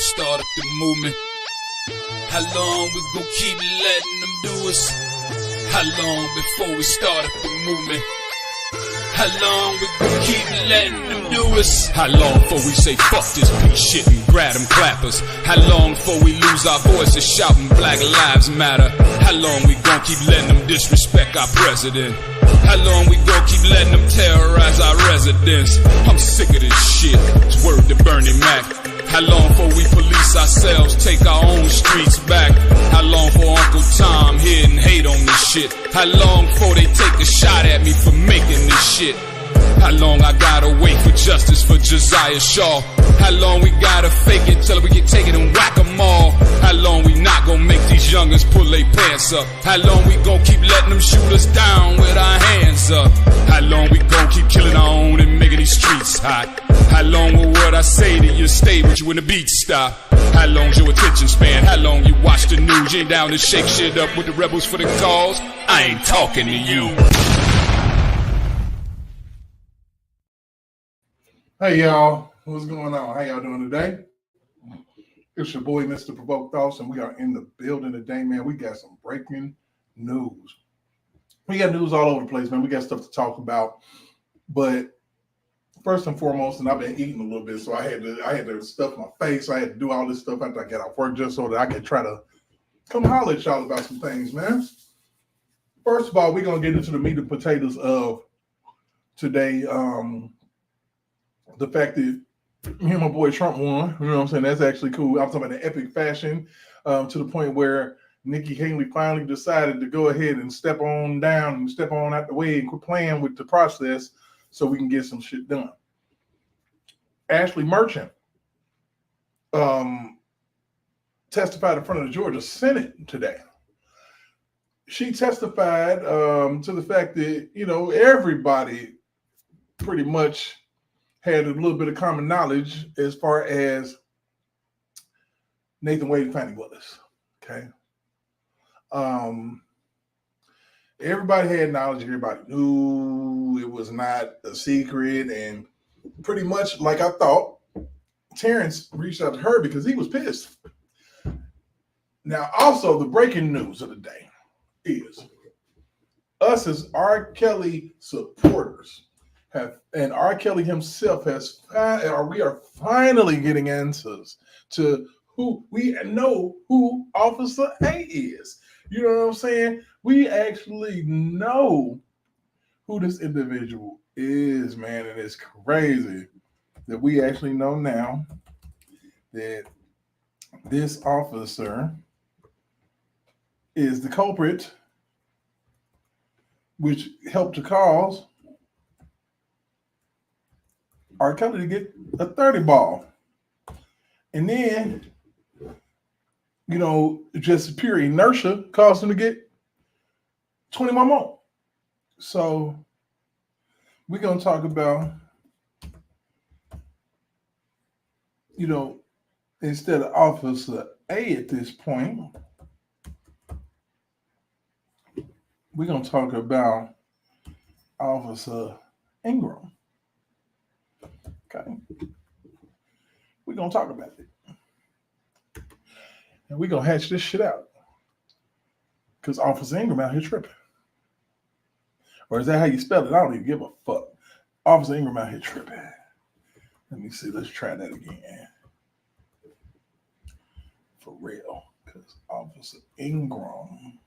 start up the movement? How long we gon' keep letting them do us? How long before we start up the movement? How long we gon' keep letting them do us? How long before we say fuck this piece shit and grab them clappers? How long before we lose our voices shouting Black Lives Matter? How long we gon' keep letting them disrespect our president? How long we gon' keep letting them terrorize our residents? I'm sick of this shit, it's word to Bernie Mac. How long before we police ourselves, take our own streets back? How long for Uncle Tom here and hate on this shit? How long before they take a shot at me for making this shit? How long I gotta wait for justice for Josiah Shaw? How long we gotta fake it till we get taken and whack 'em all? How long we not gonna make these youngins pull their pants up? How long we gon' keep letting them shoot us down with our hands up? How long we gon' keep killing our own and making these streets hot? How long will what I say to you stay with you when the beat stop? How long's your attention span? How long you watch the news? You ain't down to shake shit up with the rebels for the cause? I ain't talking to you. Hey y'all, what's going on? How y'all doing today? It's your boy, Mr. Provoked Thoughts, and we are in the building today, man. We got some breaking news. We got news all over the place, man. We got stuff to talk about. But first and foremost, and I've been eating a little bit, so I had to stuff my face. I had to do all this stuff after I get off work just so that I could try to come holler at y'all about some things, man. First of all, we're gonna get into the meat and potatoes of today. The fact that me and my boy Trump won, you know what I'm saying? That's actually cool. I'm talking about the epic fashion to the point where Nikki Haley finally decided to go ahead and step on down and step on out the way and quit playing with the process so we can get some shit done. Ashleigh Merchant testified in front of the Georgia Senate today. She testified to the fact that, you know, everybody pretty much had a little bit of common knowledge as far as Nathan Wade and Fannie Willis. Okay. Everybody had knowledge, everybody knew it was not a secret, and pretty much like I thought, Terrence reached out to her because he was pissed. Now, also the breaking news of the day is us as R. Kelly supporters and R. Kelly himself we are finally getting answers to who we know who Officer A is. You know what I'm saying? We actually know who this individual is, man, and it's crazy that we actually know now that this officer is the culprit, which helped to cause R. Kelly to get a 30 ball. And then, you know, just pure inertia caused him to get 20 more. So we're going to talk about, you know, instead of Officer A at this point, we're going to talk about Officer Ingram. Okay. We're going to talk about it. And we're going to hatch this shit out. Because Officer Ingram out here tripping. Or is that how you spell it? I don't even give a fuck. Officer Ingram out here tripping. Let me see. Let's try that again. For real. Because Officer Ingram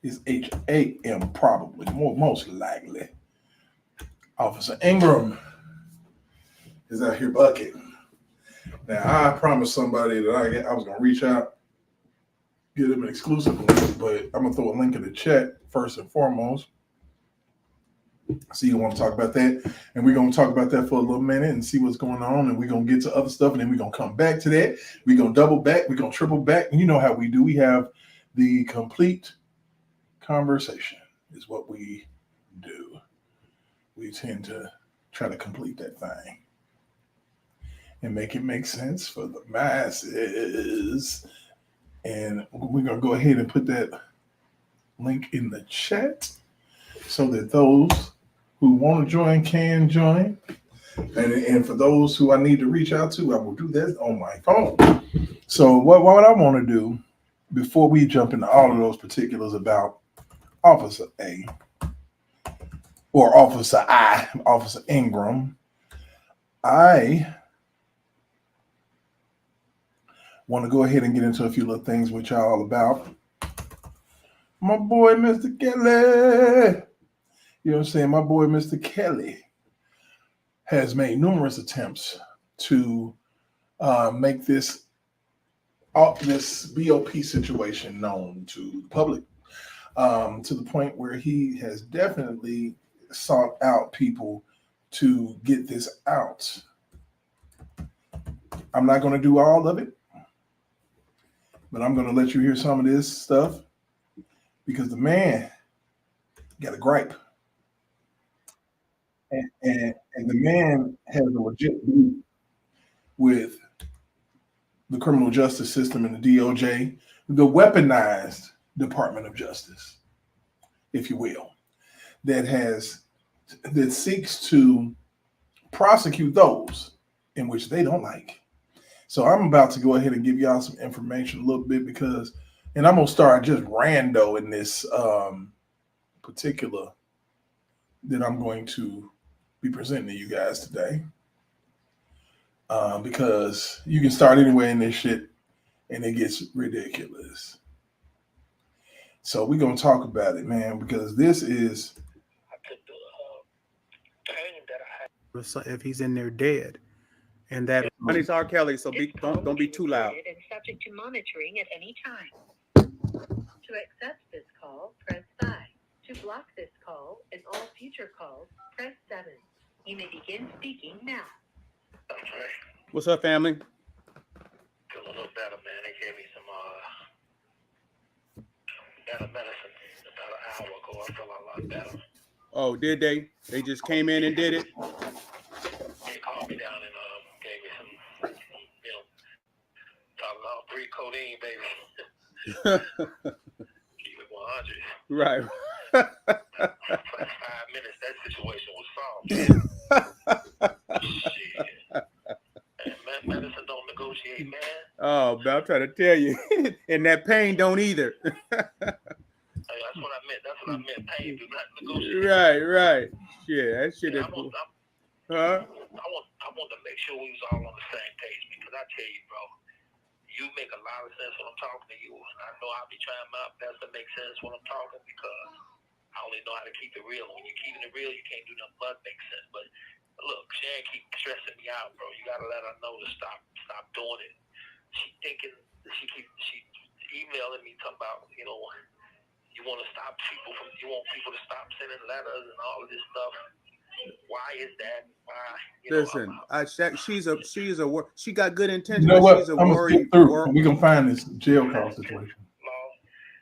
is H-A-M probably. Most likely. Officer Ingram is out here bucking. Now, I promised somebody that I was going to reach out, get them an exclusive link, but I'm going to throw a link in the chat first and foremost. So you want to talk about that, and we're going to talk about that for a little minute and see what's going on, and we're going to get to other stuff, and then we're going to come back to that. We're going to double back. We're going to triple back. And you know how we do. We have the complete conversation is what we do. We tend to try to complete that thing and make it make sense for the masses. And we're going to go ahead and put that link in the chat so that those who want to join can join. And for those who I need to reach out to, I will do that on my phone. So what I want to do before we jump into all of those particulars about Officer A or Officer I, Officer Ingram, I want to go ahead and get into a few little things with y'all about my boy, Mr. Kelly. You know what I'm saying? My boy, Mr. Kelly, has made numerous attempts to make this BOP situation known to the public, to the point where he has definitely sought out people to get this out. I'm not going to do all of it, but I'm going to let you hear some of this stuff because the man got a gripe. And the man has a legit beef with the criminal justice system and the DOJ, the weaponized Department of Justice, if you will, that seeks to prosecute those in which they don't like. So I'm about to go ahead and give y'all some information a little bit and I'm gonna start just rando in this particular that I'm going to be presenting to you guys today. Because you can start anywhere in this shit and it gets ridiculous. So we're going to talk about it, man, because this is... if he's in there dead. And that money's R. Kelly, so don't be too loud. And subject to monitoring at any time. To accept this call, press 5. To block this call and all future calls, press 7. You may begin speaking now. What's up, family? Feel a little better, man. They gave me some better medicine about an hour ago. I feel a lot better. Oh, did they? They just came in and did it? They called me down and gave me some, talking about free codeine, baby. Keep it 100. Right. For 5 minutes, that situation was solved. Shit. Medicine don't negotiate, man. Oh, but I'm trying to tell you. And that pain don't either. That's what I meant. Pain do not negotiate. Right. Yeah, that shit is cool. Huh? I want to make sure we was all on the same page because I tell you, bro, you make a lot of sense when I'm talking to you. And I know I'll be trying my best to make sense when I'm talking because I only know how to keep it real. When you're keeping it real, you can't do nothing but make sense. But look, Shan keep stressing me out, bro. You gotta let her know to stop doing it. She emailing me talking about, you want people to stop sending letters and all of this stuff. Why is that? Why? Listen, she got good intentions. You know what? She's a I'm gonna skip through. We can find this jail call situation. Law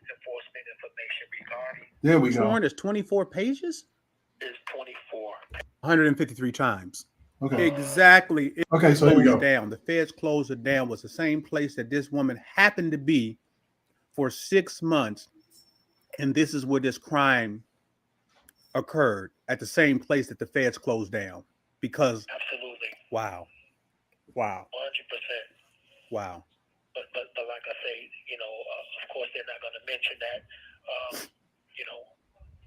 enforcement information regarding. There we go. There's 24 pages. It's 24. 153 times. Okay. Exactly. Okay, so here we go. Down. The feds closed it down. Was the same place that this woman happened to be for 6 months, and this is where this crime occurred at the same place that the feds closed down. Because Absolutely. Wow. 100%. Wow. But like I say, of course they're not going to mention that,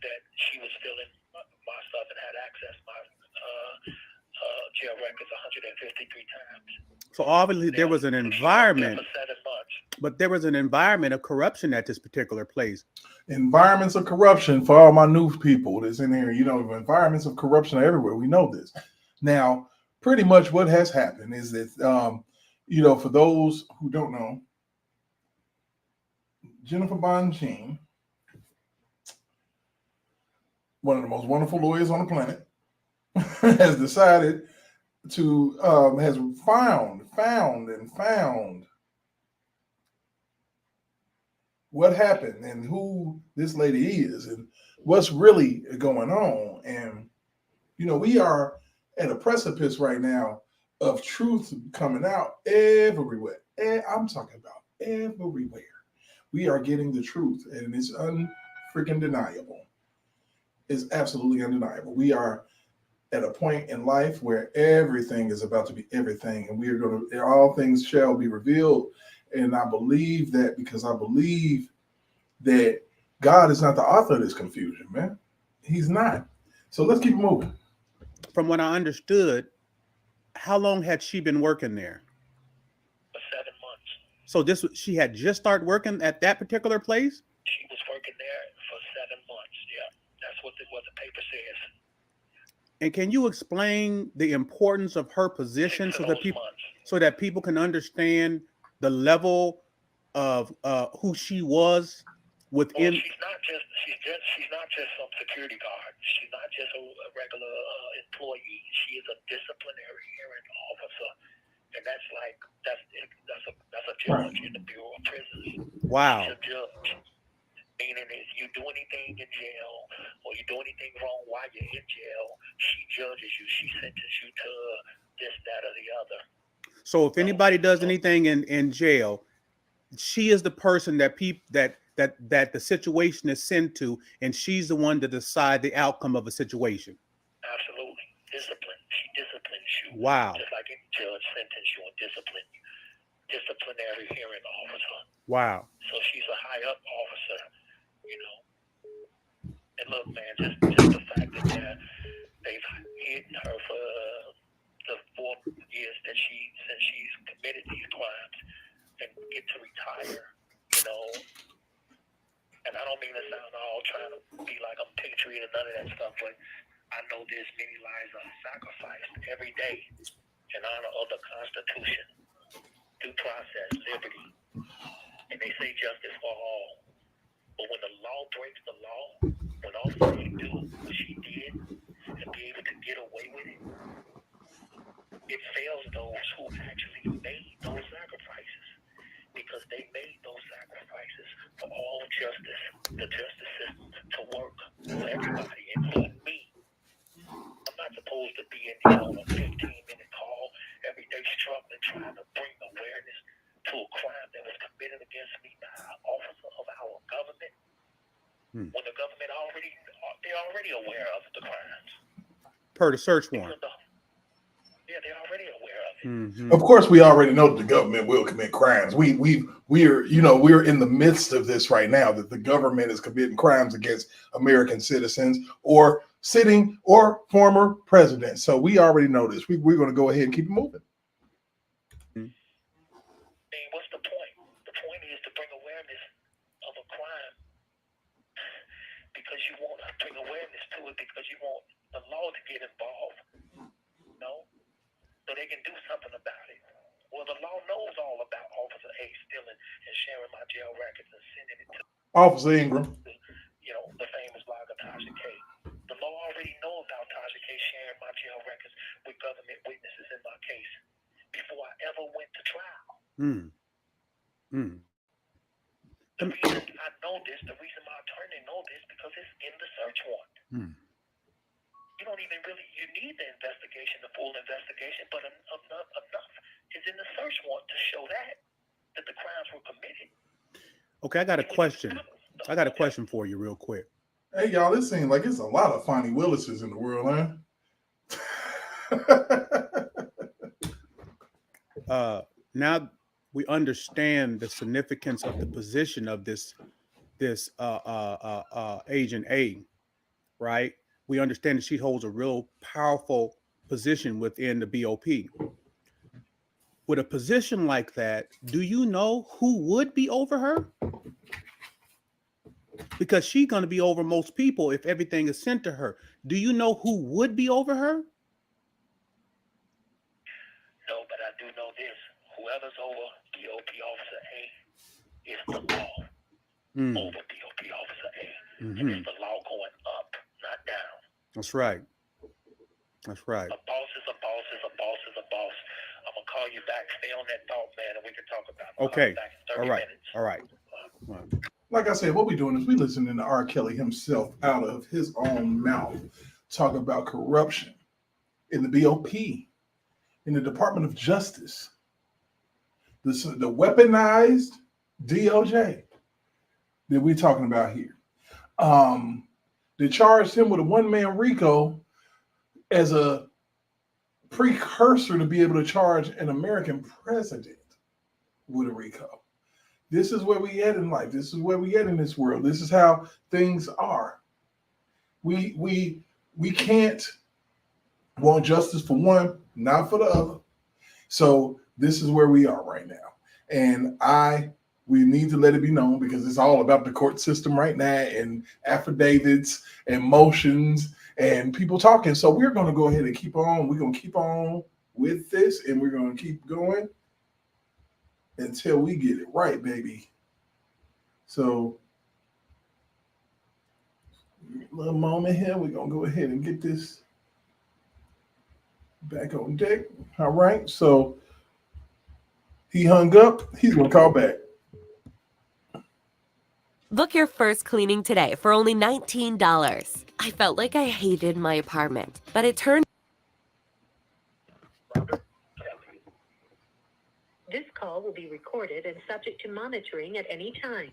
that she was stealing my stuff and had access to my jail records 153 times. So obviously there was an environment, but there was an environment of corruption at this particular place. Environments of corruption for all my new people that's in here. Environments of corruption are everywhere. We know this. Now, pretty much what has happened is that, for those who don't know, Jennifer Bonjean, one of the most wonderful lawyers on the planet, has decided to has found what happened and who this lady is and what's really going on. And we are at a precipice right now of truth coming out everywhere. And I'm talking about everywhere. We are getting the truth, and it's unfreaking deniable. It's absolutely undeniable. We are at a point in life where everything is about to be everything, and we are going to, all things shall be revealed. And I believe that because I believe that God is not the author of this confusion, man. He's not. So let's keep moving. From what I understood, how long had she been working there? For 7 months. So she had just started working at that particular place? She was working there for 7 months. Yeah, that's what the paper says. And can you explain the importance of her position so that people can understand the level of who she was within? Well, she's not just some security guard. She's not just a regular employee. She is a disciplinary hearing officer, and that's a judge in the Bureau of Prisons. Wow. She's a judge. Meaning if you do anything in jail or you do anything wrong while you're in jail, she judges you. She sentences you to this, that, or the other. So if anybody does anything in jail, she is the person that the situation is sent to, and she's the one to decide the outcome of a situation. Absolutely. Discipline. She disciplines you. Wow. Just like any judge sentence you and discipline you. Disciplinary hearing officer. Wow. So she's a high up officer, you know. And look, man, just the fact that they've hidden her for the 4 years since she's committed these crimes and get to retire, you know. And I don't mean to sound all trying to be like I'm patriot or none of that stuff, but I know there's many lives are sacrificed every day in honor of the Constitution, due process, liberty. And they say justice for all. But when the law breaks the law, when all she do what she did and be able to get away with it, it fails those who actually made those sacrifices. Because they made those sacrifices for all justice, the justice system to work for everybody, including me. I'm not supposed to be in here on a 15-minute call every day struggling, trying to bring awareness to a crime that was committed against me by an officer of our government. When the government they're already aware of the crimes. Per the search warrant. Yeah, they're already aware of it. Mm-hmm. Of course, we already know that the government will commit crimes. We're in the midst of this right now, that the government is committing crimes against American citizens or sitting or former presidents. So we already know this. We're going to go ahead and keep moving. What's the point? The point is to bring awareness of a crime because you want to bring awareness to it because you want the law to get involved. No? So they can do something about it. Well, the law knows all about Officer A stealing and sharing my jail records and sending it to Officer Ingram. You know, the famous blogger Tasha K. The law already know about Tasha K sharing my jail records with government witnesses in my case before I ever went to trial. The reason I know this, the reason my attorney know this, because it's in the search warrant. You don't even you need the investigation, the full investigation, but enough is in the search warrant to show that the crimes were committed. Okay, I got a question. I got a question for you real quick. Hey, y'all, it seems like it's a lot of Fonnie Willises in the world, huh? Now we understand the significance of the position of this Agent A, right? We understand that she holds a real powerful position within the BOP. With a position like that, do you know who would be over her? Because she's going to be over most people if everything is sent to her. Do you know who would be over her? No, but I do know this. Whoever's over BOP Officer A is the law over BOP Officer A. And it's the law going up, not down. That's right. That's right. A boss is a boss is a boss is a boss. I'm going to call you back. Stay on that thought, man, and we can talk about it. Okay. Back in 30 All right. minutes. All right. Like I said, what we're doing is we're listening to R. Kelly himself out of his own mouth talk about corruption in the BOP, in the Department of Justice, the weaponized DOJ that we're talking about here. They charged him with a one-man RICO as a precursor to be able to charge an American president with a RICO. This is where we at in life. This is where we at in this world. This is how things are. We can't want justice for one, not for the other. So this is where we are right now. And we need to let it be known, because it's all about the court system right now, and affidavits and motions and people talking. So we're going to go ahead and keep on. We're going to keep on with this, and we're going to keep going until we get it right, baby. So a little moment here. We're going to go ahead and get this back on deck. All right. So he hung up. He's going to call back. Book your first cleaning today for only $19. I felt like I hated my apartment, but it turned... This call will be recorded and subject to monitoring at any time.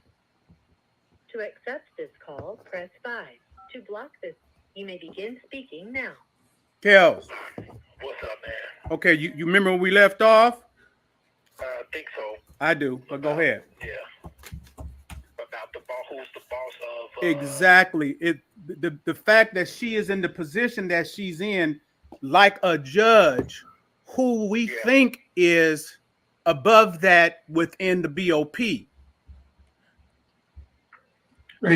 To accept this call, press 5. To block this, you may begin speaking now. Kels. What's up, man? Okay, you remember when we left off? I think so. I do, but go ahead. Yeah. About the boss, who's the boss of... Exactly. The fact that she is in the position that she's in, like a judge who we think is above that within the BOP. Hey,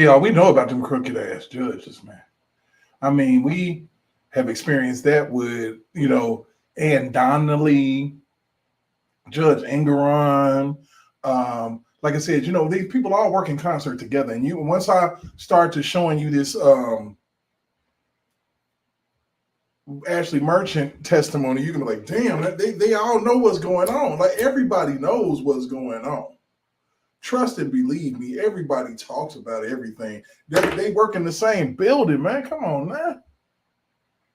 y'all, we know about them crooked ass judges, man. I mean, we have experienced that with, Ann Donnelly, Judge Engeron. Like I said, these people all work in concert together. And once I start to showing you this Ashleigh Merchant testimony, you can be like, damn, they all know what's going on. Like, everybody knows what's going on. Trust and believe me, everybody talks about everything. They work in the same building, man. Come on, man.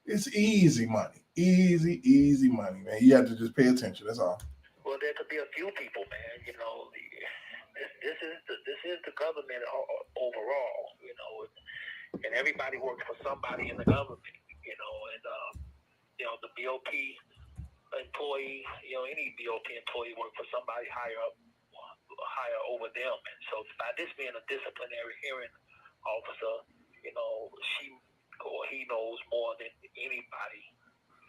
It's easy money. Easy money, man. You have to just pay attention. That's all. Well, there could be a few people, man. This is the government overall, and everybody works for somebody in the government, and the BOP employee, any BOP employee work for somebody higher over them. And so by this being a disciplinary hearing officer, he knows more than anybody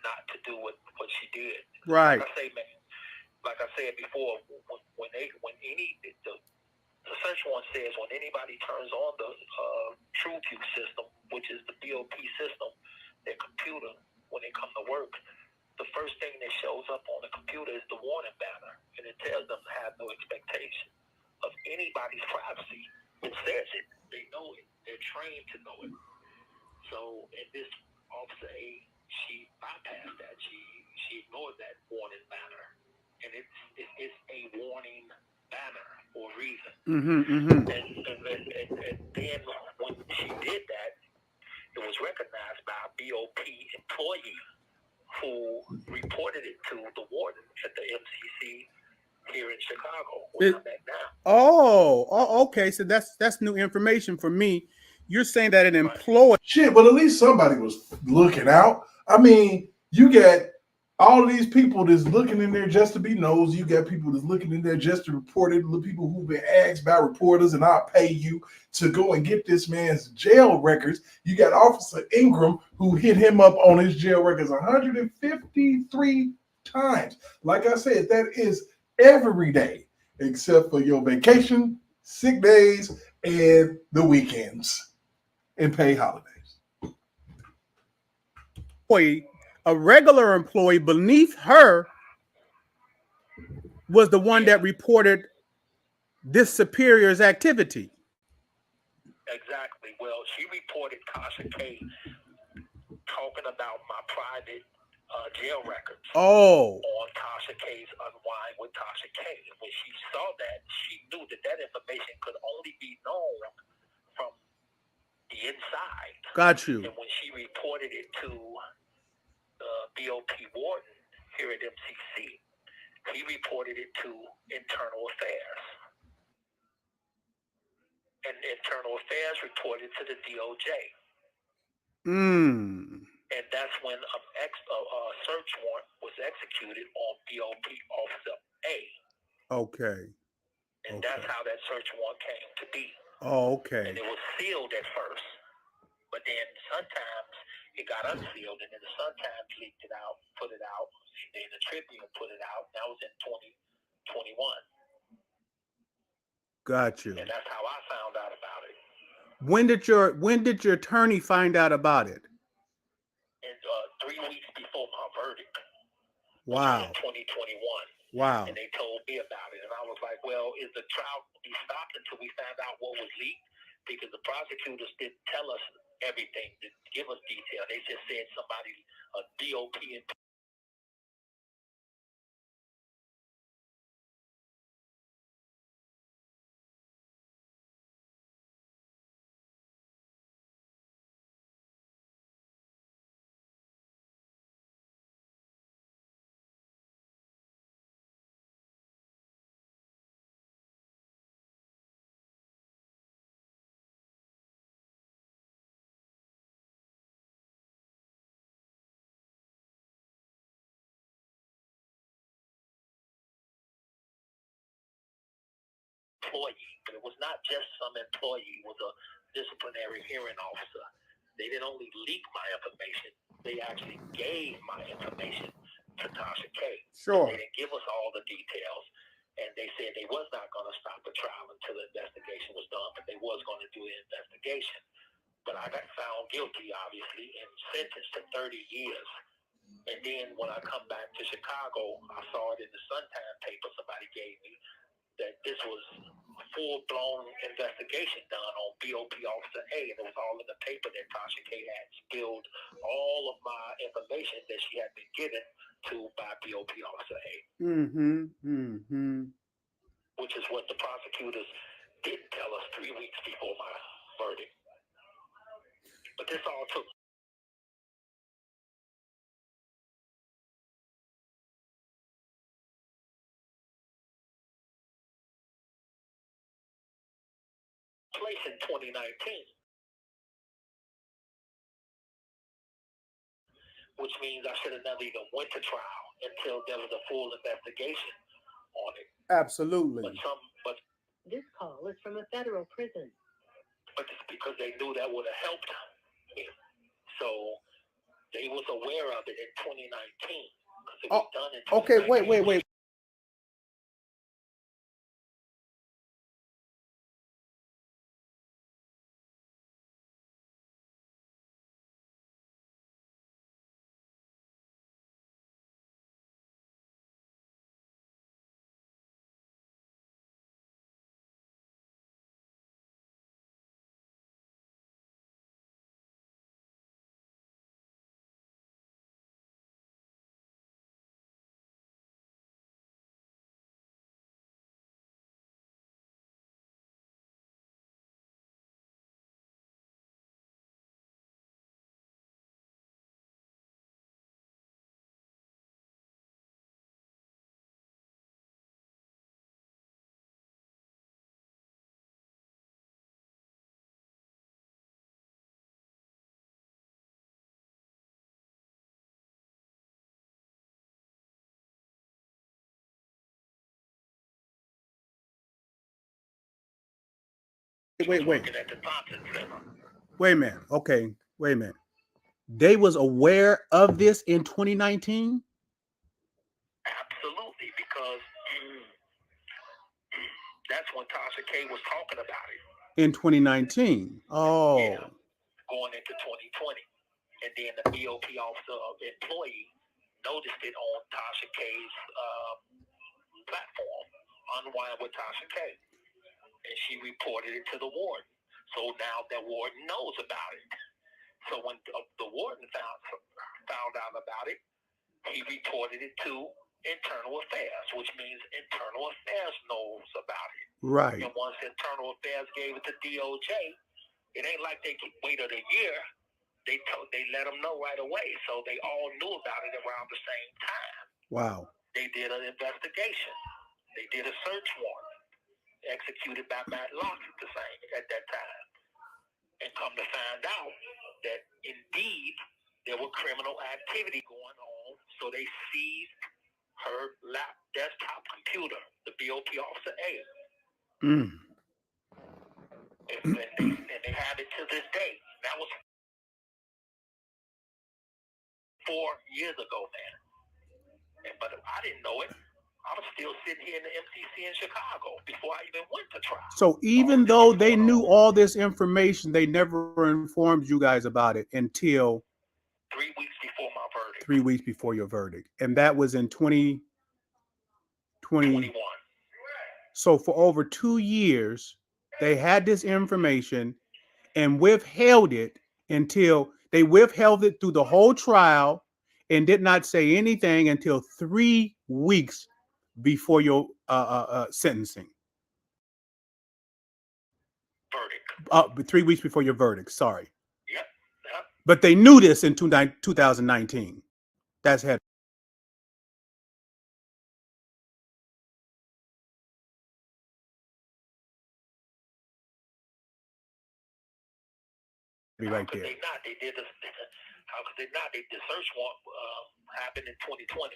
not to do what she did. Right. Like I say, man, like I said before, the search warrant says when anybody turns on the TrueView system, which is the BOP system, their computer, when they come to work, the first thing that shows up on the computer is the warning banner, and it tells them to have no expectation of anybody's privacy. It says it. They know it. They're trained to know it. So, in this officer A, she bypassed that. She ignored that warning banner, and it's a warning banner for a reason. And then when she did that, it was recognized by a BOP employee who reported it to the warden at the MCC here in Chicago. Okay. So that's new information for me. You're saying that an employee... Shit, but at least somebody was looking out. I mean, you get all of these people that's looking in there just to be nosy. You got people that's looking in there just to report it. The people who've been asked by reporters, and I'll pay you to go and get this man's jail records. You got Officer Ingram, who hit him up on his jail records 153 times. Like I said, that is every day except for your vacation, sick days, and the weekends and paid holidays. A regular employee beneath her was the one that reported this superior's activity. Exactly. Well, she reported Tasha K talking about my private jail records on Tasha K's Unwind with Tasha K. And when she saw that, she knew that information could only be known from the inside. Got you. And when she reported it to the BOP warden here at MCC, he reported it to Internal Affairs. And Internal Affairs reported to the DOJ. And And that's when a search warrant was executed on BOP Officer A. Okay. And that's how that search warrant came to be. Oh, okay. And it was sealed at first. But then sometimes it got unsealed, and then the Sun-Times leaked it out, put it out, and then the Tribune put it out. That was in 2021. Got you. And that's how I found out about it. When did your attorney find out about it? And 3 weeks before my verdict. Wow. In 2021. Wow. And they told me about it. And I was like, well, is the trial going to be stopped until we found out what was leaked? Because the prosecutors didn't tell us everything, didn't give us detail. They just said somebody, a DOP employee, but it was not just some employee, it was a disciplinary hearing officer. They didn't only leak my information, they actually gave my information to Tasha K. Sure. They didn't give us all the details, and they said they was not going to stop the trial until the investigation was done, but they was going to do the investigation. But I got found guilty, obviously, and sentenced to 30 years. And then when I come back to Chicago, I saw it in the Sun-Times paper somebody gave me, that this was a full-blown investigation done on BOP Officer A, and it was all in the paper that Tasha K had spilled all of my information that she had been given to by BOP Officer A. Which is what the prosecutors did tell us 3 weeks before my verdict. But this all took place in 2019, which means I should have never even went to trial until there was a full investigation on it. Absolutely. But This call is from a federal prison. But it's because they knew that would have helped me. So they was aware of it in 2019. Because it was done in 2019. Okay, wait. Wait a minute. Okay, wait a minute. They was aware of this in 2019? Absolutely, because that's when Tasha K was talking about it. In 2019. Oh. Yeah, going into 2020. And then the BOP officer employee noticed it on Tasha K's platform, Unwind with Tasha K. And she reported it to the warden. So now that warden knows about it. So when the warden found out about it, he reported it to Internal Affairs, which means Internal Affairs knows about it. Right. And once Internal Affairs gave it to DOJ, it ain't like they waited a year. They let them know right away. So they all knew about it around the same time. Wow. They did an investigation. They did a search warrant executed by Matt Locke at that time. And come to find out that indeed there was criminal activity going on, so they seized her desktop computer, the BOP officer A. Mm. And they have it to this day. That was 4 years ago, man. But I didn't know it. I was still sitting here in the MCC in Chicago before I even went to trial. So even though they knew all this information, they never informed you guys about it until 3 weeks before my verdict. 3 weeks before your verdict. And that was in 2021. So for over 2 years, they had this information and withheld it until they withheld it through the whole trial and did not say anything until 3 weeks before your sentencing. Verdict. 3 weeks before your verdict. Sorry. Yep. But they knew this in 2019. That's head. Be right there. They not. They did this. How could they not? The search warrant happened in 2020.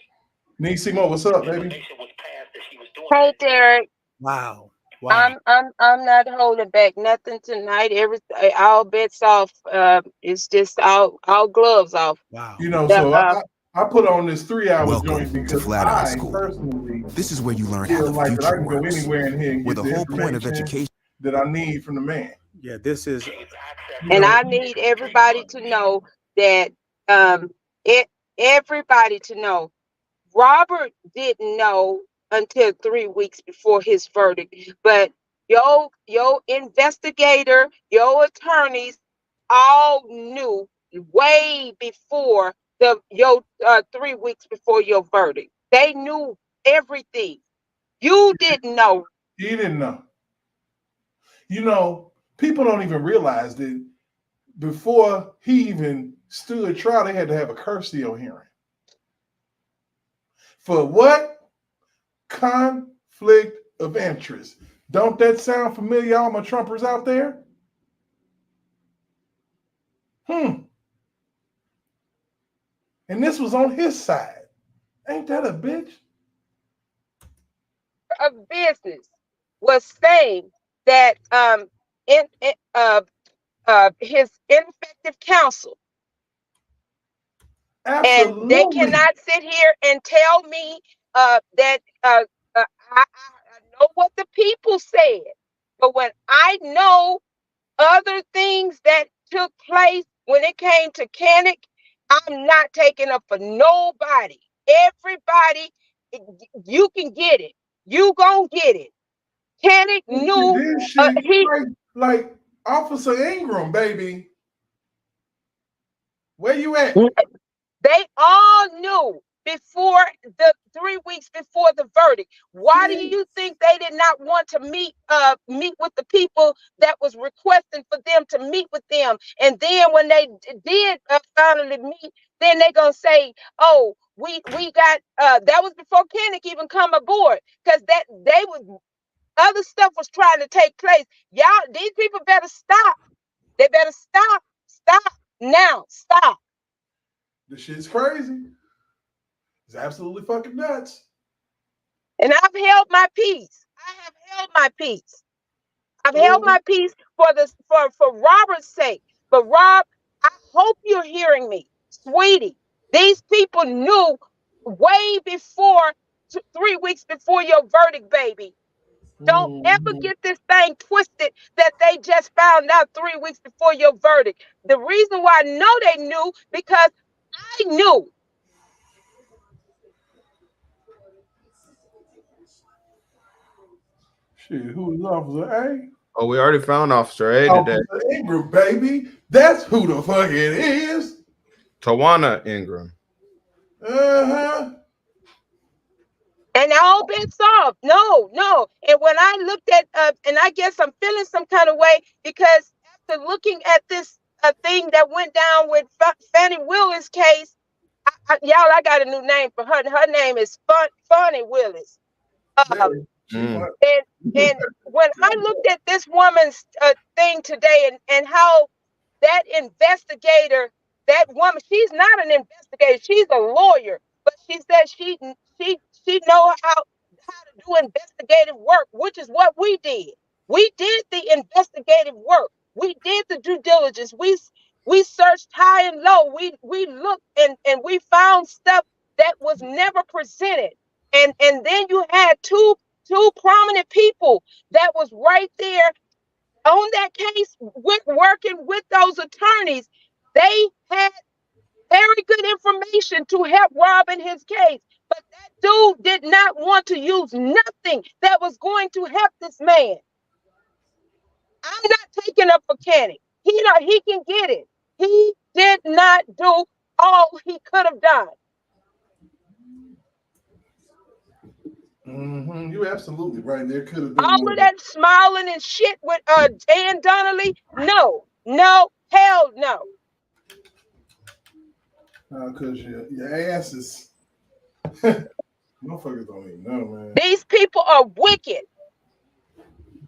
Nisimo, what's up, baby? Information was passed that she was doing. Hey, Derek. Wow. I'm not holding back nothing tonight. All bets off. It's just all gloves off. Wow. You know, so I put on this 3-hour joint because Flat I personally this is where you learn how feel the like that I future can go works. anywhere in here and Where get the whole point of information education that I need from the man. Yeah, this is. And I need everybody to know that everybody to know Robert didn't know until 3 weeks before his verdict, but your investigator, your attorneys all knew way before your 3 weeks before your verdict. They knew everything. You didn't know. He didn't know. You know, people don't even realize that before he even stood trial, they had to have a Curcio hearing. For what? Conflict of interest. Don't that sound familiar, all my Trumpers out there? And this was on his side. Ain't that a bitch? Of business was saying that his ineffective counsel. Absolutely. And they cannot sit here and tell me that I know what the people said, but when I know other things that took place when it came to Canic, I'm not taking up for nobody. Everybody, you can get it. You gonna get it. Canic knew like Officer Ingram, baby. Where you at? They all knew before the 3 weeks before the verdict. Why do you think they did not want to meet with the people that was requesting for them to meet with them? And then when they did finally meet, then they're gonna say, "Oh, we got that was before Kennick even come aboard, because that they was other stuff was trying to take place. Y'all, these people better stop. They better stop. Stop now. Stop." This shit's crazy. It's absolutely fucking nuts. And I've held my peace. I have held my peace. I've held my peace for Robert's sake. But Rob, I hope you're hearing me, sweetie. These people knew way before 3 weeks before your verdict, baby. Don't ever get this thing twisted that they just found out 3 weeks before your verdict. The reason why I know they knew, because I knew. Shit, who is Officer A? Oh, we already found Officer A today. Officer Ingram, baby. That's who the fuck it is. Tawana Ingram. Uh-huh. And all bets off. No. And when I looked at, and I guess I'm feeling some kind of way, because after looking at this thing that went down with Fannie Willis case, y'all, I got a new name for her. Her name is Fannie Willis. And when I looked at this woman's thing today, and how that investigator that woman, she's not an investigator, she's a lawyer, but she said she know how to do investigative work, which is what we did. We did the investigative work. We did the due diligence. We searched high and low. We looked and we found stuff that was never presented. And then you had two prominent people that was right there on that case working with those attorneys. They had very good information to help Rob in his case. But that dude did not want to use nothing that was going to help this man. I'm not taking up for Kenny. He can get it. He did not do all he could have done. Mm-hmm. You're absolutely right. There could have been all more. of that smiling and shit with Dan Donnelly. No, hell no. Because your ass is motherfuckers don't even know, man. These people are wicked.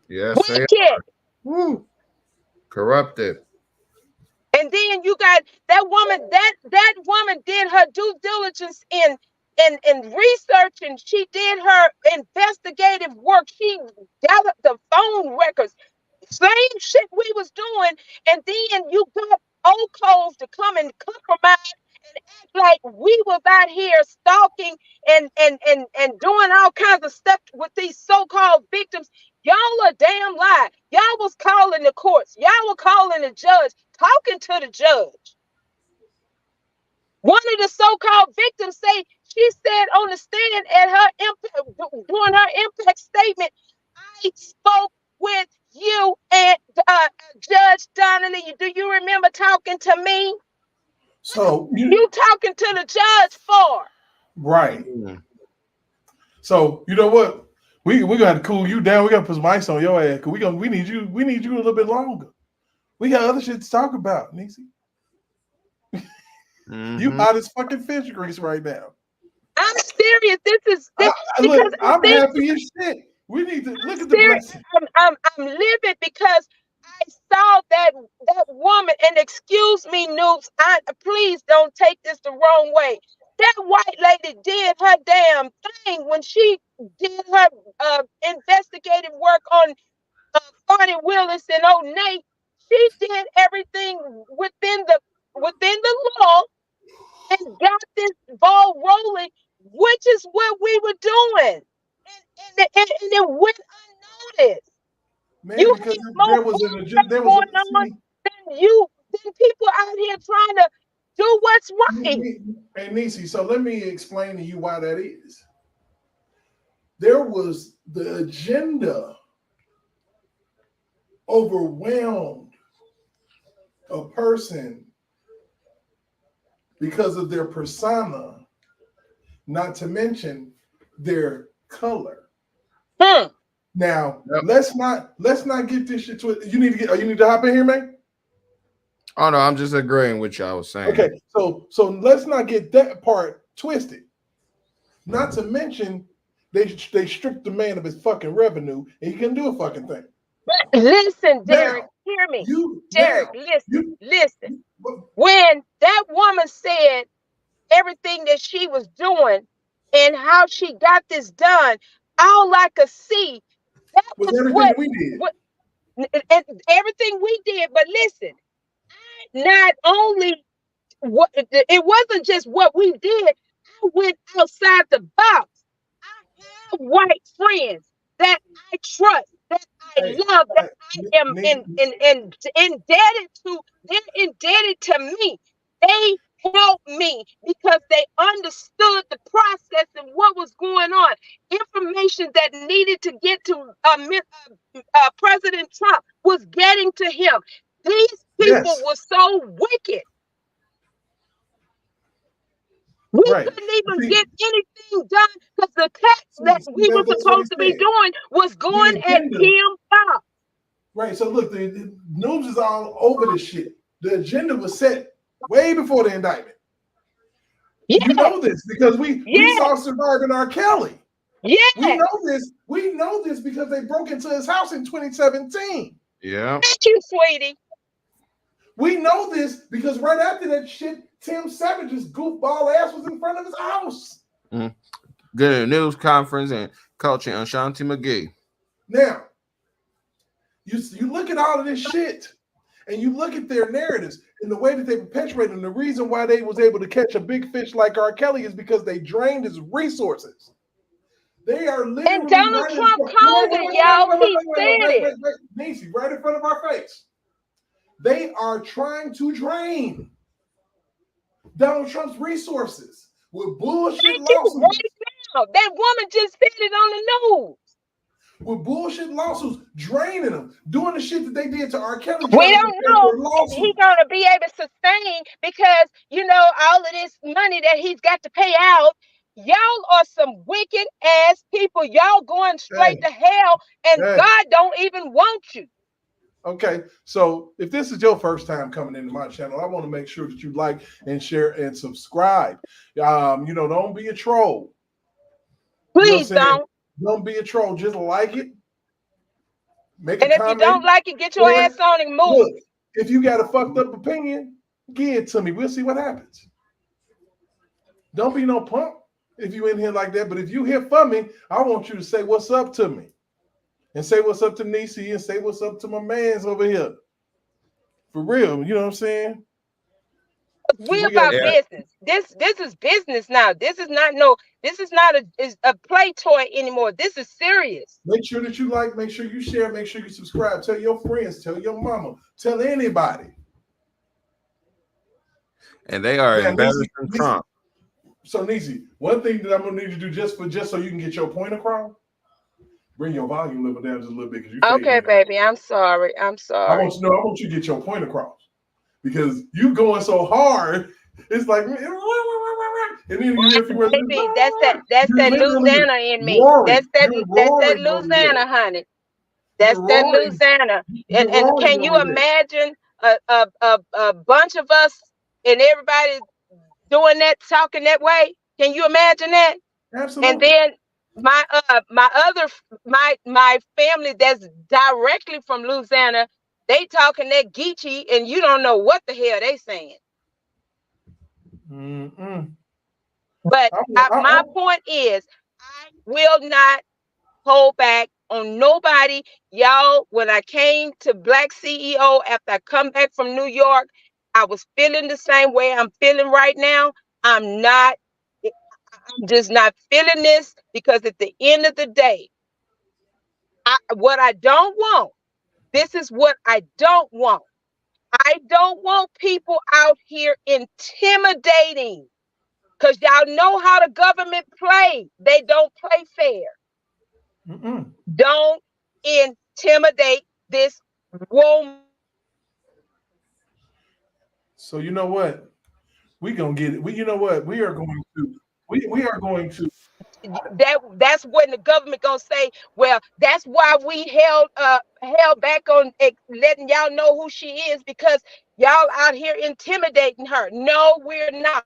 Yes, wicked. Woo. Corrupted. And then you got that woman. That woman did her due diligence in research, and she did her investigative work. She gathered the phone records, same shit we was doing. And then you got old clothes to come and compromise and act like we was out here stalking and doing all kinds of stuff with these so-called victims. Y'all are damn lie. Y'all was calling the courts. Y'all were calling the judge, talking to the judge. One of the so-called victims she said on the stand at her during her impact statement, I spoke with you and Judge Donnelly. Do you remember talking to me? So you talking to the judge for? Right. So you know what? We're gonna have to cool you down. We gotta put some ice on your ass because we need you a little bit longer. We got other shit to talk about, Niecy. You hot as fucking fish grease right now. I'm serious. I'm happy as shit. We need to look at the blessing. I'm livid because I saw that woman, and excuse me, noobs, please don't take this the wrong way. That white lady did her damn thing when she did her investigative work on Fonnie Willis and Old Nate. She did everything within the law and got this ball rolling, which is what we were doing. And it went unnoticed. Man, you because there was than people out here trying to do what's right. Hey, Niecy, so let me explain to you why that is. There was the agenda overwhelmed a person because of their persona, not to mention their color. Now, let's not get this shit to it. You need to hop in here, man. Oh no, I'm just agreeing with you. I was saying. Okay, so let's not get that part twisted. Not to mention they stripped the man of his fucking revenue, and he couldn't do a fucking thing. But listen, Derek, hear me. Derek, listen. When that woman said everything that she was doing and how she got this done, all I could see that was everything we did. And everything we did. But listen, not only it wasn't just what we did. I went outside the box. I have white friends that I trust, that I love, that I am indebted to. They're indebted to me. They helped me because they understood the process and what was going on. Information that needed to get to President Trump was getting to him. These people were so wicked. We couldn't even get anything done because the tax that we were supposed to be doing was going at Kim Fox. Right. So look, the news is all over this shit. The agenda was set way before the indictment. Yes. You know this because we saw Surviving R. Kelly. Yeah. We know this because they broke into his house in 2017. Yeah. Thank you, sweetie. We know this because right after that shit, Tim Savage's goofball ass was in front of his house. Mm. Good news conference and coaching Ashanti McGee. Now, you look at all of this shit and you look at their narratives and the way that they perpetuate them. The reason why they was able to catch a big fish like R. Kelly is because they drained his resources. They are literally And Donald Trump called it, y'all. He said it. Nancy, right in front of our face. They are trying to drain Donald Trump's resources with bullshit lawsuits. Right now. That woman just said it on the news. With bullshit lawsuits, draining them, doing the shit that they did to R. Kelly. We don't know if he's going to be able to sustain because, you know, all of this money that he's got to pay out. Y'all are some wicked ass people. Y'all going straight to hell, and God don't even want you. Okay, so if this is your first time coming into my channel, I want to make sure that you like and share and subscribe. You know, don't be a troll. Please don't. Don't be a troll. Just like it. Make and a if comment. You don't like it, get your ass on and move. Look, if you got a fucked up opinion, give it to me. We'll see what happens. Don't be no punk if you in here like that. But if you here for me, I want you to say what's up to me. And say what's up to Nisi and say what's up to my mans over here. For real, you know what I'm saying? We about business. This is business now. This is not a play toy anymore. This is serious. Make sure that you like, make sure you share, make sure you subscribe. Tell your friends, tell your mama, tell anybody. And they are embarrassing Trump. So Nisi, one thing that I'm gonna need you to do just so you can get your point across. Bring your volume level down just a little bit. Okay, baby. I'm sorry. I want you to get your point across. Because you going so hard, it's like and then you baby, that's that Louisiana in me. That's that Louisiana, honey. That's that Louisiana. And can you imagine a bunch of us and everybody doing that, talking that way? Can you imagine that? Absolutely. And then my family that's directly from Louisiana, they talking that Geechee, and you don't know what the hell they saying. But my point is, I will not hold back on nobody. Y'all, when I came to Black CEO after I come back from New York, I was feeling the same way I'm feeling right now. I'm just not feeling this because at the end of the day, what I don't want, this is what I don't want. I don't want people out here intimidating because y'all know how the government play. They don't play fair. Don't intimidate this woman. So you know what? We're gonna get it. You know what? We are going to that's when the government gonna say, well, that's why we held back on letting y'all know who she is, because y'all out here intimidating her. No, we're not.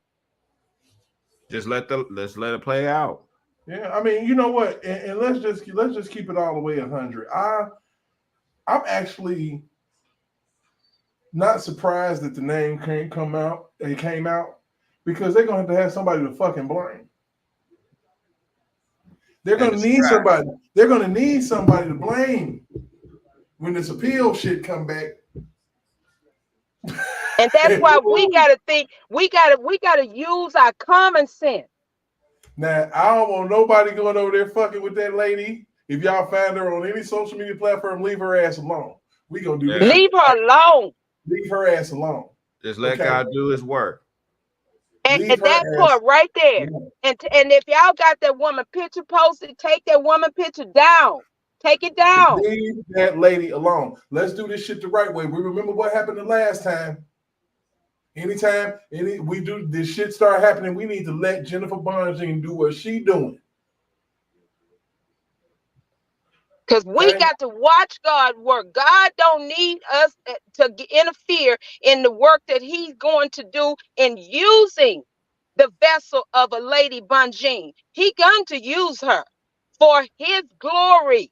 Just let it play out. Yeah, I mean, you know what? And let's just keep it all the way 100. I'm actually not surprised that the name came out because they're gonna have to have somebody to fucking blame. They're gonna need somebody. They're gonna need somebody to blame when this appeal shit come back. And that's why we gotta think. We gotta use our common sense. Now, I don't want nobody going over there fucking with that lady. If y'all find her on any social media platform, leave her ass alone. We gonna do this. Leave her alone. Leave her ass alone. Just let God do his work. And that part right there. Yeah. And if y'all got that woman picture posted, take that woman picture down. Take it down. Leave that lady alone. Let's do this shit the right way. We remember what happened the last time. Anytime we do this shit start happening, we need to let Jennifer Bonjean do what she doing. Because we got to watch God work. God don't need us to interfere in the work that he's going to do in using the vessel of a lady Bonjean. He going to use her for his glory.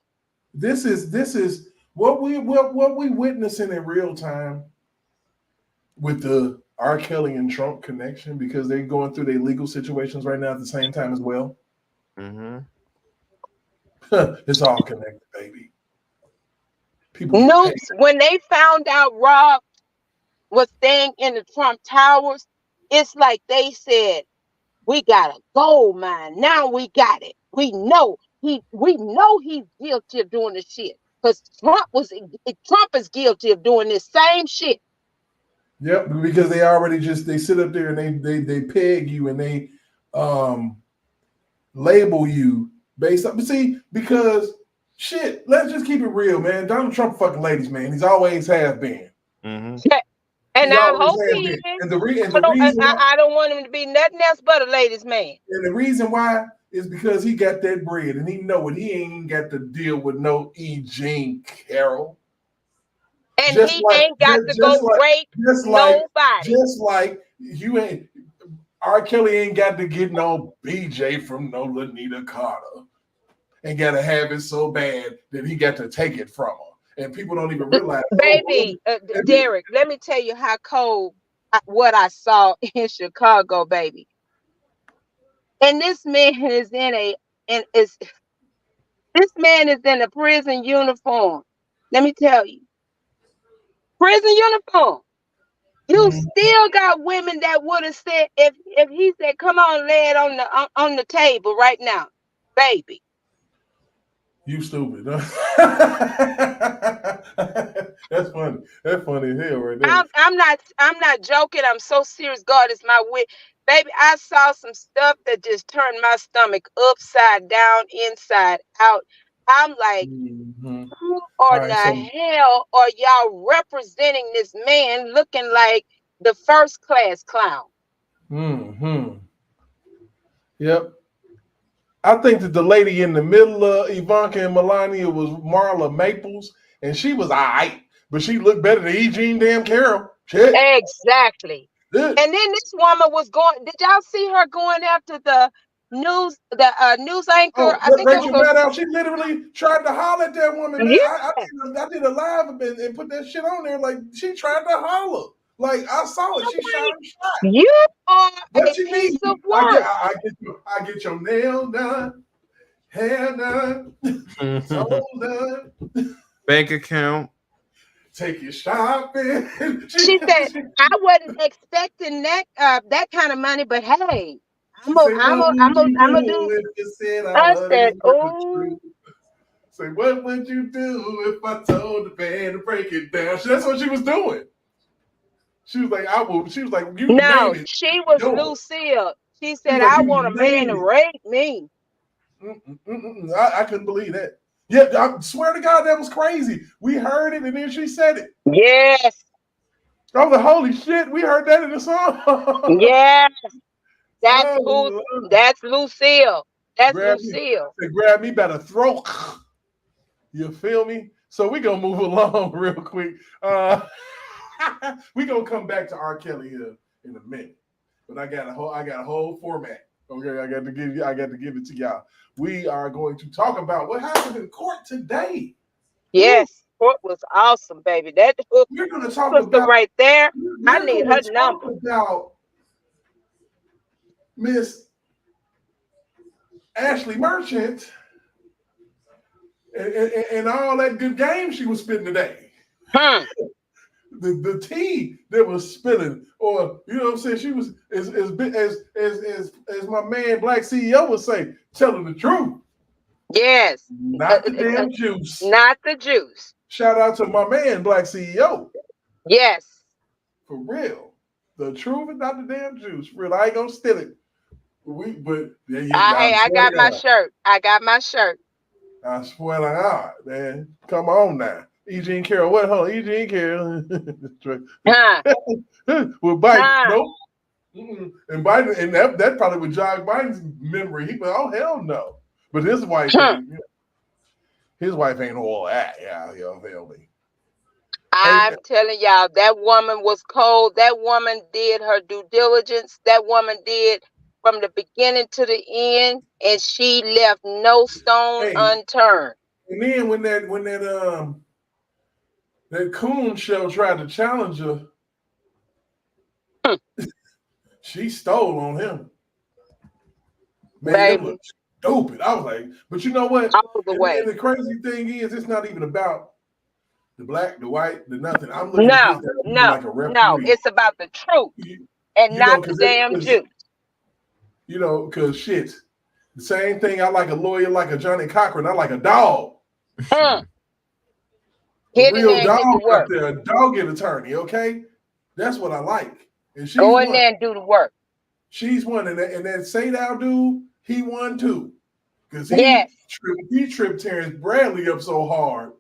This is what we witnessing in real time with the R. Kelly and Trump connection because they're going through their legal situations right now at the same time as well. Mm-hmm. It's all connected, baby. People get No, paid. when they found out Rob was staying in the Trump Towers, it's like they said, we got a gold mine. Now we got it. We know he's guilty of doing this shit. Because Trump is guilty of doing this same shit. Yep, because they already they sit up there and they peg you and they label you based on. But see, because shit, let's just keep it real, man. Donald Trump fucking ladies, man. He's always have been. Mm-hmm. And He I always hope has he been. is. And the reason I don't want him to be nothing else but a ladies' man. and the reason why is because he got that bread and he know it. He ain't got to deal with no E. Jean Carroll. And he ain't got to go rape nobody. Just like you ain't R. Kelly ain't got to get no BJ from no Lanita Carter. And got to have it so bad that he got to take it from her. And people don't even realize. Baby, Derek, let me tell you how cold what I saw in Chicago, baby. And this man is this man is in a prison uniform. Let me tell you. Prison uniform. You still got women that would have said if he said, "Come on, lay it on the table right now, baby." You stupid. Huh? That's funny. That's funny as hell right there. I'm not joking. I'm so serious. God is my wit. Baby, I saw some stuff that just turned my stomach upside down, inside out. I'm like, who or the hell are y'all representing this man looking like the first class clown? Yep. I think that the lady in the middle of Ivanka and Melania was Marla Maples, and she was all right, but she looked better than E. Jean damn Carroll. Shit. Exactly. And then this woman was going. Did y'all see her going after the news anchor? Oh, I think Rachel Maddow, she literally tried to holler at that woman. Man. Yeah. I did a live and put that shit on there. Like she tried to holler. Like I saw it. She shot him shot. You are what a you piece need? of work. I get your nail done, hair done, soul done, bank account. take your shopping. She said, "I wasn't expecting that kind of money, but hey, I'm gonna do." I said, "Oh." Say, what would you do if I told the band to break it down? That's what she was doing. She was like, She was like, you No, name it. she was Lucille. She said, "I want a man to rape me." I couldn't believe that. Yeah, I swear to God, that was crazy. We heard it, and then she said it. Yes. I was like, holy shit, we heard that in the song. Yes. That's Lucille. That's Lucille. They grabbed me by the throat. You feel me? So we're gonna move along real quick. We're gonna come back to R. Kelly here in a minute. But I got a whole format. Okay, I got to give it to y'all. We are going to talk about what happened in court today. Yes, court was awesome, baby. That we're gonna talk about right there. I need her number. About Miss Ashleigh Merchant and all that good game she was spitting today. The tea that was spilling, or you know what I'm saying, she was as my man Black CEO would say, telling the truth. Yes. Not the damn juice. Not the juice. Shout out to my man Black CEO. Yes. For real. The truth and not the damn juice. For real. I ain't gonna steal it. I got my shirt. I got my shirt. I swear to God, man. Come on now. E. Jean Carroll. What? Hold on. E. Jean Carroll. With Biden. Nope. And Biden, and that probably would jog Biden's memory. He went, oh, hell no. But his wife ain't all that. Yeah, hell me. I'm telling y'all, that woman was cold. That woman did her due diligence. That woman did from the beginning to the end, and she left no stone unturned. And then when that Coon show tried to challenge her, She stole on him. Man, it was stupid. I was like, but you know what? All the way. And the crazy thing is, it's not even about the black, the white, the nothing. I'm looking at this like a referee. No, it's about the truth and not the damn juice. You know, because shit, the same thing. I like a lawyer like a Johnny Cochran. I like a dog. A real dog out there, a dogged attorney, okay? That's what I like. And she's go in there and do the work. She's one, and that Say Thou dude, he won too. Because he tripped Terrence Bradley up so hard.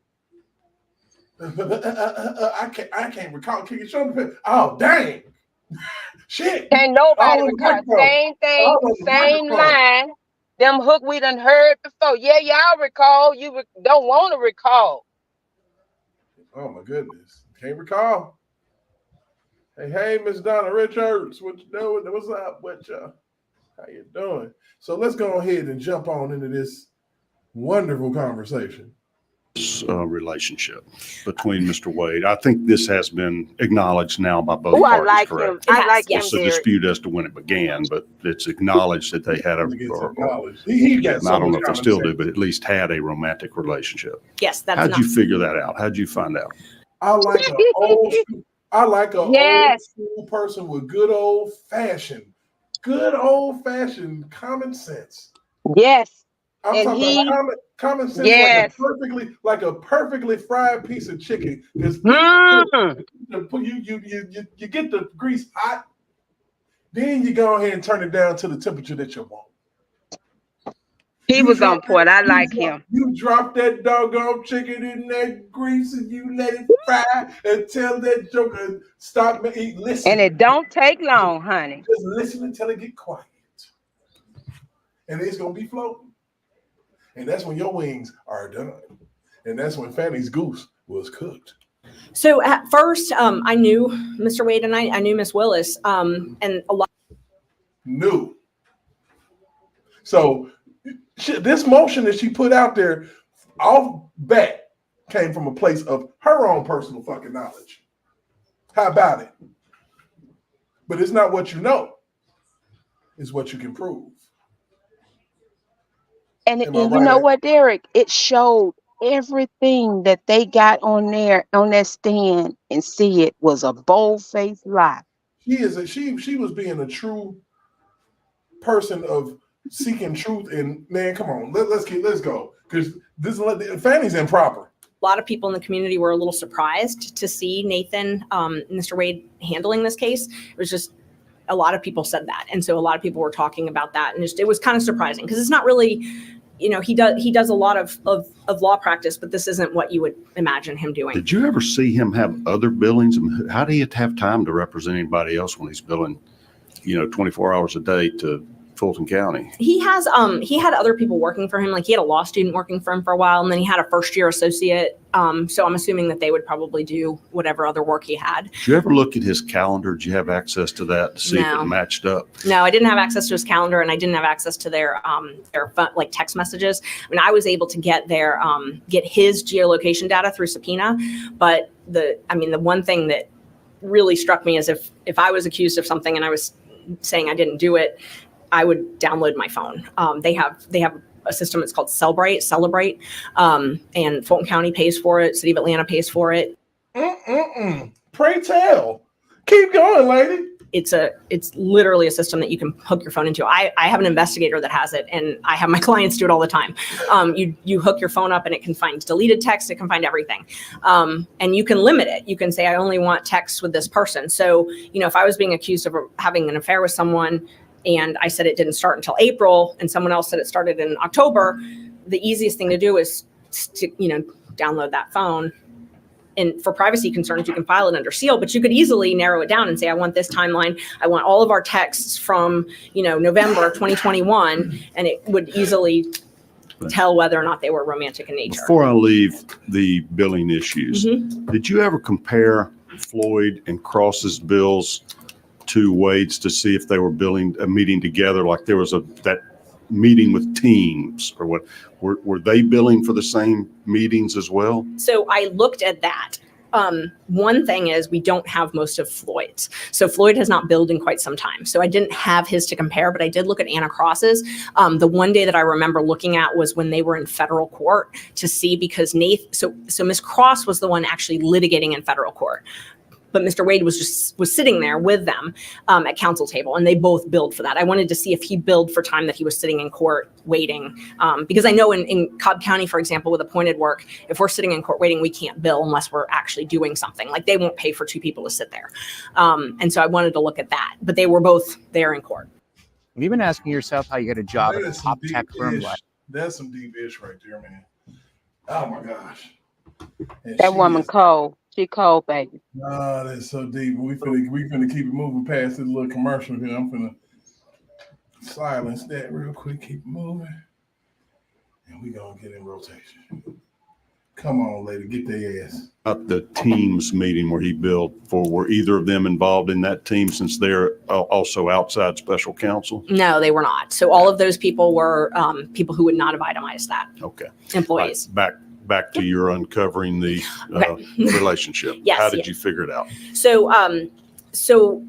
I can't recall. Can you show me? Oh, dang. Shit. Can't nobody recall. Same thing, same line. Them hook we done heard before. Yeah, y'all recall. You don't want to recall. Oh, my goodness. Can't recall. Hey, Miss Donna Richards. What you doing? What's up with you? How you doing? So let's go ahead and jump on into this wonderful conversation. Relationship between Mr. Wade. I think this has been acknowledged now by both parties. I like correct? him. I like him. It's a dispute as to when it began, but it's acknowledged that they had I don't know if they still do, but at least had a romantic relationship. Yes, that's how'd you figure that out? How'd you find out? I like an old school person with good old fashioned common sense. Yes. I'm talking about common sense, like a perfectly fried piece of chicken. Because you get the grease hot, then you go ahead and turn it down to the temperature that you want. He was on point. I like him. You drop that doggone chicken in that grease and you let it fry until that joker stop listen. And it don't take long, honey. Just listen until it get quiet. And it's gonna be floating. And that's when your wings are done. And that's when Fanny's goose was cooked. So at first, I knew Mr. Wade and I knew Miss Willis, and a lot. Knew. So this motion that she put out there, off bat, came from a place of her own personal fucking knowledge. How about it? But it's not what you know. It's what you can prove. And you know what, Derek? It showed everything that they got on that stand and see it was a bold-faced lie. She was being a true person of seeking truth. And man, come on, let's go, because this Fanny's improper. A lot of people in the community were a little surprised to see Nathan, Mr. Wade, handling this case. It was just a lot of people said that, and so a lot of people were talking about that, and it was kind of surprising because it's not really. You know, he does a lot of law practice, but this isn't what you would imagine him doing. Had you ever see him have other billings? How do you have time to represent anybody else when he's billing, 24 hours a day to Fulton County? He had other people working for him. Like he had a law student working for him for a while, and then he had a first year associate. So I'm assuming that they would probably do whatever other work he had. Did you ever look at his calendar? Did you have access to that to see if it matched up? No, I didn't have access to his calendar, and I didn't have access to their like text messages. I mean, I was able to get get his geolocation data through subpoena, but the one thing that really struck me is if I was accused of something and I was saying I didn't do it, I would download my phone. They have a system. It's called Celebrate, and Fulton County pays for it. City of Atlanta pays for it. Pray tell. Keep going, lady. It's literally a system that you can hook your phone into. I have an investigator that has it, and I have my clients do it all the time. You hook your phone up, and it can find deleted text. It can find everything, and you can limit it. You can say, I only want text with this person. So if I was being accused of having an affair with someone, and I said it didn't start until April, and someone else said it started in October, the easiest thing to do is to, download that phone. And for privacy concerns, you can file it under seal, but you could easily narrow it down and say, I want this timeline. I want all of our texts from, November 2021, and it would easily tell whether or not they were romantic in nature. Before I leave the billing issues, did you ever compare Floyd and Cross's bills to Wade's to see if they were billing a meeting together, like there was that meeting with teams, or what were they billing for the same meetings as well? So I looked at that, One thing is we don't have most of Floyd's. So Floyd has not billed in quite some time. So I didn't have his to compare, but I did look at Anna Cross's. The one day that I remember looking at was when they were in federal court to see, because so Ms. Cross was the one actually litigating in federal court. But Mr. Wade was sitting there with them at counsel table, and they both billed for that. I wanted to see if he billed for time that he was sitting in court waiting, because I know in Cobb County, for example, with appointed work, if we're sitting in court waiting, we can't bill unless we're actually doing something. Like, they won't pay for two people to sit there. And so I wanted to look at that, but they were both there in court. Have you been asking yourself how you get a job at a top tech firm? That's some deep ish right there, man. Oh my gosh. And That woman cold. She cold, baby. Oh, that's so deep. We finna keep it moving past this little commercial here. I'm finna silence that real quick. Keep it moving. And we gonna get in rotation. Come on, lady, get their ass. The teams meeting where he billed for, were either of them involved in that team, since they're also outside special counsel? No, they were not. So all of those people were people who would not have itemized that. Okay. Employees. Back to your uncovering the relationship. Yes, How did you figure it out? So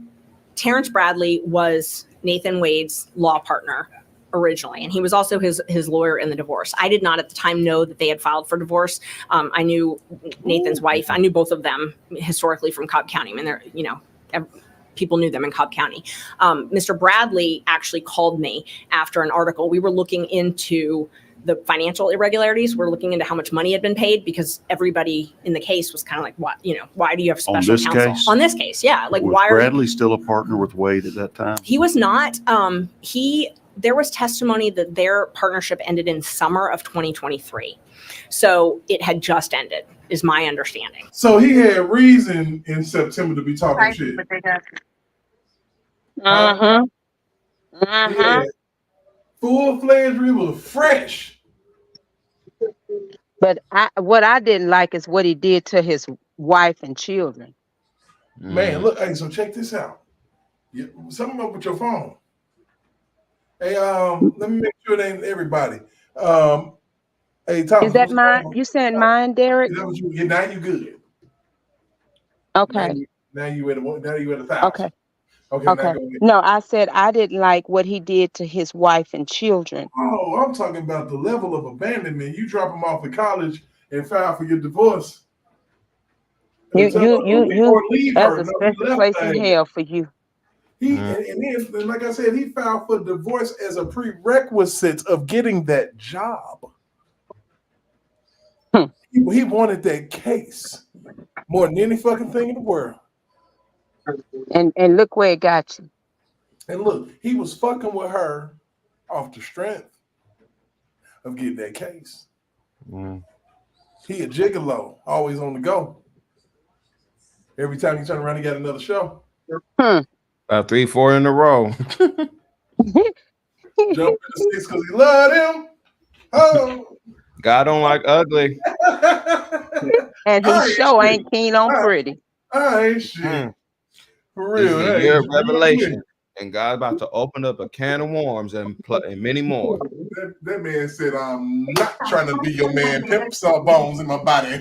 Terrence Bradley was Nathan Wade's law partner originally, and he was also his lawyer in the divorce. I did not at the time know that they had filed for divorce. I knew Nathan's wife. I knew both of them historically from Cobb County. I mean, they're, people knew them in Cobb County. Mr. Bradley actually called me after an article. We were looking into the financial irregularities. We're looking into how much money had been paid, because everybody in the case was kind of like, what, why do you have special counsel on this case? Yeah. Like, was why Bradley still a partner with Wade at that time? He was not. There was testimony that their partnership ended in summer of 2023. So it had just ended, is my understanding. So he had reason in September to be talking shit. Full-fledged, we were fresh. But what I didn't like is what he did to his wife and children. Man, look, hey, so check this out. Something up with your phone. Hey, let me make sure it ain't everybody. Hey, Thomas, is that mine? You said mine, Derek? Is that what now you good. Okay. Now you at 1,000. Okay. Okay. No, I said I didn't like what he did to his wife and children. Oh, I'm talking about the level of abandonment. You drop him off at college and file for your divorce. That's a special place in hell for you. And like I said, he filed for divorce as a prerequisite of getting that job. He wanted that case more than any fucking thing in the world. And look where it got you. And look, he was fucking with her off the strength of getting that case. He a gigolo, always on the go. Every time he turn around, he got another show. About 3-4 in a row. Jump in the 6 because he loved him. Oh, God don't like ugly. And he sure ain't keen on pretty. I ain't shit. For real. This is a year of revelation. And God's about to open up a can of worms and many more. That man said, I'm not trying to be your man. Pimp saw bones in my body.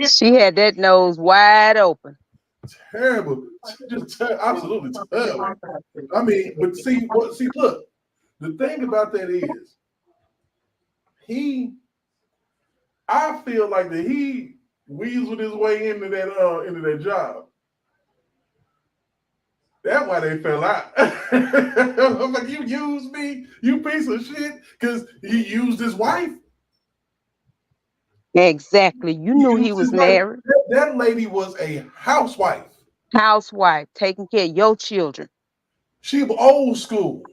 She had that nose wide open. Terrible. Just absolutely terrible. I mean, but see, look, the thing about that is, I feel like that he weaseled his way into that job. That's why they fell out. I'm like, you used me, you piece of shit, because he used his wife. Exactly. You knew he was married. That lady was a housewife. Housewife, taking care of your children. She was old school.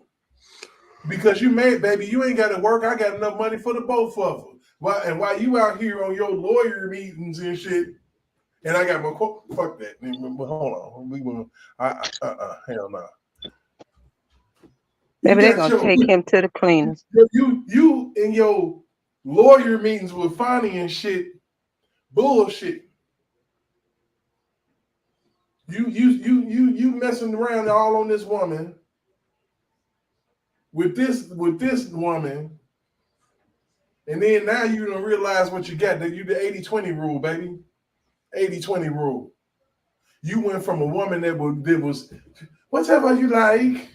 Because you made, baby, you ain't got to work. I got enough money for the both of them. While you out here on your lawyer meetings and shit, and I got my quote, fuck that. Hold on. Hell no. Maybe they're going to take him to the cleaners. You in your lawyer meetings with Fonnie and shit, bullshit. You messing around all on this woman. with this woman, and then now you don't realize what you got. That you the 80-20 rule, baby. 80-20 rule. You went from a woman that was whatever you like,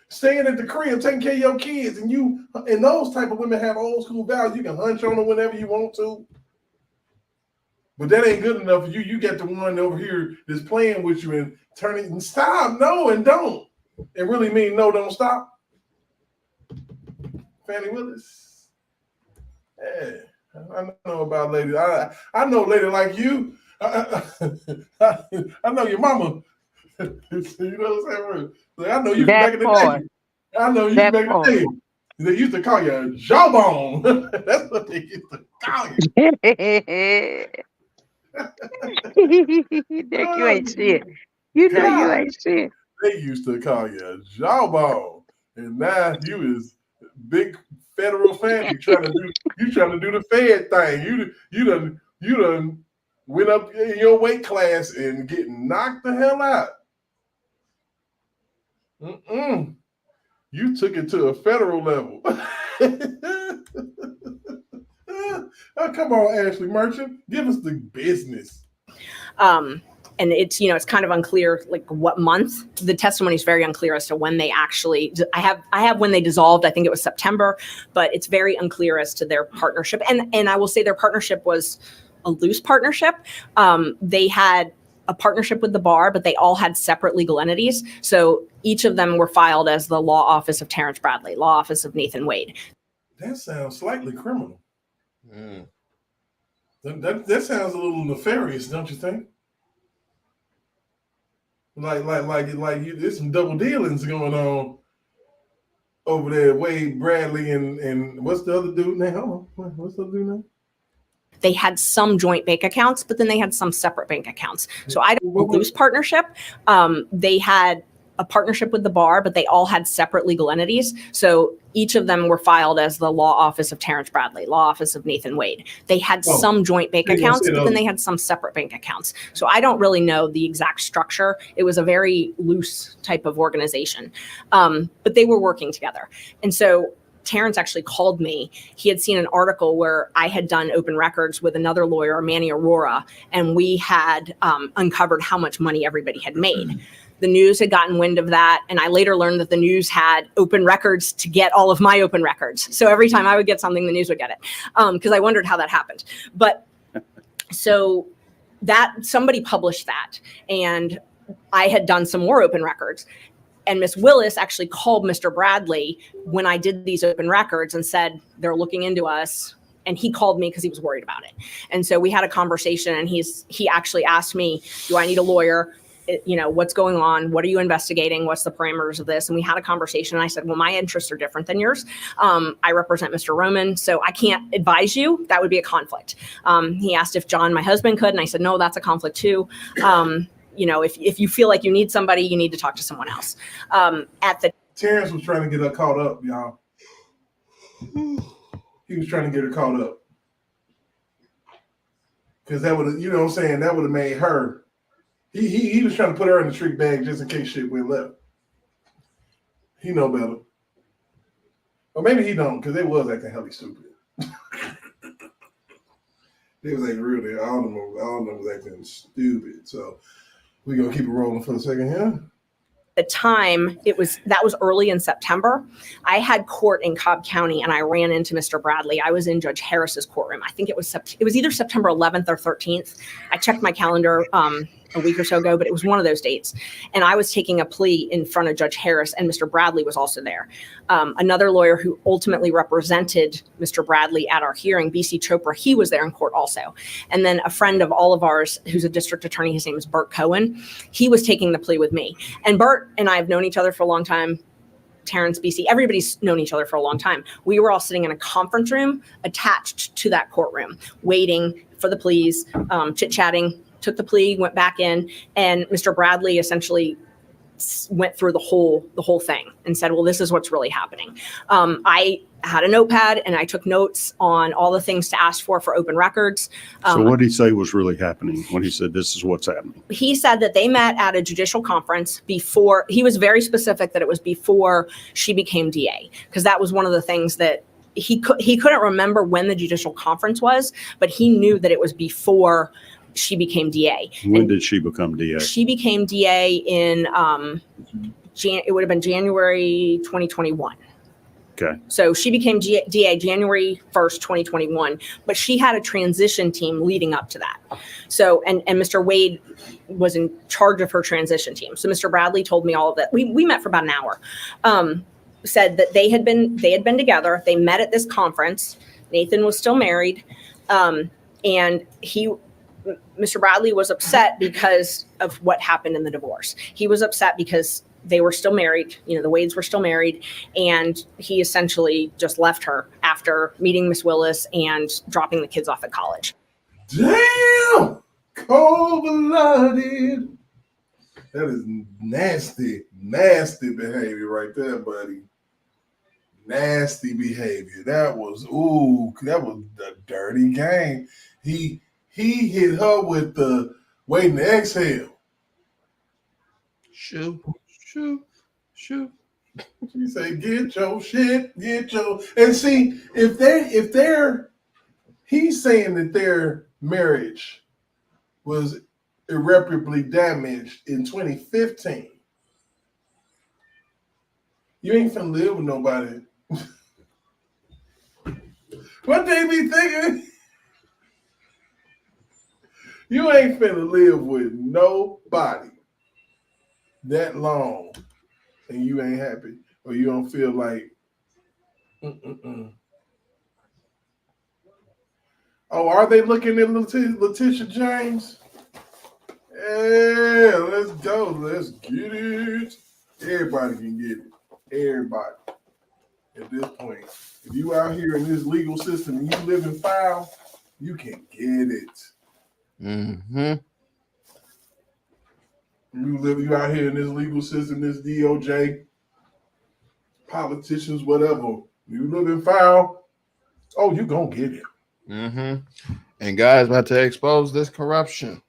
staying at the crib, taking care of your kids, and those type of women have old school values. You can hunch on them whenever you want to. But that ain't good enough for you. You got the one over here that's playing with you and turning and stop, no, and don't. It really mean no, don't stop. Fannie Willis. Yeah, I know about ladies. I know a lady like you. I know your mama. You know what I'm saying? Like, I know you from back in the day. I know you from back in the day. They used to call you a jawbone. That's what they used to call you. Nick, you ain't shit. You know you ain't shit. They used to call you a jawbone, and now you is big federal family trying to do the Fed thing. You done went up in your weight class and get knocked the hell out. You took it to a federal level. Oh, come on, Ashleigh Merchant, give us the business. And it's, it's kind of unclear, like what month. The testimony is very unclear as to when they actually, I have when they dissolved. I think it was September, but it's very unclear as to their partnership. And I will say their partnership was a loose partnership. They had a partnership with the bar, but they all had separate legal entities. So each of them were filed as the law office of Terrence Bradley, law office of Nathan Wade. That sounds slightly criminal. That sounds a little nefarious, don't you think? Like there's some double dealings going on over there. Wade Bradley and what's the other dude name? Hold on, what's the other dude name? They had some joint bank accounts, but then they had some separate bank accounts. So I don't lose partnership. They had a partnership with the bar, but they all had separate legal entities. So each of them were filed as the law office of Terrence Bradley, law office of Nathan Wade. They had some joint bank accounts, but then they had some separate bank accounts. So I don't really know the exact structure. It was a very loose type of organization, but they were working together. And so Terrence actually called me. He had seen an article where I had done open records with another lawyer, Manny Aurora, and we had uncovered how much money everybody had made. The news had gotten wind of that, and I later learned that the news had open records to get all of my open records. So every time I would get something, the news would get it, because I wondered how that happened. But so that somebody published that, and I had done some more open records. And Miss Willis actually called Mr. Bradley when I did these open records and said, they're looking into us. And he called me because he was worried about it. And so we had a conversation, and he actually asked me, do I need a lawyer? What's going on? What are you investigating? What's the parameters of this? And we had a conversation, and I said, well, my interests are different than yours. I represent Mr. Roman, so I can't advise you. That would be a conflict. He asked if John, my husband, could, and I said, no, that's a conflict too. If you feel like you need somebody, you need to talk to someone else. Terrence was trying to get her caught up, y'all. He was trying to get her caught up. Because that would have, that would have made her. He was trying to put her in the trick bag just in case shit went left. He know better. Or maybe he don't, because they was acting hella stupid. They was acting real there. All of them was acting stupid. So we're gonna keep it rolling for a second here. The time that was early in September. I had court in Cobb County, and I ran into Mr. Bradley. I was in Judge Harris's courtroom. I think it was either September 11th or 13th. I checked my calendar a week or so ago, but it was one of those dates. And I was taking a plea in front of Judge Harris, and Mr. Bradley was also there. Another lawyer who ultimately represented Mr. Bradley at our hearing, BC Chopra, he was there in court also. And then a friend of all of ours who's a district attorney, his name is Bert Cohen, he was taking the plea with me. And Bert and I have known each other for a long time. Terrence, BC, everybody's known each other for a long time. We were all sitting in a conference room attached to that courtroom, waiting for the pleas, chit-chatting, took the plea, went back in, and Mr. Bradley essentially went through the whole thing and said, well, this is what's really happening. I had a notepad and I took notes on all the things to ask for open records. So what did he say was really happening when he said, this is what's happening? He said that they met at a judicial conference before. He was very specific that it was before she became DA, because that was one of the things that he couldn't remember when the judicial conference was, but he knew that it was before she became DA. When did she become DA? She became DA in it would have been January 2021. Okay. So she became DA January 1st, 2021, but she had a transition team leading up to that. So, and Mr. Wade was in charge of her transition team. So Mr. Bradley told me all of that. We met for about an hour. Said that they had been together. They met at this conference. Nathan was still married. And Mr. Bradley was upset because of what happened in the divorce. He was upset because they were still married, the Wades were still married, and he essentially just left her after meeting Miss Willis and dropping the kids off at college. Damn! Cold-blooded. That is nasty, nasty behavior right there, buddy. Nasty behavior. That was the dirty game. He hit her with the waiting to exhale. Shoo. She say, get your shit, and see, if he's saying that their marriage was irreparably damaged in 2015. You ain't finna live with nobody. What they be thinking? You ain't finna live with nobody that long, and you ain't happy, or you don't feel like, Oh, are they looking at Letitia James? Yeah, let's go. Let's get it. Everybody can get it. Everybody. At this point, if you out here in this legal system and you live in foul, you can get it. Mm-hmm. You out here in this legal system, this DOJ, politicians, whatever. You live in foul, oh, you gonna get it. Mm-hmm. And guys, about to expose this corruption.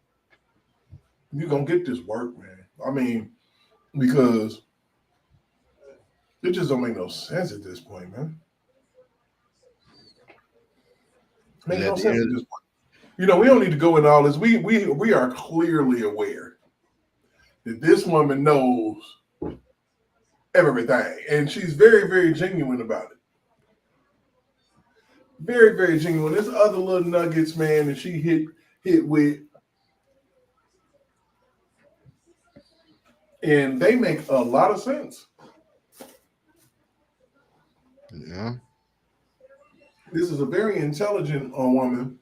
You gonna get this work, man. I mean, because it just don't make no sense at this point, man. Make no sense at this point. We don't need to go into all this. We are clearly aware that this woman knows everything, and she's very, very genuine about it. Very, very genuine. There's other little nuggets, man, that she hit with, and they make a lot of sense. Yeah. This is a very intelligent woman,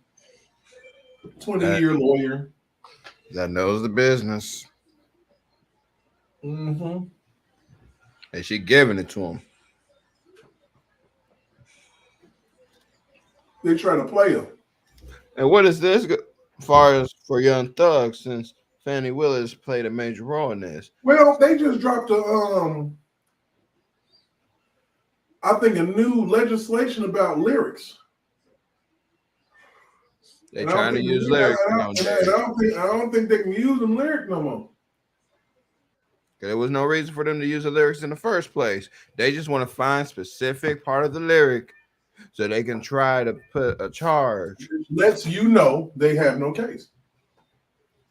20-year lawyer. That knows the business. Mm-hmm. And she giving it to him. They try to play him. And what is this as far as for Young Thug, since Fannie Willis played a major role in this? Well, they just dropped a new legislation about lyrics. They're trying to use lyrics. I don't think they can use them lyrics no more. There was no reason for them to use the lyrics in the first place. They just want to find specific part of the lyric so they can try to put a charge. Lets you know they have no case.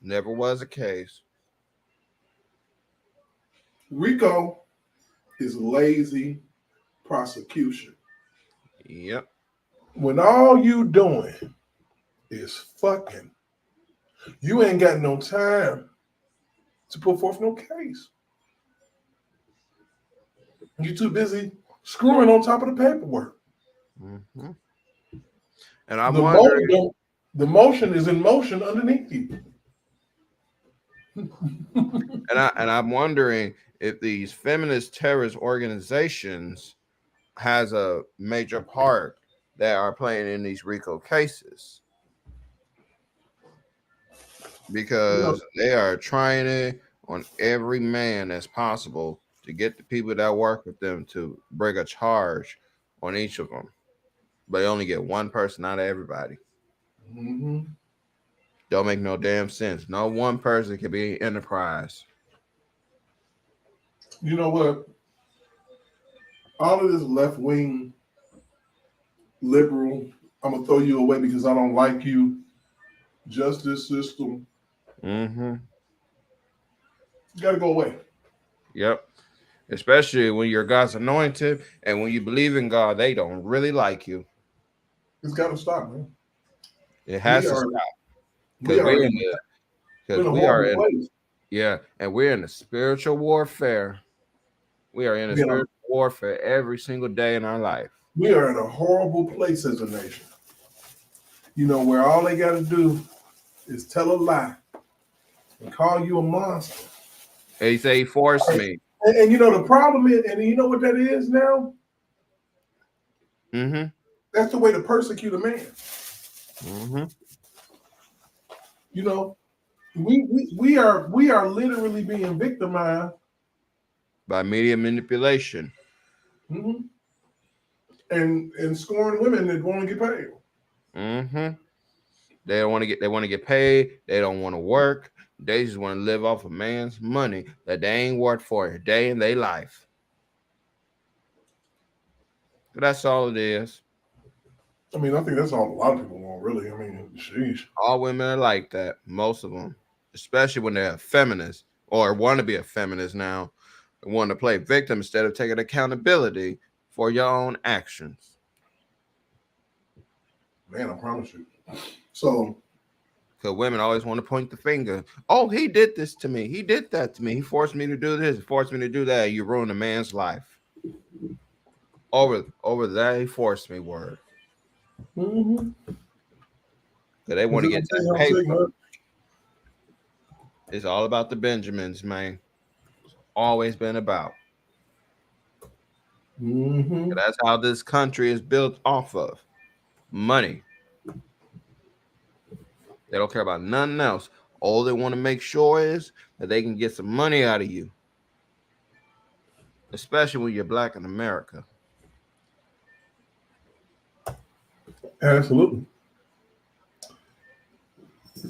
Never was a case. RICO is lazy prosecution. Yep. When all you doing is fucking, you ain't got no time to put forth no case. You're too busy screwing on top of the paperwork. Mm-hmm. And I'm wondering, the motion is in motion underneath you. and I'm wondering if these feminist terrorist organizations has a major part that are playing in these RICO cases, because they are trying to on every man as possible to get the people that work with them to bring a charge on each of them. But they only get one person out of everybody. Mm-hmm. Don't make no damn sense. No one person can be an enterprise. You know what? All of this left wing, liberal, I'm gonna throw you away because I don't like you. Justice system, Mm-hmm. you gotta go away. Yep. Especially when you're God's anointed and when you believe in God, they don't really like you. It's gotta stop, man. It has to stop. Because we're in a horrible place. Yeah, and we're in a spiritual warfare. We are in a spiritual warfare every single day in our life. We are in a horrible place as a nation. You know, where all they got to do is tell a lie and call you a monster. They say he forced me. And you know, the problem is, and you know what that is now? Mm-hmm. That's the way to persecute a man. Mm-hmm. You know, we are literally being victimized by media manipulation. Mm-hmm. And scoring women that want to get paid. Mm-hmm. They want to get paid. They don't want to work. They just want to live off a man's money that they ain't worked for a day in their life. That's all it is. I mean, I think that's all a lot of people want, really. I mean, sheesh. All women are like that. Most of them, especially when they're feminists or want to be a feminist now, and want to play victim instead of taking accountability for your own actions. Man, I promise you. So, because women always want to point the finger. Oh, he did this to me. He did that to me. He forced me to do this. He forced me to do that. You ruined a man's life. Over that, he forced me. Word. Mm-hmm. Because they want to get that paper. It's all about the Benjamins, man. It's always been about. Mm-hmm. That's how this country is built off of money. They don't care about nothing else. All they want to make sure is that they can get some money out of you, especially when you're black in America. Absolutely.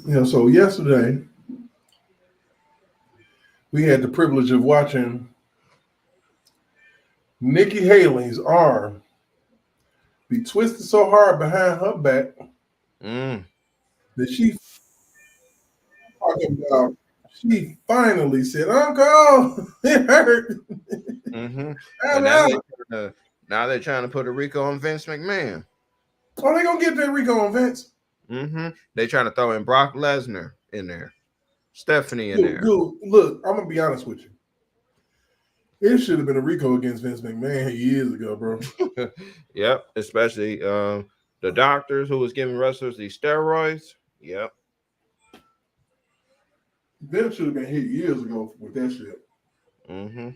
You know, so yesterday we had the privilege of watching Nikki Haley's arm be twisted so hard behind her back that she finally said, "Uncle, it hurt." Mm-hmm. And now they're trying to put a Rico on Vince McMahon. Oh, they gonna get that Rico on Vince? Mm-hmm. They trying to throw in Brock Lesnar in there, Stephanie in there. Dude, look, I'm gonna be honest with you. It should have been a Rico against Vince McMahon years ago, bro. Yep, especially the doctors who was giving wrestlers these steroids. Yep. Vince should have been hit years ago with that shit. Mm-hmm.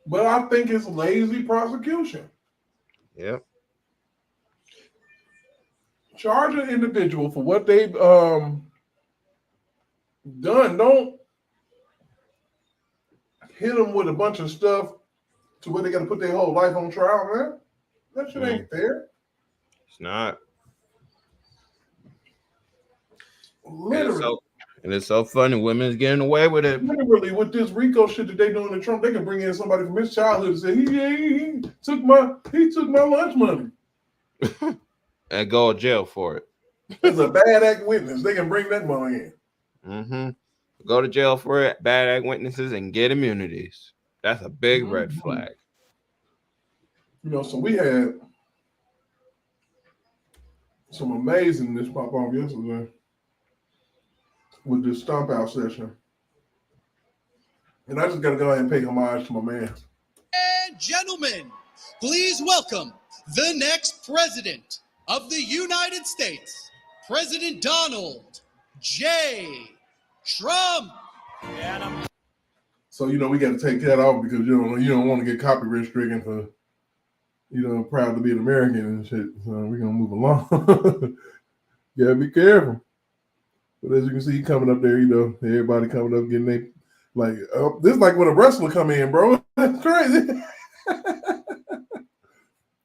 But I think it's lazy prosecution. Yep. Charge an individual for what they've done. Don't hit them with a bunch of stuff to where they got to put their whole life on trial, man. That shit ain't fair. It's not. Literally. And it's so funny. Women's getting away with it. Literally, with this Rico shit that they doing to Trump, they can bring in somebody from his childhood and say he took my lunch money. And go to jail for it. As a bad act witness, they can bring that money in. Mm-hmm. Go to jail for it, bad act witnesses, and get immunities. That's a big red flag. You know, so we had some amazingness pop off yesterday with this stomp out session. And I just got to go ahead and pay homage to my man. And gentlemen, please welcome the next president of the United States, President Donald J. Trump. So, you know, we got to take that off because you don't want to get copyright stricken for, proud to be an American and shit. So we're going to move along. Yeah, be careful. But as you can see, coming up there, everybody coming up getting Like this is like when a wrestler come in, bro. That's crazy.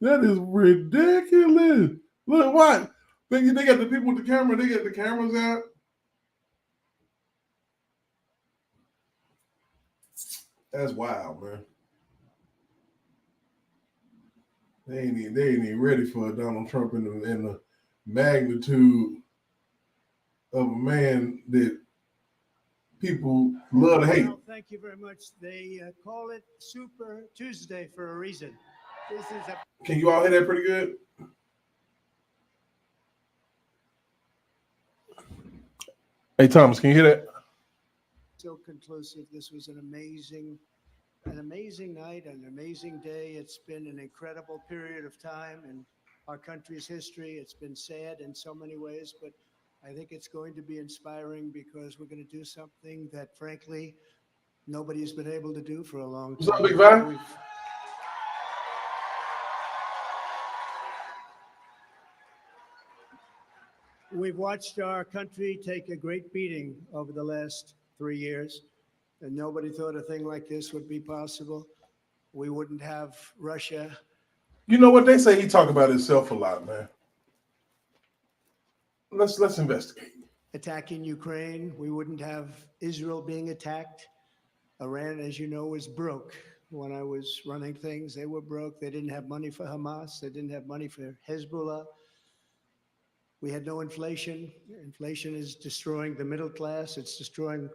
That is ridiculous. Look, what? They got the people with the camera. They got the cameras out. That's wild, man. They ain't even ready for Donald Trump in the magnitude of a man that people love to hate. Well, thank you very much. They call it Super Tuesday for a reason. This is a Can you all hear that pretty good? Hey, Thomas, can you hear that? so conclusive. This was an amazing night, an amazing day. It's been an incredible period of time in our country's history. It's been sad in so many ways, but I think it's going to be inspiring because we're going to do something that, frankly, nobody's been able to do for a long time. What's up, Big Vi? We've watched our country take a great beating over the last 3 years, and nobody thought a thing like this would be possible. We wouldn't have Russia. You know what they say? He talk about himself a lot, man. Let's investigate. Attacking Ukraine, we wouldn't have Israel being attacked. Iran, as you know, was broke. When I was running things, they were broke. They didn't have money for Hamas. They didn't have money for Hezbollah. We had no inflation. Inflation is destroying the middle class. It's destroying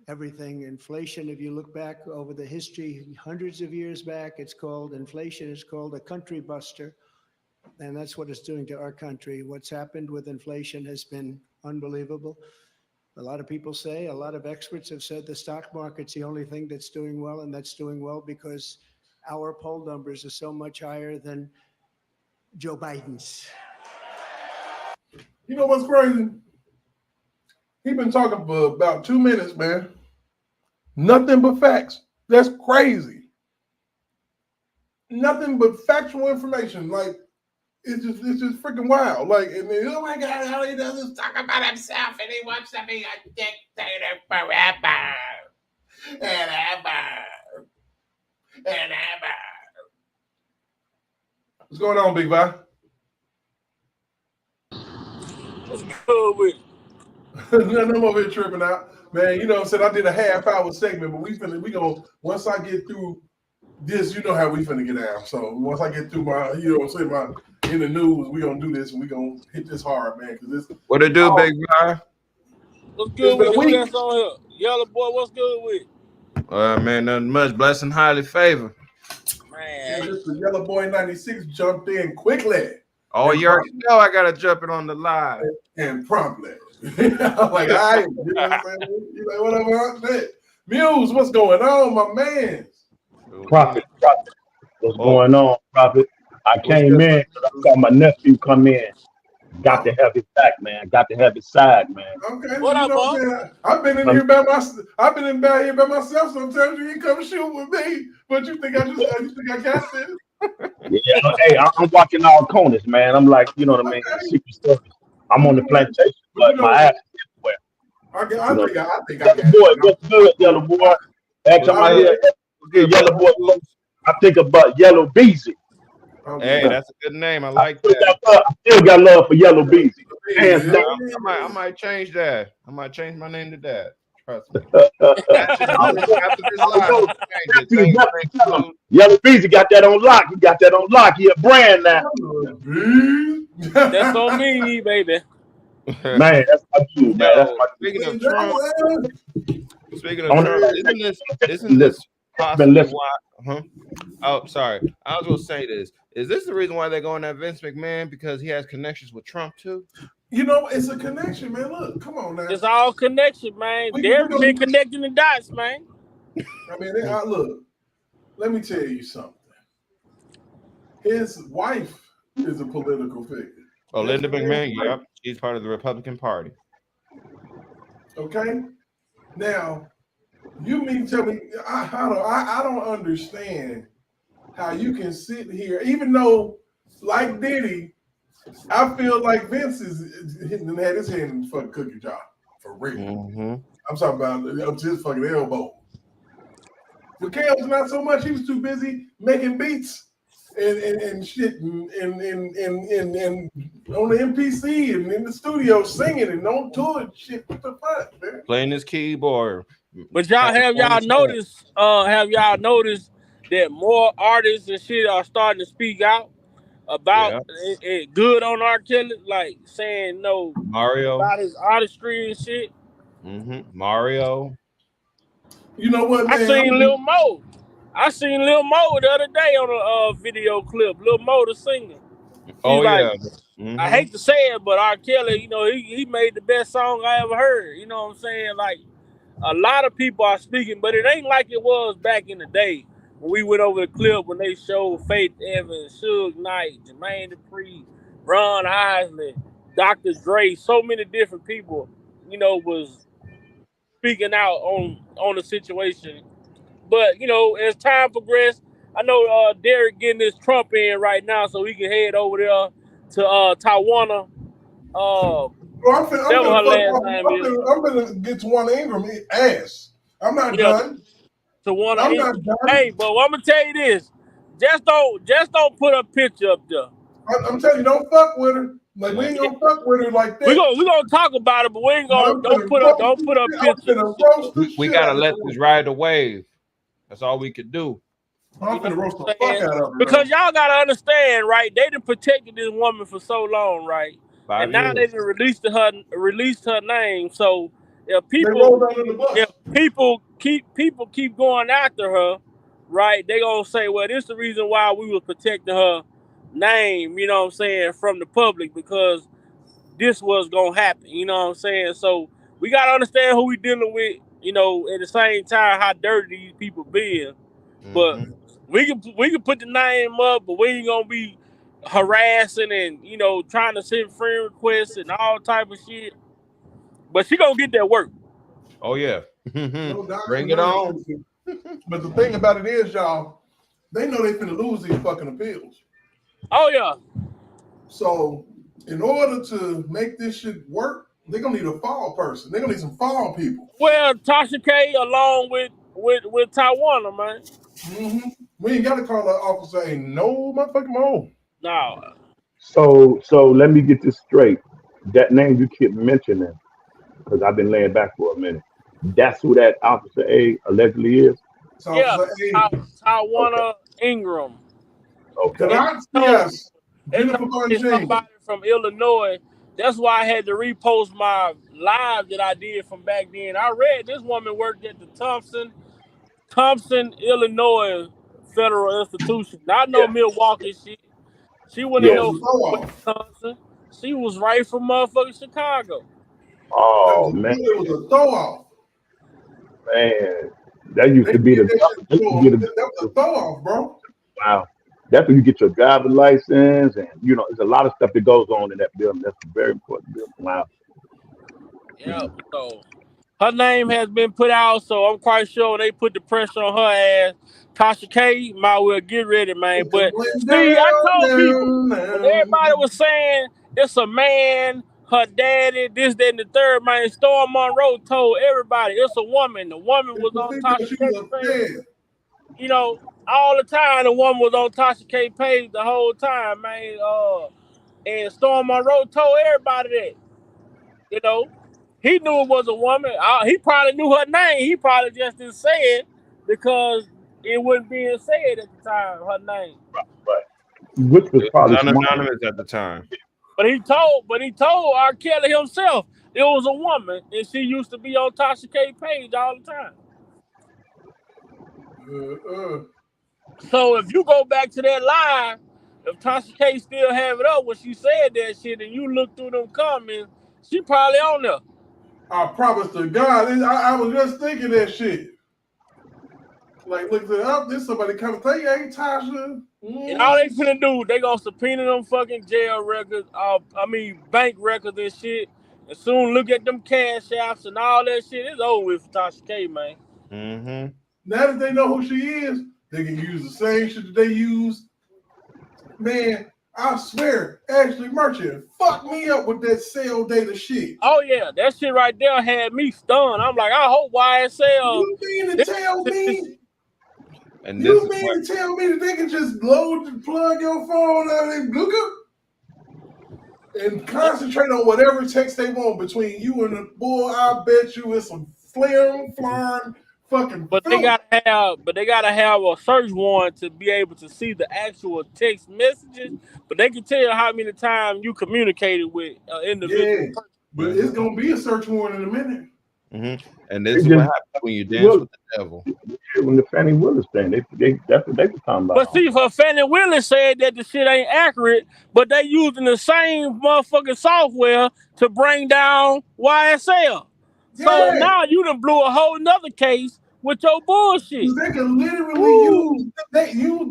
everything. Inflation, if you look back over the history, hundreds of years back, inflation is called a country buster. And that's what it's doing to our country. What's happened with inflation has been unbelievable. A lot of people say, a lot of experts have said the stock market's the only thing that's doing well, and that's doing well because our poll numbers are so much higher than Joe Biden's. You know what's crazy? He been talking for about 2 minutes, man. Nothing but facts. That's crazy. Nothing but factual information. Like, it's just freaking wild. Like, and then, oh my God, all he does is talk about himself, and he wants to be a dictator forever and ever and ever. What's going on, Big Vi? What's good with I'm over here tripping out, man. You know what I'm saying? I did a half-hour segment, but we gonna once I get through this, you know how we finna get down. So once I get through my, you know what I'm saying, my in the news, we gonna do this and we gonna hit this hard, man. Because this what it do, Big Vi? What's good with you? That's on here. Yellow boy, what's good with? Man, nothing much. Blessing, highly favored. Man, yeah, the Yellow Boy 96 jumped in quickly. Oh, you already know I gotta jump it on the live and promptly. I'm like, all right, you know what I'm saying? You're like, whatever I said. Muse, what's going on, my man? Prophet, what's going on, Prophet? I came in because I saw my nephew come in. Got to have his back, man. Got to have his side, man. Okay, what up, man? I've been in here by myself. I've been in here by myself. Sometimes you ain't come shoot with me, but you think I got this? Yeah, hey, I'm watching all corners, man. I'm like, you know what I mean? Secret Service. I'm on the plantation, but my ass is everywhere. I think I got boy, what's good, Yellow Boy? Every time I hear Yellow Boy, I think about Yellow Beezy. Hey, that's a good name. I like that. I still got love for Yellow Beezy. Hands down. I might change that. I might change my name to that. Trust me. Yellow Beezy got that on lock. He got that on lock. He a brand now. That's on me, baby. Man, that's my dude, man. That's my speaking of Trump, isn't this possibly why? Oh, sorry. I was gonna say this. Is this the reason why they're going at Vince McMahon because he has connections with Trump too? You know, it's a connection, man. Look, come on now. It's all connection, man. They've been connecting the dots, man. I mean, look. Let me tell you something. His wife is a political figure. Oh, Linda McMahon, yep. She's part of the Republican Party. Okay. Now, you mean tell me I don't understand how you can sit here, even though, like Diddy, I feel like Vince had his hand in the fucking cookie jar for real. I'm talking about up to his fucking elbow. Mikhail's not so much. He was too busy making beats and shit and on the MPC and in the studio singing and on tour and shit. What the fuck, man? Playing his keyboard. But y'all have y'all noticed that more artists and shit are starting to speak out about it good on R. Kelly, like saying no Mario about his artistry and shit. Mario. You know what, man? I seen Lil Mo the other day on a video clip. Lil Mo the singer. Oh like, yeah. I hate to say it, but R. Kelly, you know, he made the best song I ever heard. You know what I'm saying? Like, a lot of people are speaking, but it ain't like it was back in the day when we went over the clip when they showed Faith Evans, Suge Knight, Jermaine Dupri, Ron Isley, Dr. Dre, so many different people, you know, was speaking out on the situation. But, you know, as time progressed, I know Derek getting his Trump in right now so he can head over there to Tawana. I'm gonna get to one Ingram ass. I'm not done. I'm not done. Hey, but I'm gonna tell you this: just don't put a picture up there. I'm telling you, don't fuck with her. Like we ain't gonna fuck with her like that. We gonna talk about it, but we ain't gonna don't put up pictures. We gotta let this ride the wave. That's all we could do. I'm gonna roast the fuck out of her. Because y'all gotta understand, right? They done protected this woman for so long, right? 5 and now years. they done released her name. So if people keep going after her, right? They gonna say, well, this is the reason why we was protecting her name, you know what I'm saying, from the public, because this was gonna happen, you know what I'm saying? So we gotta understand who we dealing with, you know, at the same time how dirty these people be. But we can put the name up, but we ain't gonna be harassing and, you know, trying to send friend requests and all type of shit. But she gonna get that work. Oh yeah. Bring it on. But the thing about it is, y'all, they know they finna lose these fucking appeals. Oh yeah. So in order to make this shit work, they're gonna need a fall person. They're gonna need some fall people. Well, Tasha K along with Tawana, man. We ain't gotta call that officer a no motherfucking more. No. So let me get this straight. That name you keep mentioning, because I've been laying back for a minute. That's who that Officer A allegedly is? Yeah, Tawana Ingram. Okay. Yes. Somebody from Illinois. That's why I had to repost my live that I did from back then. I read this woman worked at the Thompson, Illinois Federal Institution. Not no Milwaukee shit. She went in Wisconsin. She was right from motherfucking Chicago. Oh man. It was a throw off. Man, that used to be that was a throw off, bro. Wow. That's when you get your driver's license, and you know, there's a lot of stuff that goes on in that building. That's a very important building. Wow. Yeah. So her name has been put out, so I'm quite sure they put the pressure on her ass. Tasha K might well get ready, man. But see, I told people when everybody was saying it's a man, her daddy, this, that, and the third, man. Storm Monroe told everybody it's a woman. The woman was on Tasha K's page. You know, all the time the woman was on Tasha K page the whole time, man. And Storm Monroe told everybody that. You know, he knew it was a woman. He probably knew her name. He probably just didn't say it because it wasn't being said at the time, her name. Right. Which was probably anonymous at the time. But he told R. Kelly himself it was a woman, and she used to be on Tasha K page all the time. So if you go back to that live, if Tasha K still have it up when she said that shit, and you look through them comments, she probably on there. I promise to God, I was just thinking that shit. Like, look it up. There's somebody coming. Tell you, ain't Tasha. And all they finna do, they gonna subpoena them fucking jail records, bank records and shit. And soon look at them cash apps and all that shit. It's over with for Tasha K, man. Now that they know who she is, they can use the same shit that they use. Man, I swear, Ashleigh Merchant fucked me up with that cell data shit. Oh yeah, that shit right there had me stunned. I'm like, I hope YSL. You mean to tell me? And this You is mean to tell me that they can just load and plug your phone out and and concentrate on whatever text they want between you and the boy? I bet you it's some flaring fucking. But they gotta have a search warrant to be able to see the actual text messages. But they can tell how many times you communicated with an individual. Yeah, but it's gonna be a search warrant in a minute. And this is what happens when you dance with the devil. When the Fannie Willis thing, that's what they were talking about. But see, for Fannie Willis said that the shit ain't accurate, but they using the same motherfucking software to bring down YSL. So now you done blew a whole nother case with your bullshit. They can literally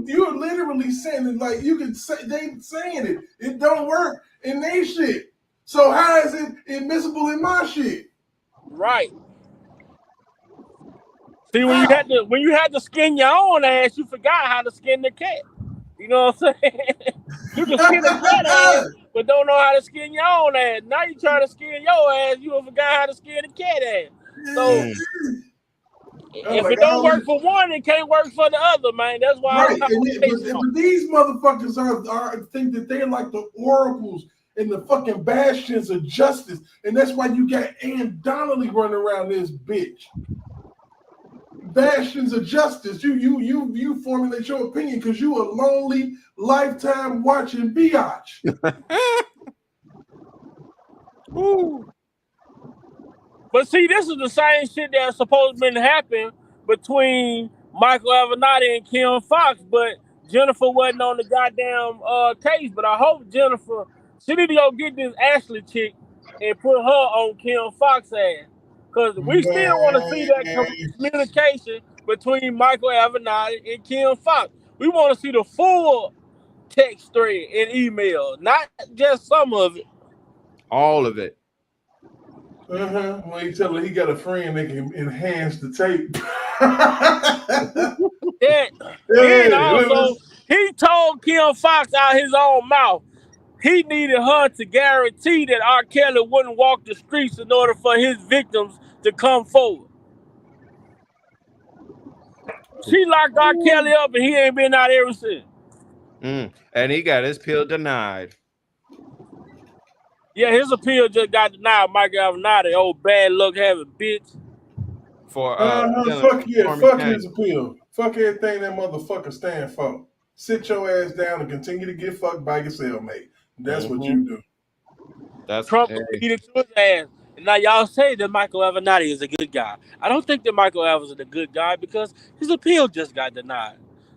you're literally saying it like you can say they saying it. It don't work in their shit. So how is it admissible in my shit? Right. See, when you had to skin your own ass, you forgot how to skin the cat. You know what I'm saying? You can skin a cat ass, but don't know how to skin your own ass. Now you trying to skin your ass, you forgot how to skin the cat ass. So if it don't work for one, it can't work for the other, man. That's why. Right. But these motherfuckers are think that they're like the oracles and the fucking bastions of justice, and that's why you got Ann Donnelly running around this bitch. Bastions of justice. You formulate your opinion because you a lonely lifetime watching biatch. Ooh. But see, this is the same shit that's supposed to happen between Michael Avenatti and Kim Fox, but Jennifer wasn't on the goddamn case. But I hope Jennifer, she need to go get this Ashleigh chick and put her on Kim Fox ass. Because we still want to see that communication between Michael Avenatti and Kim Fox. We want to see the full text thread and email, not just some of it. All of it. When he tell her he got a friend that can enhance the tape. And also, he told Kim Fox out his own mouth he needed her to guarantee that R. Kelly wouldn't walk the streets in order for his victims to come forward. She locked R. Kelly up and he ain't been out ever since. And he got his appeal denied. Yeah, his appeal just got denied. Michael Avenatti, old bad luck having bitch. For fuck his appeal. Fuck everything that motherfucker stand for. Sit your ass down and continue to get fucked by your cellmate. That's what you do. That's Trump repeated to his ass. And now y'all say that Michael Avenatti is a good guy. I don't think that Michael Evans is a good guy because his appeal just got denied.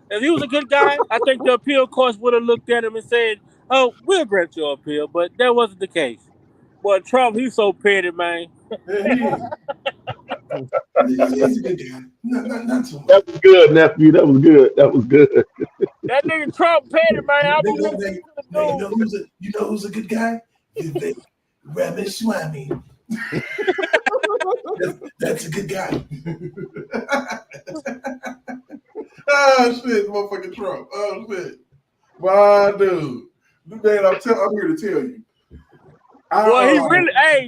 If he was a good guy, I think the appeal court would have looked at him and said, "Oh, we'll grant your appeal," but that wasn't the case. But Trump, he's so petty, man. He's a good guy. Not so much. That was good, nephew. That was good. That was good. That nigga Trump petty, man. You know who's a good guy? Ramaswamy. That's a good guy. Oh shit, motherfucking Trump. Oh shit. Why, dude? Man, I'm here to tell you.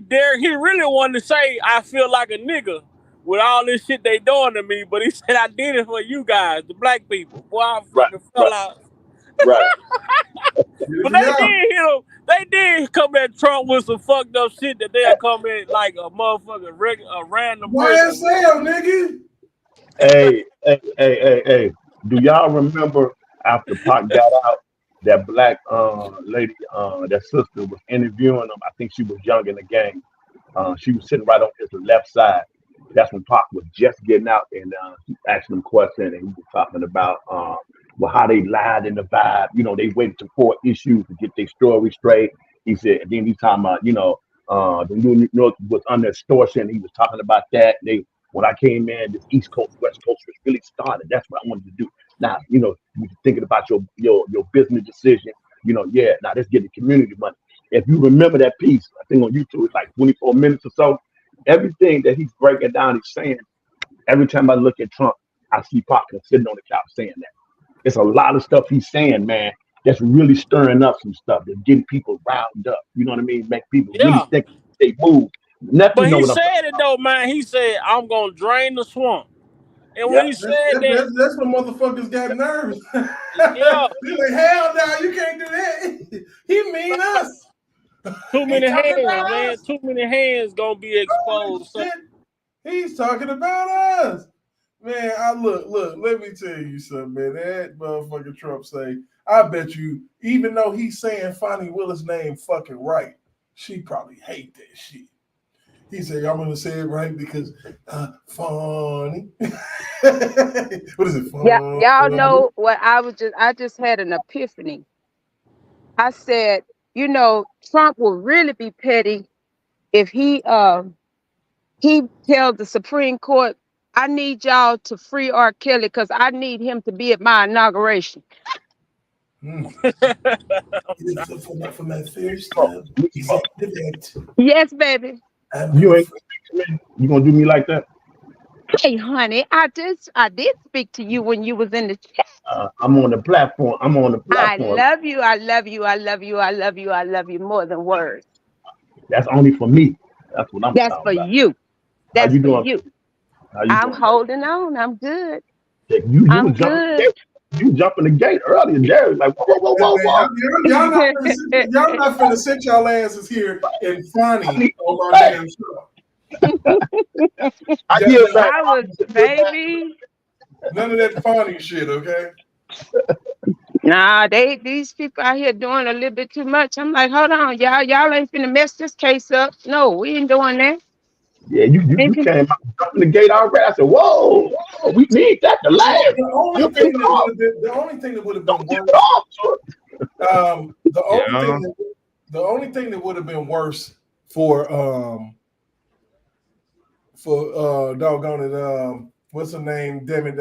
Derek, he really wanted to say, I feel like a nigga with all this shit they doing to me, but he said, I did it for you guys, the black people. Boy, I fucking fell out. Right. But they did come at Trump with some fucked up shit that they'll come in like a motherfucking a random person. YSL, nigga. Hey. Do y'all remember after Pac got out, that black lady, that sister was interviewing him? I think she was young in the game. She was sitting right on his left side. That's when Pac was just getting out, and he asked him a question, and he was talking about how they lied in the vibe. You know, they waited to court issues to get their story straight. He said, and then he's talking about, the New York was under extortion. He was talking about that. When I came in, this East Coast, West Coast was really started. That's what I wanted to do. Now, you're thinking about your business decision. Now let's get the community money. If you remember that piece, I think on YouTube, it's like 24 minutes or so. Everything that he's breaking down, he's saying, every time I look at Trump, I see Pac sitting on the couch saying that. It's a lot of stuff he's saying, man. that's really stirring up some stuff, that's getting people riled up. You know what I mean? Make people really Yeah. think they move. Nephew But know he what I'm talking said it though, man. He said, I'm gonna drain the swamp. And when about. he Yep. said that, That's when motherfuckers got nerves. yeah, They're like, hell no, you can't do that. He mean us. too He many talking hands, about man. us. Too many hands gonna be Holy exposed. So, shit. He's talking about us. Man, look, let me tell you something, man. That motherfucker Trump say, I bet you, even though he's saying Fonnie Willis' name fucking right, she probably hate that shit. He said, I'm gonna say it right because funny. What is it? Yeah, Funny. y'all know what I just had an epiphany. I said, Trump will really be petty if he tells the Supreme Court, I need y'all to free R. Kelly because I need him to be at my inauguration. For my first executive act. Yes, baby. You ain't you gonna do me like that? Hey, honey, I did speak to you when you was in the chat. I'm on the platform. I'm on the I platform. love you. I love you. I love you. I love you. I love you more than words. That's only for me. That's what I'm That's talking for about. you. How That's you for doing? you. How you I'm doing? holding on. I'm good. You I'm was jumping the good. gate. You jumping the gate earlier. Jerry like whoa. Y'all not finna sit y'all asses here and funny on my damn show. I yield back. I was, baby. None of that funny shit, okay? Nah, these people out here doing a little bit too much. I'm like, hold on, y'all ain't finna mess this case up. No, we ain't doing that. Yeah, you came out jumping the gate already. I said, whoa, we need that to last. The only You thing keep it off. that would have been Keep worse. it off. The Yeah. only thing that would have been worse for doggone it, what's her name? Damn it,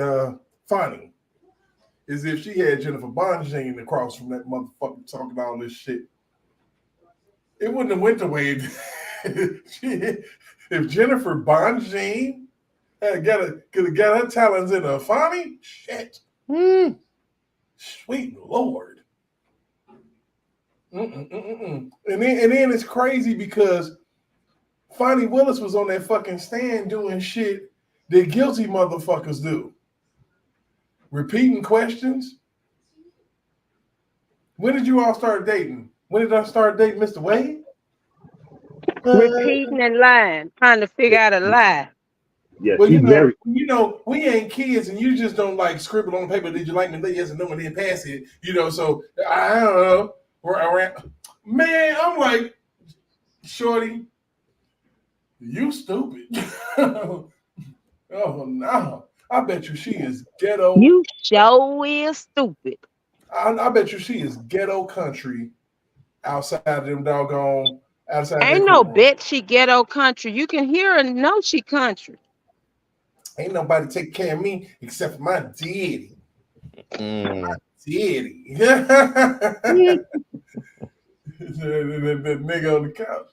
Fonnie, is if she had Jennifer Bonjean across from that motherfucker talking all this shit. It wouldn't have went the way if Jennifer Bonjean could have got her talents in a Fonnie. Shit. Sweet Lord. And then it's crazy because Fonnie Willis was on that fucking stand doing shit that guilty motherfuckers do. Repeating questions. When did you all start dating? When did I start dating Mr. Wade? Repeating and lying, trying to figure out a lie. Yeah, Well, she's very. we ain't kids, and you just don't like scribble on paper. Did you like me? Yes and no, and then pass it. So I don't know. Man, I'm like, shorty, you stupid. Oh no, I bet you she is ghetto. You sure is stupid. I bet you she is ghetto country outside of them doggone outside Ain't that no courtroom. bet she ghetto country. You can hear her and know she country. Ain't nobody take care of me except for my daddy. My daddy. that nigga on the couch.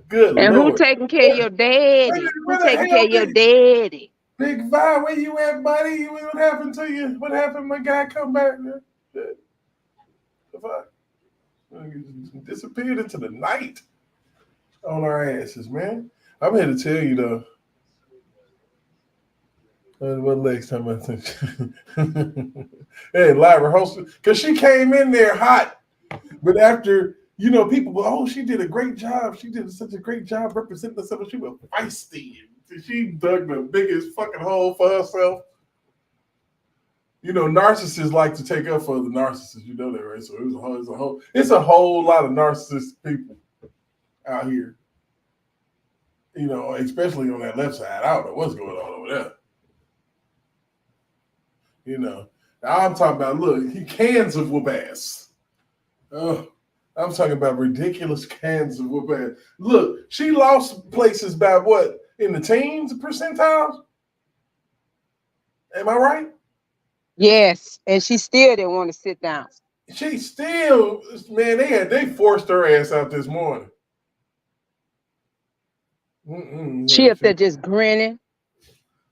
Good And Lord. who taking care of your daddy? Who taking care of your daddy? Big Vi, where you at, buddy? What happened to you? What happened? My guy come back. The fuck? Disappeared into the night on our asses, man. I'm here to tell you though. What next time I think? Hey, Lyra hosted because she came in there hot, but after people, she did a great job. She did such a great job representing herself. She was feisty. She dug the biggest fucking hole for herself. Narcissists like to take up for the narcissists. You know that, right? So it's a whole lot of narcissist people out here. Especially on that left side. I don't know what's going on over there. Now I'm talking about, look, cans of whoop ass. Oh, I'm talking about ridiculous cans of whoop ass. Look, she lost places by what? In the teens percentiles? Am I right? Yes, and she still didn't want to sit down. She still, man, they forced her ass out this morning. She up there just grinning.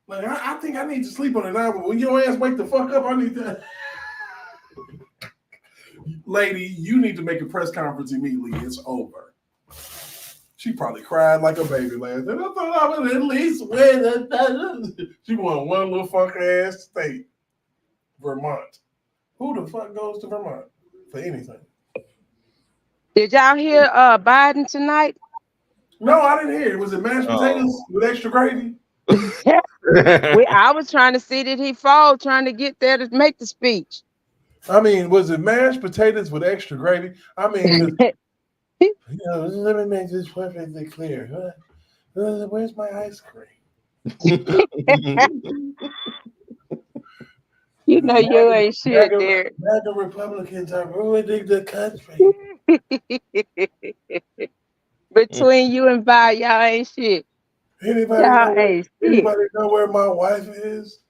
Like, I think I need to sleep on it now, but when your ass wake the fuck up, I need to. Lady, you need to make a press conference immediately. It's over. She probably cried like a baby last night. I thought I would at least win. She won one little fuck ass state, Vermont. Who the fuck goes to Vermont for anything? Did y'all hear Biden tonight? No, I didn't hear it. Was it mashed potatoes with extra gravy? I was trying to see did he fall, trying to get there to make the speech. I mean, was it mashed potatoes with extra gravy? I mean, let me make this perfectly clear. Where's my ice cream? You know you ain't shit there. MAGA Republicans are ruining the country. Between you and Vi, y'all ain't shit. Anybody know where my wife is?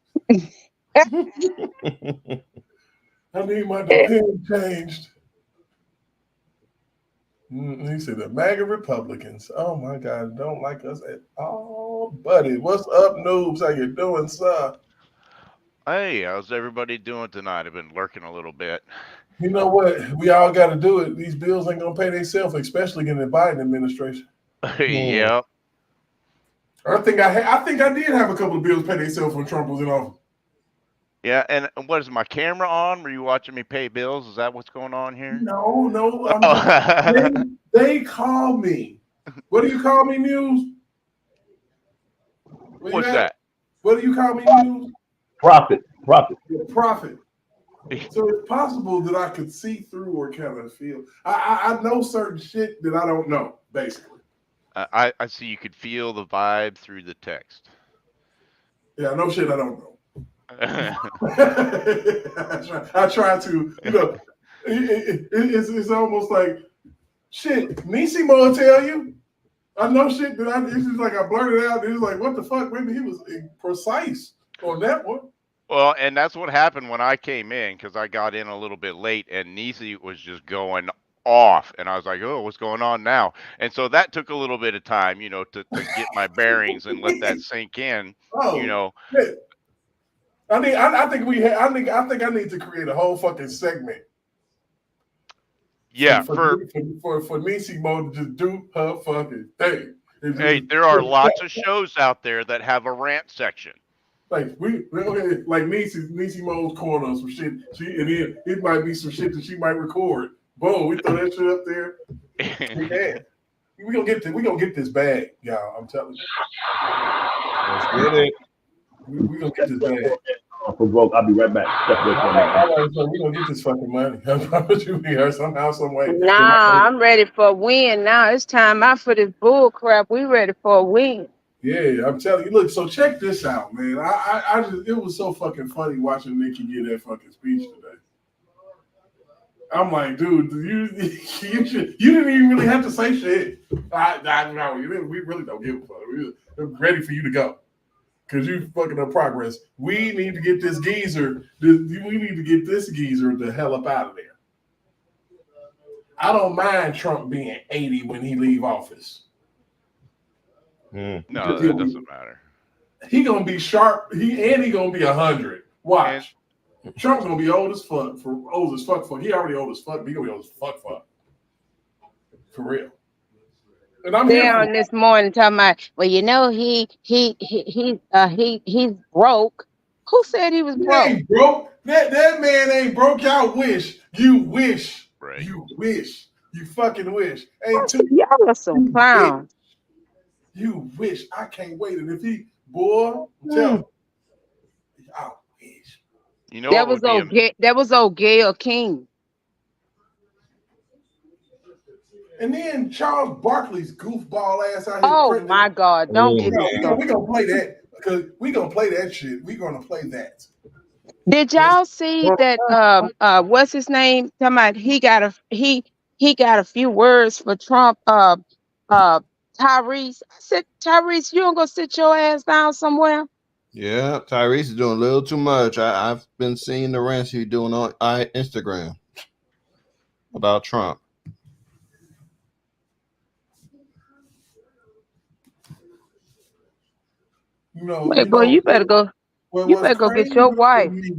I need my depend changed. He said the MAGA Republicans. Oh my God, don't like us at all, buddy. What's up, noobs? How you doing, sir? Hey, how's everybody doing tonight? I've been lurking a little bit. You know what? We all got to do it. These bills ain't gonna pay themselves, especially in the Biden administration. Yep. I think I did have a couple of bills pay themselves when Trump was in office. Yeah, and what is my camera on? Were you watching me pay bills? Is that what's going on here? No. They call me. What do you call me, Muse? What's that? What do you call me, Muse? Profit. Yeah, profit. So it's possible that I could see through or kind of feel. I know certain shit that I don't know, basically. I see you could feel the vibe through the text. Yeah, I know shit I don't know. I try to, it's almost like shit. Nisi will tell you. I know shit that it's just like I blurted out. It was like, what the fuck? Maybe he was precise on that one. Well, and that's what happened when I came in, because I got in a little bit late and Nisi was just going off, and I was like, oh, what's going on now? And so that took a little bit of time, to get my bearings and let that sink in. Shit. I think I need to create a whole fucking segment. Yeah, for Nisi Mo to just do her fucking thing. Hey, there are lots of shows out there that have a rant section. Like like Nisi Mo's corner on some shit. And then it might be some shit that she might record. Boom, we throw that shit up there. Yeah. We gonna get this bag, y'all. I'm telling you. Let's get it. We gonna get this bag. Provoke. I'll be right back. We gonna get this fucking money. I promise you, we are somehow, some way. Nah, I'm ready for a win. Now it's time out for this bull crap. We ready for a win. Yeah, I'm telling you. Look, so check this out, man. I just it was so fucking funny watching Nikki give that fucking speech today. I'm like, dude, you didn't even really have to say shit. No, we really don't give a fuck. We're ready for you to go. Because you fucking up progress. We need to get this geezer. We need to get this geezer the hell up out of there. I don't mind Trump being 80 when he leave office. No, that doesn't matter. He gonna be sharp. He gonna be 100. Watch. Trump's gonna be old as fuck. He already old as fuck. But he gonna be old as fuck. For real. And I'm there on this morning talking about, well, he's broke. Who said he was broke? He ain't broke. That man ain't broke. Y'all wish. You wish. Right. You wish. You fucking wish. Y'all are some clowns. You wish. I can't wait. And if he, boy, tell him. I wish. That was old Gayle King. And then Charles Barkley's goofball ass out here. Oh my God! Don't get me started. We're gonna play that because we're gonna play that shit. We're gonna play that. Did y'all see that? What's his name? Talking about he got a few words for Trump. Tyrese. I said, Tyrese, you don't go sit your ass down somewhere. Yeah, Tyrese is doing a little too much. I've been seeing the rants he's doing on Instagram about Trump. Wait, boy, you better go. Well, You what's better go get crazy your to wife. me,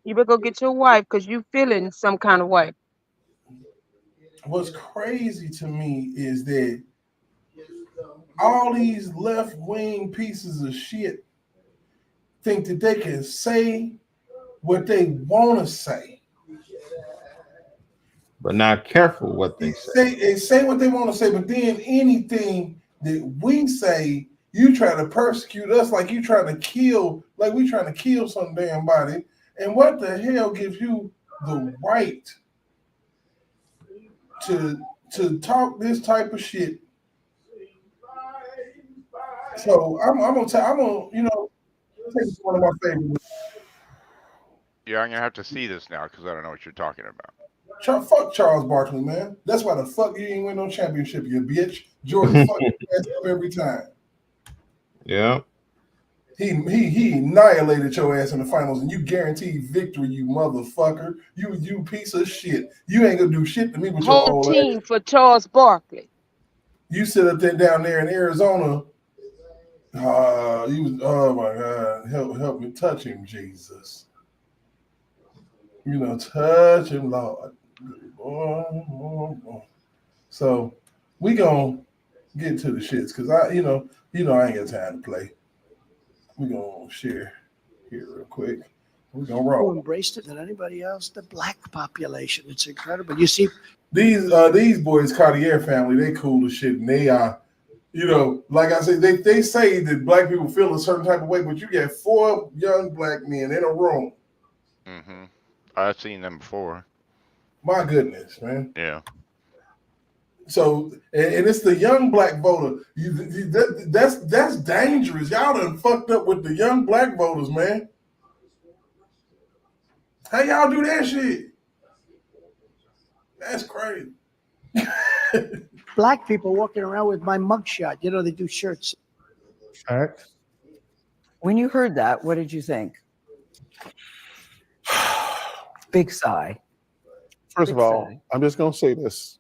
You better go get your wife because you feeling some kind of way. what's crazy to me is that all these left-wing pieces of shit think that they can say what they want to say. But not careful what they say. They say what they want to say, but then anything that we say, you try to persecute us like you trying to kill, like we trying to kill some damn body. And what the hell gives you the right to talk this type of shit? So I'm gonna take one of my favorites. Yeah, I'm gonna have to see this now because I don't know what you're talking about. Fuck Charles Barkley, man. That's why the fuck you ain't win no championship, you bitch. Jordan fucking ass up every time. Yeah. He annihilated your ass in the finals, and you guaranteed victory, you motherfucker. You piece of shit. You ain't gonna do shit to me with your Whole old team ass. for Charles Barkley. You sit up there down there in Arizona. Oh my God, help me touch him, Jesus. Touch him, Lord. So we gonna get to the shits because I ain't got time to play. We gonna share here real quick. We gonna Who roll. embraced it than anybody else? The black population. It's incredible. You see, These boys, Cartier family, they cool as shit, and they are, like I said, they say that black people feel a certain type of way, but you get 4 young black men in a room. Mm-hmm. I've seen them before. My goodness, man. Yeah. So, and it's the young black voter. That's dangerous. Y'all done fucked up with the young black voters, man. How y'all do that shit? That's crazy. black people walking around with my mugshot. They do shirts. Facts. When you heard that, what did you think? Big sigh. First of all, I'm just going to say this.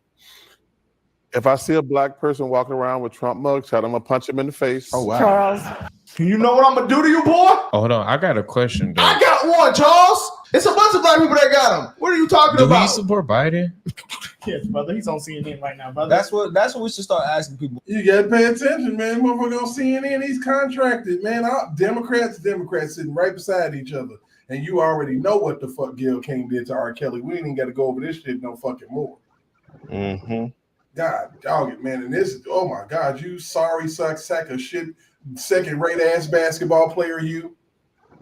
If I see a black person walking around with Trump mugshot, I'm going to punch him in the face. Oh, wow. Charles. You know what I'm going to do to you, boy? Oh, hold on. I got a question, though. I got one, Charles. It's a bunch of black people that got him. What are you talking about? Do we support Biden? Yes, brother. He's on CNN right now, brother. That's what we should start asking people. You gotta pay attention, man. Motherfucker on CNN, he's contracted, man. Democrats sitting right beside each other. And you already know what the fuck Gayle King did to R. Kelly. We ain't even got to go over this shit no fucking more. Mm-hmm. God, dog it, man. And this, oh my God, you sorry sack of shit, second-rate ass basketball player, you.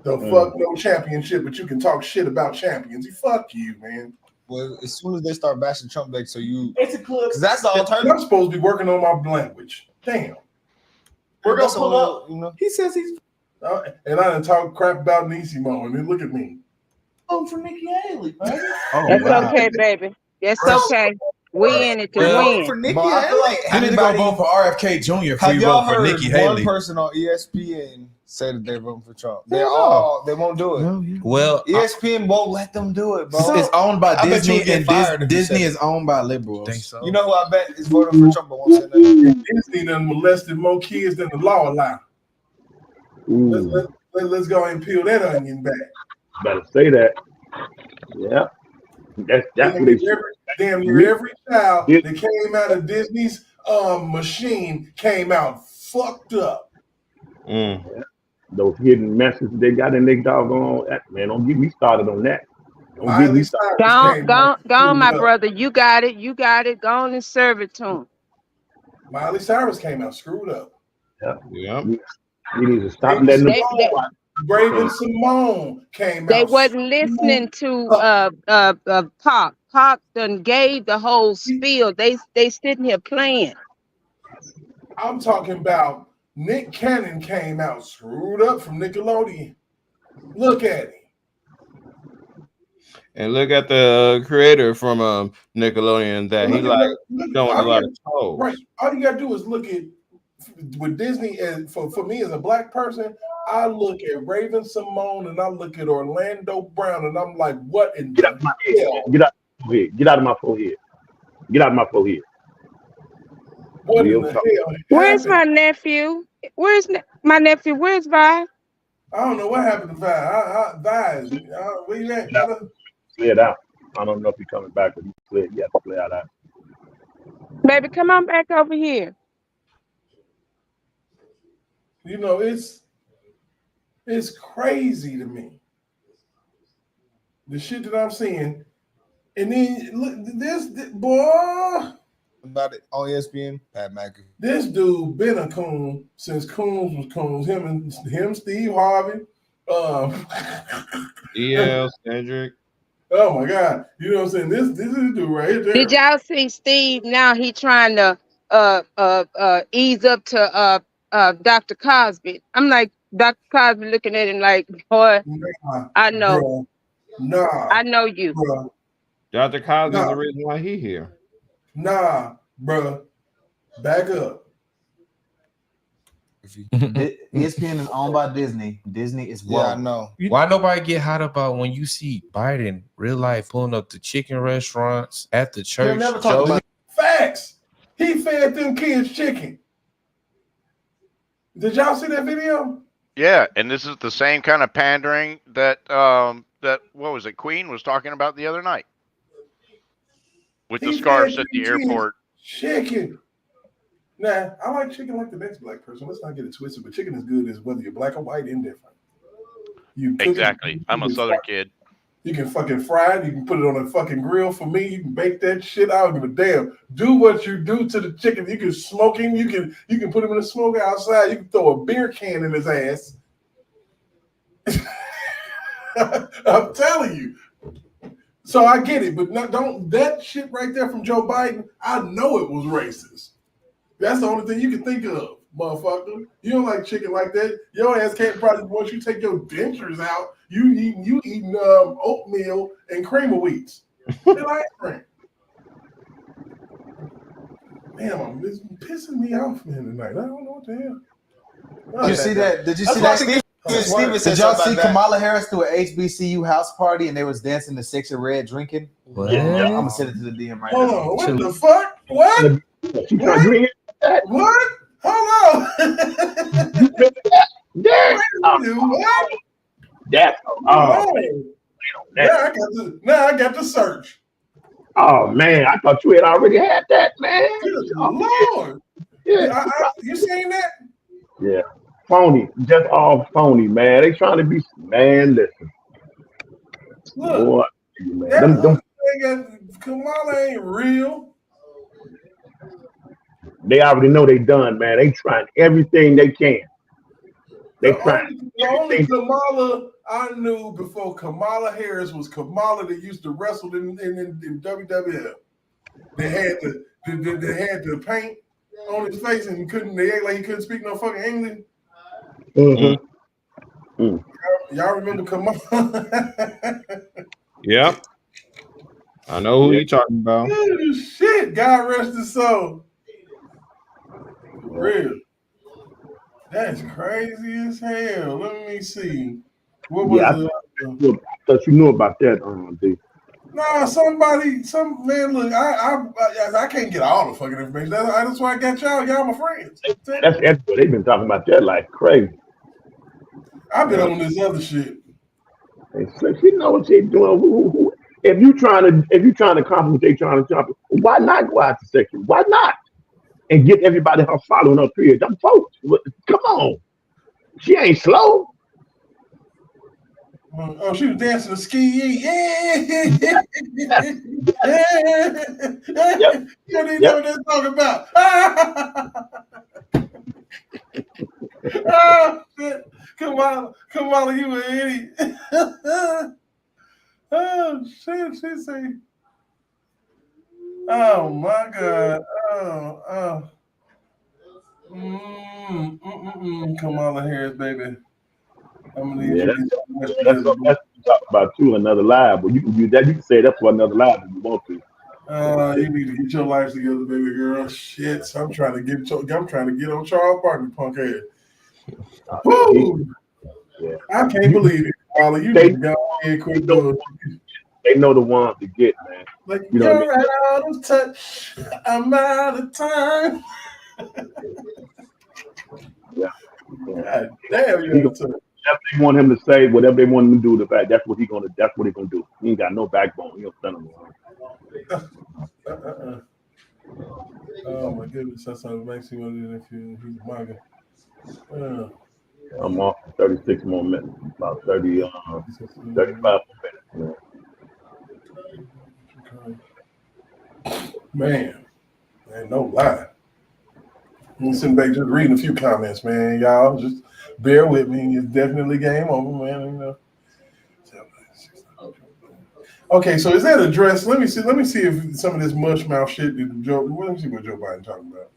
The fuck no championship, but you can talk shit about champions. Fuck you, man. Well, as soon as they start bashing Trump, so you. It's a clip. Because that's the alternative. I'm supposed to be working on my language. Damn. We're gonna pull up. He says he's. And I done talk crap about Nisimo, and then look at me. For Nikki Haley, man. That's okay, baby. That's okay. We in it to win. For Nikki Haley, you need to go vote for RFK Jr. before you vote for Nikki Haley. One person on ESPN said that they're voting for Trump. They won't do it. Well, ESPN won't let them do it, bro. It's owned by Disney, and Disney is owned by liberals. Think so? You know who I bet is voting for Trump but won't say nothing? Disney done molested more kids than the law allow. Let's go and peel that onion back. Better say that. Yeah. That's what they should. Damn near every child that came out of Disney's machine came out fucked up. Yeah. Those hidden messages they got in their doggone, man, don't get me started on that. Don't get me started. Go on, my brother. You got it. Go on and serve it to him. Miley Cyrus came out screwed up. Yeah. We need to stop letting them. Raven Simone came out. They wasn't listening to Pop. Pop done gave the whole spiel. They sitting here playing. I'm talking about Nick Cannon came out screwed up from Nickelodeon. Look at him. And look at the creator from Nickelodeon that he showing a lot of toes. Right. All you gotta do is look at with Disney, and for me as a black person, I look at Raven Simone and I look at Orlando Brown and I'm like, what in get out of my head? Get out of my forehead. Get out of my forehead. What in the hell? Where's my nephew? Where's My nephew, where's Vi? I don't know what happened to Vi. Vi, where you at, brother? Slid out. I don't know if he's coming back, but he slid. Yeah, slid out. Baby, come on back over here. You know, it's crazy to me. The shit that I'm seeing. And then look, this boy. About it on ESPN, Pat McAfee. This dude been a coon since Coons was Coons. Him, Steve Harvey. DL Cedric. Oh my God! You know what I'm saying? This is the dude right there. Did y'all see Steve? Now he trying to ease up to Dr. Cosby. I'm like, Dr. Cosby looking at him like, boy, nah, I know. Bruh, nah. I know you. Bruh, Dr. Cosby is the reason why he here. Nah, bro. Back up. ESPN is owned by Disney. Disney is Yeah, I know. Why nobody get hot about when you see Biden real life pulling up the chicken restaurants at the church? never talk about Facts. He fed them kids chicken. Did y'all see that video? Yeah, and this is the same kind of pandering that what was it, Queen was talking about the other night with the scarves at the airport. Chicken. Nah, I like chicken like the next black person. Let's not get it twisted, but chicken is good as whether you're black or white, indifferent. You cook Exactly. it, I'm a Southern kid. You can fucking fry it. You can put it on a fucking grill for me. You can bake that shit. I don't give a damn. Do what you do to the chicken. You can smoke him. You can put him in the smoker outside. You can throw a beer can in his ass. I'm telling you. So I get it, but don't that shit right there from Joe Biden. I know it was racist. That's the only thing you can think of, motherfucker. You don't like chicken like that. Your ass can't probably once you take your dentures out. You eating oatmeal and cream of wheats and ice cream. Damn, it's pissing me off, man, tonight. I don't know what the hell. Did you see that? Did you see that? Did y'all see Kamala Harris to an HBCU house party and they was dancing to Sexy Red drinking? What? I'm gonna send it to the DM right Hold now. on, what the fuck? What? What? Hold on. What? That's Now I got to search. Oh man, I thought you had already had that, man. Good Lord. Yeah. You seen that? Yeah. Phony. Just all phony, man. They trying to be man, listen. Look, boy, man. Kamala ain't real. They already know they done, man. They trying everything they can. The only Kamala I knew before Kamala Harris was Kamala that used to wrestle in WWF. They had the paint on his face and they act like he couldn't speak no fucking English. Mm-hmm. Y'all remember Kamala? Yep. I know who you're talking about. Oh, shit, God rest his soul. For real. That's crazy as hell. Let me see. What was I thought you knew about that, D. Nah, some man. Look, I can't get all the fucking information. That's why I got y'all. Y'all my friends. That's they've been talking about that like crazy. I've been on this other shit. She know what she's doing. If you trying to accomplish what they trying to accomplish, why not go out to section? Why not? And get everybody her following her period. Them folks, come on. She ain't slow. Oh, she was dancing to ski. Yeah. You don't even know what they're talking about. Oh, shit. Kamala, you an idiot. Oh, shit. She say, oh, my God. Kamala Harris, baby. I'm gonna need that's what you talk about too. Another live, but you can do that. You can say that for another live if you want to. You need to get your life together, baby girl. Shit, I'm trying to get on Charles Barkley, punk ass. Woo! Yeah. I can't believe it, Kamala. You just got in quick doing. They know the ones to get, man. Like you know you're right out of touch. I'm out of time. Yeah. God damn, He gonna, they want him to say whatever they want him to do. The fact that's what he gonna do. He ain't got no backbone. He don't stand on. Oh my goodness, that's how it makes you want to if he's manga. I'm off for 36 more minutes. About 30, 35 more minutes. Man, no lie. I'm sitting back just reading a few comments, man. Y'all just bear with me. It's definitely game over, man. You know. Okay, so is that addressed? Let me see if some of this mush mouth shit that Joe. Let me see what Joe Biden talking about.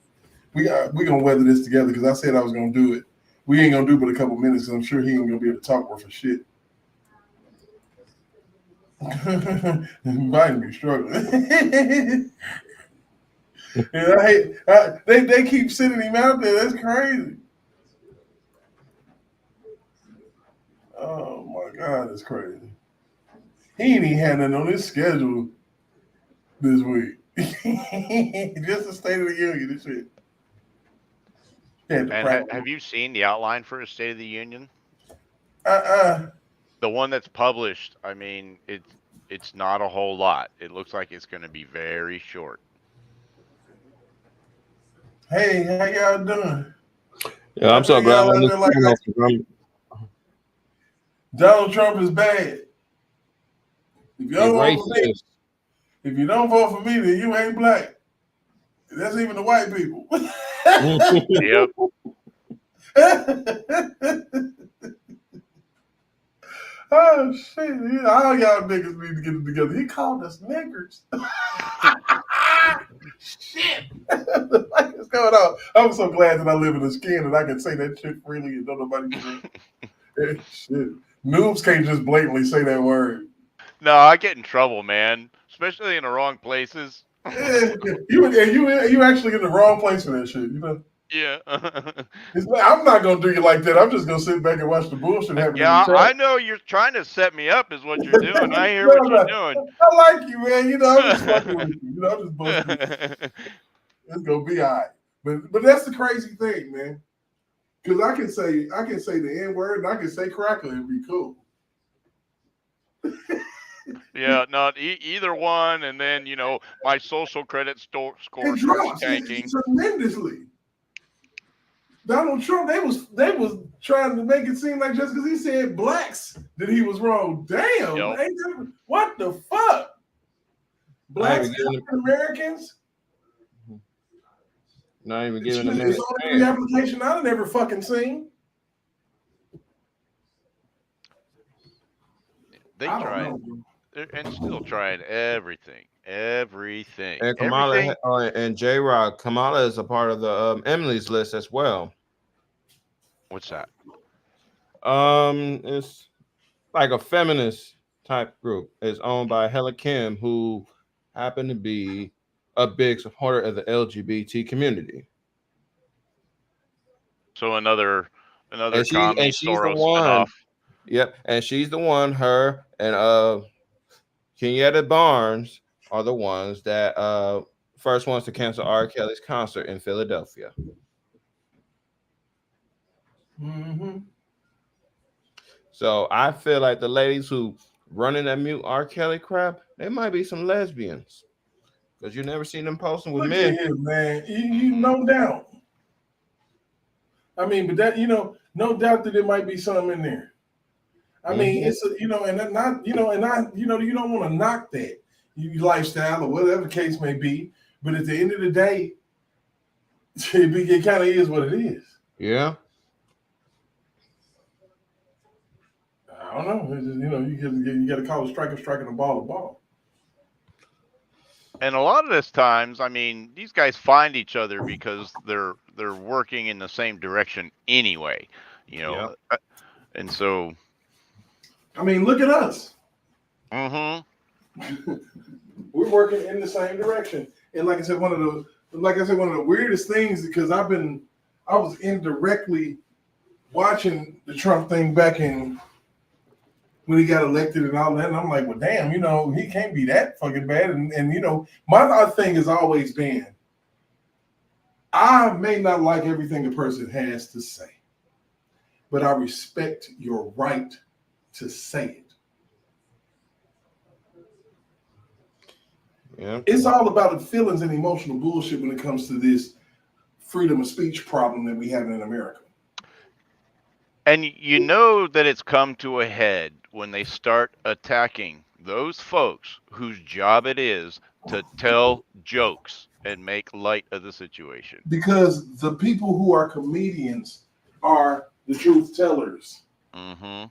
We gonna weather this together because I said I was gonna do it. We ain't gonna do but a couple minutes because I'm sure he ain't gonna be able to talk worth of shit. Biden be struggling. And they keep sending him out there. That's crazy. Oh my God, that's crazy. He ain't even had nothing on his schedule this week. Just the State of the Union and shit. And have you seen the outline for his State of the Union? The one that's published. I mean, it's not a whole lot. It looks like it's going to be very short. Hey, how y'all doing? Yeah, I'm so glad I'm Donald Trump is bad. If you don't vote for me, then you ain't black. That's even the white people. Yep. Oh shit! All y'all niggas need to get it together. He called us niggers. Shit! What's going on? I'm so glad that I live in the skin and I can say that shit freely and don't nobody can. Shit. Noobs can't just blatantly say that word. No, I get in trouble, man, especially in the wrong places. You actually in the wrong place for that shit, you know? Yeah. I'm not gonna do you like that. I'm just gonna sit back and watch the bullshit happen. Yeah, I know you're trying to set me up, is what you're doing. I hear what you're doing. I like you, man. You know, I'm just fucking with you. You know, I'm just busting. It's gonna be all right. But that's the crazy thing, man. Because I can say the N-word and I can say crackle and be cool. Yeah, not either one, and then my social credit score starts tanking tremendously. Donald Trump, they was trying to make it seem like just because he said blacks that he was wrong. Damn, what the fuck? Blacks, African Americans. Not even giving them It's only the application I've never fucking seen. They tried and still trying everything. And Kamala and J-Rock, Kamala is a part of the Emily's list as well. What's that? It's like a feminist type group. It's owned by Hella Kim, who happened to be a big supporter of the LGBT community. So another and she's Soros the one. spinoff. Yep, and she's the one. Her and Kenyatta Barnes are the ones that first ones to cancel R. Kelly's concert in Philadelphia. Mm-hmm. So I feel like the ladies who running that mute R. Kelly crap, they might be some lesbians, because you never seen them posting with men. Here, man, you no doubt. I mean, but that no doubt that there might be something in there. I mean, it's and not you don't want to knock that your lifestyle or whatever the case may be, but at the end of the day, it kind of is what it is. Yeah. I don't know. It's just, you got to call a striker striking a ball. And a lot of this times, I mean, these guys find each other because they're working in the same direction anyway, Yep. And so. I mean, look at us. Mm-hmm. We're working in the same direction, and like I said, one of the weirdest things, because I was indirectly watching the Trump thing back in when he got elected and all that, and I'm like, well, damn, he can't be that fucking bad. And my thing has always been, I may not like everything a person has to say, but I respect your right to say it. Yeah. It's all about the feelings and emotional bullshit when it comes to this freedom of speech problem that we have in America. And you know that it's come to a head when they start attacking those folks whose job it is to tell jokes and make light of the situation. Because the people who are comedians are the truth tellers. Mm-hmm.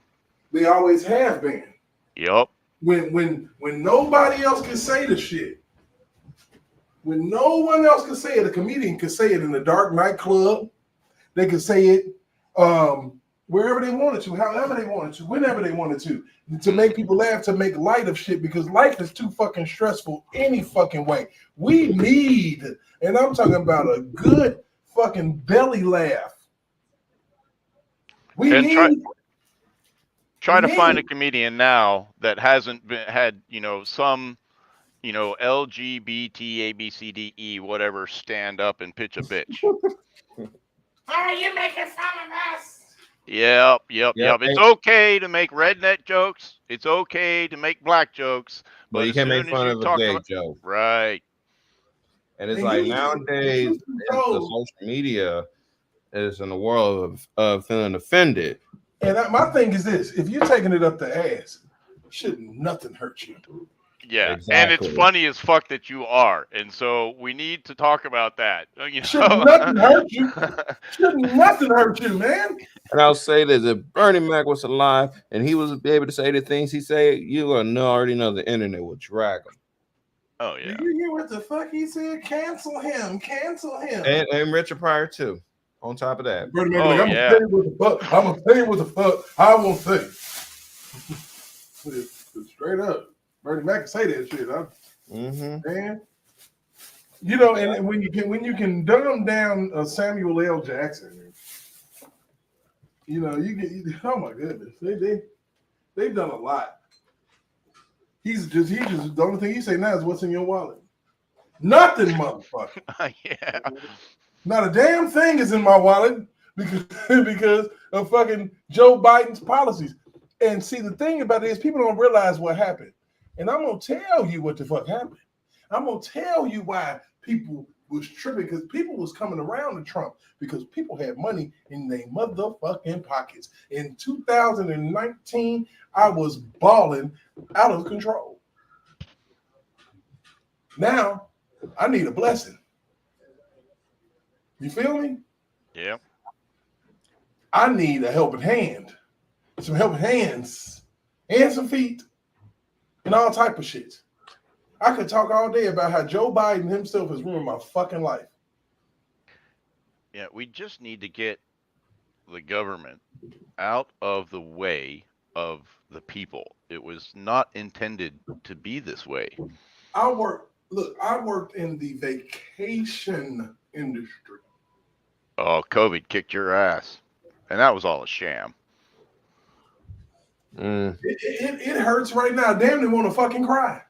They always have been. Yep. When nobody else can say the shit, when no one else can say it, a comedian can say it in a dark nightclub. They can say it wherever they wanted to, however they wanted to, whenever they wanted to make people laugh, to make light of shit, because life is too fucking stressful any fucking way. We need, and I'm talking about a good fucking belly laugh. We And need. Try to find a comedian now that hasn't had some LGBT ABCDE whatever stand up and pitch a bitch. Are you making fun of us? Yep. It's okay to make redneck jokes. It's okay to make black jokes, But you as can't soon make fun as of you a talk gay about, joke. right? And it's like nowadays, the social media is in the world of feeling offended. And my thing is this: if you're taking it up the ass, shouldn't nothing hurt you. Yeah, exactly. And it's funny as fuck that you are, and so we need to talk about that. Shouldn't nothing hurt you. Shouldn't nothing hurt you, man. And I'll say this: if Bernie Mac was alive and he was able to say the things he said, you already know the internet would drag him. Oh yeah. Did you hear what the fuck he said? Cancel him. Cancel him. And Richard Pryor too. On top of that, Bernie Mac, like, I'm gonna tell you what the fuck. I'm gonna tell you what the fuck I won't say. Straight up, Bernie Mac can say that shit. Man, and when you can dumb down Samuel L. Jackson, you get. Oh my goodness, they've done a lot. He's just the only thing he say now is what's in your wallet. Nothing, motherfucker. Yeah. Not a damn thing is in my wallet because of fucking Joe Biden's policies. And see, the thing about it is people don't realize what happened. And I'm going to tell you what the fuck happened. I'm going to tell you why people was tripping, because people was coming around to Trump because people had money in their motherfucking pockets. In 2019, I was balling out of control. Now, I need a blessing. You feel me? Yeah. I need a helping hand, some helping hands, and some feet, and all type of shit. I could talk all day about how Joe Biden himself has ruined my fucking life. Yeah, we just need to get the government out of the way of the people. It was not intended to be this way. I worked in the vacation industry. Oh, COVID kicked your ass. And that was all a sham. It hurts right now. Damn, they want to fucking cry.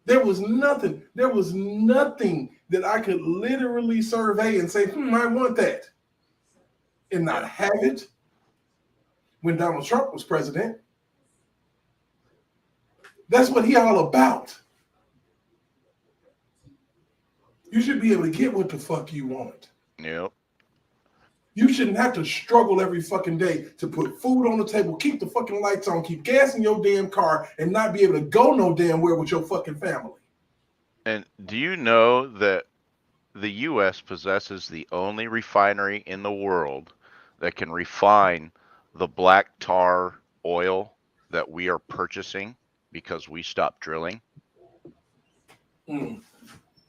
There was nothing that I could literally survey and say, I want that. And not have it when Donald Trump was president. That's what he all about. You should be able to get what the fuck you want. Yep. You shouldn't have to struggle every fucking day to put food on the table, keep the fucking lights on, keep gas in your damn car, and not be able to go no damn where with your fucking family. And do you know that the U.S. possesses the only refinery in the world that can refine the black tar oil that we are purchasing because we stopped drilling?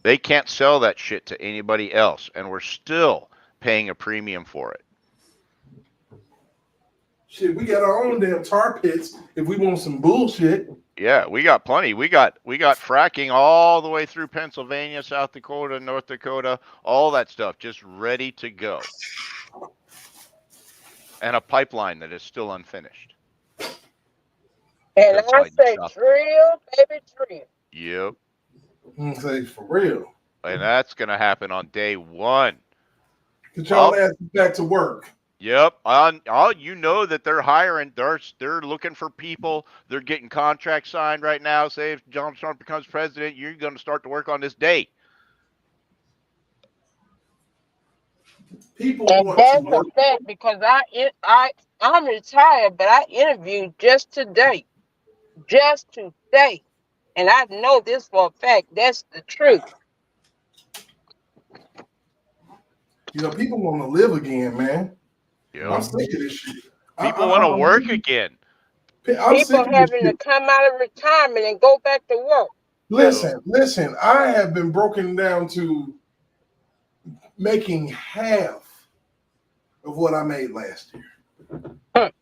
They can't sell that shit to anybody else, and we're still paying a premium for it. Shit, we got our own damn tar pits if we want some bullshit. Yeah, we got plenty. We got fracking all the way through Pennsylvania, South Dakota, North Dakota, all that stuff just ready to go. And a pipeline that is still unfinished. And I say drill, baby, drill. Yep. Say for real. And that's going to happen on day one. Get y'all asses back to work. Yep. All you know that they're hiring. They're looking for people. They're getting contracts signed right now. Say if Donald Trump becomes president, you're going to start to work on this date. People And want to that's a work. fact because I'm retired, but I interviewed just today, and I know this for a fact. That's the truth. You know, people want to live again, man. Yep. I'm sick of this shit. People want to work again. I'm sick People of this having to shit. come out of retirement and go back to work. Listen. I have been broken down to making half of what I made last year.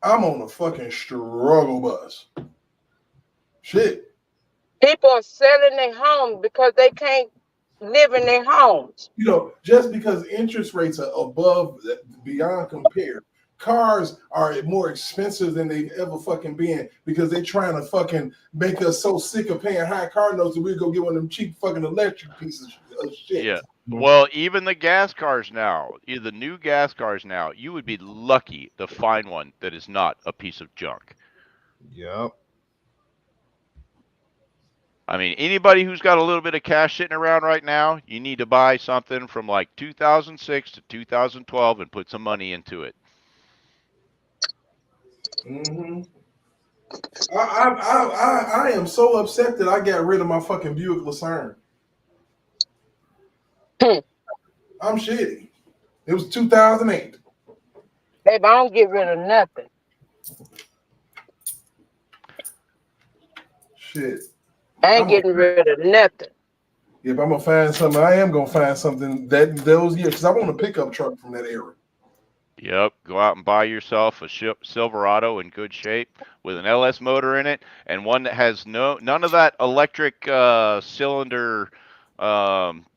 I'm on a fucking struggle bus. Shit. People are selling their homes because they can't live in their homes. You know, just because interest rates are above, beyond compare, cars are more expensive than they've ever fucking been because they're trying to fucking make us so sick of paying high car notes that we go get one of them cheap fucking electric pieces of shit. Yeah. Well, even the gas cars now, the new gas cars now, you would be lucky to find one that is not a piece of junk. Yep. I mean, anybody who's got a little bit of cash sitting around right now, you need to buy something from like 2006 to 2012 and put some money into it. Mm-hmm. I am so upset that I got rid of my fucking Buick Lucerne. I'm shitty. It was 2008. Babe, I don't get rid of nothing. Shit. I ain't getting rid of nothing. If I'm gonna find something, I am gonna find something that those years because I want a pickup truck from that era. Yep, go out and buy yourself a Silverado in good shape with an LS motor in it and one that has none of that electric cylinder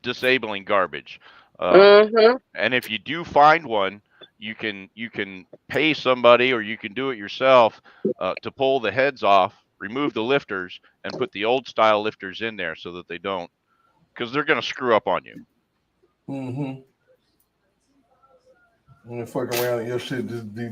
disabling garbage. And if you do find one, you can pay somebody or you can do it yourself to pull the heads off, remove the lifters, and put the old style lifters in there so that they don't, because they're going to screw up on you. Mm-hmm. And fuck around and your shit just be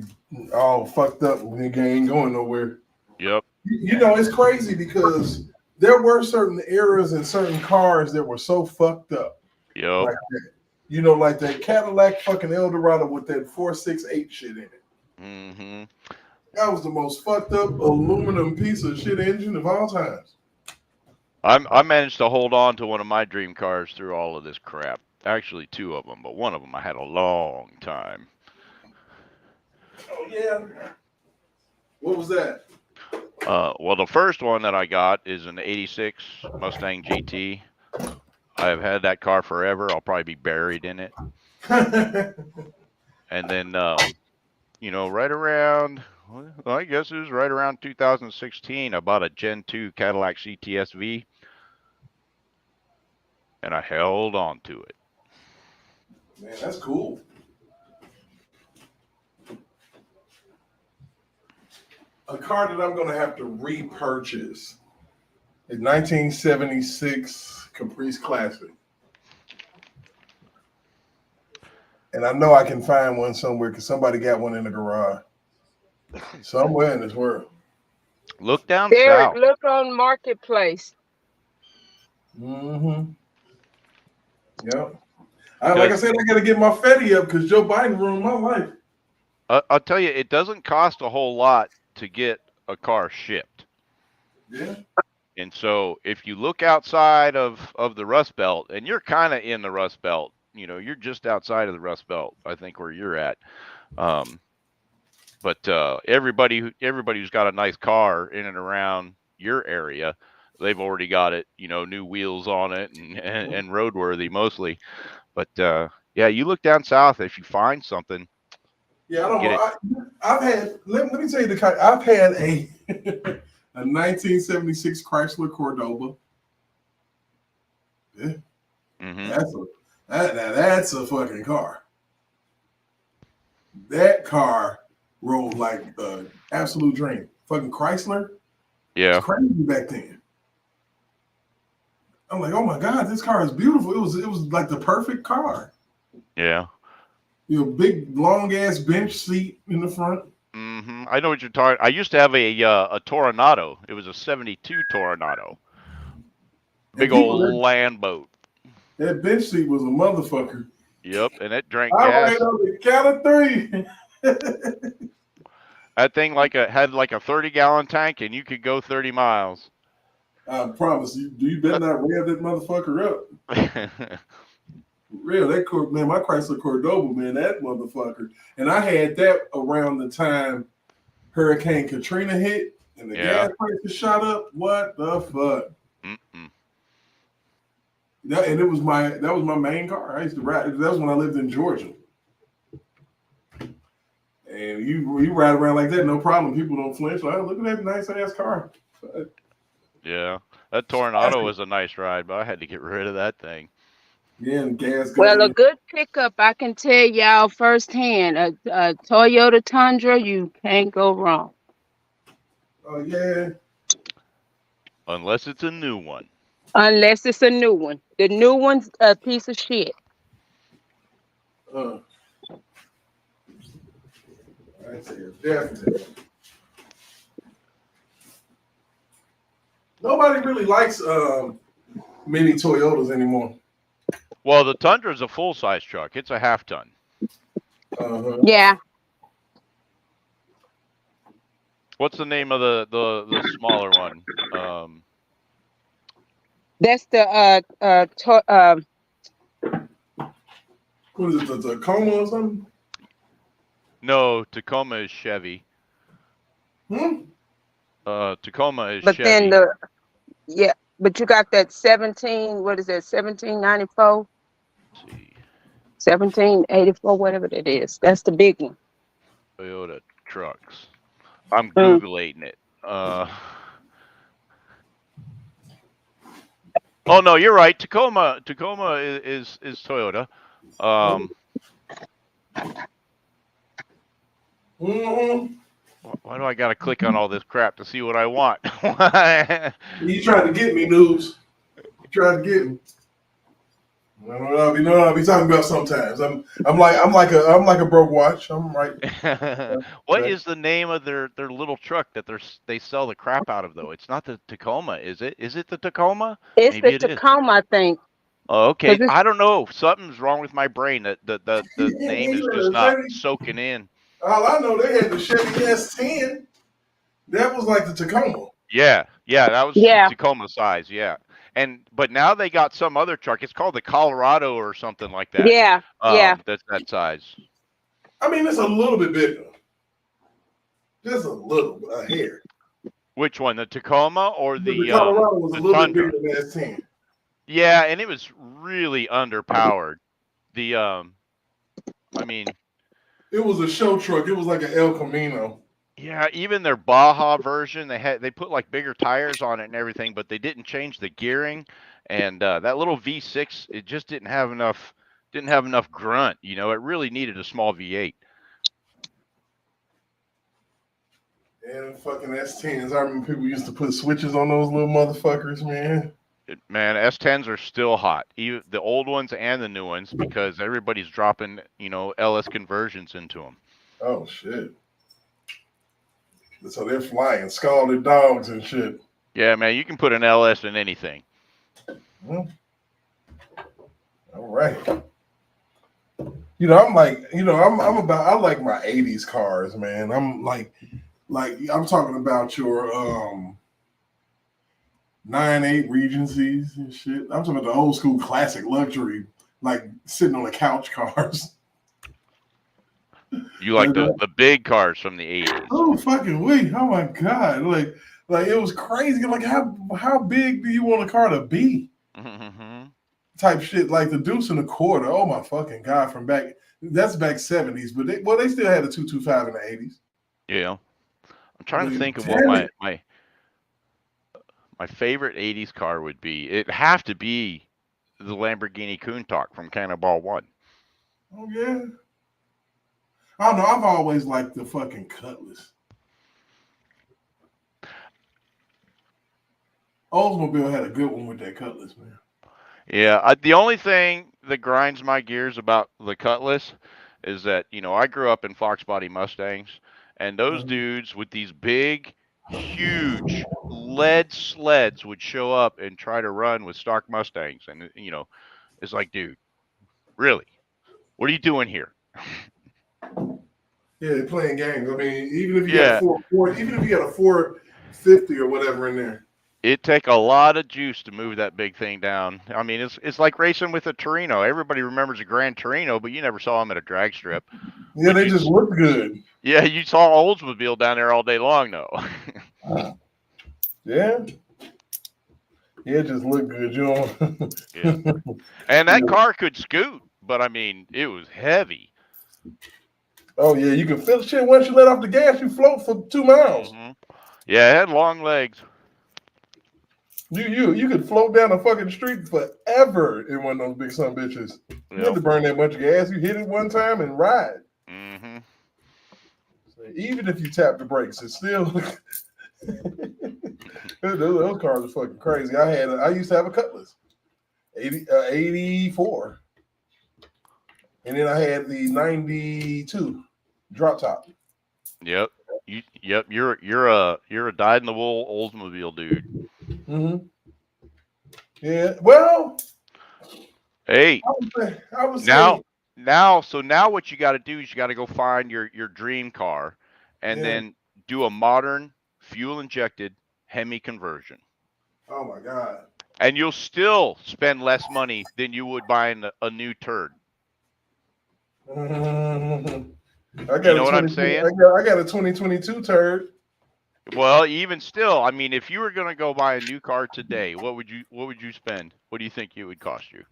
all fucked up when you ain't going nowhere. Yep. You know, it's crazy because there were certain eras and certain cars that were so fucked up. Yep. Like that. You know, like that Cadillac fucking Eldorado with that 468 shit in it. Mm-hmm. That was the most fucked up aluminum piece of shit engine of all times. I managed to hold on to one of my dream cars through all of this crap. Actually, two of them, but one of them I had a long time. Oh, yeah. What was that? Well, the first one that I got is an 86 Mustang GT. I've had that car forever. I'll probably be buried in it. And then, you know, right around, well, I guess it was right around 2016, I bought a Gen 2 Cadillac CTS-V. And I held on to it. Man, that's cool. A car that I'm going to have to repurchase. A 1976 Caprice Classic. And I know I can find one somewhere because somebody got one in the garage. Somewhere in this world. Look down Derek, south. look on Marketplace. Mm-hmm. Yep. Like I said, I got to get my Fetty up because Joe Biden ruined my life. I'll tell you, it doesn't cost a whole lot to get a car shipped. Yeah. And so if you look outside of the Rust Belt, and you're kind of in the Rust Belt, you know, you're just outside of the Rust Belt, I think, where you're at. But everybody who's got a nice car in and around your area, they've already got it, you know, new wheels on it and roadworthy mostly. But yeah, you look down south, if you find something. Yeah, I don't know. I've had, let me tell you the kind, I've had a 1976 Chrysler Cordoba. Yeah. Mm-hmm. That's a fucking car. That car rolled like an absolute dream. Fucking Chrysler. Yeah. It was crazy back then. I'm like, oh my God, this car is beautiful. It was like the perfect car. Yeah. big long ass bench seat in the front. Mm-hmm. I know what you're talking. I used to have a Toronado. It was a '72 Toronado. Big old land boat. That bench seat was a motherfucker. Yep, and it drank I gas. ran on the count of 3. That thing had like a 30-gallon tank, and you could go 30 miles. I promise you. You better not rev that motherfucker up. Real, man, my Chrysler Cordoba, man, that motherfucker. And I had that around the time Hurricane Katrina hit and the gas prices shot up. What the fuck? That was my main car. I used to ride. That was when I lived in Georgia. And you ride around like that, no problem. People don't flinch. Like, oh, look at that nice ass car. Yeah, that Toronado was a nice ride, but I had to get rid of that thing. Yeah, and gas. Well, a good pickup, I can tell y'all firsthand. A Toyota Tundra, you can't go wrong. Oh yeah. Unless it's a new one. Unless it's a new one. The new one's a piece of shit. I'd say definitely. Nobody really likes mini Toyotas anymore. Well, the Tundra is a full-size truck. It's a half-ton. Yeah. What's the name of the smaller one? That's the what is it, the Tacoma or something? No, Tacoma is Chevy. Tacoma is but Chevy. then but you got that 1794? 1784, whatever that is. That's the big one. Toyota trucks. I'm Googling it. Oh no, you're right. Tacoma is Toyota. Why do I gotta click on all this crap to see what I want? You tried to get me, Noobs. You tried to get me. You know what I'll be talking about sometimes. I'm like a broke watch. I'm right. What is the name of their little truck that they sell the crap out of though? It's not the Tacoma, is it? Is it the Tacoma? It's Maybe the Tacoma, I think. Oh, okay. I don't know. Something's wrong with my brain. That the name is just not soaking in. All I know, they had the Chevy S10. That was like the Tacoma. Yeah, that was Tacoma size. Yeah, but now they got some other truck. It's called the Colorado or something like that. Yeah. That's that size. I mean, it's a little bit bigger. Just a little, a hair. Which one, the Tacoma or the Colorado was a little Tundra? bit bigger than S10. Yeah, and it was really underpowered. I mean, it was a show truck. It was like an El Camino. Yeah, even their Baja version, they put like bigger tires on it and everything, but they didn't change the gearing. And that little V6, it just didn't have enough grunt. You know, it really needed a small V8. And fucking S10s. I remember people used to put switches on those little motherfuckers, man. Man, S10s are still hot, even the old ones and the new ones, because everybody's dropping, LS conversions into them. Oh shit! So they're flying scalded dogs and shit. Yeah, man, you can put an LS in anything. All right. I'm like, I like my 80s cars, man. I'm like I'm talking about your 9.8 Regencies and shit. I'm talking about the old school classic luxury, like sitting on the couch cars. You like the big cars from the 80s. Oh fucking wait. Oh my god. Like it was crazy. Like how big do you want a car to be? Mm-hmm. Type shit, like the Deuce and a Quarter. Oh my fucking god, that's back 70s, but they still had a 225 in the 80s. Yeah. I'm trying to think of what my favorite 80s car would be. It'd have to be the Lamborghini Countach from Cannonball 1. Oh yeah. I don't know. I've always liked the fucking Cutlass. Oldsmobile had a good one with that Cutlass, man. Yeah, the only thing that grinds my gears about the Cutlass is that, you know, I grew up in Fox Body Mustangs, and those dudes with these big, huge lead sleds would show up and try to run with stock Mustangs. And, you know, it's like, dude, really? What are you doing here? Yeah, they're playing games. I mean, even if you Yeah. got even if you got a 450 or whatever in there. It take a lot of juice to move that big thing down. I mean, it's like racing with a Torino. Everybody remembers a Grand Torino, but you never saw them at a drag strip. Yeah, But they you just look good. Yeah, you saw Oldsmobile down there all day long, though. Yeah. Yeah, it just looked good, you know. Yeah. And that car could scoot, but I mean, it was heavy. Oh yeah, you can feel shit once you let off the gas, you float for 2 miles. Yeah, it had long legs. You could float down the fucking street forever in one of those big son bitches. You had to burn that much gas. You hit it one time and ride. So even if you tap the brakes, it's still those cars are fucking crazy. I used to have a Cutlass, 84, and then I had the 92 drop top. Yep. You're a dyed in the wool Oldsmobile dude. Yeah. Well. Hey. I would now say what you got to do is you got to go find your dream car, and then do a modern fuel injected Hemi conversion. Oh my God. And you'll still spend less money than you would buying a new turd. I got You know what I'm saying? I got a 2022 turd. Well, even still, I mean, if you were going to go buy a new car today, what would you spend? What do you think it would cost you?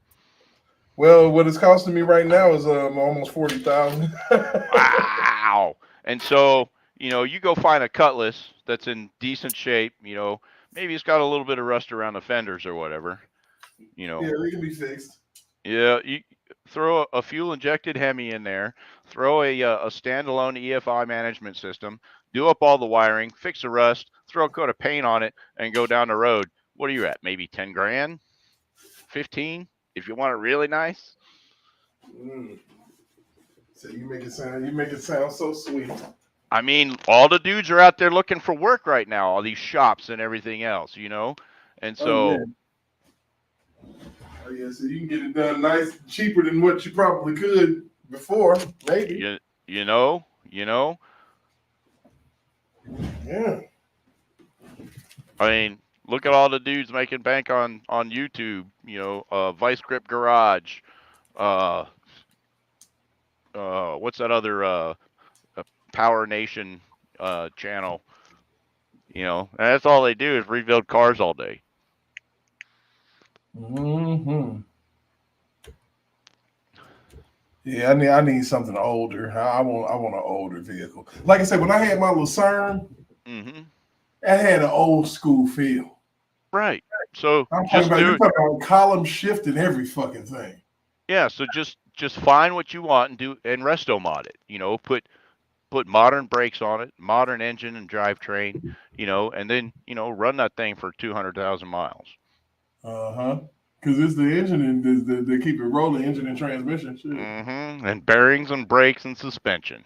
Well, what it's costing me right now is almost $40,000. Wow. And so, you know, you go find a Cutlass that's in decent shape, you know, maybe it's got a little bit of rust around the fenders or whatever, you know. Yeah, they can be fixed. Yeah, you throw a fuel injected Hemi in there, throw a standalone EFI management system, do up all the wiring, fix the rust, throw a coat of paint on it, and go down the road. What are you at? Maybe 10 grand? 15? If you want it really nice? So you make it sound so sweet. I mean, all the dudes are out there looking for work right now, all these shops and everything else, you know? And so Oh yeah, so you can get it done nice, cheaper than what you probably could before, maybe. You know. Yeah. I mean, look at all the dudes making bank on YouTube. You know, Vice Grip Garage. What's that other Power Nation channel? You know, and that's all they do is rebuild cars all day. Yeah, I need something older. I want an older vehicle. Like I said, when I had my Lucerne, it had an old school feel. Right. So I'm talking about column shift and every fucking thing. Yeah. So just find what you want and resto mod it. You know, put modern brakes on it, modern engine and drivetrain. You know, and then run that thing for 200,000 miles. Because it's the engine and they keep it rolling, engine and transmission. Shit. And bearings and brakes and suspension.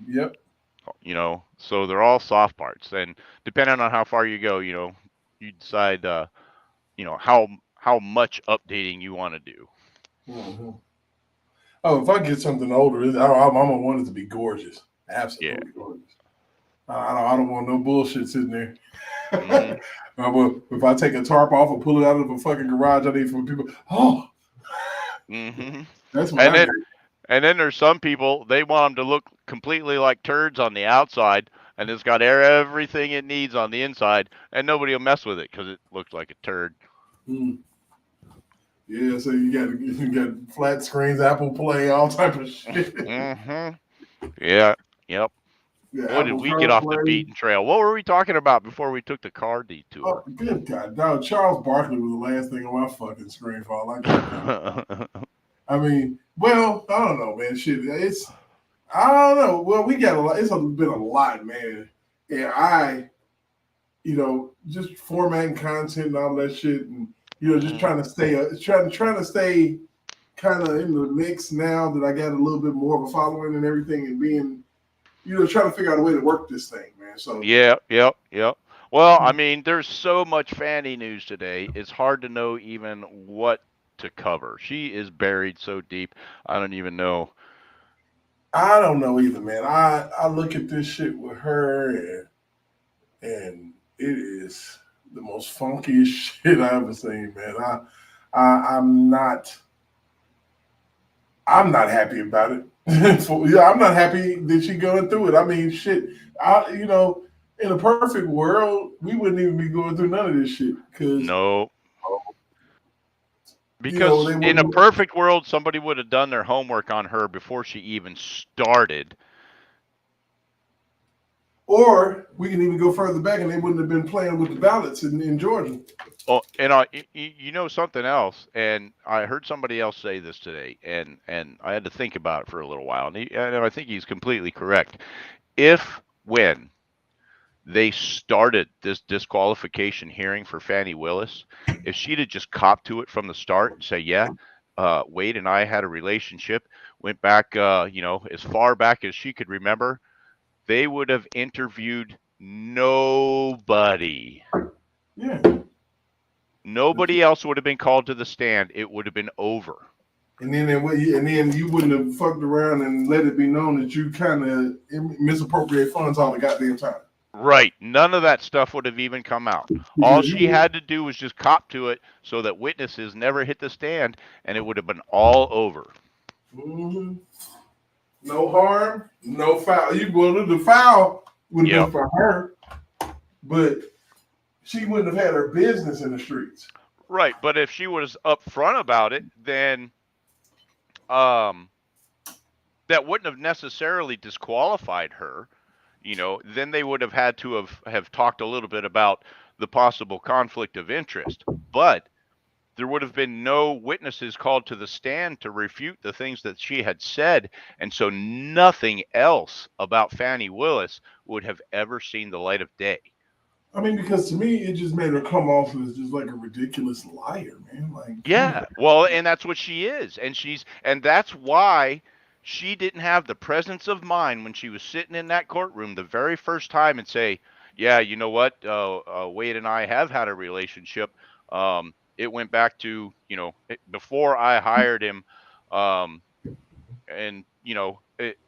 Yep. You know, so they're all soft parts, and depending on how far you go, you know, you decide, how much updating you want to do. Oh, if I get something older, I'm gonna want it to be gorgeous, absolutely gorgeous. I don't want no bullshit sitting there. If I take a tarp off and pull it out of a fucking garage, I need from people. Oh, that's what And then there's some people, they want them to look completely like turds on the outside, and it's got everything it needs on the inside, and nobody will mess with it because it looks like a turd. Yeah, so you got flat screens, Apple Play, all type of shit. Yeah. Yep. Yeah, What did we get off the beaten trail? What were we talking about before we took the car detour? Oh, good God. No, Charles Barkley was the last thing on my fucking screen for all I got. I mean, well, I don't know, man. Shit, I don't know. Well, we got a lot. It's been a lot, man. And just formatting content and all that shit, and just trying to stay kind of in the mix now that I got a little bit more of a following and everything, and being, trying to figure out a way to work this thing, man. So Yep. Well, I mean, there's so much Fanny news today. It's hard to know even what to cover. She is buried so deep. I don't even know. I don't know either, man. I look at this shit with her, and it is the most funkiest shit I ever seen, man. I'm not happy about it. I'm not happy that she going through it. I mean, shit. In a perfect world, we wouldn't even be going through none of this shit. No. Because in a perfect world, somebody would have done their homework on her before she even started. Or we can even go further back, and they wouldn't have been playing with the ballots in Georgia. Oh, and you know something else, and I heard somebody else say this today, and I had to think about it for a little while, and I think he's completely correct. When they started this disqualification hearing for Fannie Willis, if she'd have just copped to it from the start and say, yeah, Wade and I had a relationship, went back, as far back as she could remember, they would have interviewed nobody. Yeah. Nobody else would have been called to the stand. It would have been over. And then you wouldn't have fucked around and let it be known that you kind of misappropriate funds all the goddamn time. Right. None of that stuff would have even come out. All she had to do was just cop to it so that witnesses never hit the stand, and it would have been all over. Mm-hmm. No harm, no foul. The foul would have been for her, but she wouldn't have had her business in the streets. Right. But if she was upfront about it, then that wouldn't have necessarily disqualified her. Then they would have had to have talked a little bit about the possible conflict of interest. But there would have been no witnesses called to the stand to refute the things that she had said. And so nothing else about Fannie Willis would have ever seen the light of day. I mean, because to me, it just made her come off as just like a ridiculous liar, man. Yeah. Well, and that's what she is. And that's why she didn't have the presence of mind when she was sitting in that courtroom the very first time and say, yeah, you know what? Wade and I have had a relationship. It went back to, before I hired him. And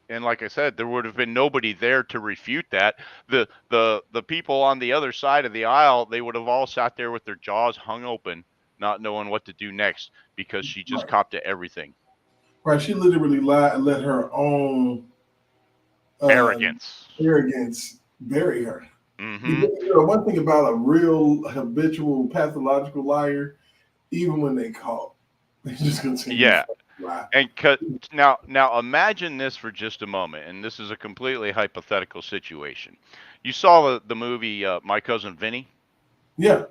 like I said, there would have been nobody there to refute that. The people on the other side of the aisle, they would have all sat there with their jaws hung open, not knowing what to do next, because she just copped to everything. Right, she literally lied and let her own arrogance bury her. Mm-hmm. One thing about a real habitual pathological liar, even when they caught, they just continue. Yeah. And now imagine this for just a moment, and this is a completely hypothetical situation. You saw the movie My Cousin Vinny? Yeah.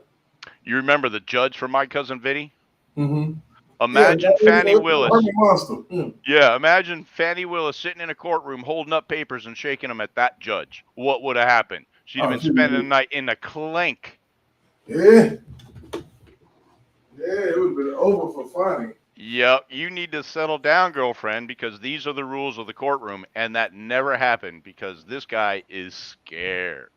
You remember the judge for My Cousin Vinny? Mm-hmm. Imagine Fannie Willis. Yeah, imagine Fannie Willis sitting in a courtroom holding up papers and shaking them at that judge. What would have happened? She'd have been spending the night in the clink. Yeah. Yeah, it would have been over for Fannie. Yep, you need to settle down, girlfriend, because these are the rules of the courtroom, and that never happened because this guy is scared.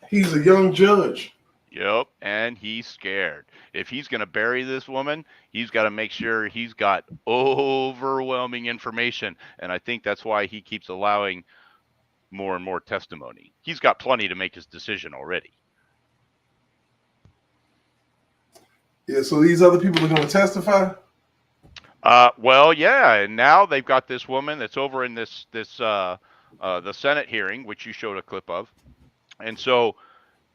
He's a young judge. Yep, and he's scared. If he's going to bury this woman, he's got to make sure he's got overwhelming information, and I think that's why he keeps allowing more and more testimony. He's got plenty to make his decision already. Yeah, so these other people are going to testify? Well, yeah, and now they've got this woman that's over in the Senate hearing, which you showed a clip of. And so,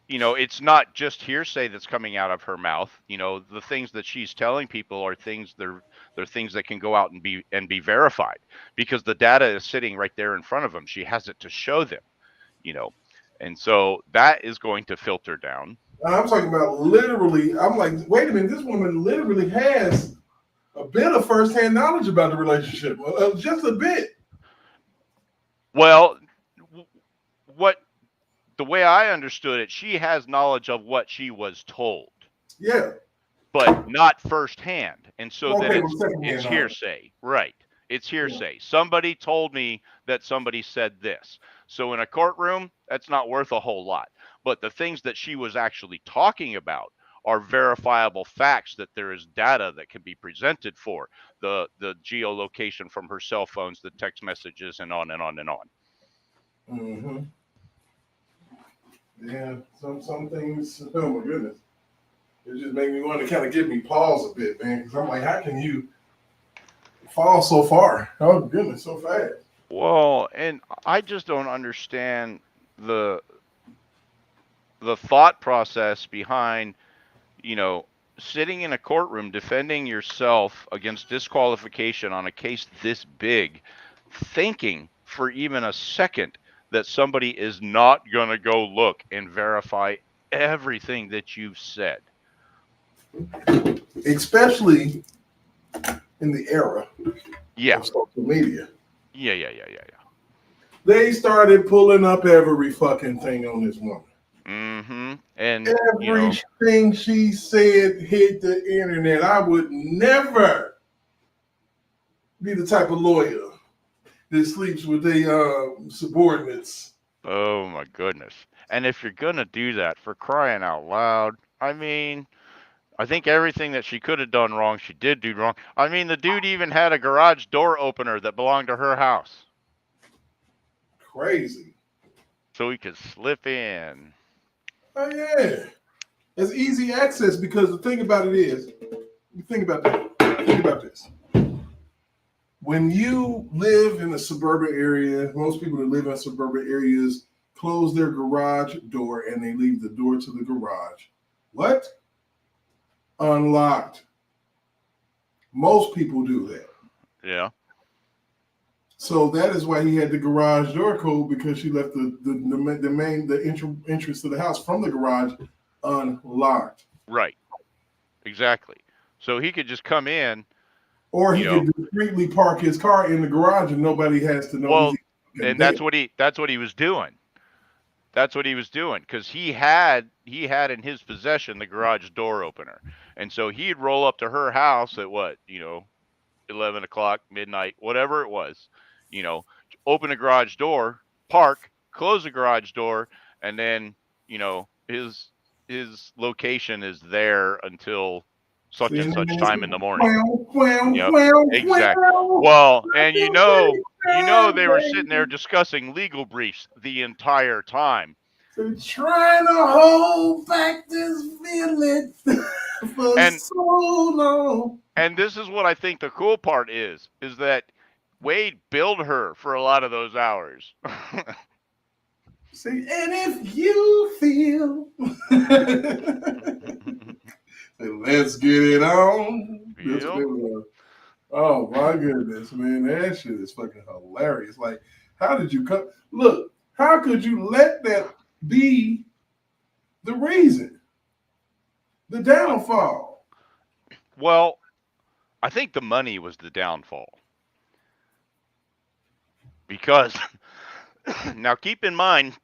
it's not just hearsay that's coming out of her mouth. The things that she's telling people are things they're things that can go out and be verified, because the data is sitting right there in front of them. She has it to show them, and so that is going to filter down. I'm talking about literally. I'm like, wait a minute, this woman literally has a bit of firsthand knowledge about the relationship, just a bit. Well, the way I understood it, she has knowledge of what she was told. Yeah. but not firsthand. And so then Okay, well, secondhand it's knowledge. hearsay, right? It's hearsay. Somebody told me that somebody said this. So in a courtroom, that's not worth a whole lot. But the things that she was actually talking about are verifiable facts that there is data that can be presented for the geolocation from her cell phones, the text messages, and on and on and on. Mm-hmm. Yeah, some things. Oh my goodness, it just made me want to kind of give me pause a bit, man. Because I'm like, how can you fall so far? Oh goodness, so fast. Well, and I just don't understand the thought process behind, sitting in a courtroom defending yourself against disqualification on a case this big, thinking for even a second that somebody is not going to go look and verify everything that you've said. Especially in the era Yeah. of social media. Yeah. They started pulling up every fucking thing on this woman. Mm-hmm. And everything she said hit the internet. I would never be the type of lawyer that sleeps with their subordinates. Oh my goodness. And if you're gonna do that, for crying out loud, I mean, I think everything that she could have done wrong, she did do wrong. I mean, the dude even had a garage door opener that belonged to her house. Crazy. So he could slip in. Oh yeah. It's easy access because the thing about it is, think about that. Think about this. When you live in a suburban area, most people that live in suburban areas close their garage door and they leave the door to the garage. What? Unlocked. Most people do that. Yeah. So that is why he had the garage door code, because she left the entrance to the house from the garage unlocked. Right. Exactly. So he could just come in. Or he could discreetly park his car in the garage and nobody has to know. Well, and that's what he was doing. That's what he was doing, because he had in his possession the garage door opener, and so he'd roll up to her house at 11 o'clock, midnight, whatever it was, open the garage door, park, close the garage door, and then his location is there until such and such time in the morning. Yep, exactly. Well, and they were sitting there discussing legal briefs the entire time. They're trying to hold back this feeling for so long. And this is what I think the cool part is that Wade billed her for a lot of those hours. See, and if you feel, let's get it on. Yep. Oh my goodness, man, that shit is fucking hilarious. Like, how did you come? Look, how could you let that be the reason? The downfall. Well, I think the money was the downfall. Because now keep in mind,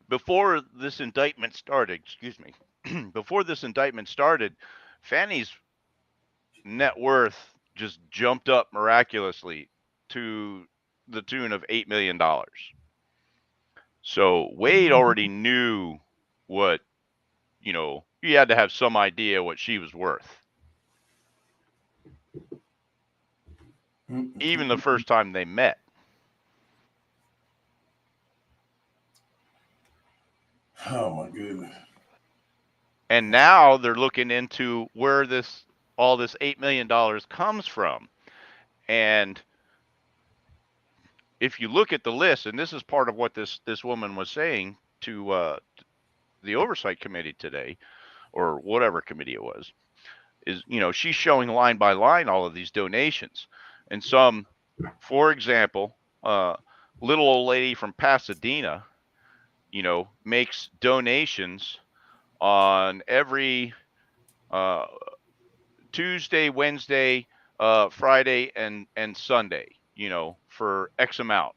before this indictment started, Fannie's net worth just jumped up miraculously to the tune of $8 million. So Wade already knew what, he had to have some idea what she was worth. Even the first time they met. Oh my goodness. And now they're looking into where all this $8 million comes from. And if you look at the list, and this is part of what this woman was saying to the oversight committee today, or whatever committee it was, is, she's showing line by line all of these donations. And some, for example, little old lady from Pasadena, makes donations on every Tuesday, Wednesday, Friday, and Sunday, for X amount,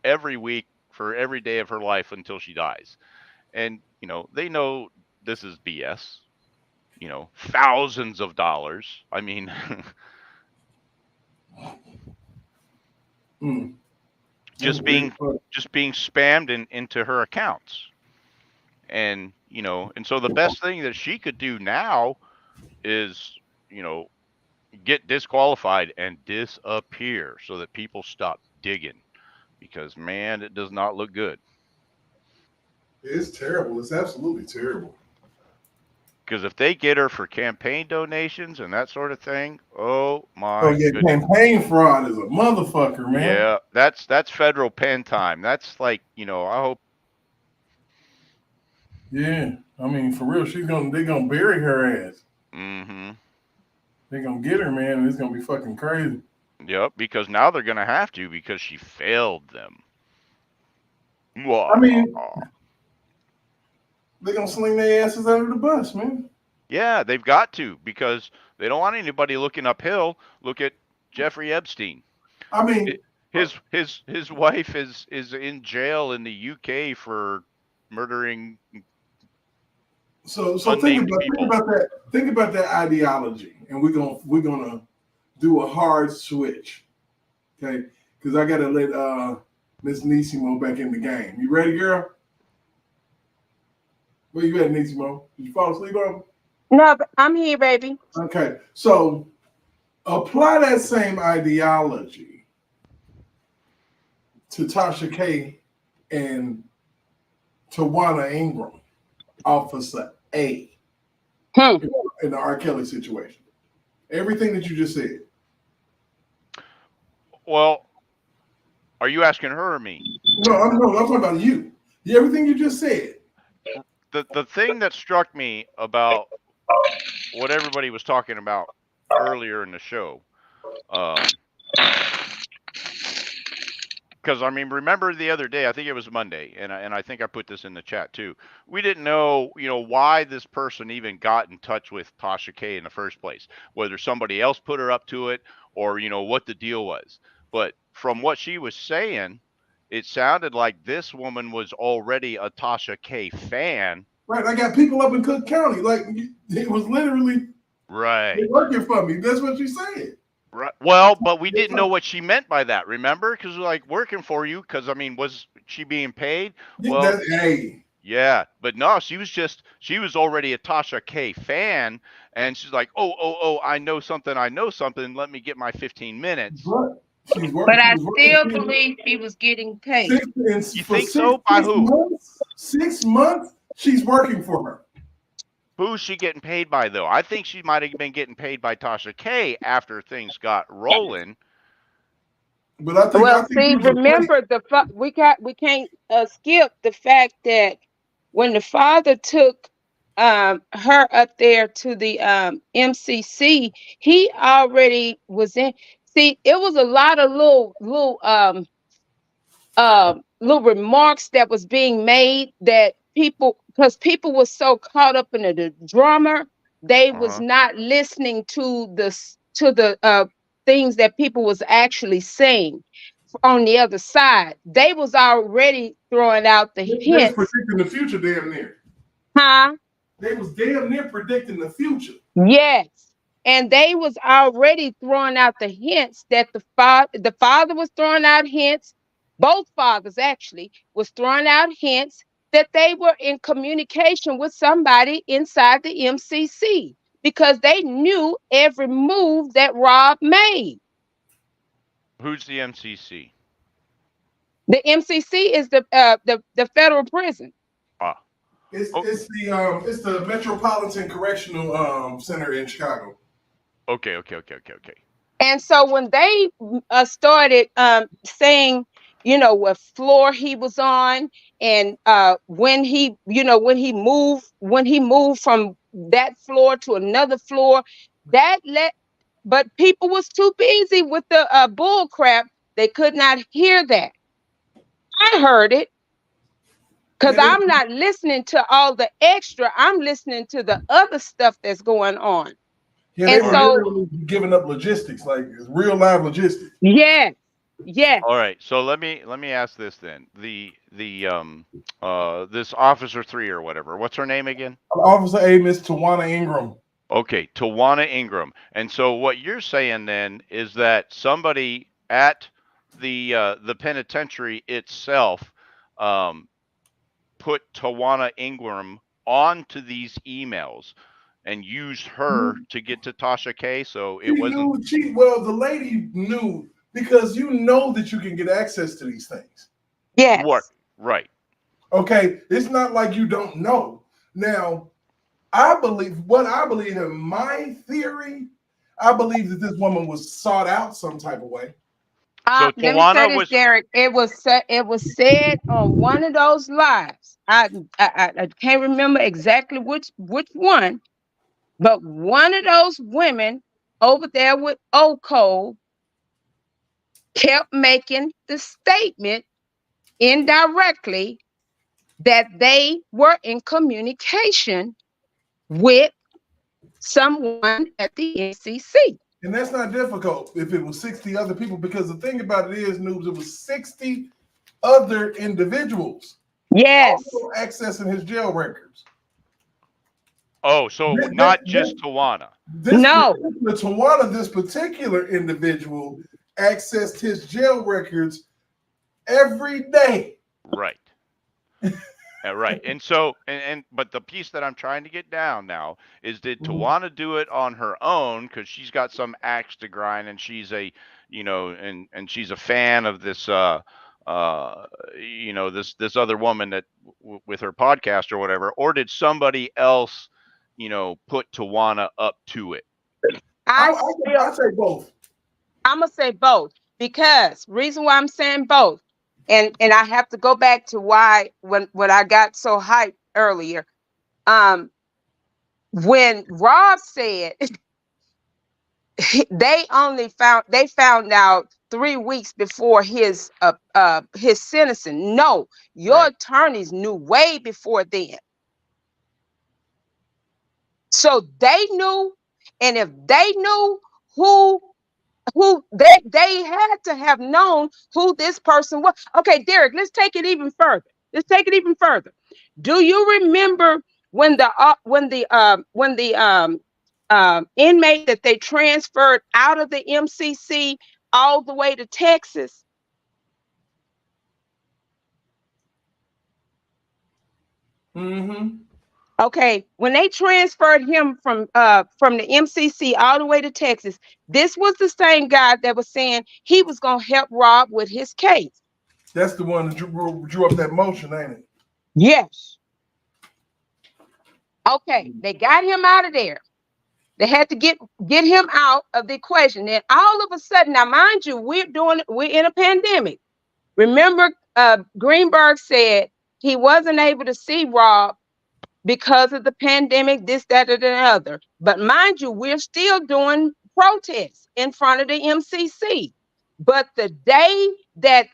every week for every day of her life until she dies. And, they know this is BS. thousands of dollars. I mean, just being spammed into her accounts. And and so the best thing that she could do now is get disqualified and disappear so that people stop digging, because man, it does not look good. It's terrible. It's absolutely terrible. Because if they get her for campaign donations and that sort of thing, oh my goodness. Campaign fraud is a motherfucker, man. Yeah, that's federal pen time. That's like, I hope. Yeah, I mean, for real, they're gonna bury her ass. Mm-hmm. They're gonna get her, man, and it's gonna be fucking crazy. Yep, because now they're gonna have to, because she failed them. I mean, they're gonna sling their asses under the bus, man. Yeah, they've got to, because they don't want anybody looking uphill. Look at Jeffrey Epstein. I mean, his wife is in jail in the UK for murdering. So think about that ideology, and we're gonna do a hard switch, okay? Because I gotta let Miss Nisimo back in the game. You ready, girl? Where you at, Nisimo? Did you fall asleep on? No, but I'm here, baby. Okay, so apply that same ideology to Tasha K and Tawana Ingram, Officer A, in the R. Kelly situation. Everything that you just said. Well, are you asking her or me? No, I'm talking about you. Everything you just said. The thing that struck me about what everybody was talking about earlier in the show, because I mean, remember the other day, I think it was Monday, and I think I put this in the chat too. We didn't know, why this person even got in touch with Tasha K in the first place, whether somebody else put her up to it or what the deal was. But from what she was saying, it sounded like this woman was already a Tasha K fan. Right, I got people up in Cook County. Like, it was literally right working for me. That's what you said. Right. Well, but we didn't know what she meant by that. Remember, because like working for you. Because I mean, was she being paid? Well, yeah, but no, she was already a Tasha K fan, and she's like, oh, I know something. Let me get my 15 minutes. But I still believe she was getting paid. You think so? By who? 6 months? She's working for her. Who's she getting paid by, though? I think she might have been getting paid by Tasha K after things got rolling. But I think remember we can't skip the fact that when the father took her up there to the MCC, he already was in. See, it was a lot of little remarks that was being made that because people were so caught up in the drama, they was not listening to the things that people was actually saying on the other side. They was already throwing out the hints. They was predicting the future damn near. Huh? They was damn near predicting the future. Yes. And they was already throwing out the hints that the father was throwing out hints. Both fathers actually was throwing out hints that they were in communication with somebody inside the MCC because they knew every move that Rob made. Who's the MCC? The MCC is the federal prison. It's the Metropolitan Correctional Center in Chicago. Okay. And so when they started saying, what floor he was on, and when he moved from that floor to another floor, but people was too busy with the bull crap. They could not hear that. I heard it because I'm not listening to all the extra. I'm listening to the other stuff that's going on. Yeah, they were literally giving up logistics, like real live logistics. Yeah. All right, so let me ask this then. This Officer 3 or whatever. What's her name again? Officer A, Miss Tawana Ingram. Okay, Tawana Ingram. And so what you're saying then is that somebody at the penitentiary itself put Tawana Ingram onto these emails and used her to get to Tasha K. So it wasn't. Well, the lady knew because you know that you can get access to these things. Yes. What? Right. Okay, it's not like you don't know. Now, I believe in my theory. I believe that this woman was sought out some type of way. So Let me say Tawana this, was. Derek. It was said on one of those lives. I can't remember exactly which one, but one of those women over there with Ocole kept making the statement indirectly that they were in communication with someone at the NCC. And that's not difficult if it was 60 other people, because the thing about it is, Noobs, it was 60 other individuals. Yes. Also accessing his jail records. Oh, so not just Tawana. No. Tawana, this particular individual, accessed his jail records every day. Right. Right. And so, but the piece that I'm trying to get down now is, did Tawana do it on her own because she's got some axe to grind and she's a, and she's a fan of this, this other woman that with her podcast or whatever, or did somebody else, put Tawana up to it? I say both. I'm gonna say both, because reason why I'm saying both, and I have to go back to why when I got so hyped earlier, when Rob said they found out 3 weeks before his sentencing. No, your attorneys knew way before then. So they knew, and if they knew who they had to have known who this person was. Okay, Derek, let's take it even further. Do you remember when the inmate that they transferred out of the MCC all the way to Texas? Mm-hmm. Okay, when they transferred him from the MCC all the way to Texas, this was the same guy that was saying he was gonna help Rob with his case. That's the one that drew up that motion, ain't it? Yes. Okay, they got him out of there. They had to get him out of the equation. Then all of a sudden, now mind you, we're in a pandemic. Remember, Greenberg said he wasn't able to see Rob because of the pandemic, this, that, or the other. But mind you, we're still doing protests in front of the MCC. But the day that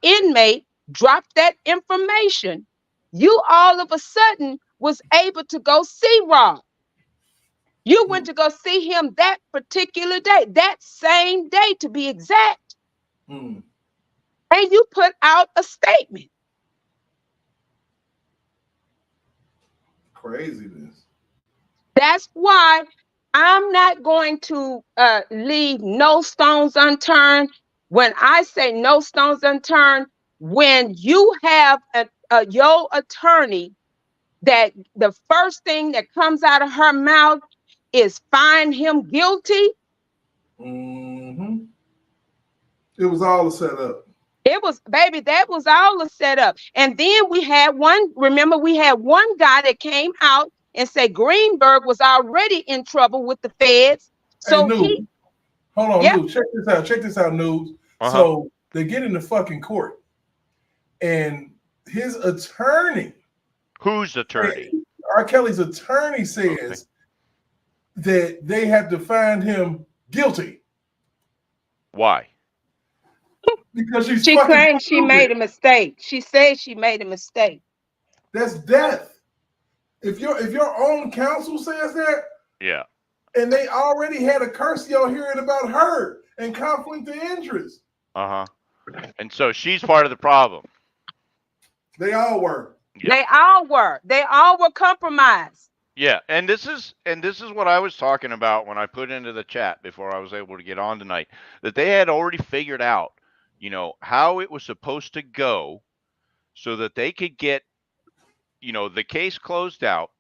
inmate dropped that information, you all of a sudden was able to go see Rob. You went to go see him that particular day, that same day to be exact. And you put out a statement. Craziness. That's why I'm not going to leave no stones unturned. When I say no stones unturned, when you have your attorney, that the first thing that comes out of her mouth is find him guilty. Mm-hmm. It was all a setup. It was, baby, that was all a setup. And then we had one guy that came out and said Greenberg was already in trouble with the feds. So hey, hold on, yep. News. Check this out, News. So they get in the fucking court, and his attorney. Whose attorney? R. Kelly's attorney says that they had to find him guilty. Why? Because she claimed she made a mistake. She said she made a mistake. That's death. If your own counsel says that, yeah, and they already had a curse y'all hearing about her and conflict of interest. And so she's part of the problem. They all were. They all were. They all were compromised. Yeah, and this is what I was talking about when I put into the chat before I was able to get on tonight, that they had already figured out, how it was supposed to go so that they could get, the case closed out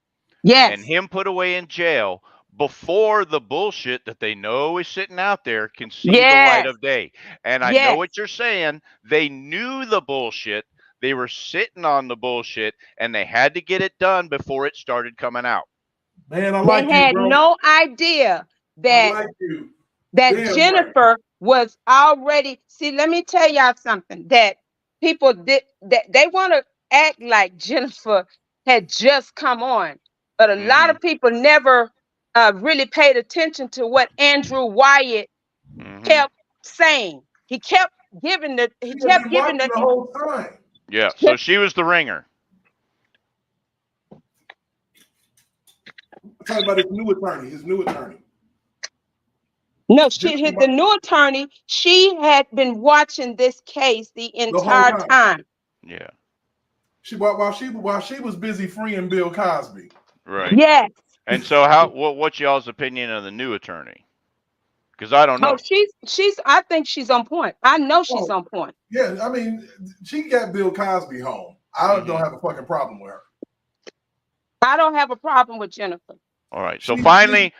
and Yes. him put away in jail before the bullshit that they know is sitting out there can see the light Yes. of day. And I know Yes. what you're saying. They knew the bullshit. They were sitting on the bullshit, and they had to get it done before it started coming out. Man, I They like you, had bro. no idea I that like you. that Damn right. Jennifer was already. See, let me tell y'all something. That people did that they want to act like Jennifer had just come on, but a lot of people never really paid attention to what Andrew Wyatt kept saying. He kept giving the. He She had kept been giving watching the. the whole time. Yeah, so she was the ringer. I'm talking about his new attorney. No, the new attorney, she had been watching this case the entire time. Yeah. While she was busy freeing Bill Cosby. Right. Yes. And so what's y'all's opinion of the new attorney? Because I don't know. Oh, she's I think she's on point. I know she's on point. Yeah, I mean, she got Bill Cosby home. I don't have a fucking problem with her. I don't have a problem with Jennifer. All right. So finally,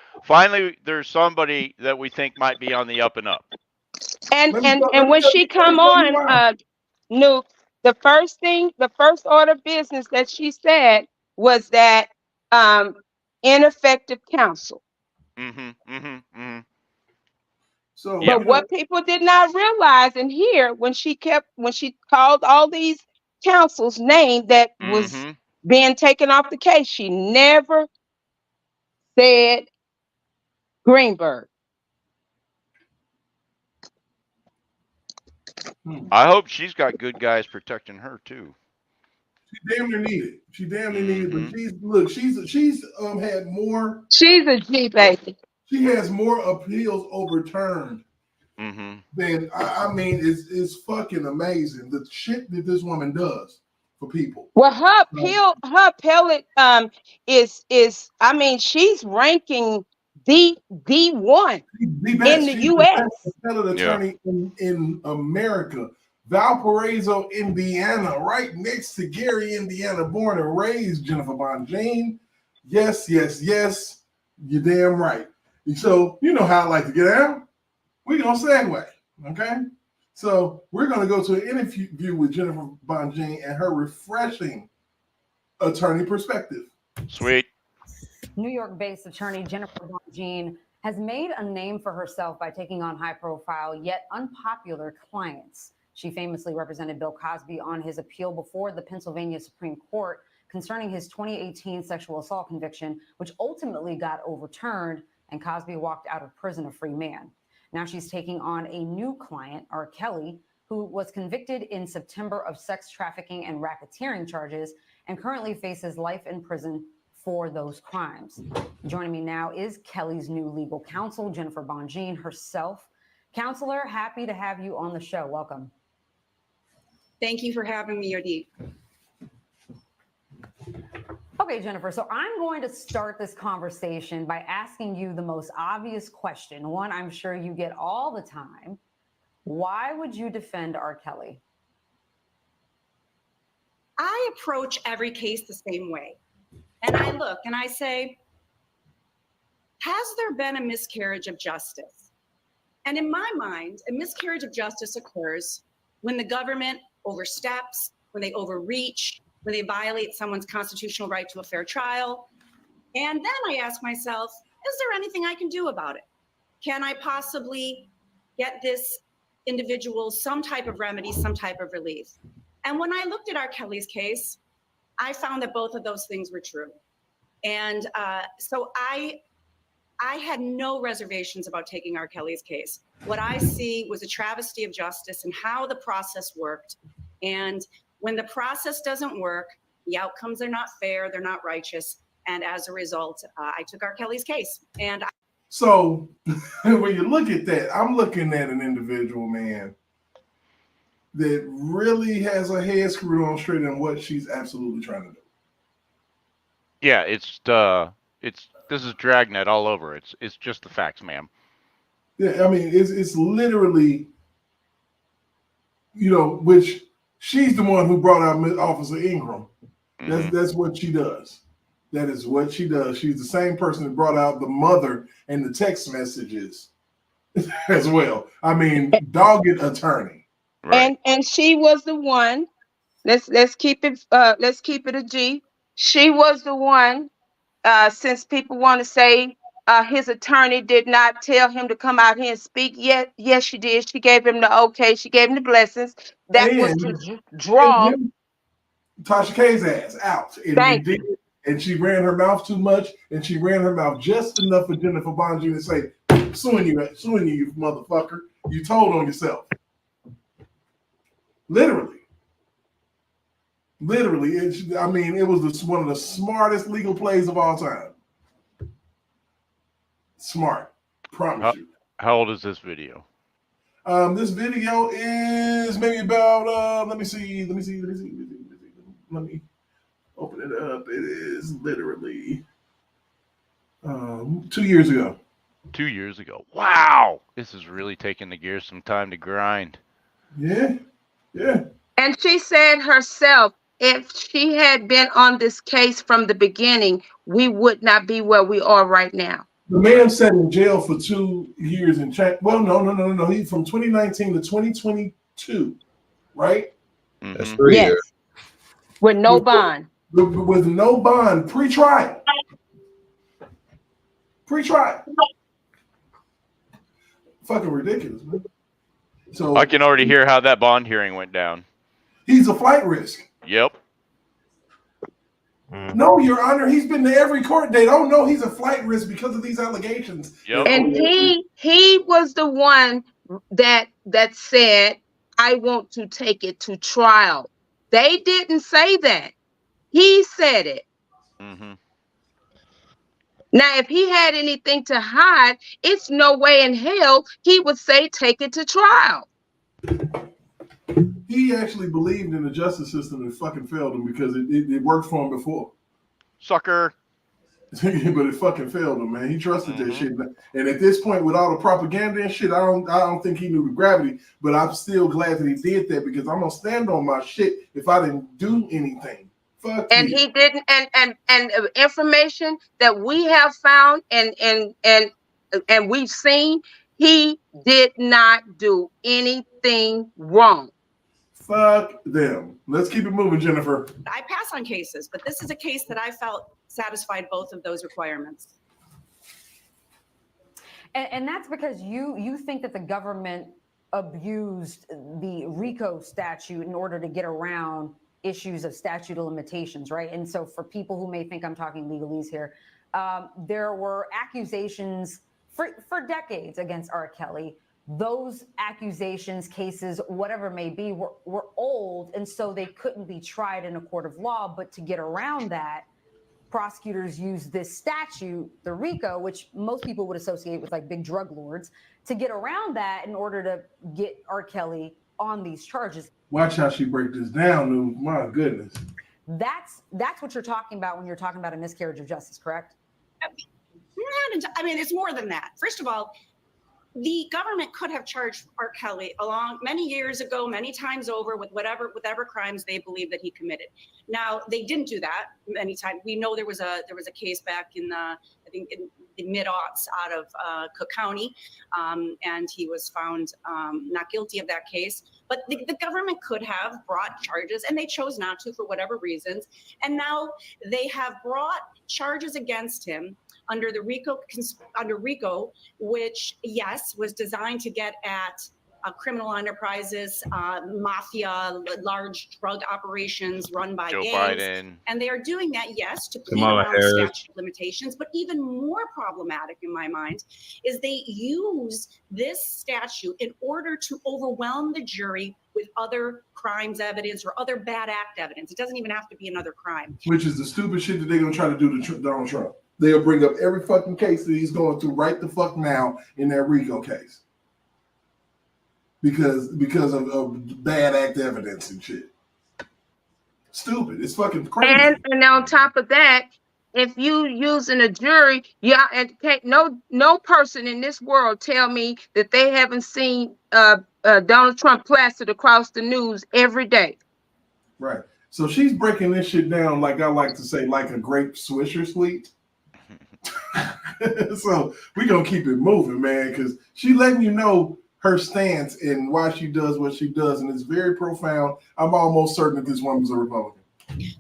there's somebody that we think might be on the up and up. And when she come on, Nuke, the first order of business that she said was that ineffective counsel. So, but what people did not realize and hear when she called all these counsels named that was being taken off the case, she never said Greenberg. I hope she's got good guys protecting her too. She damn near needed. But she's had more. She's a G baby. She has more appeals overturned than I mean, it's fucking amazing the shit that this woman does for people. Well, her appellate is I mean, she's ranking D1 in the U.S. Appellate attorney in America. Valparaiso, Indiana, right next to Gary, Indiana, born and raised Jennifer Bonjean. Yes. You're damn right. So you know how I like to get out. We're gonna segue, okay? So we're gonna go to an interview with Jennifer Bonjean and her refreshing attorney perspective. Sweet. New York-based attorney Jennifer Bonjean has made a name for herself by taking on high-profile yet unpopular clients. She famously represented Bill Cosby on his appeal before the Pennsylvania Supreme Court concerning his 2018 sexual assault conviction, which ultimately got overturned, and Cosby walked out of prison a free man. Now she's taking on a new client, R. Kelly, who was convicted in September of sex trafficking and racketeering charges and currently faces life in prison for those crimes. Joining me now is Kelly's new legal counsel, Jennifer Bonjean herself. Counselor, happy to have you on the show. Welcome. Thank you for having me, Yodi. Okay, Jennifer, so I'm going to start this conversation by asking you the most obvious question, one I'm sure you get all the time. Why would you defend R. Kelly? I approach every case the same way. And I look and I say, has there been a miscarriage of justice? And in my mind, a miscarriage of justice occurs when the government oversteps, when they overreach, when they violate someone's constitutional right to a fair trial. And then I ask myself, is there anything I can do about it? Can I possibly get this individual some type of remedy, some type of relief? And when I looked at R. Kelly's case, I found that both of those things were true. And so I had no reservations about taking R. Kelly's case. What I see was a travesty of justice and how the process worked. And when the process doesn't work, the outcomes are not fair, they're not righteous. And as a result, I took R. Kelly's case. And so when you look at that, I'm looking at an individual, man, that really has her head screwed on straight in what she's absolutely trying to do. Yeah, it's This is Dragnet all over. It's just the facts, ma'am. Yeah, I mean, it's literally, which she's the one who brought out Officer Ingram. That's what she does. That is what she does. She's the same person that brought out the mother and the text messages as well. I mean, dogged attorney. Right. And she was the one. Let's keep it a G. She was the one. Since people want to say his attorney did not tell him to come out here and speak, yes, she did. She gave him the okay. She gave him the blessings. That was to draw Tasha K's ass out. And she ran her mouth too much, and she ran her mouth just enough for Jennifer Bonjean to say, suing you, you motherfucker. You told on yourself. Literally. It was one of the smartest legal plays of all time. Smart. Promise you. How old is this video? This video is maybe about, let me open it up. It is literally 2 years ago. 2 years ago. Wow. This is really taking the gears some time to grind. Yeah. And she said herself, if she had been on this case from the beginning, we would not be where we are right now. The man sat in jail for 2 years and well, no. He's from 2019 to 2022, right? That's 3 years. With no bond. With no bond, pre-trial. Fucking ridiculous, man. So I can already hear how that bond hearing went down. He's a flight risk. Yep. No, Your Honor, he's been to every court. They don't know he's a flight risk because of these allegations. Yep. And he was the one that said, I want to take it to trial. They didn't say that. He said it. Mm-hmm. Now, if he had anything to hide, it's no way in hell he would say, take it to trial. He actually believed in the justice system and fucking failed him because it worked for him before. Sucker. But it fucking failed him, man. He trusted that shit. And at this point, with all the propaganda and shit, I don't think he knew the gravity. But I'm still glad that he did that because I'm gonna stand on my shit if I didn't do anything. Fuck and you. he didn't. And information that we have found and we've seen, he did not do anything wrong. Fuck them. Let's keep it moving, Jennifer. I pass on cases, but this is a case that I felt satisfied both of those requirements. And that's because you think that the government abused the RICO statute in order to get around issues of statute of limitations, right? And so for people who may think I'm talking legalese here, there were accusations for decades against R. Kelly. Those accusations, cases, whatever it may be, were old, and so they couldn't be tried in a court of law. But to get around that, prosecutors used this statute, the RICO, which most people would associate with like big drug lords, to get around that in order to get R. Kelly on these charges. Watch how she break this down, dude. My goodness. That's what you're talking about when you're talking about a miscarriage of justice, correct? I mean, it's more than that. First of all, the government could have charged R. Kelly along many years ago, many times over, with whatever crimes they believe that he committed. Now, they didn't do that many times. We know there was a case back in the mid-aughts out of Cook County, and he was found not guilty of that case. But the government could have brought charges, and they chose not to for whatever reasons. And now they have brought charges against him under the RICO, which, yes, was designed to get at criminal enterprises, mafia, large drug operations run by Joe gangs. Biden. And they are doing that, yes, to plead Kamala around Harris. statute of limitations. But even more problematic in my mind is they use this statute in order to overwhelm the jury with other crimes evidence or other bad act evidence. It doesn't even have to be another crime. Which is the stupid shit that they're going to try to do to Donald Trump. They'll bring up every fucking case that he's going through right the fuck now in that RICO case. Because of bad act evidence and shit. Stupid. It's fucking crazy. And on top of that, if you using a jury, yeah, and can't, no person in this world tell me that they haven't seen Donald Trump plastered across the news every day. Right. So she's breaking this shit down, like I like to say, like a grape Swisher sweet. So we're gonna keep it moving, man, because she letting you know her stance and why she does what she does, and it's very profound. I'm almost certain that this woman's a Republican.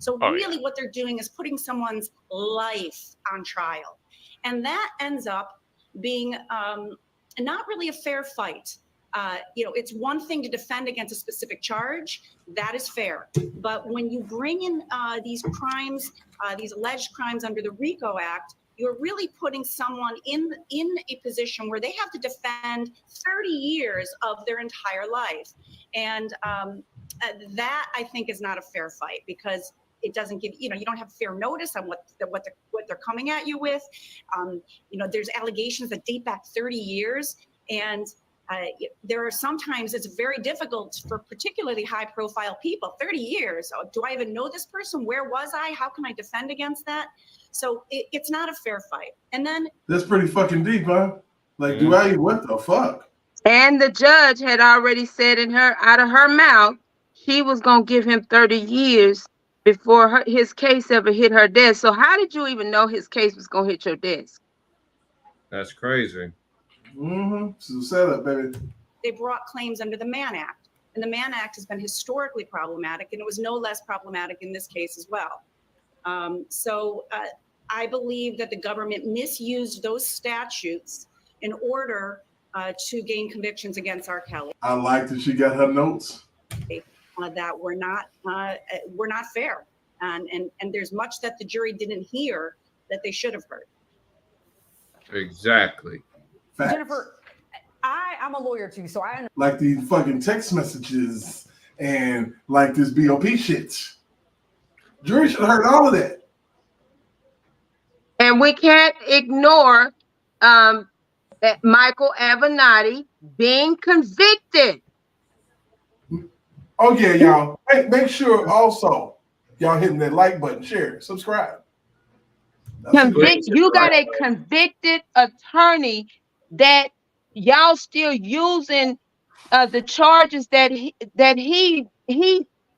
So really what they're doing is putting someone's life on trial. And that ends up being not really a fair fight. It's one thing to defend against a specific charge. That is fair. But when you bring in these crimes, these alleged crimes under the RICO Act, you're really putting someone in a position where they have to defend 30 years of their entire life. And that, I think, is not a fair fight, because it doesn't give, you don't have fair notice on what they're coming at you with. There's allegations that date back 30 years. And there are sometimes it's very difficult for particularly high profile people. 30 years. Oh, do I even know this person? Where was I? How can I defend against that? So it's not a fair fight. And then that's pretty fucking deep, huh? Like, what the fuck? And the judge had already said out of her mouth, she was gonna give him 30 years before his case ever hit her desk. So how did you even know his case was gonna hit your desk? That's crazy. It's a setup, baby. They brought claims under the Mann Act, and the Mann Act has been historically problematic, and it was no less problematic in this case as well. So I believe that the government misused those statutes in order to gain convictions against R. Kelly. I like that she got her notes. That were not fair, and there's much that the jury didn't hear that they should have heard. Exactly. Facts. Jennifer, I'm a lawyer too, so I understand. Like these fucking text messages and like this BOP shit. Jury should have heard all of that. And we can't ignore that Michael Avenatti being convicted. Oh yeah, y'all. Hey, make sure also y'all hitting that like button, share, subscribe. You got a convicted attorney that y'all still using the charges that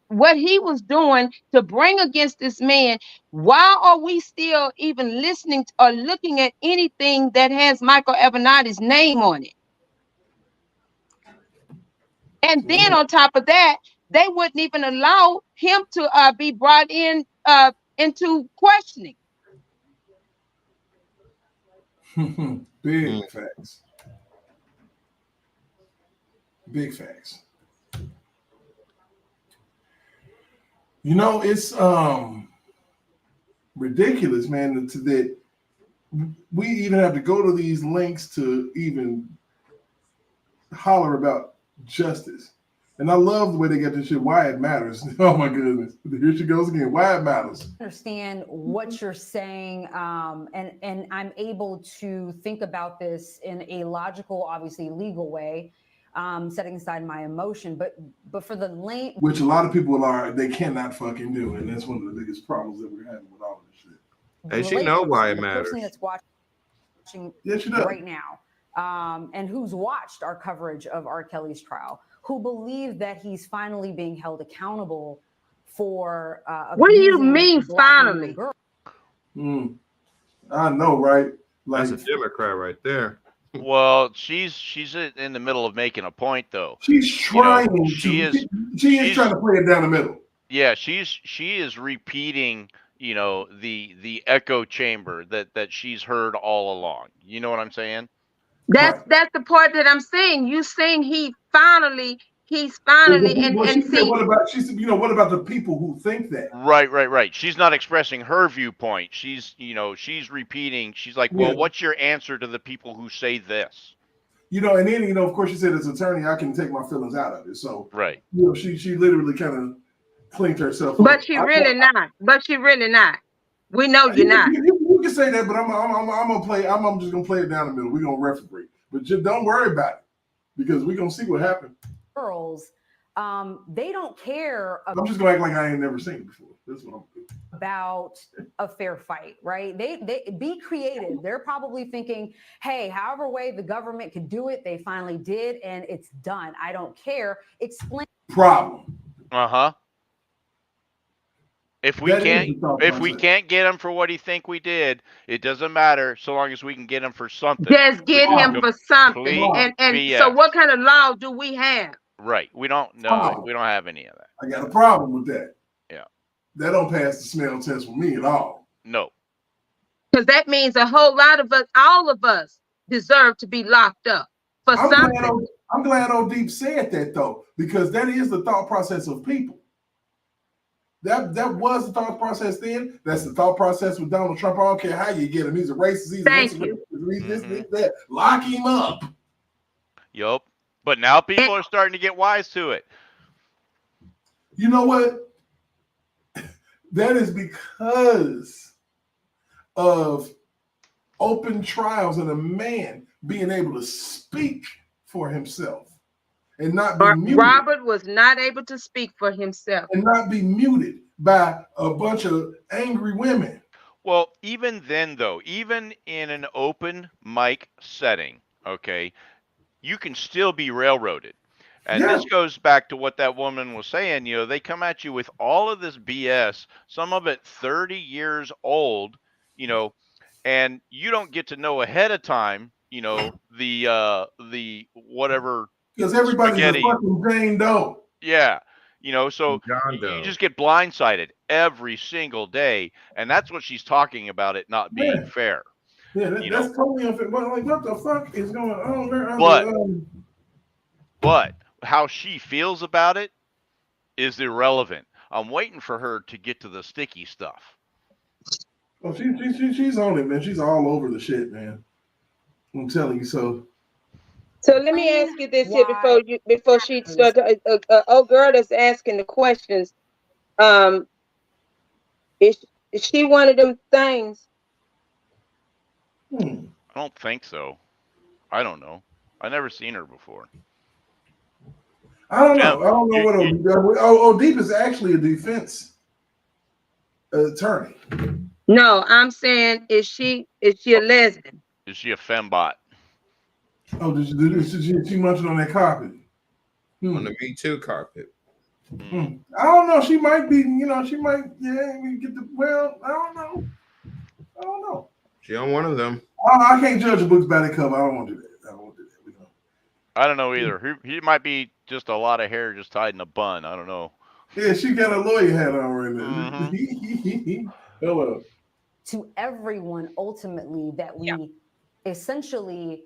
what he was doing to bring against this man. Why are we still even listening or looking at anything that has Michael Avenatti's name on it? And then on top of that, they wouldn't even allow him to be brought in into questioning. Big facts. Big facts. It's ridiculous, man, that we even have to go to these links to even holler about justice. And I love the way they got this shit, why it matters. Oh my goodness. Here she goes again. Why it matters. Understand what you're saying, and I'm able to think about this in a logical, obviously legal way, setting aside my emotion, but for the lane, which a lot of people they cannot fucking do, and that's one of the biggest problems that we're having with all this shit. And she know why it matters. The person that's watching right now, and who's watched our coverage of R. Kelly's trial, who believe that he's finally being held accountable for what do you mean finally? I know, right? Like, that's a Democrat right there. Well, she's in the middle of making a point, though. She's trying. She is trying to play it down the middle. Yeah, she is repeating, the echo chamber that she's heard all along. You know what I'm saying? That's the part that I'm saying. You saying he's finally and see. What about what about the people who think that? Right. She's not expressing her viewpoint. She's repeating. She's like, well, what's your answer to the people who say this? And then of course she said, as attorney, I can take my feelings out of it. So right. She literally kind of cleaned herself. But she really not. We know you're not. You can say that, but I'm gonna play. I'm just gonna play it down the middle. We're gonna referee, but just don't worry about it because we're gonna see what happens. Girls, they don't care. I'm just gonna act like I ain't never seen it before. That's what I'm doing. about a fair fight, right? They be creative. They're probably thinking, hey, however way the government could do it, they finally did, and it's done. I don't care. Explain. Problem. Uh-huh. If we That is can't the thought if we process. can't get him for what he think we did, it doesn't matter so long as we can get him for something. Just get him for something. Complete And BS. so what kind of law do we have? Right. We don't know. Problem. We don't have any of that. I got a problem with that. Yeah. That don't pass the smell test for me at all. No. Because that means a whole lot of us, all of us, deserve to be locked up for something. I'm glad O'Deep said that though, because that is the thought process of people. That was the thought process then. That's the thought process with Donald Trump. I don't care how you get him. He's a racist. He's this, that. Lock him up. Yup. But now people are starting to get wise to it. You know what? That is because of open trials and a man being able to speak for himself and not be muted. Robert was not able to speak for himself. And not be muted by a bunch of angry women. Well, even then, though, even in an open mic setting, okay, you can still be railroaded. And this goes back to what that woman was saying. You know, they come at you with all of this BS, some of it 30 years old, you know, and you don't get to know ahead of time, you know, the whatever. Because everybody's a fucking Jane Doe. Yeah. You know, so you just get blindsided every single day. And that's what she's talking about, it not being fair. Yeah, that's totally unfair. But like, what the fuck is going on? But how she feels about it is irrelevant. I'm waiting for her to get to the sticky stuff. Oh, she's on it, man. She's all over the shit, man. I'm telling you so. So let me ask you this here before she starts. Old girl that's asking the questions. Is she one of them things? I don't think so. I don't know. I never seen her before. I don't know. I don't know what O'Deep does. O'Deep is actually a defense attorney. No, I'm saying is she a lesbian? Is she a fembot? Oh, did she munching on that carpet? On the Me Too carpet. I don't know. She might be, you know, she might, we get the, well, I don't know. She on one of them. I can't judge a book by the cover. I don't want to do that. I don't know either. He might be just a lot of hair just tied in a bun. I don't know. Yeah, she got a lawyer hat on right now. Hello. To everyone, ultimately, that we essentially,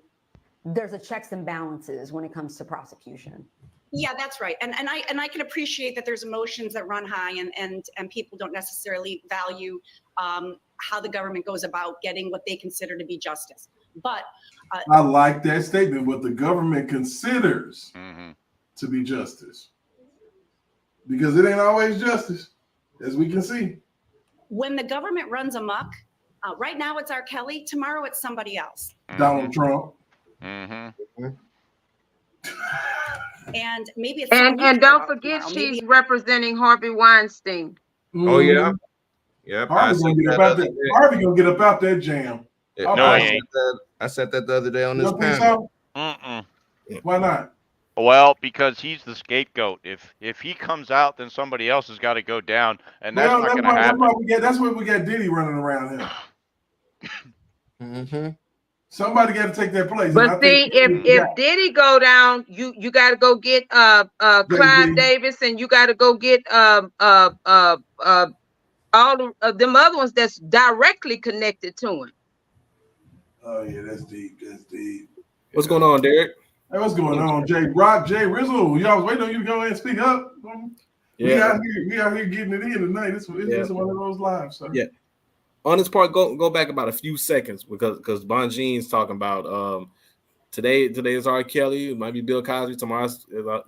there's a checks and balances when it comes to prosecution. Yeah, that's right. And I can appreciate that there's emotions that run high and people don't necessarily value how the government goes about getting what they consider to be justice. But I like that statement, what the government considers to be justice. Because it ain't always justice, as we can see. When the government runs amok, right now it's R. Kelly, tomorrow it's somebody else. Donald Trump. And maybe it's and don't forget she's representing Harvey Weinstein. Oh yeah. Yeah. Harvey gonna get up out that jam. I said that the other day on this panel. Why not? Well, because he's the scapegoat. If he comes out, then somebody else has got to go down, and that's not going to happen. That's why we got Diddy running around here. Somebody got to take that place. But see, if Diddy go down, you got to go get Clive Davis, and you got to go get all of them other ones that's directly connected to him. Oh yeah, that's deep. That's deep. What's going on, Derek? Hey, what's going on, Jay Rock, Jay Rizzle? Y'all was waiting on you to go ahead and speak up. Yeah, we out here getting it in tonight. It's one of those lives. So. Yeah. On this part, go back about a few seconds because Bonjean's talking about today is R. Kelly, it might be Bill Cosby, tomorrow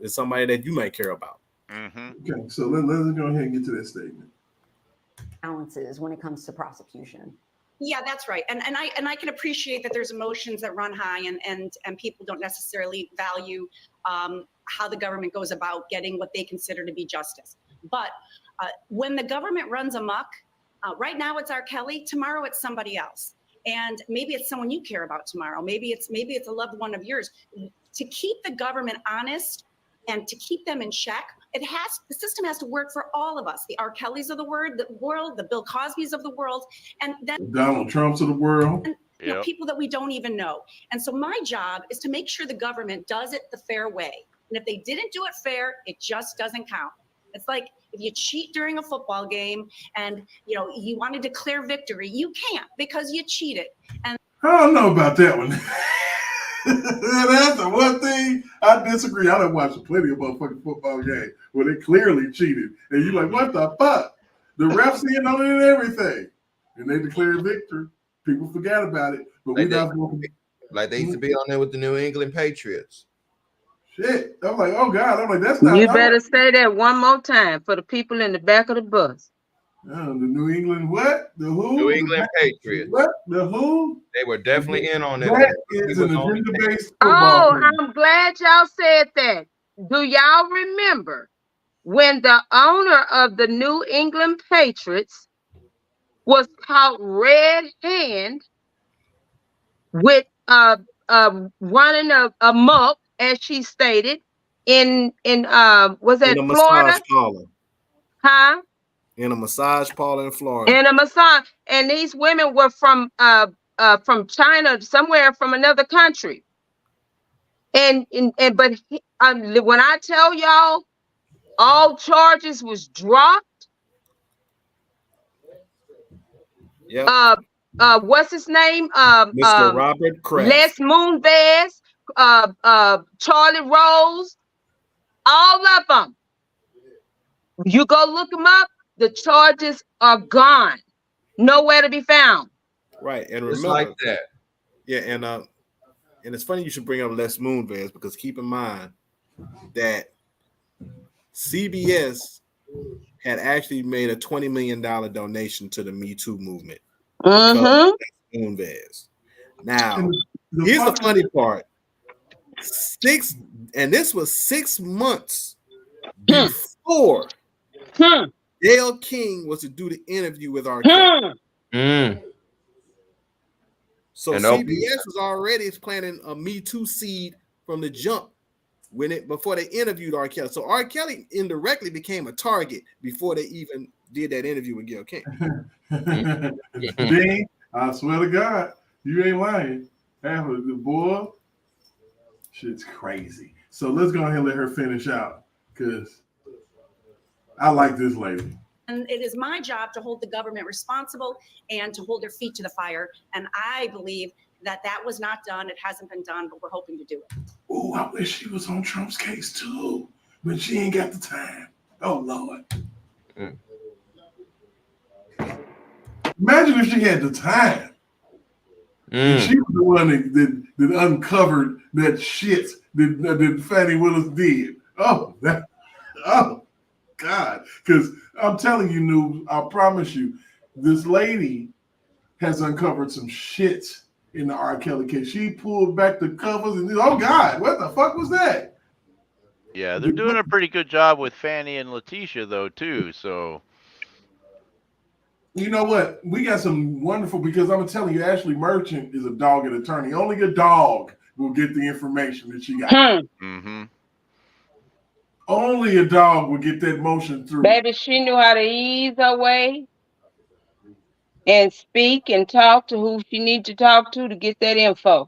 is somebody that you might care about. Okay, so let's go ahead and get to that statement. Balances when it comes to prosecution. Yeah, that's right. And I can appreciate that there's emotions that run high and people don't necessarily value how the government goes about getting what they consider to be justice. But when the government runs amok, Right now it's R. Kelly. Tomorrow it's somebody else. And maybe it's someone you care about tomorrow. Maybe it's a loved one of yours. To keep the government honest and to keep them in check, the system has to work for all of us. The R. Kellys of the world, the Bill Cosbys of the world, and then Donald Trumps of the world. And, people that we don't even know. And so my job is to make sure the government does it the fair way. And if they didn't do it fair, it just doesn't count. It's like if you cheat during a football game and you want to declare victory, you can't because you cheated. And I don't know about that one. That's the one thing I disagree. I done watched plenty of motherfucking football games where they clearly cheated. And you're like, what the fuck? The refs in on it and everything. And they declared victory. People forgot about it. But we not like they used to be on there with the New England Patriots. Shit. I'm like, oh God. I'm like, that's not. You better say that one more time for the people in the back of the bus. The New England what? The who? New England Patriots. What? The who? They were definitely in on it. That is an agenda-based Oh, football. I'm glad y'all said that. Do y'all remember when the owner of the New England Patriots was caught red-handed with running amok, as she stated, in was that in a Florida? Massage parlor. Huh? In a massage parlor in Florida. In a massage, and these women were from China, somewhere from another country. But when I tell y'all, all charges was dropped. Yeah. What's his name? Mr. Robert Kraft. Les Moonves, Charlie Rose, all of them. You go look them up. The charges are gone, nowhere to be found. Right, and It's remember like that. Yeah, and it's funny you should bring up Les Moonves because keep in mind that CBS had actually made a $20 million donation to the Me Too movement. Mm-hmm. Moonves. Now, here's the funny part. This was 6 months before Dale King was to do the interview with R. Kelly. So CBS was already planting a Me Too seed from the jump before they interviewed R. Kelly. So R. Kelly indirectly became a target before they even did that interview with Gayle King. Dean, I swear to God, you ain't lying. Half of the boy, shit's crazy. So let's go ahead and let her finish out because I like this lady. And it is my job to hold the government responsible and to hold their feet to the fire. And I believe that was not done. It hasn't been done, but we're hoping to do it. Oh, I wish she was on Trump's case too, but she ain't got the time. Oh, Lord. Imagine if she had the time. She was the one that uncovered that shit that Fannie Willis did. Oh, God. Because I'm telling you, Noob, I promise you, this lady has uncovered some shit in the R. Kelly case. She pulled back the covers and oh God, what the fuck was that? Yeah, they're doing a pretty good job with Fannie and Letitia though too. So you know what? We got some wonderful because I'm telling you, Ashleigh Merchant is a dogged attorney. Only a dog will get the information that she got. Only a dog will get that motion through. Baby, she knew how to ease her way and speak and talk to who she needs to talk to get that info.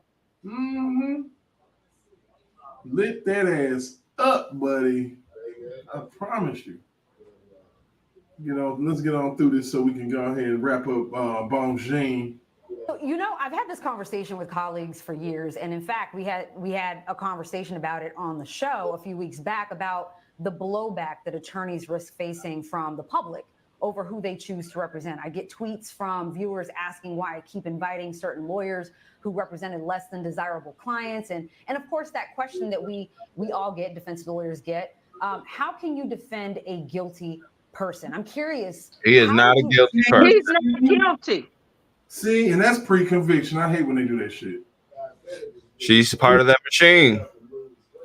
Lit that ass up, buddy. I promise you. Let's get on through this so we can go ahead and wrap up Bonjean. I've had this conversation with colleagues for years, and in fact, we had a conversation about it on the show a few weeks back about the blowback that attorneys risk facing from the public over who they choose to represent. I get tweets from viewers asking why I keep inviting certain lawyers who represented less than desirable clients, and of course that question that we all get, defense lawyers get. How can you defend a guilty person? I'm curious. He is not a guilty person. He's not guilty. See, and that's pre-conviction. I hate when they do that shit. She's part of that machine.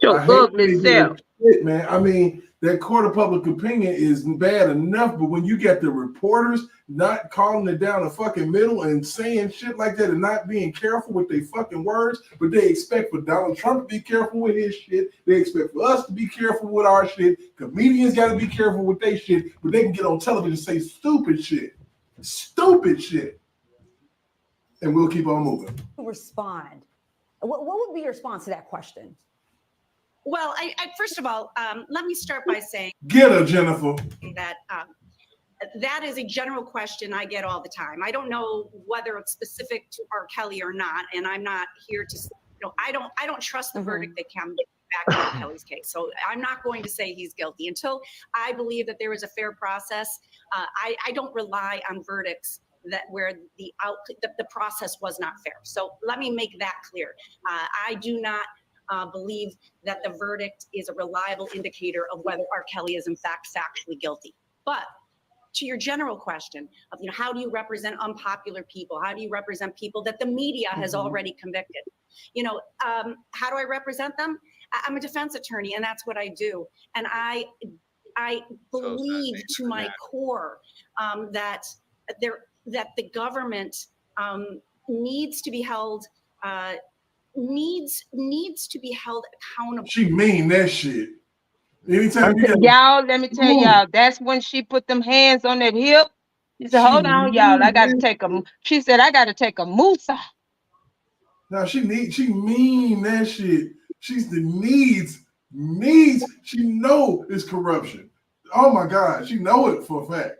Your ugly self. Shit, man. I mean, that court of public opinion is bad enough, but when you get the reporters not calling it down the fucking middle and saying shit like that and not being careful with their fucking words, but they expect for Donald Trump to be careful with his shit. They expect for us to be careful with our shit. Comedians got to be careful with their shit, but they can get on television and say stupid shit. Stupid shit. And we'll keep on moving. Respond. What would be your response to that question? Well, I first of all, let me start by saying Get her, Jennifer. That that is a general question I get all the time. I don't know whether it's specific to R. Kelly or not, and I'm not here to, I don't trust the verdict that came back in R. Kelly's case. So I'm not going to say he's guilty until I believe that there was a fair process. I don't rely on verdicts that where the process was not fair. So let me make that clear. I do not believe that the verdict is a reliable indicator of whether R. Kelly is in fact factually guilty. But to your general question of, how do you represent unpopular people? How do you represent people that the media has already convicted? How do I represent them? I'm a defense attorney, and that's what I do. And I believe to my core that the government needs to be held needs to be held accountable. She mean that shit. Anytime y'all, let me tell y'all, that's when she put them hands on that hip. She said, hold on, y'all. I got to take a, she said, I got to take a moose off. No, she mean that shit. She's the needs. She know it's corruption. Oh my God, she know it for a fact.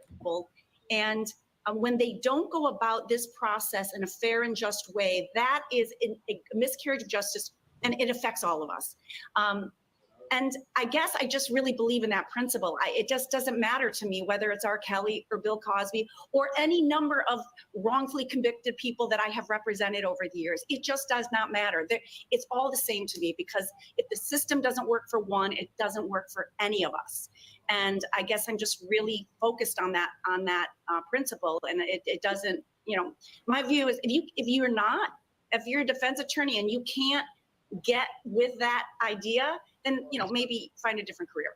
And when they don't go about this process in a fair and just way, that is a miscarriage of justice, and it affects all of us. And I guess I just really believe in that principle. It just doesn't matter to me whether it's R. Kelly or Bill Cosby or any number of wrongfully convicted people that I have represented over the years. It just does not matter. It's all the same to me, because if the system doesn't work for one, it doesn't work for any of us. And I guess I'm just really focused on that principle. And it doesn't, my view is if you're a defense attorney and you can't get with that idea, then maybe find a different career.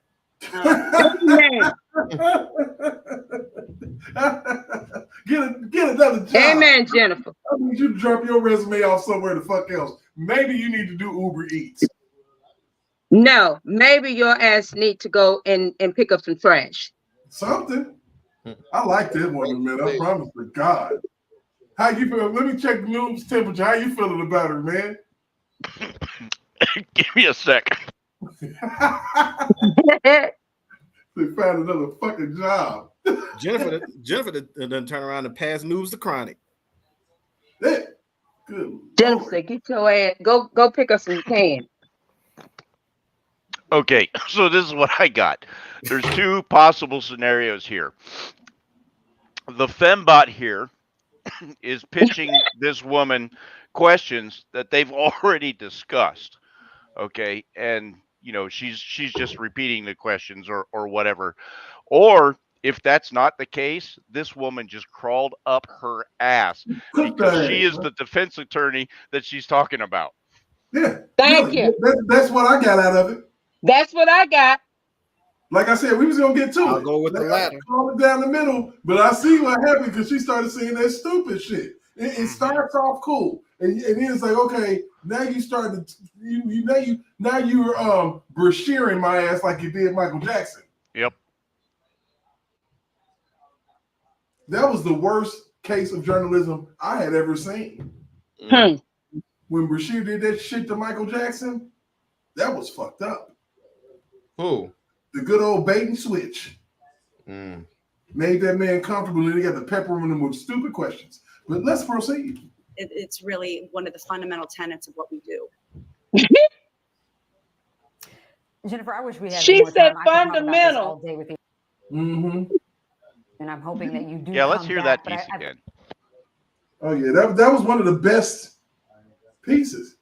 Get another job. Amen, Jennifer. I need you to drop your resume off somewhere the fuck else. Maybe you need to do Uber Eats. No, maybe your ass need to go and pick up some trash. Something. I like that one, man. I promise to God. How you feel? Let me check the room's temperature. How you feeling about her, man? Give me a sec. They found another fucking job. Jennifer done turn around and pass news to Chronic. Good. Jennifer said, get your ass, go pick up some can. Okay, so this is what I got. There's two possible scenarios here. The fembot here is pitching this woman questions that they've already discussed. Okay, and she's just repeating the questions or whatever. Or if that's not the case, this woman just crawled up her ass because she is the defense attorney that she's talking about. Yeah. Thank you. That's what I got out of it. That's what I got. Like I said, we was gonna get to it. I'll go with the latter. Calm it down the middle, but I see what happened because she started saying that stupid shit. It starts off cool, and then it's like, okay, now you started, now you're brashearing my ass like you did Michael Jackson. Yep. That was the worst case of journalism I had ever seen. When Brashear did that shit to Michael Jackson, that was fucked up. Who? The good old bait and switch. Made that man comfortable, and they got to pepper him with stupid questions. But let's proceed. It's really one of the fundamental tenets of what we do. Jennifer, I wish we had She more said time. I could talk about this fundamental. all day with you. And I'm hoping that you do. Yeah, let's come hear back, that piece again. Oh yeah, that was one of the best pieces.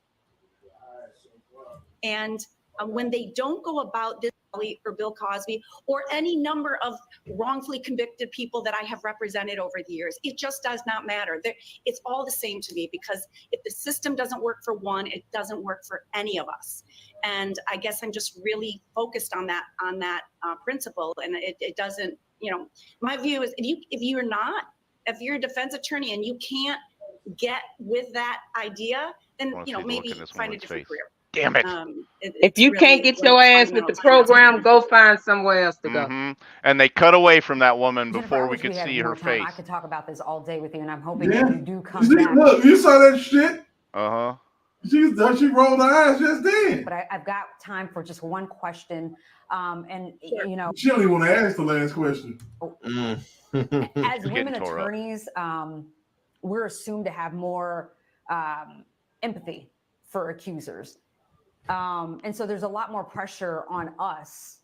And when they don't go about this or Bill Cosby or any number of wrongfully convicted people that I have represented over the years. It just does not matter. It's all the same to me, because if the system doesn't work for one, it doesn't work for any of us. And I guess I'm just really focused on that principle. And it doesn't, you know, my view is if you're a defense attorney and you can't get with that idea, then, you know, maybe find a different career. Damn it. If you can't get your ass with the program, go find somewhere else to go. And they cut away from that woman Jennifer, before I we wish could had see more her time. face. I could talk about this all day with you, and I'm hoping Yeah. that you do come See, back. look, you saw that shit. Uh-huh. She rolled her eyes just then. But I've got time for just one question. And, you know, She don't even want to ask the last question. as women attorneys, we're assumed to have more empathy for accusers. And so there's a lot more pressure on us,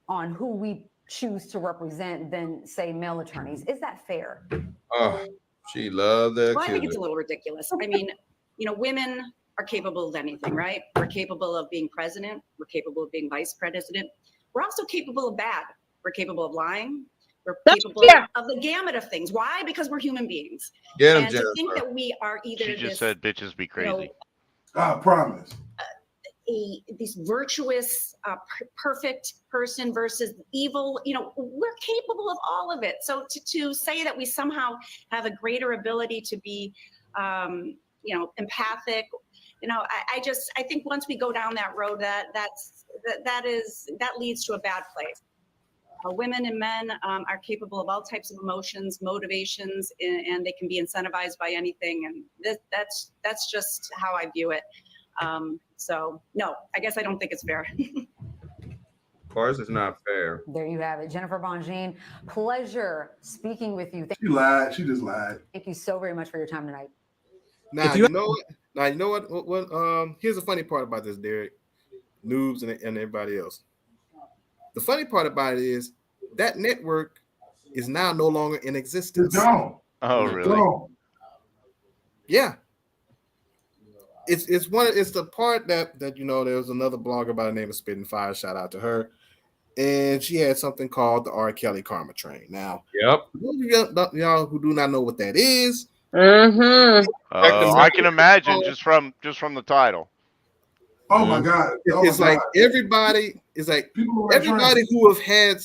on who we choose to represent than, say, male attorneys. Is that fair? Oh, she loved that. Well, I think it's a little ridiculous. I mean, you know, women are capable of anything, right? We're capable of being president. We're capable of being vice president. We're also capable of bad. We're capable of lying. We're capable of the gamut of things. Why? Because we're human beings. Get 'em, and to think that we are either She just said bitches be crazy. I promise. This virtuous, perfect person versus evil, you know, we're capable of all of it. So to say that we somehow have a greater ability to be, you know, empathic, you know, I think once we go down that road, that leads to a bad place. Women and men are capable of all types of emotions, motivations, and they can be incentivized by anything. And that's just how I view it. So no, I guess I don't think it's fair. Of course, it's not fair. There you have it. Jennifer Bongine, pleasure speaking with you. She lied. She just lied. Thank you so very much for your time tonight. Now, you know what? Now, you know what? Here's the funny part about this, Derek, Noobs, and everybody else. The funny part about it is that network is now no longer in existence. It's gone. Oh, really? Yeah. It's the part that you know, there was another blogger by the name of Spitting Fire, shout out to her, and she had something called the R. Kelly Karma Train. Now, y'all who do not know what that is, I can imagine just from the title. Oh my God! It's like everybody who have had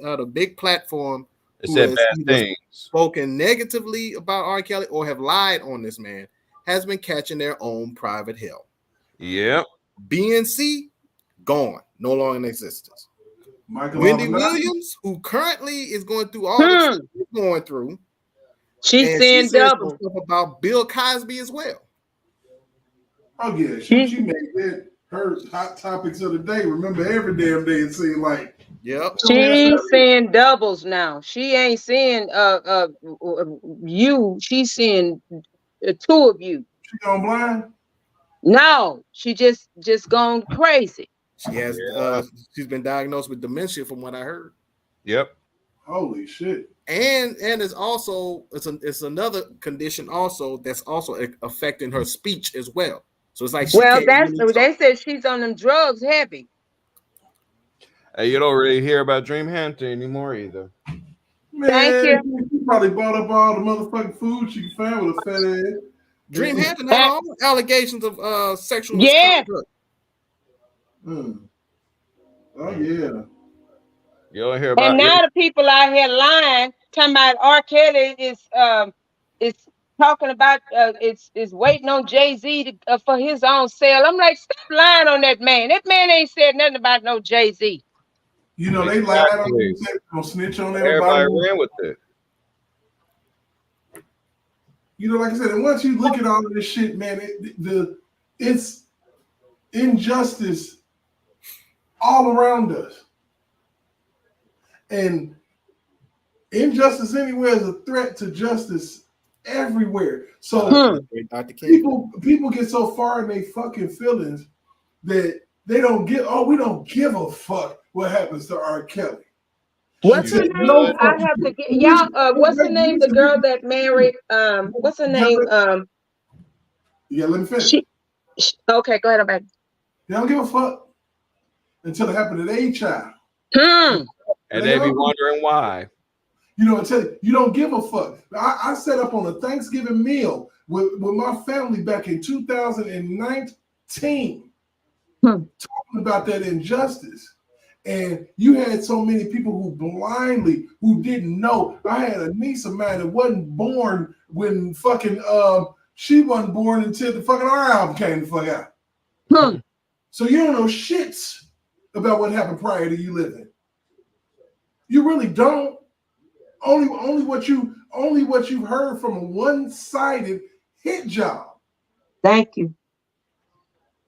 a big platform who said has bad either things, spoken negatively about R. Kelly, or have lied on this man, has been catching their own private hell. Yep. BNC gone, no longer in existence. Wendy Williams, who currently is going through all the stuff she's going through, she's saying double stuff about Bill Cosby as well. Oh yeah, she made it her hot topics of the day. Remember, every damn day it seemed like. Yep. She's saying doubles now. She ain't saying you. She's saying two of you. She gone blind? No, she just gone crazy. She has she's been diagnosed with dementia from what I heard. Yep. Holy shit. And it's also it's another condition also that's also affecting her speech as well. So it's like they said she's on them drugs heavy. Hey, you don't really hear about Dream Hampton anymore either. Man, thank you. She probably bought up all the motherfucking food she could find with a fat ass. Dream Hampton had all allegations of sexual misconduct. Oh yeah. You don't hear about. And now the people out here lying, talking about R. Kelly is talking about is waiting on Jay-Z for his own sale. I'm like, stop lying on that man. That man ain't said nothing about no Jay-Z. You know, they lied on you, gonna snitch on everybody. Everybody ran with it. You know, like I said, and once you look at all of this shit, man, it's injustice all around us. And injustice anywhere is a threat to justice everywhere. So people get so far in their fucking feelings that they don't we don't give a fuck what happens to R. Kelly. What's her name? I have to get y'all. What's her name? The girl that married. What's her name? Yeah, let me finish. Okay, go ahead. I'm back. They don't give a fuck. until it happened to their child. And they be wondering why. You know, until you don't give a fuck. I set up on a Thanksgiving meal with my family back in 2019, talking about that injustice. And you had so many people who didn't know. I had a niece of mine that wasn't born when fucking she wasn't born until the fucking our album came the fuck out. So you don't know shits about what happened prior to you living. You really don't. Only what you've heard from a one-sided hit job. Thank you.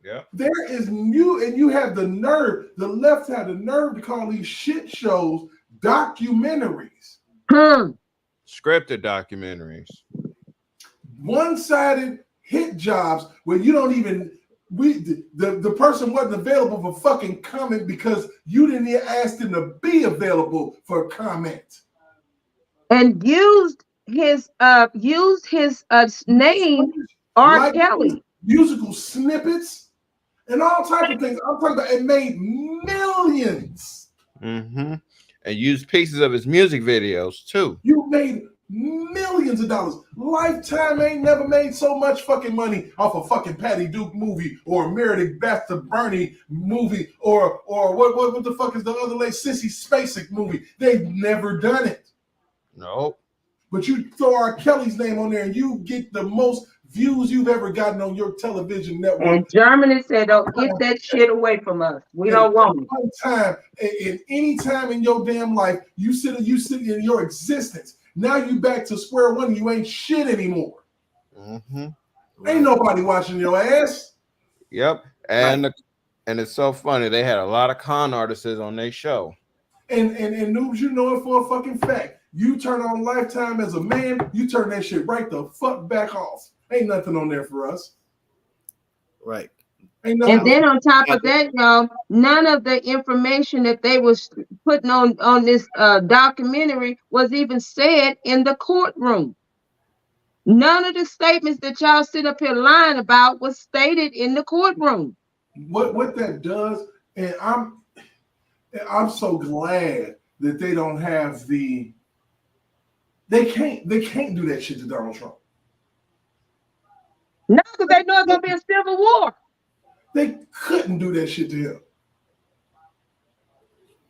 Yeah. There is you have the nerve, the left had the nerve to call these shit shows documentaries. Scripted documentaries. One-sided hit jobs where you don't even the person wasn't available for fucking comment because you didn't even ask them to be available for a comment. And used his name, R. Kelly. Musical snippets and all type of things. I'm talking about it made millions. Mm-hmm. And used pieces of his music videos too. You made millions of dollars. Lifetime ain't never made so much fucking money off a fucking Patty Duke movie or a Meredith Baxter Burney movie or what the fuck is the other lady Sissy Spacek movie? They've never done it. Nope. But you throw R. Kelly's name on there and you get the most views you've ever gotten on your television network. And Germany said, "Don't get that shit away from us. We don't want it." One time, in any time in your damn life, you sit in your existence. Now you back to square one. You ain't shit anymore. Ain't nobody watching your ass. Yep. And it's so funny. They had a lot of con artists on their show. And Noobs, you know it for a fucking fact. You turn on Lifetime as a man, you turn that shit right the fuck back off. Ain't nothing on there for us. Right. And then on top of that, y'all, none of the information that they was putting on this documentary was even said in the courtroom. None of the statements that y'all sit up here lying about was stated in the courtroom. What that does, and I'm so glad that they don't have they can't do that shit to Donald Trump. No, because they know it's gonna be a civil war. They couldn't do that shit to him.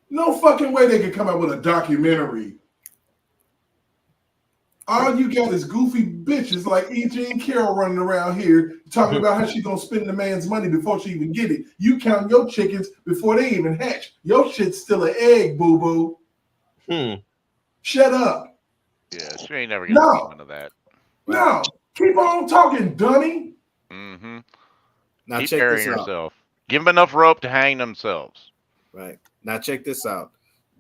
No fucking way they could come out with a documentary. All you got is goofy bitches like E.J. and Carol running around here talking about how she gonna spend the man's money before she even get it. You count your chickens before they even hatch. Your shit's still an egg, boo-boo. Shut up. Yeah, she ain't never gonna see none of that. No, keep on talking, dummy. Now Keep check carrying this out. yourself. Give them enough rope to hang themselves. Right. Now check this out.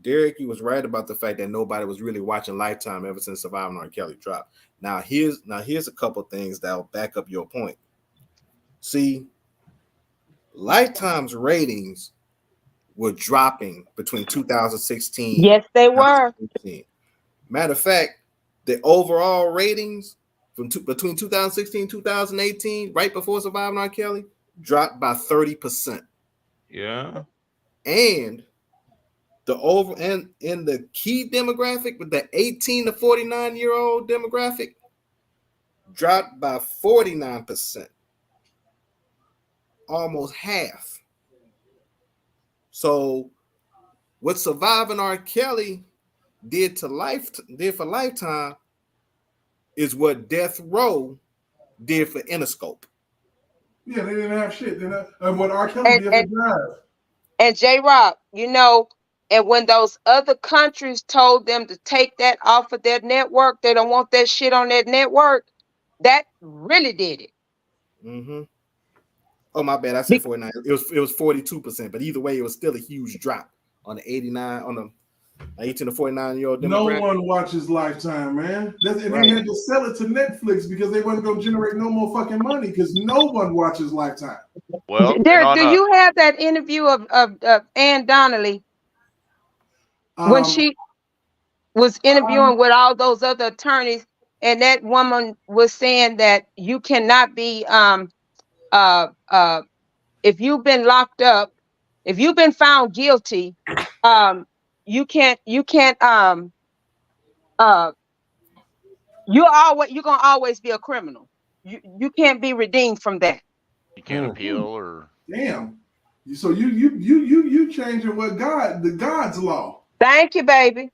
Derek, you was right about the fact that nobody was really watching Lifetime ever since Surviving R. Kelly dropped. Now here's a couple things that'll back up your point. See, Lifetime's ratings were dropping between 2016. Yes, they were. Matter of fact, the overall ratings between 2016 and 2018, right before Surviving R. Kelly, dropped by 30%. Yeah. And in the key demographic with the 18 to 49-year-old demographic, dropped by 49%. Almost half. So what Surviving R. Kelly did for Lifetime is what Death Row did for Interscope. Yeah, they didn't have shit. And what R. Kelly did for Drive. And J-Rob, and when those other countries told them to take that off of their network, they don't want that shit on their network, that really did it. Oh, my bad. I said 49. It was 42%, but either way, it was still a huge drop on the 18 to 49-year-old demographic. No one watches Lifetime, man. And they had to sell it to Netflix because they wasn't going to generate no more fucking money because no one watches Lifetime. Well, Derek, do you have that interview of Ann Donnelly when she was interviewing with all those other attorneys, and that woman was saying that you cannot be if you've been locked up If you've been found guilty, you're gonna always be a criminal. You can't be redeemed from that. You can't appeal or damn. So you changing what God's law. Thank you, baby.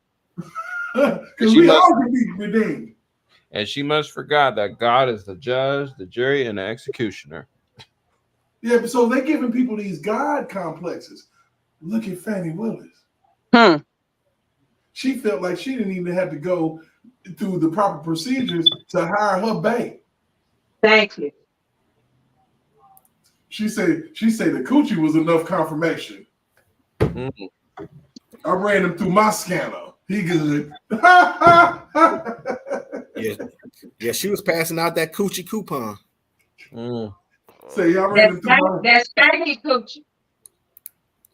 Because we all can be redeemed. And she must forgot that God is the judge, the jury, and the executioner. Yeah, but so they're giving people these God complexes. Look at Fannie Willis. She felt like she didn't even have to go through the proper procedures to hire her bank. Thank you. She said the coochie was enough confirmation. I ran him through my scanner. He good. Yeah, she was passing out that coochie coupon. Say y'all ran him through That's stanky coochie.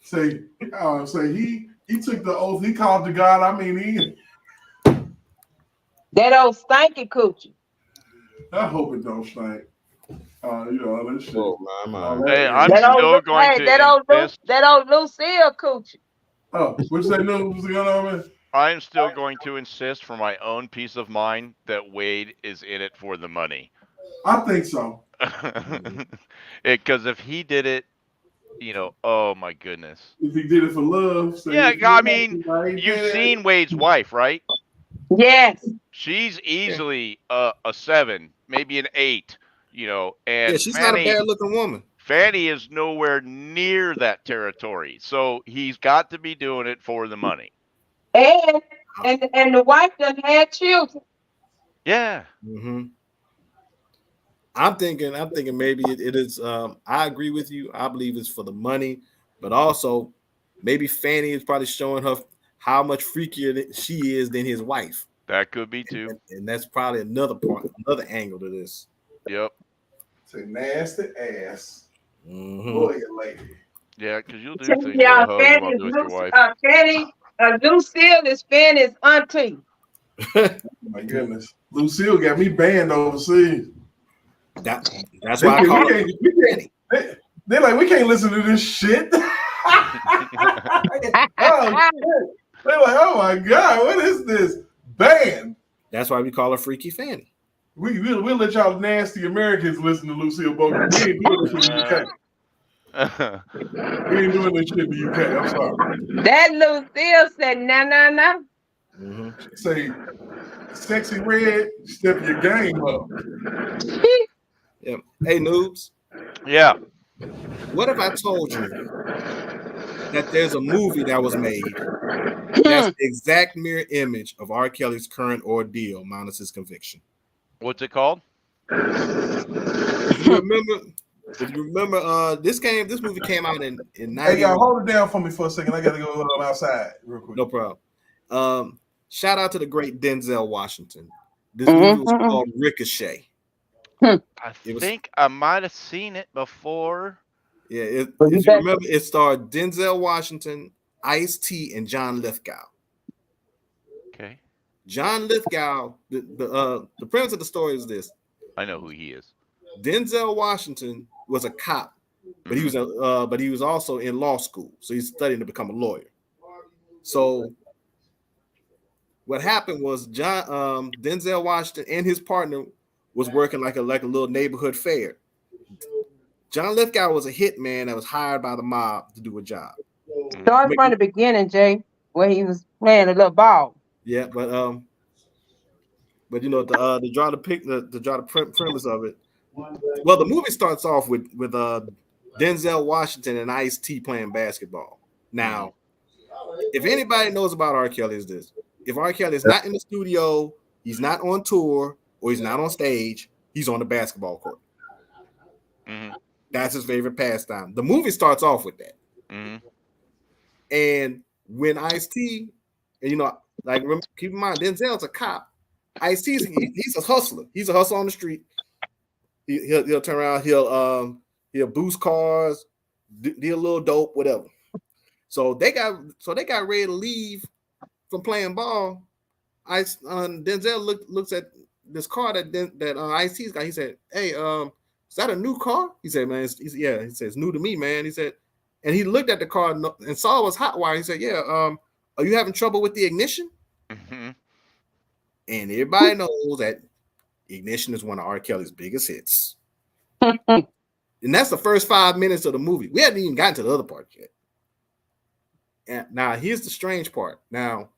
Say he took the oath. He called to God. I mean, that old stanky coochie. I hope it don't stink. You know that shit. Oh my. Hey, I'm still going to that old Lucille coochie. Oh, which they knew was going on, man. I am still going to insist for my own peace of mind that Wade is in it for the money. I think so. Because if he did it, you know, oh my goodness. If he did it for love. Yeah, I mean, you've seen Wade's wife, right? Yes. She's easily a 7, maybe an 8, you know. And yeah, she's not a bad-looking woman. Fanny is nowhere near that territory. So he's got to be doing it for the money. And the wife done had children. Yeah. I'm thinking maybe it is. I agree with you. I believe it's for the money, but also maybe Fanny is probably showing her how much freakier she is than his wife. That could be too. And that's probably another angle to this. Yep. It's a nasty ass. Boy, lady. Yeah, because you'll do things with a hoe you won't do with your wife. Lucille is Fanny's auntie. My goodness. Lucille got me banned overseas. That's why I call it. They're like, we can't listen to this shit. They're like, oh my God, what is this? Banned. That's why we call her Freaky Fanny. We'll let y'all nasty Americans listen to Lucille Bogan. We ain't doing this in the UK. We ain't doing this shit in the UK. I'm sorry. That Lucille said, no. Say, sexy red, step your game up. Yeah. Hey, noobs. Yeah. What if I told you that there's a movie that was made that's the exact mirror image of R. Kelly's current ordeal, minus his conviction? What's it called? If you remember, this movie came out in 90. Hey, y'all, hold it down for me for a second. I gotta go outside real quick. No problem. Shout out to the great Denzel Washington. This movie was called Ricochet. I think I might have seen it before. Yeah, if you remember, it starred Denzel Washington, Ice-T, and John Lithgow. Okay. John Lithgow. The premise of the story is this. I know who he is. Denzel Washington was a cop, but he was also in law school, so he's studying to become a lawyer. So what happened was Denzel Washington and his partner was working like a little neighborhood fair. John Lithgow was a hitman that was hired by the mob to do a job. Start from the beginning, Jay, where he was playing a little ball. Yeah, but you know, to draw the premise of it. Well, the movie starts off with Denzel Washington and Ice-T playing basketball. Now, if anybody knows about R. Kelly, is this: if R. Kelly is not in the studio, he's not on tour, or he's not on stage, he's on the basketball court. That's his favorite pastime. The movie starts off with that. And when Ice-T, and you know, like keep in mind, Denzel's a cop. Ice-T, he's a hustler. He's a hustler on the street. He'll turn around. He'll boost cars, deal a little dope, whatever. So they got ready to leave from playing ball. Denzel looks at this car that Ice-T's got. He said, "Hey, is that a new car?" He said, "Man, yeah." He said, "It's new to me, man." He said, And he looked at the car and saw it was hot wire. He said, "Yeah, are you having trouble with the ignition?" Mm-hmm. And everybody knows that Ignition is one of R. Kelly's biggest hits. And that's the first 5 minutes of the movie. We haven't even gotten to the other part yet. And now here's the strange part. Now,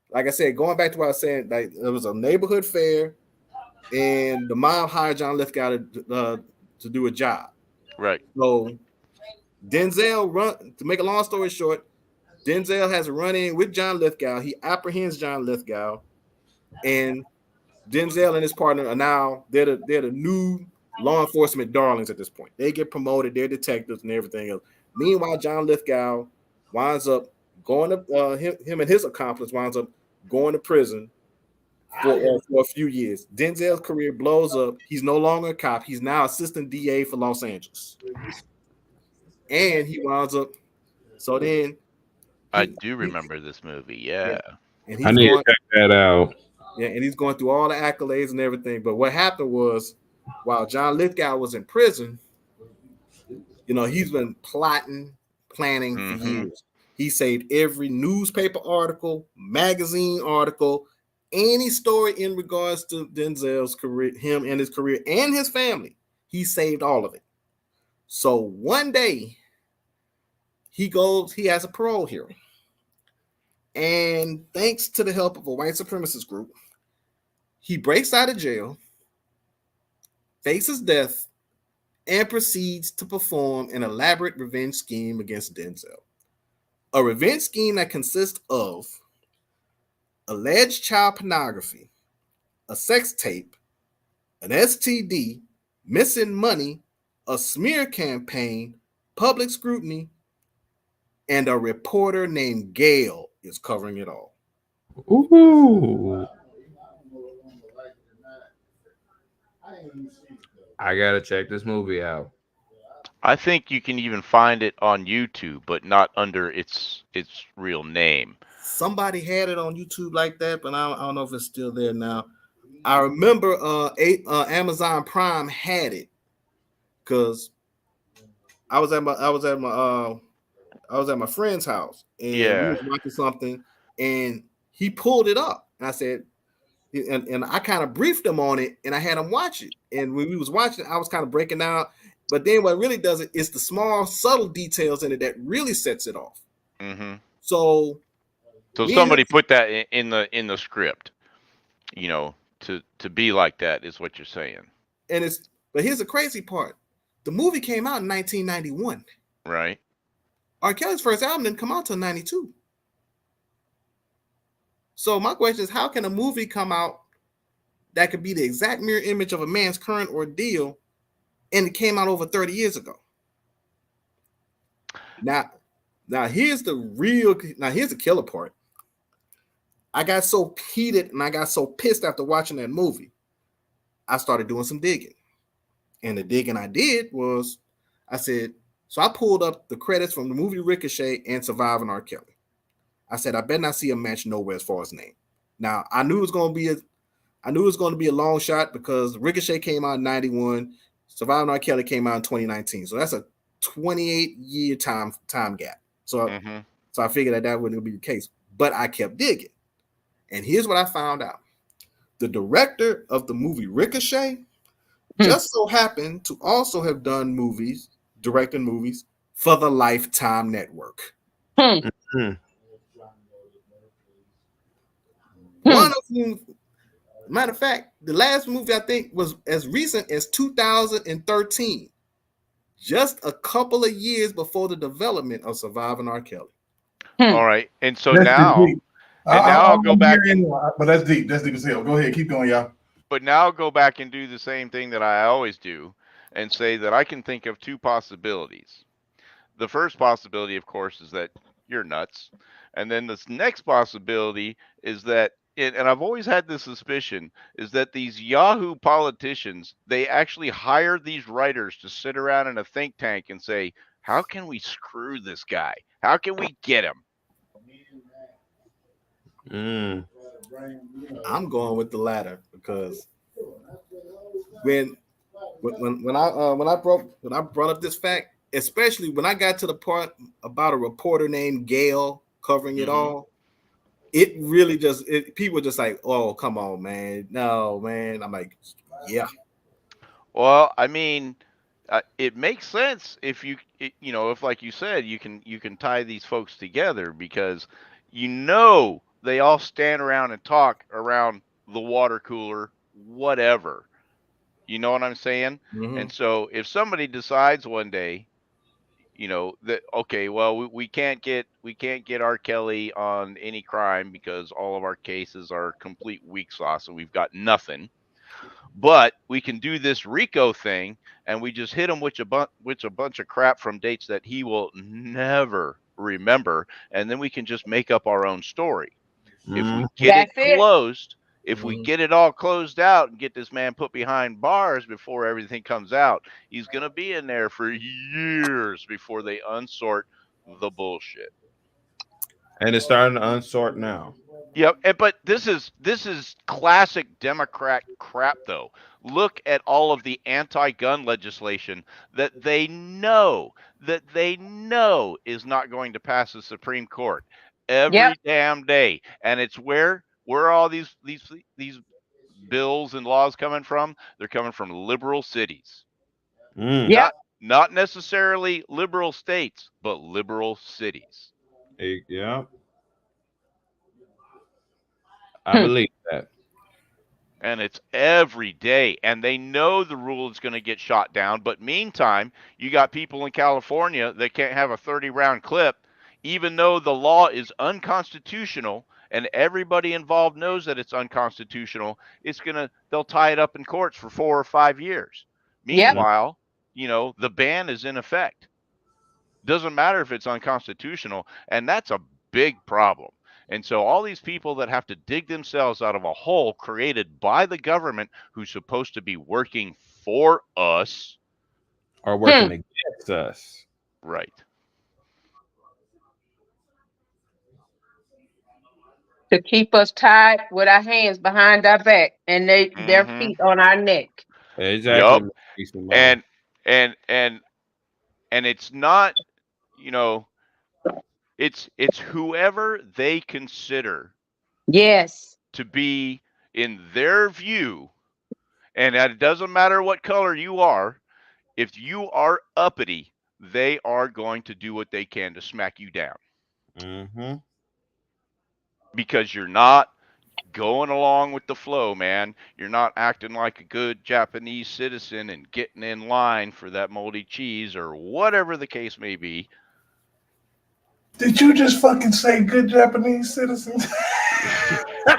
like I said, going back to what I was saying, like it was a neighborhood fair, and the mom hired John Lithgow to do a job. Right. So Denzel to make a long story short, Denzel has a run-in with John Lithgow. He apprehends John Lithgow, and Denzel and his partner are now they're the new law enforcement darlings at this point. They get promoted, they're detectives and everything else. Meanwhile, John Lithgow winds up going to him and his accomplice winds up going to prison for a few years. Denzel's career blows up. He's no longer a cop. He's now assistant DA for Los Angeles. And he winds up. So then I do remember this movie. Yeah. And I need to check that out. Yeah, and he's going through all the accolades and everything. But what happened was, while John Lithgow was in prison, he's been plotting, planning for years. He saved every newspaper article, magazine article, any story in regards to Denzel's career, him and his career and his family. He saved all of it. So one day, he has a parole hearing. And thanks to the help of a white supremacist group, he breaks out of jail, faces death, and proceeds to perform an elaborate revenge scheme against Denzel. A revenge scheme that consists of alleged child pornography, a sex tape, an STD, missing money, a smear campaign, public scrutiny, and a reporter named Gail is covering it all. Ooh. I gotta check this movie out. I think you can even find it on YouTube, but not under its real name. Somebody had it on YouTube like that, but I don't know if it's still there now. I remember Amazon Prime had it because I was at my friend's house and we was watching something and he pulled it up and I said, and I kind of briefed him on it and I had him watch it. And when we was watching, I was kind of breaking down. But then what really does it is the small, subtle details in it that really sets it off. Mm-hmm. So somebody put that in the script, to be like that is what you're saying. But here's the crazy part: the movie came out in 1991. Right. R. Kelly's first album didn't come out till 92. So my question is, how can a movie come out that could be the exact mirror image of a man's current ordeal, and it came out over 30 years ago? Now here's the killer part. I got so heated and I got so pissed after watching that movie. I started doing some digging. And the digging I did was, so I pulled up the credits from the movie Ricochet and Surviving R. Kelly. I said, I better not see a match nowhere as far as name. Now, I knew it was going to be a long shot because Ricochet came out in 91, Surviving R. Kelly came out in 2019. So that's a 28-year time gap. So I figured that wouldn't be the case. But I kept digging. And here's what I found out. The director of the movie Ricochet just so happened to also have done directing movies for the Lifetime Network. One of whom, matter of fact, the last movie I think was as recent as 2013, just a couple of years before the development of Surviving R. Kelly. All right, and so now I'll go back. But that's deep. That's deep as hell. Go ahead, keep going, y'all. But now I'll go back and do the same thing that I always do, and say that I can think of two possibilities. The first possibility, of course, is that you're nuts, and then this next possibility is that. And I've always had this suspicion is that these Yahoo politicians, they actually hire these writers to sit around in a think tank and say, how can we screw this guy? How can we get him? I'm going with the latter because when I brought up this fact, especially when I got to the part about a reporter named Gail covering it all, it really just people just like, oh, come on, man, no, man. I'm like, yeah. Well, I mean, it makes sense if if like you said, you can tie these folks together because they all stand around and talk around the water cooler, whatever. You know what I'm saying? And so if somebody decides one day, that okay, well we can't get R. Kelly on any crime because all of our cases are complete weak sauce and we've got nothing. But we can do this RICO thing, and we just hit him with a bunch of crap from dates that he will never remember, and then we can just make up our own story. If we get it closed, if we get it all closed out and get this man put behind bars before everything comes out, he's going to be in there for years before they unsort the bullshit. And it's starting to unsort now. Yep, but this is classic Democrat crap, though. Look at all of the anti-gun legislation that they know is not going to pass the Supreme Court every damn day, and it's where are all these bills and laws coming from? They're coming from liberal cities, not necessarily liberal states, but liberal cities. Yeah. I believe that. And it's every day. And they know the rule is going to get shot down. But meantime, you got people in California that can't have a 30-round clip, even though the law is unconstitutional and everybody involved knows that it's unconstitutional. They'll tie it up in courts for 4 or 5 years. Meanwhile, the ban is in effect. Doesn't matter if it's unconstitutional. And that's a big problem. And so all these people that have to dig themselves out of a hole created by the government who's supposed to be working for us are working against us. Right. To keep us tied with our hands behind our back and their feet on our neck. Exactly. Yep. And it's not, it's whoever they consider to be in their view, and it doesn't matter what color you are, if you are uppity, they are going to do what they can to smack you down. Because you're not going along with the flow, man. You're not acting like a good Japanese citizen and getting in line for that moldy cheese or whatever the case may be. Did you just fucking say good Japanese citizens?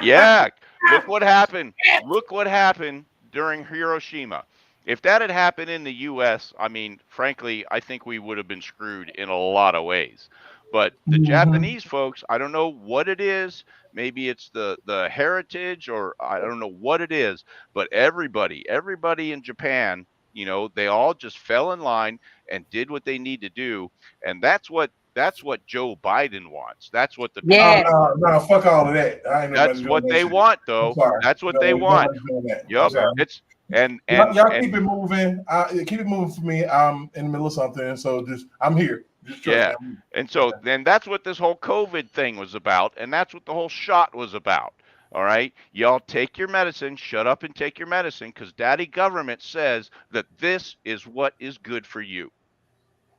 Yeah. Look what happened. Look what happened during Hiroshima. If that had happened in the U.S., I mean, frankly, I think we would have been screwed in a lot of ways. But the Japanese folks, I don't know what it is. Maybe it's the heritage, or I don't know what it is. But everybody in Japan, they all just fell in line and did what they need to do. And that's what Joe Biden wants. That's what the people No, fuck all of that. That's what they want, though. That's what they want. Yep. It's and y'all keep it moving. Keep it moving for me. I'm in the middle of something, so I'm here. Yeah. And so then that's what this whole COVID thing was about, and that's what the whole shot was about. All right, y'all take your medicine. Shut up and take your medicine, because Daddy Government says that this is what is good for you.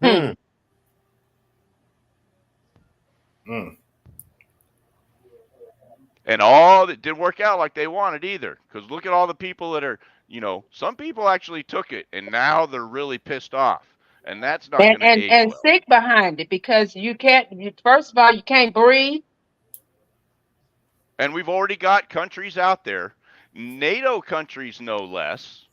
Mm. And all that didn't work out like they wanted either. Because look at all the people that are, some people actually took it, and now they're really pissed off. And that's not going to age and well. sick behind it, because you can't. First of all, you can't breathe. And we've already got countries out there, NATO countries no less,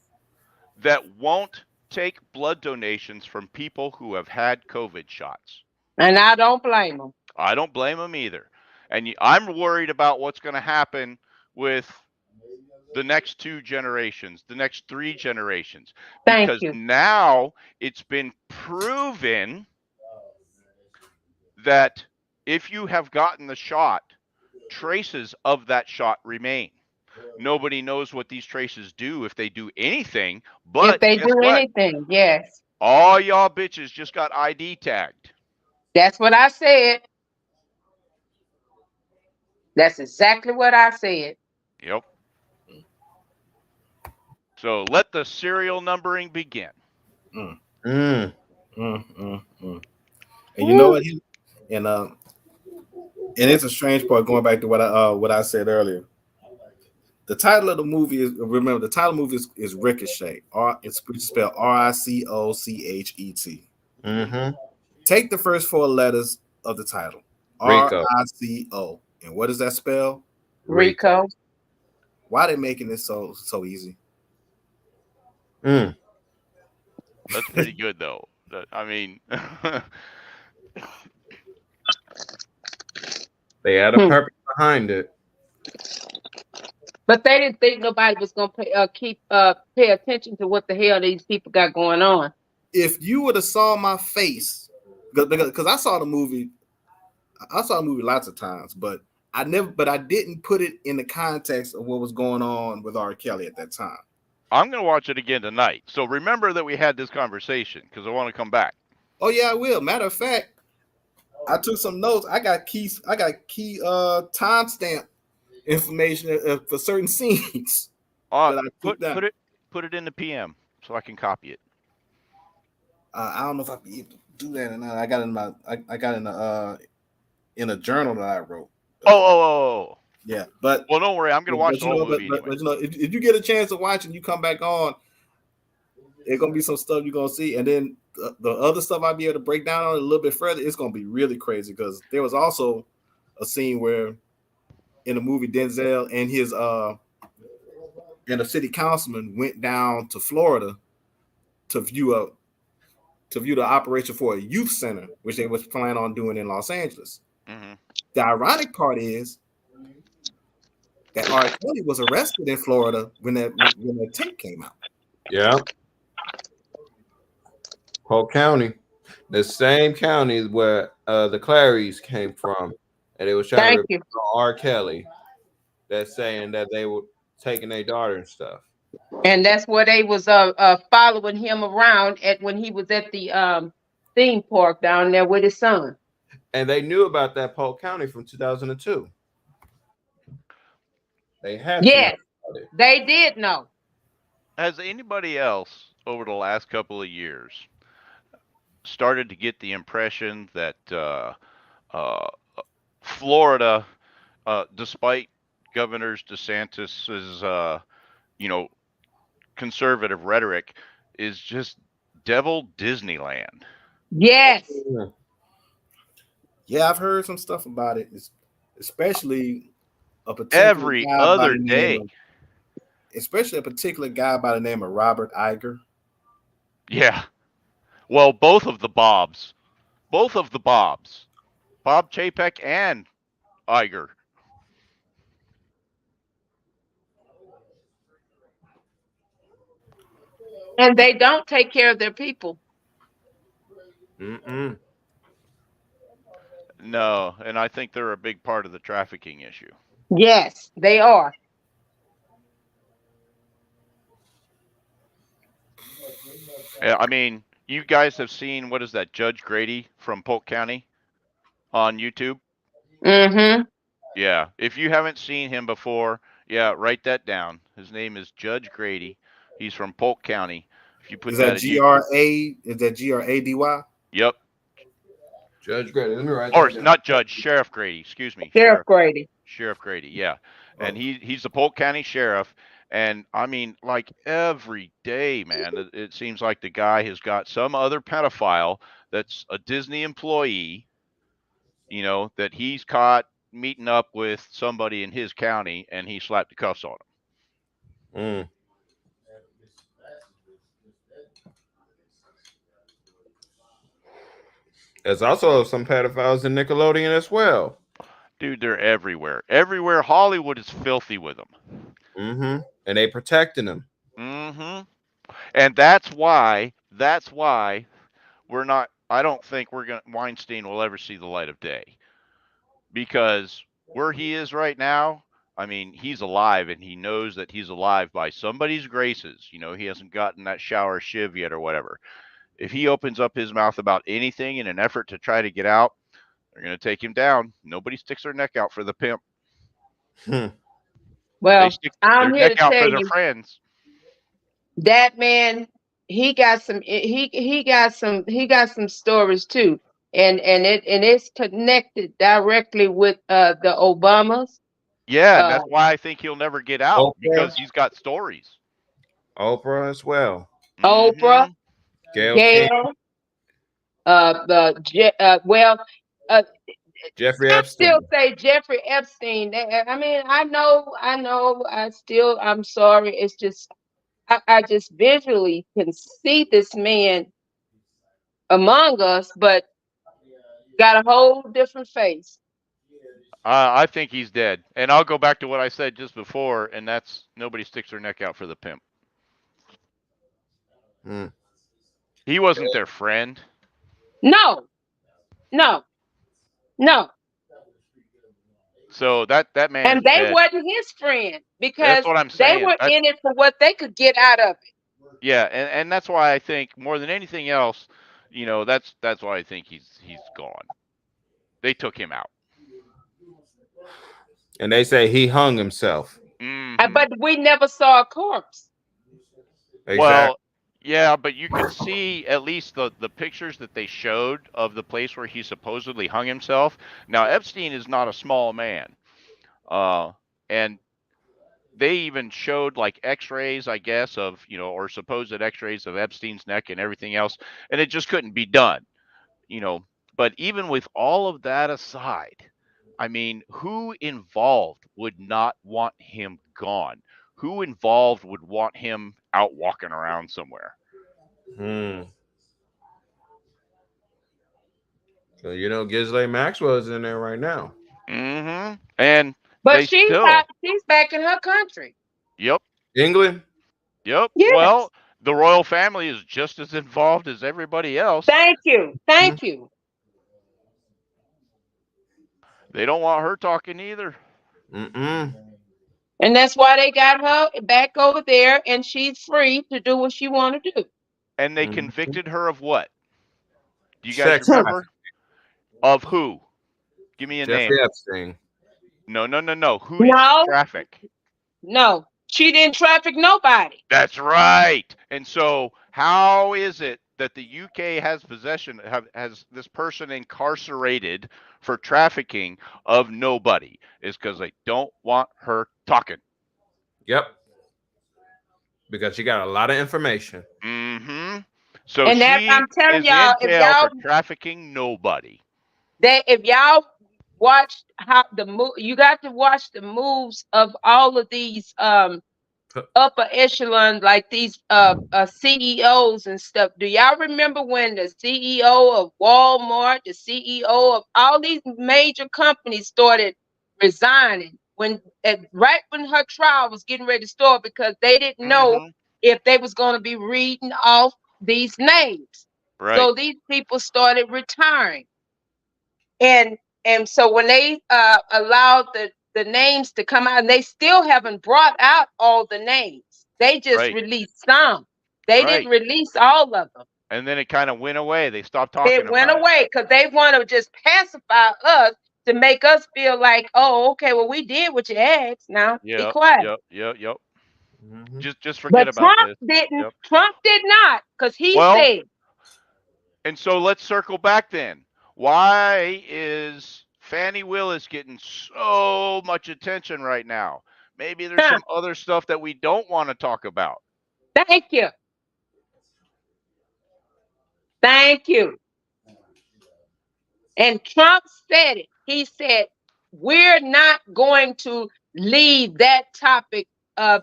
that won't take blood donations from people who have had COVID shots. And I don't blame them. I don't blame them either. And I'm worried about what's going to happen with the next 2 generations, the next 3 generations. Because now it's been proven that if you have gotten the shot, traces of that shot remain. Nobody knows what these traces do, if they do anything. But if they do anything, yes. All y'all bitches just got ID tagged. That's what I said. That's exactly what I said. Yep. So let the serial numbering begin. And you know what? And it's a strange part going back to what I said earlier. The title of the movie is, remember, the title of the movie is Ricochet. It's spelled Ricochet. Take the first four letters of the title. Rico. RICO. And what does that spell? Rico. Why they making this so easy? That's pretty good though. I mean, they had a purpose behind it. But they didn't think nobody was gonna pay attention to what the hell these people got going on. If you would have saw my face, because I saw the movie lots of times, but I didn't put it in the context of what was going on with R. Kelly at that time. I'm going to watch it again tonight. So remember that we had this conversation because I want to come back. Oh yeah, I will. Matter of fact, I took some notes. I got key timestamp information for certain scenes. Put it in the PM so I can copy it. I don't know if I can do that or not. I got it in a journal that I wrote. Oh. Yeah, but well, don't worry. I'm going to watch the whole movie anyway. But you know, if you get a chance to watch and you come back on, there's gonna be some stuff you're gonna see, and then the other stuff I'll be able to break down on it a little bit further. It's gonna be really crazy because there was also a scene where in the movie Denzel and his and a city councilman went down to Florida to view the operation for a youth center, which they was planning on doing in Los Angeles. Mm-hmm. The ironic part is that R. Kelly was arrested in Florida when that tape came out. Yeah. Polk County, the same county where the Clarys came from, and they was trying to replace R. Kelly. That's saying that they were taking their daughter and stuff. And that's where they was following him around when he was at the theme park down there with his son. And they knew about that Polk County from 2002. They had yes, they did know. Has anybody else over the last couple of years started to get the impression that Florida, despite Governor DeSantis's conservative rhetoric, is just devil Disneyland? Yes. Yeah, I've heard some stuff about it, especially a particular every other day. Especially a particular guy by the name of Robert Iger. Yeah. Well, both of the Bobs. Bob Chapek and Iger. And they don't take care of their people. No, and I think they're a big part of the trafficking issue. Yes, they are. I mean, you guys have seen, what is that, Judge Grady from Polk County on YouTube? Mm-hmm. Yeah. If you haven't seen him before, yeah, write that down. His name is Judge Grady. He's from Polk County. If you put is that Grady? Yep. Judge Grady. Let me write or that down. Not Judge, Sheriff Grady. Excuse me. Sheriff Grady. Sheriff Grady. Yeah. And he's the Polk County Sheriff. And I mean, like every day, man, it seems like the guy has got some other pedophile that's a Disney employee, that he's caught meeting up with somebody in his county, and he slapped the cuffs on him. There's also some pedophiles in Nickelodeon as well. Dude, they're everywhere. Everywhere. Hollywood is filthy with them. Mm-hmm. And they protecting them. Mm-hmm. And that's why we're not, I don't think Weinstein will ever see the light of day. Because where he is right now, I mean, he's alive, and he knows that he's alive by somebody's graces. He hasn't gotten that shower shiv yet or whatever. if he opens up his mouth about anything in an effort to try to get out, they're going to take him down. Nobody sticks their neck out for the pimp. They Well, stick their I'm here neck to out tell for their you friends. that man, he got some stories too. And it's connected directly with the Obamas. Yeah, and that's why I think he'll never get out, because Oprah, he's got stories. Oprah as well. Oprah, Gayle King, Gail, well, Jeffrey I still Epstein. say Jeffrey Epstein. I mean, I know. I'm sorry. It's just, I just visually can see this man among us, but got a whole different face. I think he's dead. And I'll go back to what I said just before, and that's nobody sticks their neck out for the pimp. He wasn't their friend. No. So that man And is they dead. wasn't his friend That's because what I'm they saying. were in it for what they could get out of it. Yeah, and that's why I think more than anything else, that's why I think he's gone. They took him out. And they say he hung himself. But we never saw a corpse. Exactly. Well, yeah, but you could see at least the pictures that they showed of the place where he supposedly hung himself. Now, Epstein is not a small man. And they even showed like x-rays, I guess, of, or supposed x-rays of Epstein's neck and everything else, and it just couldn't be done. But even with all of that aside, I mean, who involved would not want him gone? Who involved would want him out walking around somewhere? So Ghislaine Maxwell is in there right now. And but she's back in her country. Yep. England. Yep. Yes. Well, the royal family is just as involved as everybody else. Thank you. They don't want her talking either. And that's why they got her back over there, and she's free to do what she want to do. And they convicted her of what? Do you guys Sex remember? Of who? Give me a Jeffrey name. Epstein. No. Who did she traffic? No, she didn't traffic nobody. That's right. And so how is it that the UK has has this person incarcerated for trafficking of nobody? Is because they don't want her talking. Yep. Because she got a lot of information. So and she I'm telling is y'all, in jail for trafficking nobody. If y'all watched how you got to watch the moves of all of these upper echelon, like these CEOs and stuff. Do y'all remember when the CEO of Walmart, the CEO of all these major companies started resigning right when her trial was getting ready to start, because they didn't know if they was going to be reading off these names. Right. So these people started retiring. And so when they allowed the names to come out, and they still haven't brought out all the names. They just released some. They didn't release all of them. And then it kind of went away. They stopped talking about it. It went away because they want to just pacify us to make us feel like, oh, okay, well, we did what you asked. Now be quiet. Yep. Just forget about Trump this. Didn't. Trump did not, because he said. And so let's circle back then. Why is Fannie Willis getting so much attention right now? Maybe there's some other stuff that we don't want to talk about. Thank you. And Trump said it. He said, we're not going to leave that topic of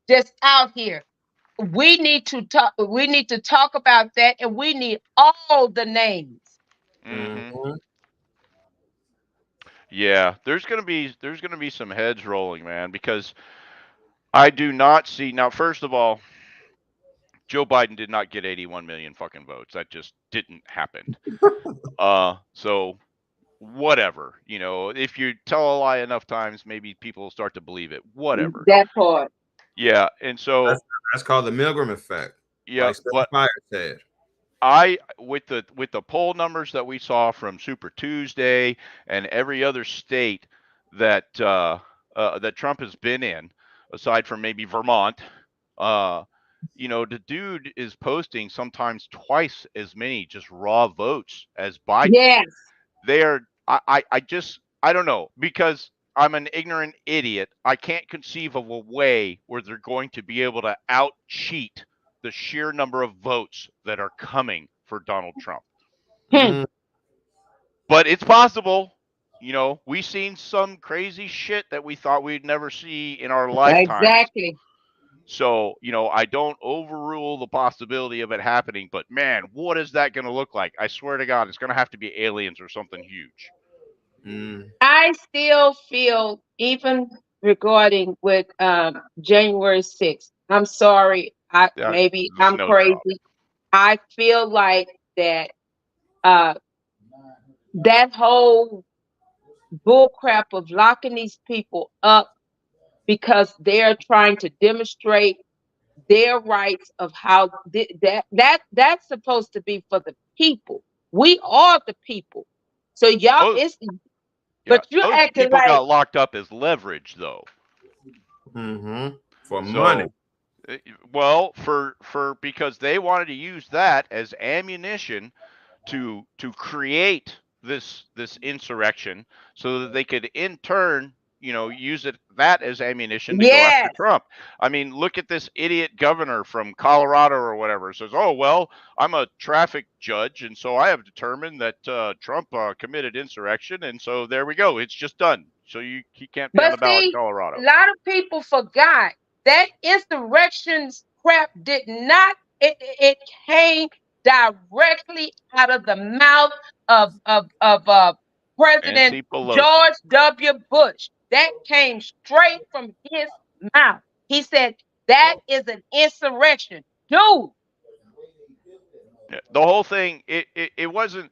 just out here. We need to talk about that, and we need all the names. Yeah, there's gonna be some heads rolling, man, because I do not see. Now, first of all, Joe Biden did not get 81 million fucking votes. That just didn't happen. So whatever, if you tell a lie enough times, maybe people will start to believe it. Whatever. That part. Yeah, and so that's called the Milgram effect. Yeah, like Fire said. with the poll numbers that we saw from Super Tuesday and every other state that that Trump has been in, aside from maybe Vermont, the dude is posting sometimes twice as many just raw votes as Biden. Yes. I don't know, because I'm an ignorant idiot. I can't conceive of a way where they're going to be able to out cheat the sheer number of votes that are coming for Donald Trump. But it's possible. We've seen some crazy shit that we thought we'd never see in our lifetimes. Exactly. So, I don't overrule the possibility of it happening, but man, what is that going to look like? I swear to God, it's going to have to be aliens or something huge. I still feel, even regarding with January 6th, I'm sorry, maybe I'm crazy. Doubt. I feel like that that whole bullcrap of locking these people up because they're trying to demonstrate their rights of how that's supposed to be for the people. We are the people. So y'all, but you're those acting people like got locked up as leverage, though. For money. Well, because they wanted to use that as ammunition to create this insurrection, so that they could in turn, use that as ammunition to go after Trump. I mean, look at this idiot governor from Colorado or whatever. Says, "Oh well, I'm a traffic judge, and so I have determined that Trump committed insurrection, and so there we go. It's just done. So he can't be on the ballot in Colorado." A lot of people forgot that insurrections crap did not. It came directly out of the mouth of President George W. Bush. That came straight from his mouth. He said that is an insurrection, dude. The whole thing, it wasn't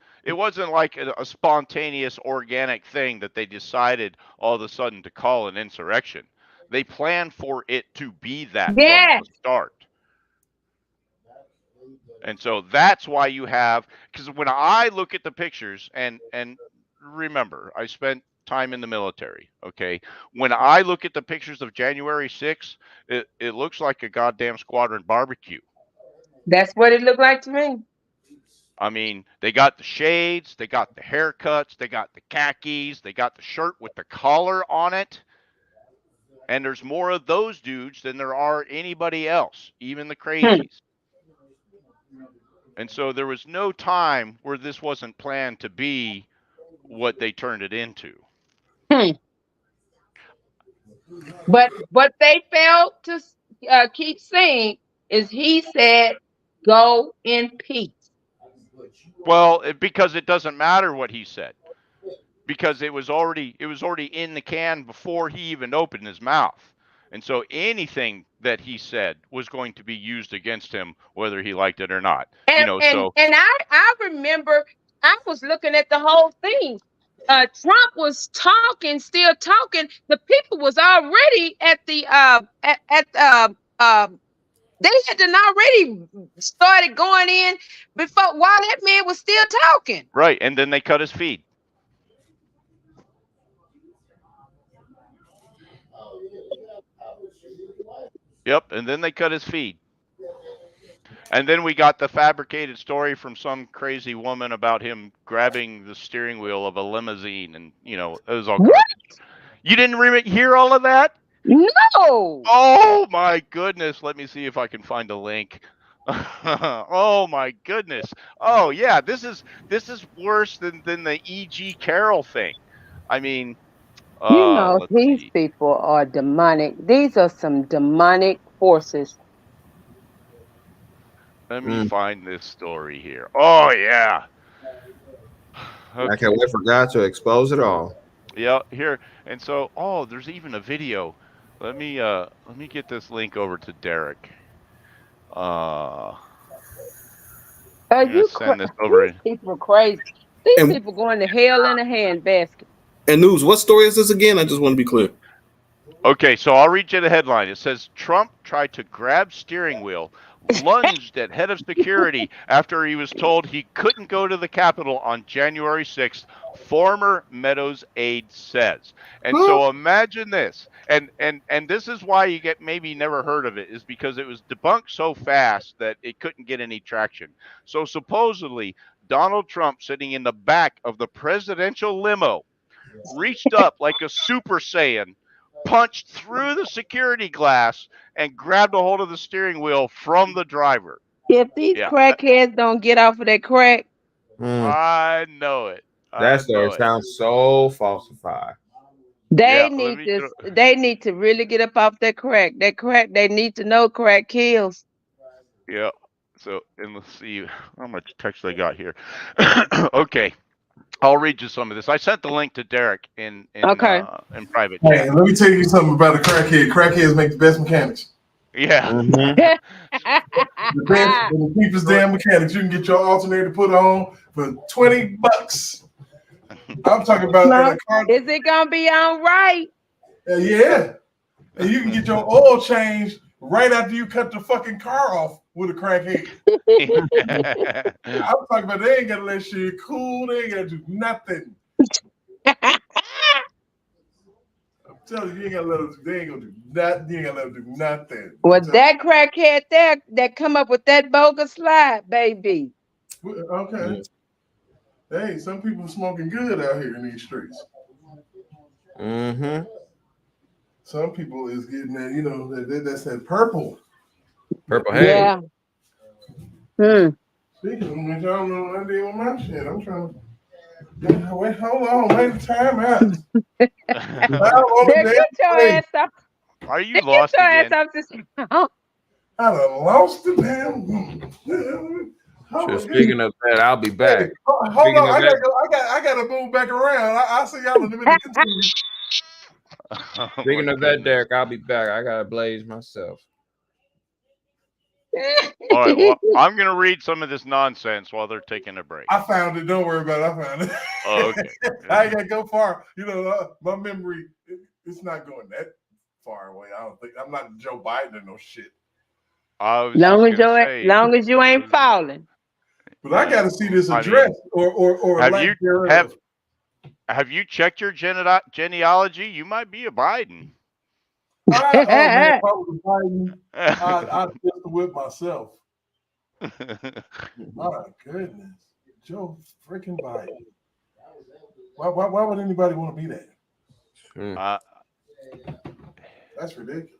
like a spontaneous organic thing that they decided all of a sudden to call an insurrection. They planned for it to be that from the start. And so that's why you have, because when I look at the pictures, and remember, I spent time in the military, okay? When I look at the pictures of January 6th, it looks like a goddamn squadron barbecue. That's what it looked like to me. I mean, they got the shades, they got the haircuts, they got the khakis, they got the shirt with the collar on it. And there's more of those dudes than there are anybody else, even the crazies. And so there was no time where this wasn't planned to be what they turned it into. But what they failed to keep saying is he said, "Go in peace." Well, because it doesn't matter what he said, because it was already in the can before he even opened his mouth. And so anything that he said was going to be used against him, whether he liked it or not. And I remember I was looking at the whole thing. Trump was still talking. The people was already at the they had done already started going in while that man was still talking. Right, and then they cut his feed. Yep, and then they cut his feed. And then we got the fabricated story from some crazy woman about him grabbing the steering wheel of a limousine, and it was all crazy. You didn't hear all of that? No. Oh my goodness! Let me see if I can find a link. Oh my goodness! Oh yeah, this is worse than the E.G. Carroll thing. I mean, these people are demonic. These are some demonic forces. Let me find this story here. Oh yeah. Okay. I can't wait for God to expose it all. Yeah, here. And so, there's even a video. Let me get this link over to Derek. These people are crazy. These people going to hell in a handbasket. And News, what story is this again? I just want to be clear. Okay, so I'll read you the headline. It says Trump tried to grab steering wheel lunged at head of security after he was told he couldn't go to the Capitol on January 6th, former Meadows aide says. And so imagine this. And this is why you get maybe never heard of it, is because it was debunked so fast that it couldn't get any traction. So supposedly Donald Trump, sitting in the back of the presidential limo, reached up like a Super Saiyan, punched through the security glass, and grabbed a hold of the steering wheel from the driver. If these crackheads don't get off of that crack, I know it. That story sounds so falsified. they need to really get up off that crack. That crack, they need to know crack kills. Yeah. So, and let's see how much text I got here. Okay. I'll read you some of this. I sent the link to Derek in private chat. Hey, let me tell you something about the crackhead. Crackheads make the best mechanics. Yeah. The cheapest damn mechanics. You can get your alternator put on for $20. I'm talking about in a car. Is it gonna be on right? Yeah. And you can get your oil changed right after you cut the fucking car off with a crackhead. I'm talking about they ain't gotta let shit cool. They ain't gotta do nothing. I'm telling you, you ain't gotta let them. They ain't gonna do nothing. You ain't gotta let them do nothing. Well, that crackhead there that come up with that bogus slide, baby. Okay. Hey, some people smoking good out here in these streets. Mm-hmm. Some people is getting that, you know, that's that purple. Purple haze. Yeah. Speaking of which, I don't know what I did with my shit. I'm trying to wait. Hold on, wait the time out. Get your ass up. Are you lost again? I done lost the damn. So speaking of that, I'll be back. Hey, hold on, I gotta move back around. I'll see y'all in a minute. Speaking of that, Derek, I'll be back. I gotta blaze myself. All right, well, I'm gonna read some of this nonsense while they're taking a break. I found it. Don't worry about it. I found it. Oh, okay. I ain't gotta go far. You know, my memory, it's not going that far away. I don't think I'm not Joe Biden or no shit. Long as you ain't falling. But I got to see this address or have you checked your genealogy? You might be a Biden. Man, probably Biden. I'd pistol whip myself. My goodness, Joe freaking Biden. Why would anybody want to be that? That's ridiculous.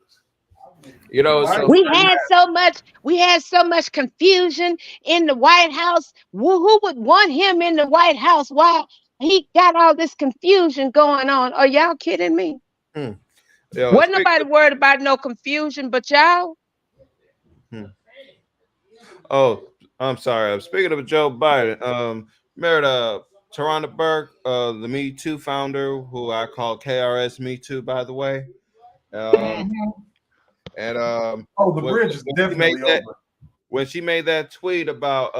You know, we had so much confusion in the White House. Who would want him in the White House? Why he got all this confusion going on? Are y'all kidding me? Wasn't nobody worried about no confusion but y'all? Oh, I'm sorry. Speaking of Joe Biden, remember Tarana Burke, the Me Too founder, who I call KRS Me Too, by the way. And the bridge is definitely over. When she made that tweet about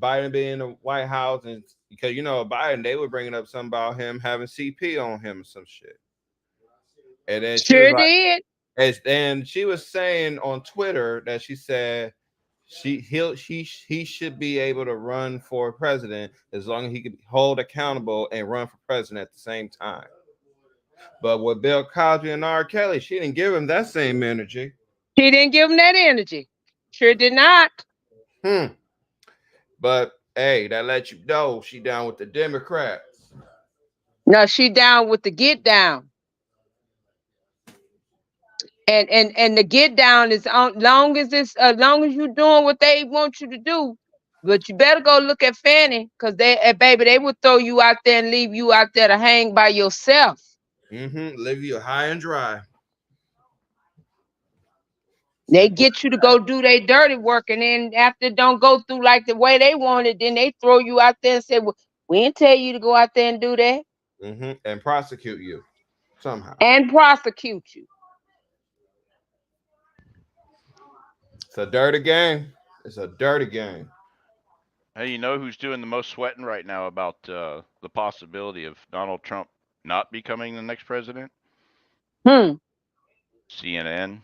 Biden being in the White House, and because you know Biden, they were bringing up something about him having CP on him or some shit. And then and she was saying on Twitter that she said he should be able to run for president as long as he could hold accountable and run for president at the same time. But with Bill Cosby and R. Kelly, she didn't give him that same energy. She didn't give him that energy. Sure did not. But hey, that lets you know she down with the Democrats. No, she down with the get down. And the get down is long as you're doing what they want you to do. But you better go look at Fannie, because they would throw you out there and leave you out there to hang by yourself. Leave you high and dry. They get you to go do their dirty work, and then after it don't go through like the way they want it, then they throw you out there and say, well, we didn't tell you to go out there and do that. And prosecute you somehow. And prosecute you. It's a dirty game. It's a dirty game. Hey, you know who's doing the most sweating right now about the possibility of Donald Trump not becoming the next president? CNN,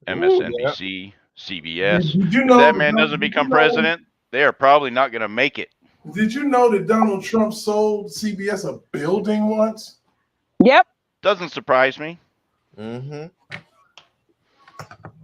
MSNBC, CBS. Did you If know? that man doesn't become president, they are probably not going to make it. Did you know that Donald Trump sold CBS a building once? Yep. Doesn't surprise me. Mm-hmm.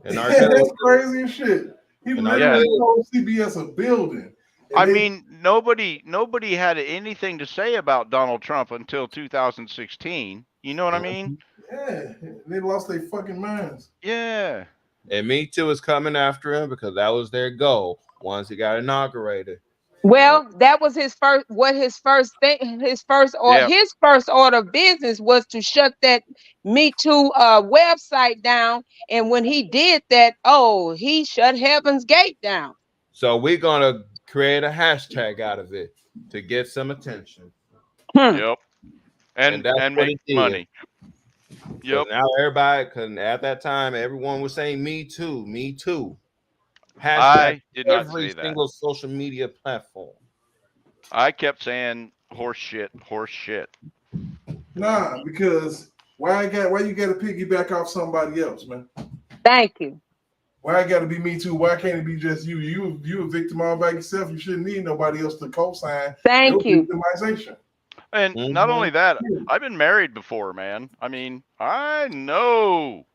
And that's crazy as shit. He literally sold CBS a building. I mean, nobody had anything to say about Donald Trump until 2016. You know what I mean? Yeah, they lost their fucking minds. Yeah. And Me Too is coming after him because that was their goal once he got inaugurated. Well, that was his first. What his first thing, his first order of business was to shut that Me Too website down. And when he did that, he shut Heaven's Gate down. So we're gonna create a hashtag out of it to get some attention. Yep. And that's make money. Yep. Now everybody, because at that time everyone was saying Me Too, Me Too. Hashtag I did not every say that. single social media platform. I kept saying horse shit, horse shit. Nah, because why you got to piggyback off somebody else, man? Thank you. Why it got to be Me Too? Why can't it be just you? You a victim all by yourself. You shouldn't need nobody else to co-sign. Thank you. Victimization. And not only that, I've been married before, man. I mean, I know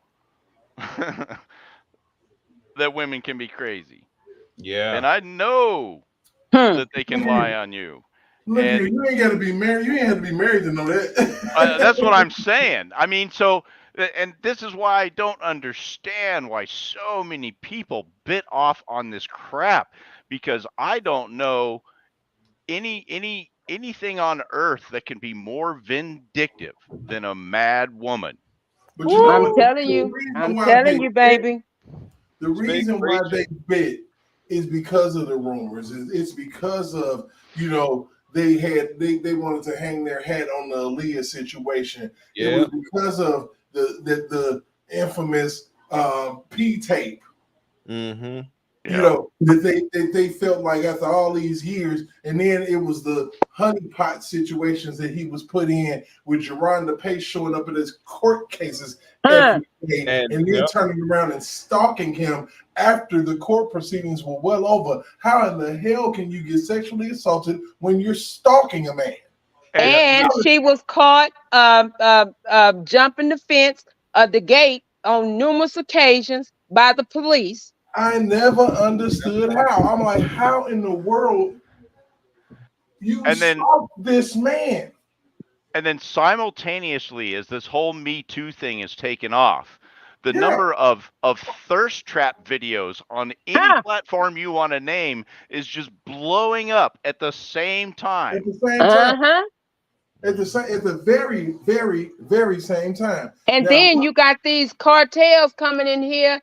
that women can be crazy. Yeah. And I know that they can lie on you. Look here, you ain't got to be married. You ain't have to be married to know that. That's what I'm saying. I mean, and this is why I don't understand why so many people bit off on this crap, because I don't know anything on earth that can be more vindictive than a mad woman. But you know I'm telling you, baby. The reason why they bit is because of the rumors. It's because of, they wanted to hang their hat on the Aaliyah situation. Yeah. It was because of the infamous P tape. Mm-hmm. That they felt like after all these years, and then it was the honeypot situations that he was put in with Geronda Pace showing up in his court cases every day, and then turning around and stalking him after the court proceedings were well over. How in the hell can you get sexually assaulted when you're stalking a man? And she was caught jumping the fence of the gate on numerous occasions by the police. I never understood how. I'm like, how in the world you stalk this man? And then simultaneously, as this whole Me Too thing is taken off, the number of thirst trap videos on any platform you want to name is just blowing up at the same time. At the same time. At the very, very, very same time. And then you got these cartels coming in here,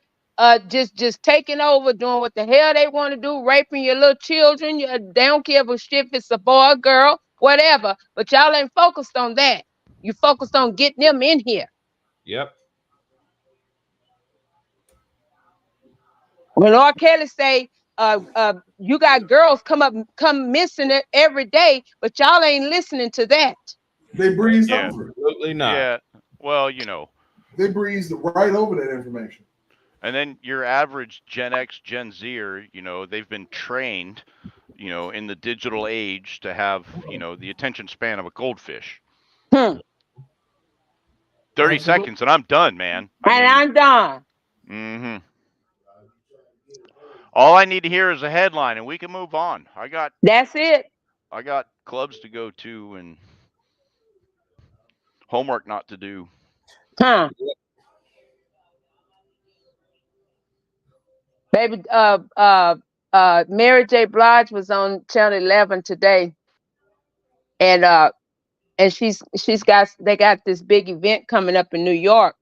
just taking over, doing what the hell they want to do, raping your little children. They don't give a shit if it's a boy, or girl, whatever. But y'all ain't focused on that. You focused on getting them in here. Yep. When R. Kelly say, you got girls come missing it every day, but y'all ain't listening to that. They breezed over. Absolutely not. Yeah. Well, they breezed right over that information. And then your average Gen X, Gen Zer, they've been trained, in the digital age to have, the attention span of a goldfish. 30 seconds and I'm done, man. I'm done. Mm-hmm. All I need to hear is a headline and we can move on. That's it. I got clubs to go to and homework not to do. Baby, Mary J. Blige was on Channel 11 today, and they got this big event coming up in New York,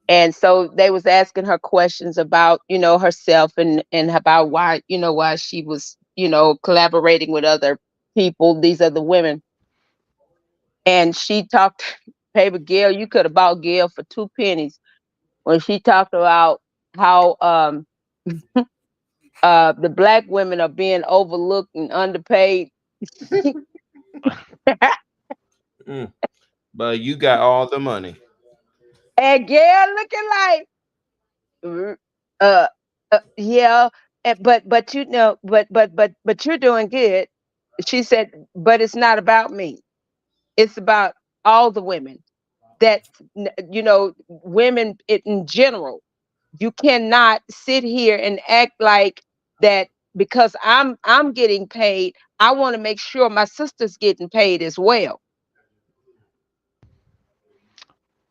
and so they was asking her questions about herself and about why she was collaborating with other people, these other women, and she talked. Baby Gail, you could have bought Gail for 2 pennies when she talked about how the black women are being overlooked and underpaid. But you got all the money. And Gail looking like, Yeah, but you know, but you're doing good. She said, but it's not about me. It's about all the women that you know, women in general. You cannot sit here and act like that because I'm getting paid. I want to make sure my sister's getting paid as well.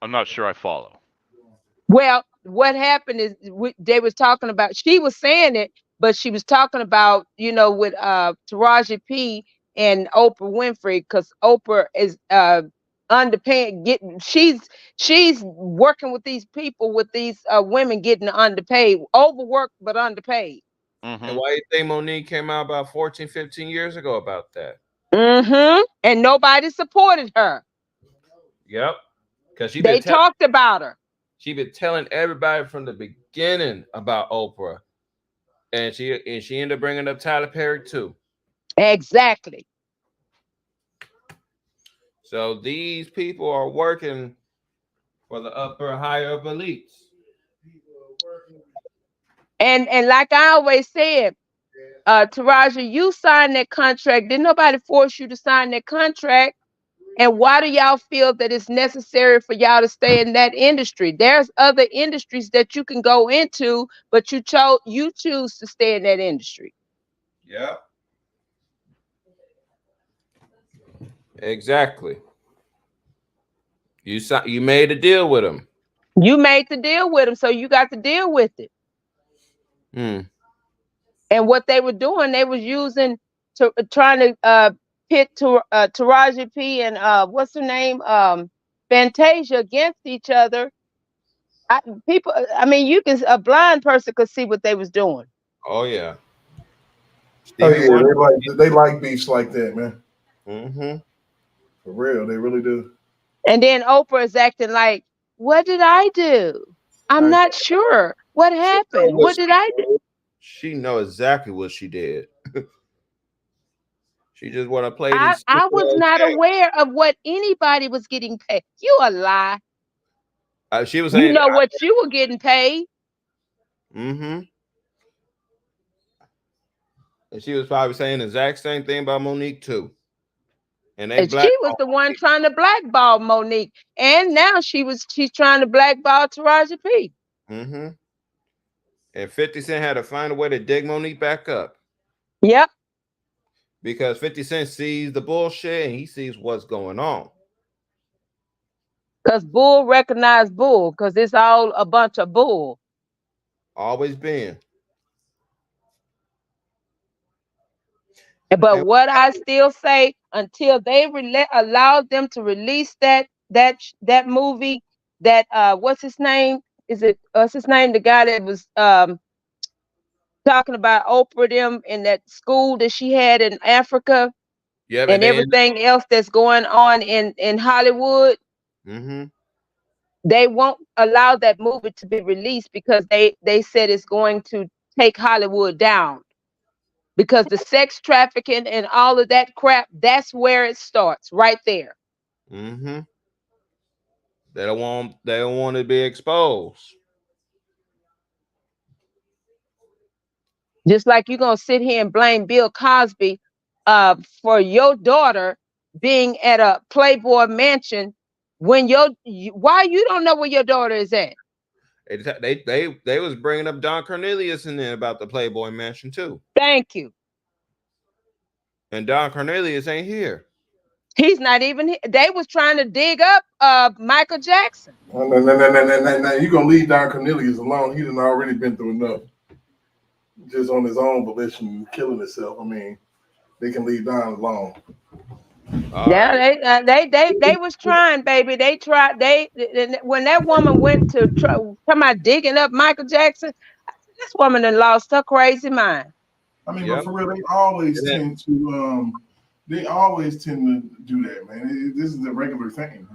I'm not sure I follow. Well, what happened is they was talking about. She was saying it, but she was talking about with Taraji P and Oprah Winfrey because Oprah is underpaid. She's working with these people with these women getting underpaid, overworked but underpaid. And why do you think Monique came out about 14, 15 years ago about that? And nobody supported her. Yep. Because they talked about her. She been telling everybody from the beginning about Oprah. And she ended up bringing up Tyler Perry too. Exactly. So these people are working for the higher up elites. And like I always said, Taraji, you signed that contract. Didn't nobody force you to sign that contract? And why do y'all feel that it's necessary for y'all to stay in that industry? There's other industries that you can go into, but you choose to stay in that industry. Yeah. Exactly. You made a deal with them. You made the deal with them, so you got to deal with it. And what they were doing, they was using trying to pit Taraji P and what's her name, Fantasia against each other. A blind person could see what they was doing. Oh yeah. Oh yeah, they like beefs like that, man. For real, they really do. And then Oprah is acting like, what did I do? I'm not sure. What happened? What did I do? She know exactly what she did. She just want to play I these. was not aware of what anybody was getting paid. You a lie. She was saying, you know what you were getting paid. And she was probably saying the exact same thing about Monique too. And she was the one trying to blackball Monique, and now she's trying to blackball Taraji P. And 50 Cent had to find a way to dig Monique back up. Yep. Because 50 Cent sees the bullshit and he sees what's going on. Because bull recognize bull, because it's all a bunch of bull. Always been. But what I still say, until they allow them to release that movie, that what's his name? What's his name? The guy that was talking about Oprah them in that school that she had in Africa, and everything else that's going on in Hollywood. They won't allow that movie to be released because they said it's going to take Hollywood down. Because the sex trafficking and all of that crap, that's where it starts, right there. They don't want to be exposed. Just like you're gonna sit here and blame Bill Cosby for your daughter being at a Playboy mansion when why you don't know where your daughter is at? They was bringing up Don Cornelius in there about the Playboy mansion too. Thank you. And Don Cornelius ain't here. He's not even here. They was trying to dig up Michael Jackson. No, you're gonna leave Don Cornelius alone. He done already been through enough. Just on his own volition, killing himself. I mean, they can leave Don alone. Yeah, they was trying, baby. They tried. When that woman went to come out digging up Michael Jackson, this woman done lost her crazy mind. I mean, but for real, they always tend to do that, man. This is a regular thing.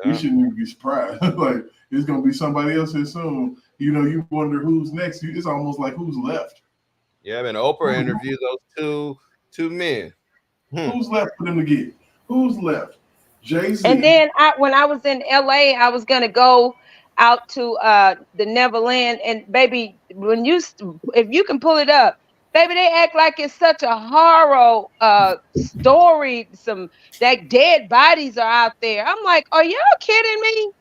We shouldn't even be surprised. Like it's gonna be somebody else here soon. You wonder who's next. It's almost like who's left. Yeah, and Oprah interviewed those two men. Who's left for them to get? Who's left? Jay-Z. And then when I was in LA, I was gonna go. out to the Neverland, and baby, if you can pull it up, baby, they act like it's such a horror story. That dead bodies are out there. I'm like, are y'all kidding me?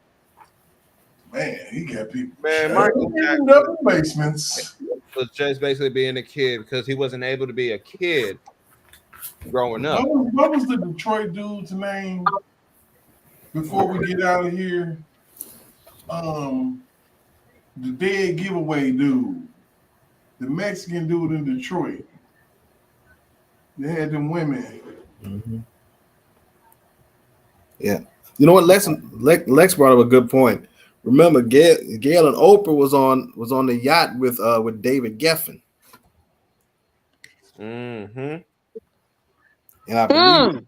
Man, he got people Man, Michael chained up in basements. was just basically being a kid because he wasn't able to be a kid growing up. What was the Detroit dude's name before we get out of here? The dead giveaway dude, the Mexican dude in Detroit. They had them women. Mm-hmm. Yeah, you know what? Lex brought up a good point. Remember, Gail and Oprah was on the yacht with David Geffen. Mm-hmm. And I believe,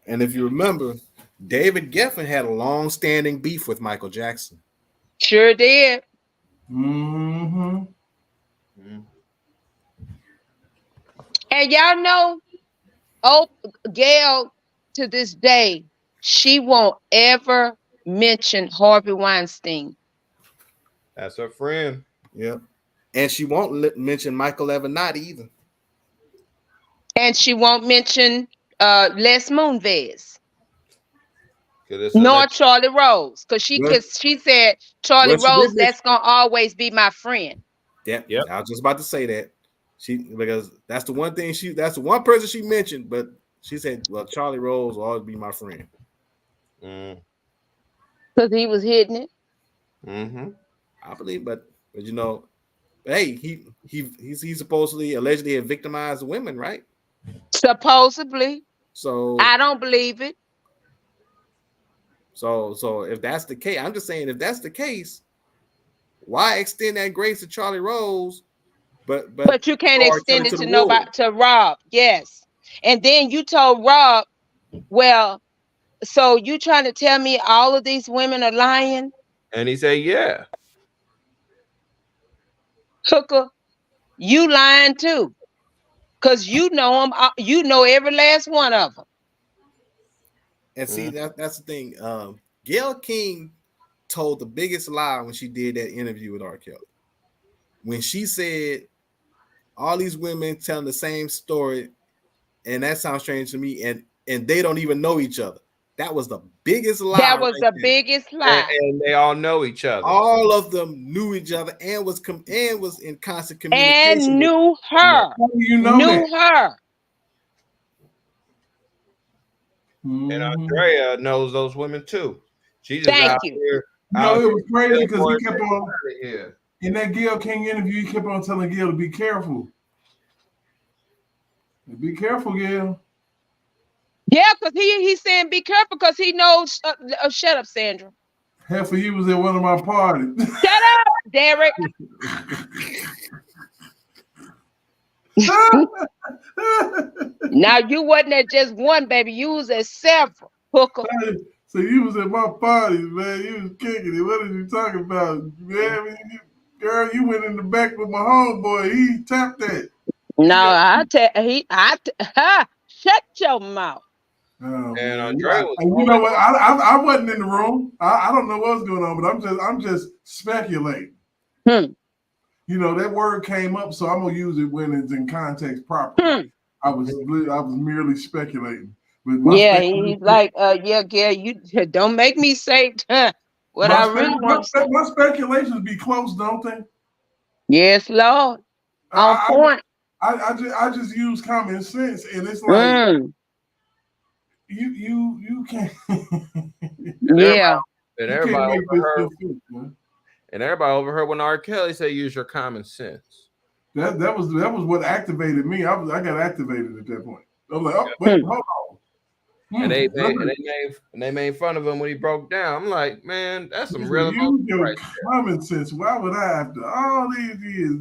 and if you remember, David Geffen had a long-standing beef with Michael Jackson. Sure did. Mm-hmm. And y'all know, Gail, to this day, she won't ever mention Harvey Weinstein. That's her friend. Yeah. And she won't mention Michael Avenatti either. And she won't mention Les Moonves. Nor Charlie Rose. Because she said, Charlie Rose, that's going to always be my friend. Yep. I was just about to say that. Because that's the one person she mentioned, but she said, well, Charlie Rose will always be my friend. Because he was hitting it. Mm-hmm. I believe, but you know, hey, he supposedly allegedly had victimized women, right? Supposedly. So I don't believe it. So if that's the case, I'm just saying, if that's the case, why extend that grace to Charlie Rose? But you can't extend it to Rob. Yes. And then you told Rob, well, so you trying to tell me all of these women are lying? And he said, yeah. Hooker, you lying too. Because you know them, you know every last one of them. And see, that's the thing. Gayle King told the biggest lie when she did that interview with R. Kelly. When she said all these women telling the same story, and that sounds strange to me, and they don't even know each other. That was the biggest lie. That was the biggest lie. And they all know each other. All of them knew each other and was in constant communication. And knew her. Knew her. And Andrea knows those women too. She just Thank out you. here. No, it was crazy because he kept on here. In that Gayle King interview. He kept on telling Gayle to be careful. Be careful, Gayle. Yeah, because he's saying be careful because he knows. Shut up, Sandra. Half of you was at one of my parties. Shut up, Derek. Now you wasn't at just one, baby. You was at several. Hooker. So you was at my parties, man. You was kicking it. What are you talking about, man? Girl, you went in the back with my homeboy. He tapped that. No, shut your mouth. Oh, and Andrea was you know what? I wasn't in the room. I don't know what's going on, but I'm just speculating. You know, that word came up, so I'm gonna use it when it's in context properly. I was merely speculating. He's like, yeah, you don't make me say what I really want to say. My speculations be close, don't they? Yes, Lord. On point. I just use common sense, and it's like you can't. Yeah. And everybody overheard when R. Kelly said, "Use your common sense." That was what activated me. I got activated at that point. I was like, oh, wait, hold on. And they made fun of him when he broke down. I'm like, man, that's some real common sense. Why would I have to all these years?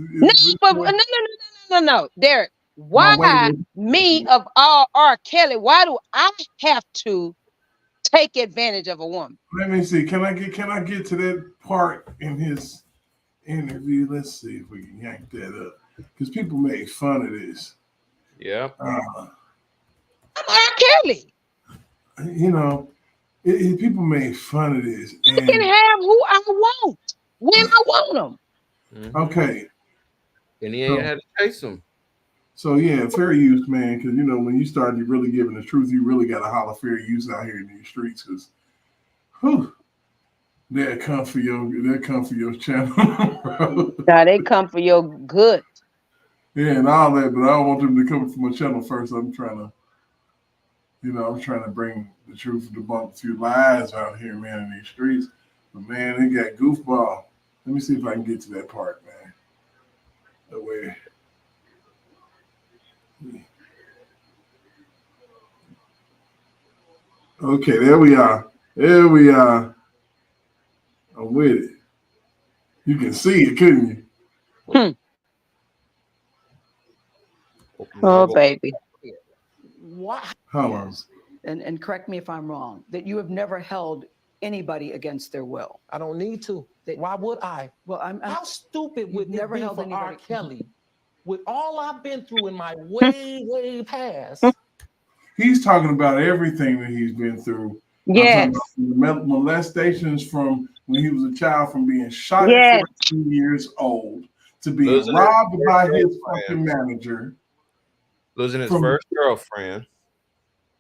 No, Derek. Why me of all R. Kelly? Why do I have to take advantage of a woman? Let me see. Can I get to that part in his interview? Let's see if we can yank that up because people made fun of this. Yeah. I'm R. Kelly. You know, People made fun of this. I can have who I want when I want them. Okay. And he ain't had to chase him. So yeah, fair use, man. Because when you start really giving the truth, you really got to holler fair use out here in these streets. Because, they'll come for your channel, bro. Now they come for your good. Yeah, and all that, but I don't want them to come for my channel first. I'm trying to bring the truth to debunk a few lies out here, man, in these streets. But man, they got goofball. Let me see if I can get to that part, man. That way. Okay, there we are. I'm with it. You can see it, couldn't you? Oh, baby. What? How And correct me if I'm wrong, that you have never held anybody against their will. I don't need to. Why would I? Well, how stupid would never it be held for anybody- R. Kelly with all I've been through in my way past? He's talking about everything that he's been through. Yes. I'm talking about molestations from when he was a child, from being shot Yes. at 14 years old to being Losing robbed his by first his girlfriend. fucking manager. Losing his first girlfriend.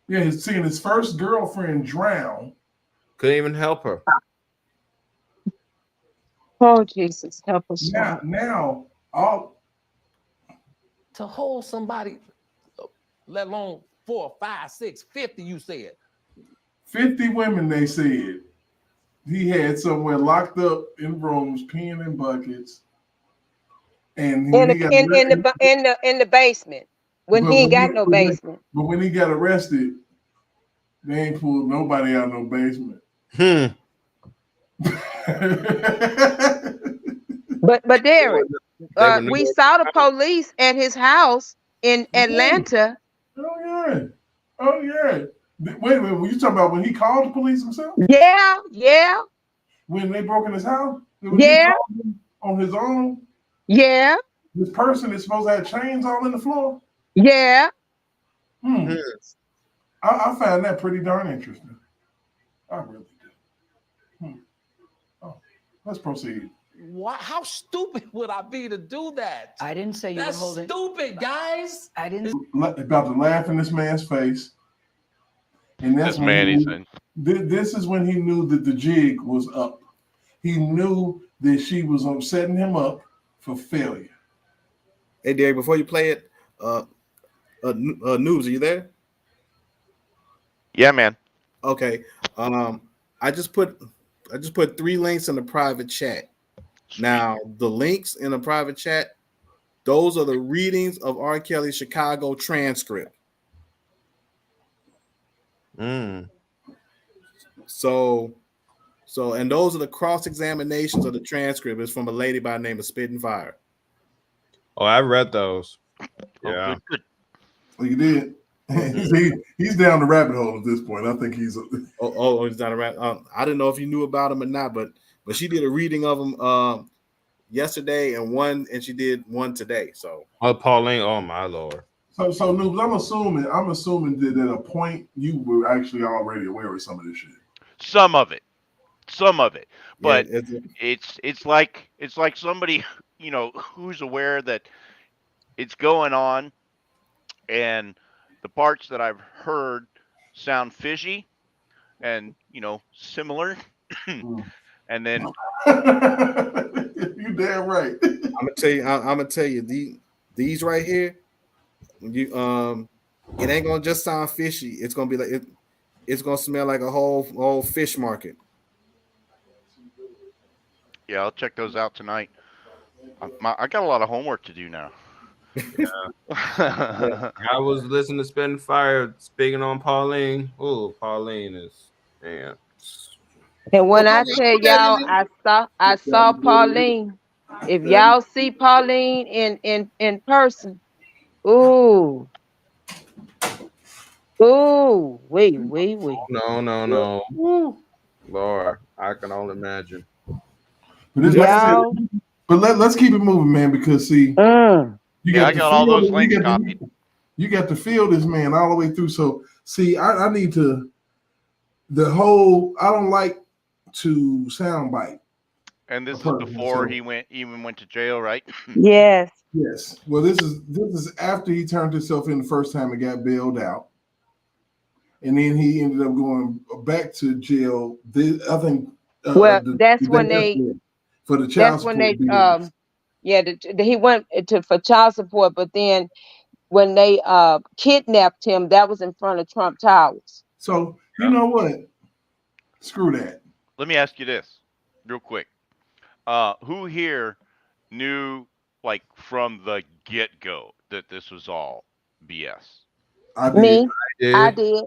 Yeah, he's seeing his first girlfriend drown. Couldn't even help her. Oh, Jesus, help us. Now, all To hold somebody, let alone 4, 5, 6, 50, you said. 50 women, they said, he had somewhere locked up in rooms, peeing in buckets. And In the basement when he ain't got no basement. But when he got arrested, they ain't pulled nobody out of no basement. But Derek, we saw the police at his house in Atlanta. Oh yeah. Wait a minute. Were you talking about when he called the police himself? Yeah. When they broke in his house? Yeah. He called them on his own? Yeah. This person is supposed to have chains all in the floor? Yeah. I find that pretty darn interesting. I really do. Let's proceed. Why? How stupid would I be to do that? I didn't say you That's were holding. stupid, guys. I didn't. About to laugh in this man's face. And that's This man, when he said. this is when he knew that the jig was up. He knew that she was setting him up for failure. Hey, Derek, before you play it, Noobs, are you there? Yeah, man. Okay. I just put 3 links in the private chat. Now, the links in the private chat, those are the readings of R. Kelly's Chicago transcript. So, and those are the cross-examinations of the transcript. It's from a lady by the name of Spit and Fire. Oh, I read those. Yeah. Oh, you did? He's down the rabbit hole at this point. I think he's he's down the rabbit. I didn't know if you knew about him or not, but she did a reading of him yesterday and she did one today. So Pauline, oh my Lord. So Noobs, I'm assuming that at a point you were actually already aware of some of this shit. Some of it, but Yeah, it's like somebody who's aware that it's going on, and the parts that I've heard sound fishy and similar, and then you damn right. I'm gonna tell you these right here. You it ain't gonna just sound fishy. It's gonna be like it's gonna smell like a whole fish market. Yeah, I'll check those out tonight. I got a lot of homework to do now. I was listening to Spitting Fire speaking on Pauline. Oh, Pauline is damn. And when I tell y'all, I saw Pauline. If y'all see Pauline in person, ooh, wait. No. Lord, I can only imagine. But let's keep it moving, man, because see, I got all those links copied. You got to feel this man all the way through. So see, I need to the whole I don't like to soundbite. And this is before he even went to jail, right? Yes. Yes. Well, this is after he turned himself in the first time and got bailed out, and then he ended up going back to jail. I think. Well, that's when they for the child that's when support. he went for child support, but then when they kidnapped him, that was in front of Trump Towers. So you know what? Screw that. Let me ask you this, real quick. Who here knew, like, from the get-go that this was all BS? Me, I did.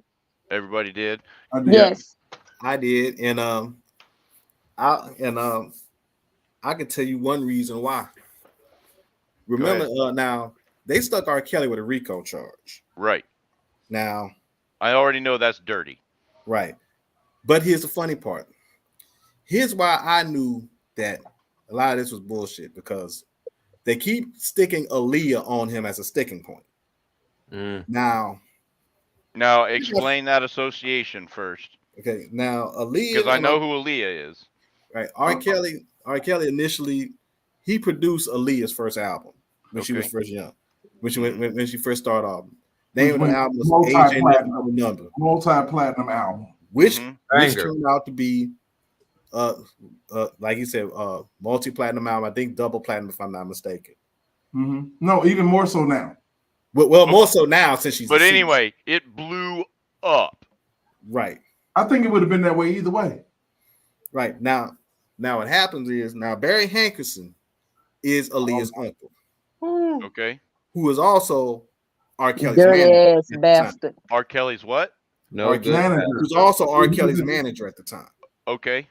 Everybody did. Yes, I did, and I can tell you one reason why. Remember, now they stuck R. Kelly with a RICO charge. Right. Now, I already know that's dirty. Right. But here's the funny part. Here's why I knew that a lot of this was bullshit, because they keep sticking Aaliyah on him as a sticking point. Now explain that association first. Okay, now Aaliyah, because I know who Aaliyah is. Right, R. Kelly initially he produced Aaliyah's first album when she was first young, when she first started off. The name of the album was Age Ain't Nothing But a Number. Multi-platinum album. Which turned out to be like you said, multi-platinum album. I think double platinum, if I'm not mistaken. No, even more so now. Well, more so now since she's. But anyway, it blew up. Right. I think it would have been that way either way. Right. Now what happens is Barry Hankerson is Aaliyah's uncle. Okay. Who is also R. Kelly's dirty manager. ass bastard. R. Kelly's what? No, who's also R. Kelly's manager at the time. Okay.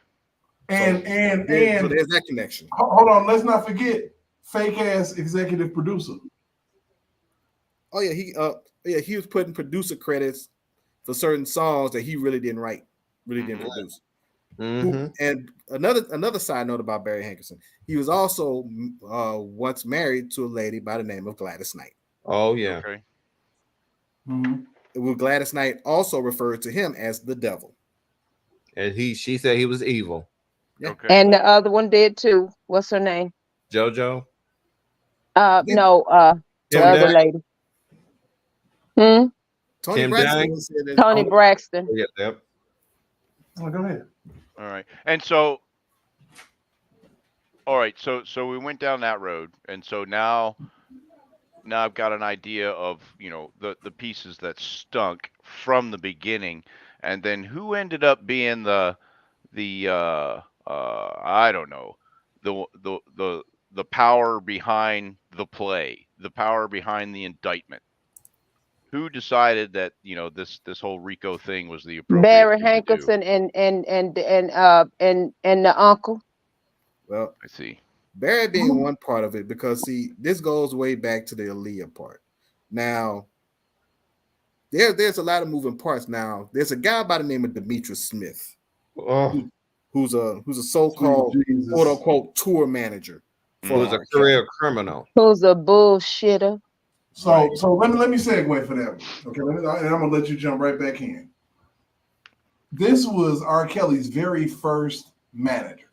And so there's that connection. Hold on, let's not forget fake ass executive producer. Oh yeah, he was putting producer credits for certain songs that he really didn't write, really didn't produce. And another side note about Barry Hankerson, he was also once married to a lady by the name of Gladys Knight. Oh yeah. Okay. Well, Gladys Knight also referred to him as the devil, and she said he was evil. Yeah. Okay. And the other one did too. What's her name? JoJo. No, the other lady. Tony Braxton. Tony Braxton. Yep. Oh, go ahead. All right. And so, all right. So we went down that road, and so now I've got an idea of the pieces that stunk from the beginning, and then who ended up being the I don't know, the power behind the play, the power behind the indictment. Who decided that this whole RICO thing was the appropriate Barry thing to do? Hankerson and the uncle. Well, I see. Barry being one part of it, because see, this goes way back to the Aaliyah part. Now, there's a lot of moving parts. Now, there's a guy by the name of Demetrius Smith, who's a so-called quote unquote tour manager. Who's a career criminal. Who's a bullshitter. So let me segue for that one. Okay, and I'm gonna let you jump right back in. This was R. Kelly's very first manager.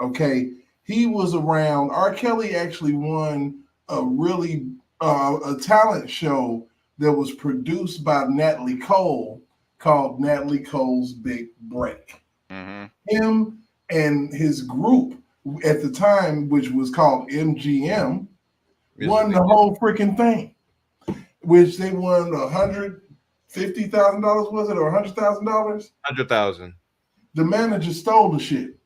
Okay, he was around. R. Kelly actually won a really a talent show that was produced by Natalie Cole called Natalie Cole's Big Break. Him and his group at the time, which was called MGM, won the whole freaking thing, which they won $150,000, was it, or $100,000? $100,000. The manager stole the shit.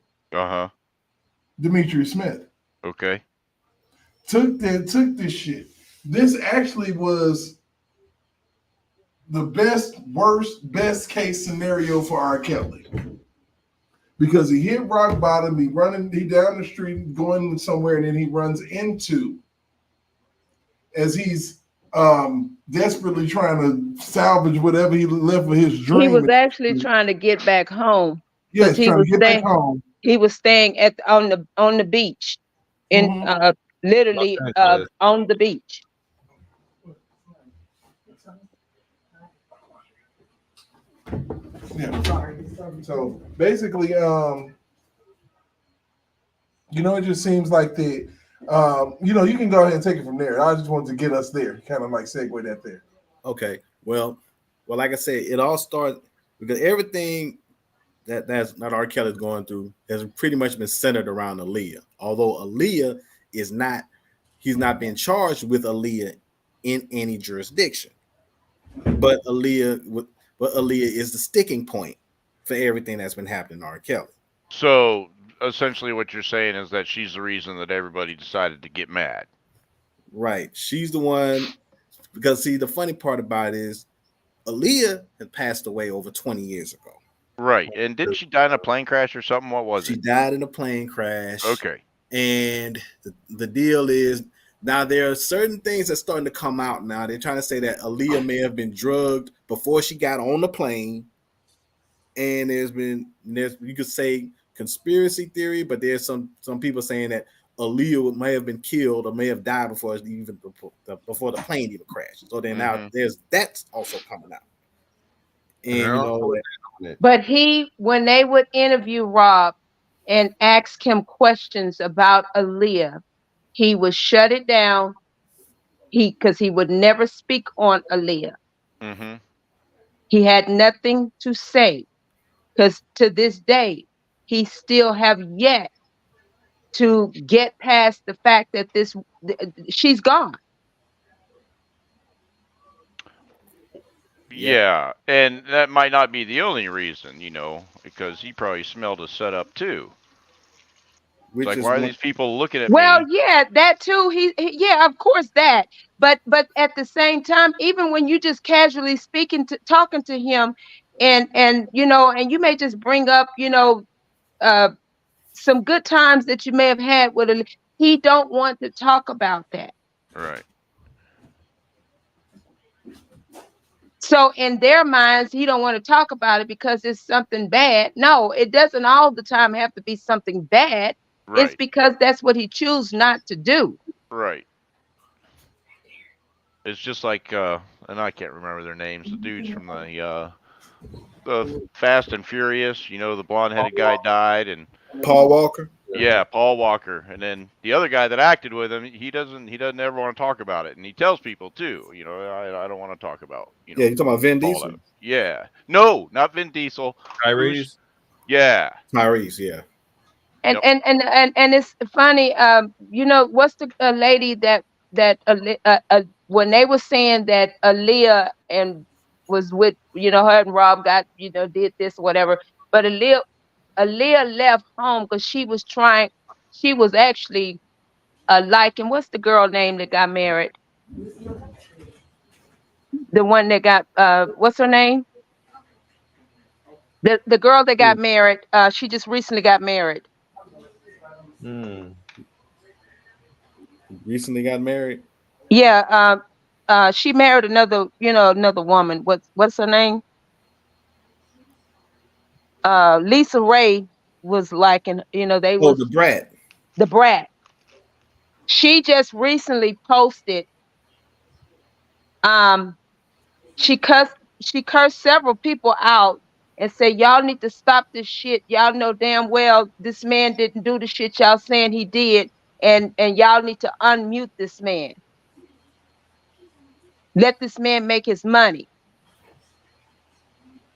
Demetrius Smith. Okay. Took this shit. This actually was the best case scenario for R. Kelly. Because he hit rock bottom, he down the street going somewhere, and then he runs into, as he's desperately trying to salvage whatever he left for his dream. He was actually trying to get back home. Yes, trying to get back home. He was staying on the beach, literally on the beach. Yeah. Sorry. So basically, it just seems like you can go ahead and take it from there. I just wanted to get us there, kind of like segue that there. Okay. Well, like I said, it all started because everything that's not R. Kelly's going through has pretty much been centered around Aaliyah. Although Aaliyah he's not being charged with Aaliyah in any jurisdiction. But Aaliyah is the sticking point for everything that's been happening to R. Kelly. So essentially what you're saying is that she's the reason that everybody decided to get mad. Right. She's the one, because see, the funny part about it is Aaliyah had passed away over 20 years ago. Right. And didn't she die in a plane crash or something? What was it? She died in a plane crash. Okay. And the deal is now there are certain things that's starting to come out now. They're trying to say that Aaliyah may have been drugged before she got on the plane. And there's you could say conspiracy theory, but there's some people saying that Aaliyah may have been killed or may have died before the plane even crashed. So then now that's also coming out. And but when they would interview Rob and ask him questions about Aaliyah, he would shut it down. Because he would never speak on Aaliyah. Mm-hmm. He had nothing to say. Because to this day, he still have yet to get past the fact that she's gone. Yeah, and that might not be the only reason, because he probably smelled a setup too. Like, why are these people looking at me? Well, yeah, that too. Yeah, of course that. But at the same time, even when you just casually talking to him, and you may just bring up, some good times that you may have had with him, he don't want to talk about that. Right. So in their minds, he don't want to talk about it because it's something bad. No, it doesn't all the time have to be something bad. Right. It's because that's what he chooses not to do. Right. It's just like, and I can't remember their names, the dudes from the Fast and Furious, the blonde-headed guy died, and Paul Walker. Yeah, Paul Walker, and then the other guy that acted with him, he doesn't ever want to talk about it, and he tells people too, I don't want to talk about. Yeah, you talking about Vin Diesel? Yeah, no, not Vin Diesel. Tyrese. Yeah, Tyrese. Yeah. And it's funny, what's the lady that when they were saying that Aaliyah and was with, her and Rob got, did this or whatever, but Aaliyah left home because she was actually liking, what's the girl name that got married? The one that got, what's her name? The girl that got married, she just recently got married. Recently got married? Yeah, she married another woman. What's her name? Lisa Ray was liking, they was the Brat. The Brat. She just recently posted. She cursed several people out and said, y'all need to stop this shit. Y'all know damn well this man didn't do the shit y'all saying he did, and y'all need to unmute this man. Let this man make his money.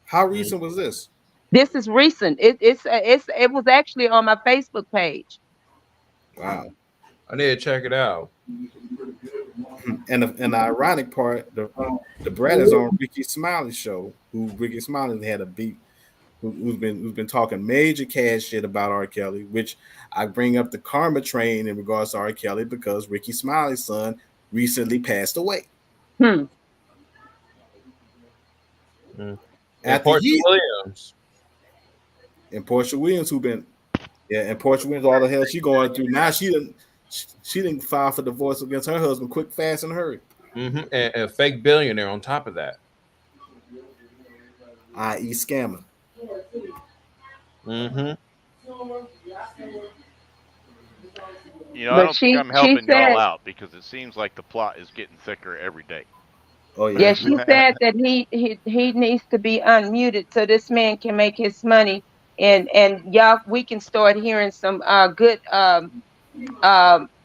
How recent was this? This is recent. It was actually on my Facebook page. Wow. I need to check it out. And the ironic part, the Brat is on Ricky Smiley's show, who Ricky Smiley had a beat, who's been talking major cash shit about R. Kelly, which I bring up the karma train in regards to R. Kelly because Ricky Smiley's son recently passed away. And Portia Williams. And Portia Williams, and Portia Williams, all the hell she going through now. She didn't file for divorce against her husband quick, fast, and hurry. And a fake billionaire on top of that. I.e. scammer. I don't think I'm helping y'all out because it seems like the plot is getting thicker every day. Oh yeah. Yeah, she said that he needs to be unmuted so this man can make his money, and y'all, we can start hearing some good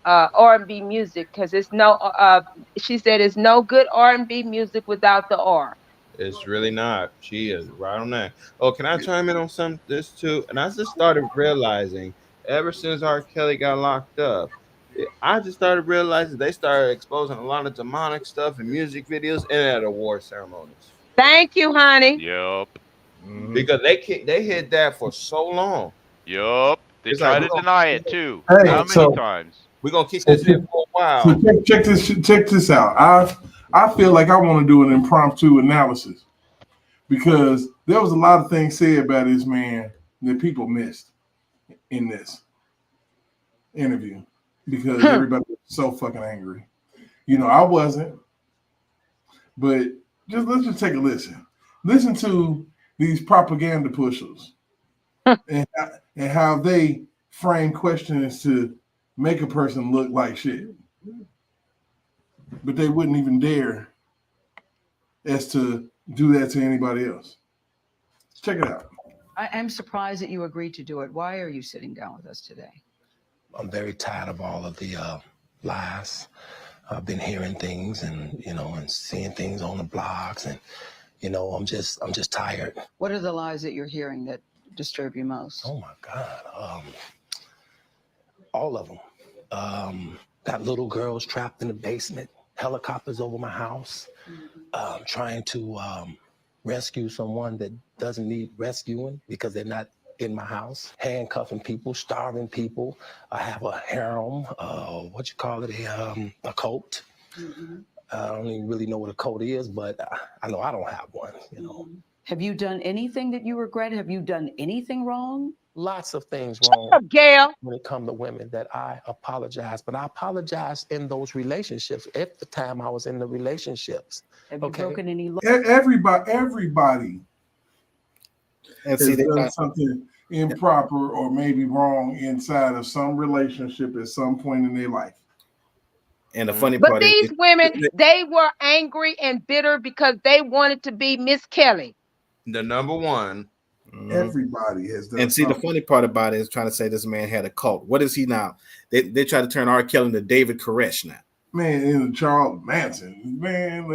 R&B music, because it's no she said it's no good R&B music without the R. It's really not. She is right on that. Oh, can I chime in on some this too? And I just started realizing ever since R. Kelly got locked up, I just started realizing they started exposing a lot of demonic stuff in music videos and at award ceremonies. Thank you, honey. Yup. Because they hid that for so long. Yup. They It's like try to deny it too. Hey, How many so times? we're gonna keep so this in for a so while. check this out. I feel like I want to do an impromptu analysis because there was a lot of things said about this man that people missed in this interview because everybody was so fucking angry. You know, I wasn't, but let's just take a listen. Listen to these propaganda pushers and how they frame questions to make a person look like shit, but they wouldn't even dare as to do that to anybody else. Check it out. I'm surprised that you agreed to do it. Why are you sitting down with us today? I'm very tired of all of the lies. I've been hearing things and and seeing things on the blogs, and I'm just tired. What are the lies that you're hearing that disturb you most? Oh my God, all of them. Got little girls trapped in the basement, helicopters over my house, trying to rescue someone that doesn't need rescuing because they're not in my house, handcuffing people, starving people. I have a harem, a cult. I don't even really know what a cult is, but I know I don't have one, Have you done anything that you regret? Have you done anything wrong? Lots of things wrong Gail. when it comes to women that I apologize, but I apologize in those relationships at the time I was in the relationships. Have you broken any laws? Everybody And has see, they done got something improper or maybe wrong inside of some relationship at some point in their life. and the funny But part these is women, they were angry and bitter because they wanted to be Miss Kelly. The number one. Everybody has done and see something. the funny part about it is trying to say this man had a cult. What is he now? They try to turn R. Kelly into David Koresh now. Man, in Charles Manson. Man,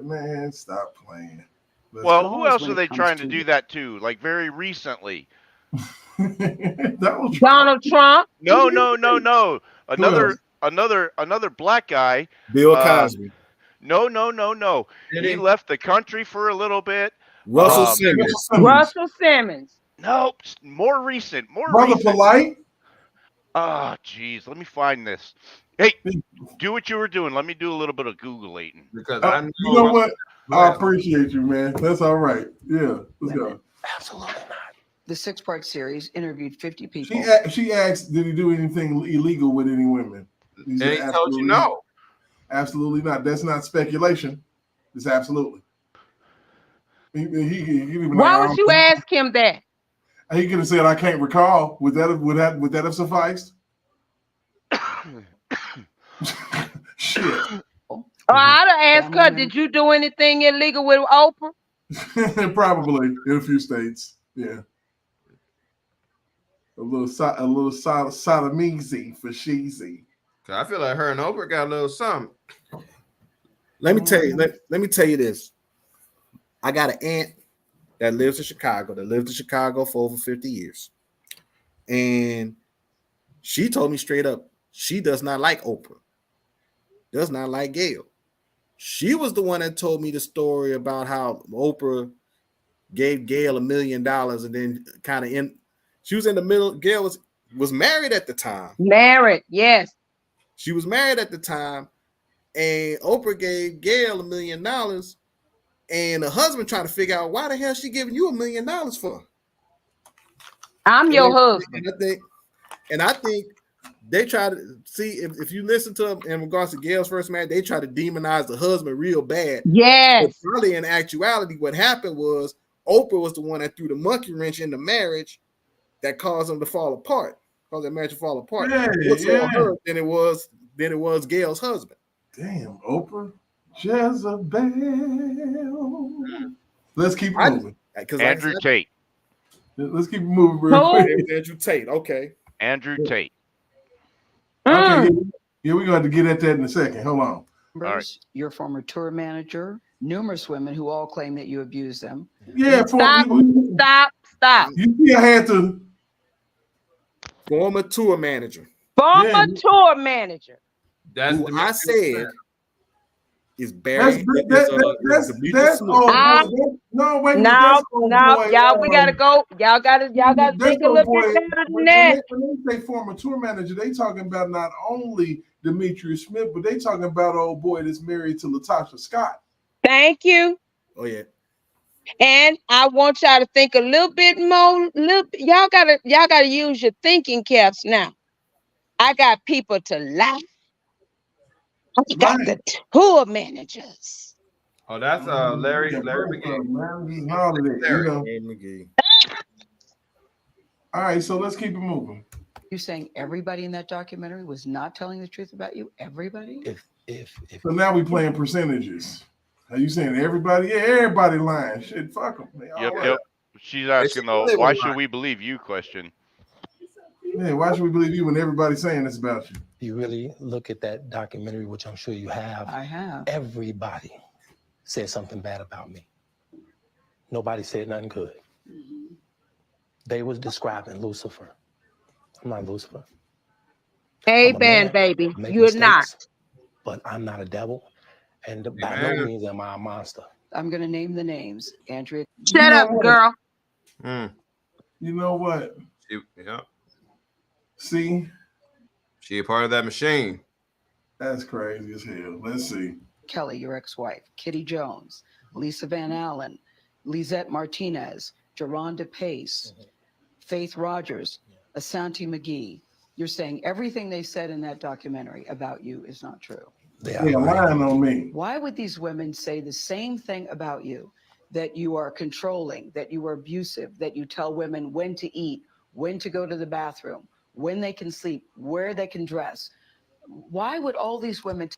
man stop playing. Well, who else are they trying to do that to? Like very recently. That was Donald Trump. No. Another black guy. Bill Cosby. No. He left the country for a little bit. Russell Simmons. Russell Simmons. Nope. More recent. Brother Polite. Oh, geez. Let me find this. Hey, do what you were doing. Let me do a little bit of Googling. Because you know what? I appreciate you, man. That's all right. Yeah, let's go. Absolutely not. The 6-part series interviewed 50 people. She asked, did he do anything illegal with any women? And he told you no. Absolutely not. That's not speculation. It's absolutely. Why would you ask him that? He could have said, "I can't recall." Would that have sufficed? Shit. I'd have asked her, "Did you do anything illegal with Oprah?" Probably in a few states. Yeah. A little sodomeezy for sheezy. I feel like her and Oprah got a little something. Let me tell you. Let me tell you this. I got an aunt that lives in Chicago. That lived in Chicago for over 50 years, and she told me straight up she does not like Oprah. Does not like Gail. She was the one that told me the story about how Oprah gave Gail $1 million, and then kind of she was in the middle. Gail was married at the time. Married, yes. She was married at the time, and Oprah gave Gail $1 million, and the husband trying to figure out why the hell she giving you $1 million for. I'm your husband. And I think they try to see if you listen to them in regards to Gail's first marriage, they try to demonize the husband real bad. Yes. But really, in actuality, what happened was Oprah was the one that threw the monkey wrench in the marriage that caused them to fall apart. Caused that marriage to fall apart. It was more her than it was Gail's husband. Damn, Oprah. Jezebel. Let's keep moving. Andrew Tate. Let's keep moving real quick. Andrew Tate. Okay. Andrew Tate. Okay, yeah, we're going to get at that in a second. Hold on. Members, your former tour manager, numerous women who all claim that you abused them. Yeah, Stop. You see, I had to. Former tour manager. Former tour manager. That's who I said is That's Barry. no, wait a minute. No, Boy, y'all, we gotta go. Y'all gotta think a little bit better than that. When they say former tour manager, they talking about not only Demetrius Smith, but they talking about old boy that's married to Latasha Scott. Thank you. Oh yeah. And I want y'all to think a little bit more. Y'all gotta use your thinking caps now. I got people to laugh. I got the tour managers. Oh, that's Larry McGee. All right, so let's keep it moving. You saying everybody in that documentary was not telling the truth about you? Everybody? So now we playing percentages. Are you saying everybody? Yeah, everybody lying. Shit, fuck them. Yep. She's asking though, why should we believe you? Question. Yeah, why should we believe you when everybody's saying this about you? You really look at that documentary, which I'm sure you have. I have. Everybody said something bad about me. Nobody said nothing good. They was describing Lucifer. I'm not Lucifer. Amen, baby. You're not. But I'm not a devil. And by no means am I a monster. I'm going to name the names. Andrea. Shut up, girl. You know what? Yeah. See? She a part of that machine. That's crazy as hell. Let's see. Kelly, your ex-wife. Kitty Jones. Lisa Van Allen. Lisette Martinez. Geronda Pace. Faith Rogers. Asante McGee. You're saying everything they said in that documentary about you is not true. Yeah, lying on me. Why would these women say the same thing about you? That you are controlling, that you are abusive, that you tell women when to eat, when to go to the bathroom, when they can sleep, where they can dress. Why would all these women?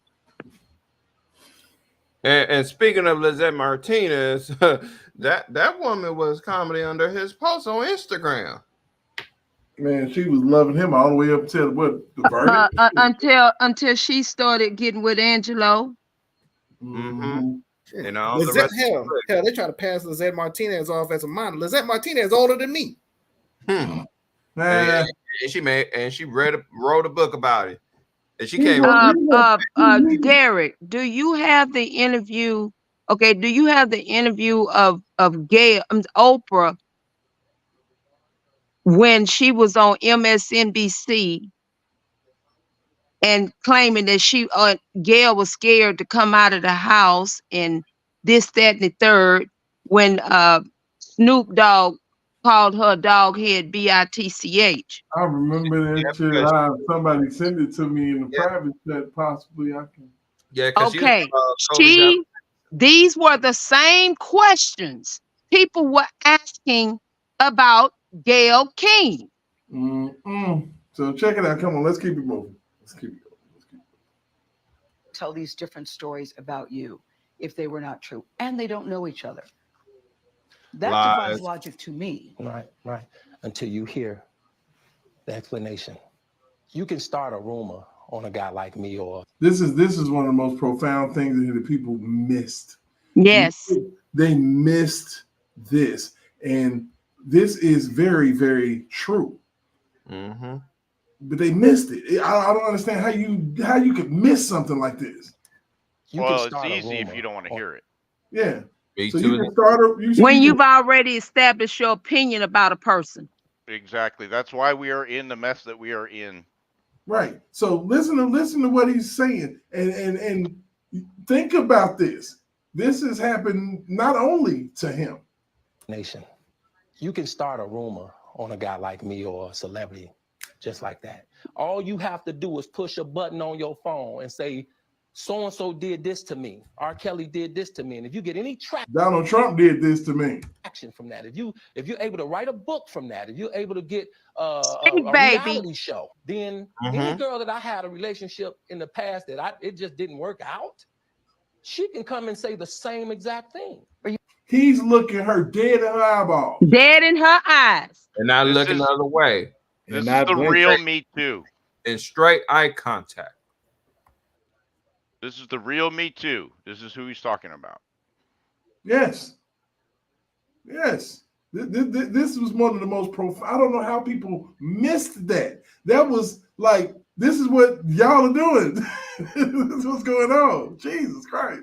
And speaking of Lisette Martinez, that woman was comedy under his post on Instagram. Man, she was loving him all the way up till what the verdict? Until she started getting with Angelo. And Hell, they try to pass Lisette Martinez off as a minor. Lisette Martinez is older than me. And she wrote a book about it. And she came. Derek, do you have the interview? Okay, do you have the interview of Gail, Oprah, when she was on MSNBC and claiming that Gail was scared to come out of the house and this, that, and the third, when Snoop Dogg called her dog head bitch. I remember that shit. Somebody sent it to me in the private chat. Possibly I can. Yeah. Okay. These were the same questions people were asking about Gail King. So check it out. Come on, let's keep it moving. Let's keep it going. Tell these different stories about you if they were not true, and they don't know each other. That defies logic to me. Right. Until you hear the explanation. You can start a rumor on a guy like me, or this is one of the most profound things that people missed. Yes. They missed this. And this is very, very true. But they missed it. I don't understand how you could miss something like this. Well, it's easy if you don't want to hear it. Yeah. Me So too. you can start when you've already established your opinion about a person. Exactly. That's why we are in the mess that we are in. Right. So listen to what he's saying and think about this. This has happened not only to him. Nation. You can start a rumor on a guy like me or a celebrity just like that. All you have to do is push a button on your phone and say, so-and-so did this to me. R. Kelly did this to me. And if you get any traction, Donald Trump did this to me. Action from that. If you're able to write a book from that, if you're able to get a baby. reality show, then any girl that I had a relationship in the past that it just didn't work out, she can come and say the same exact thing. He's looking her dead in her eyeball. Dead in her eyes. And not looking the other way. This is the real Me Too. In straight eye contact. This is the real Me Too. This is who he's talking about. Yes. Yes. This was one of the most profound. I don't know how people missed that. That was like, this is what y'all are doing. This is what's going on. Jesus Christ.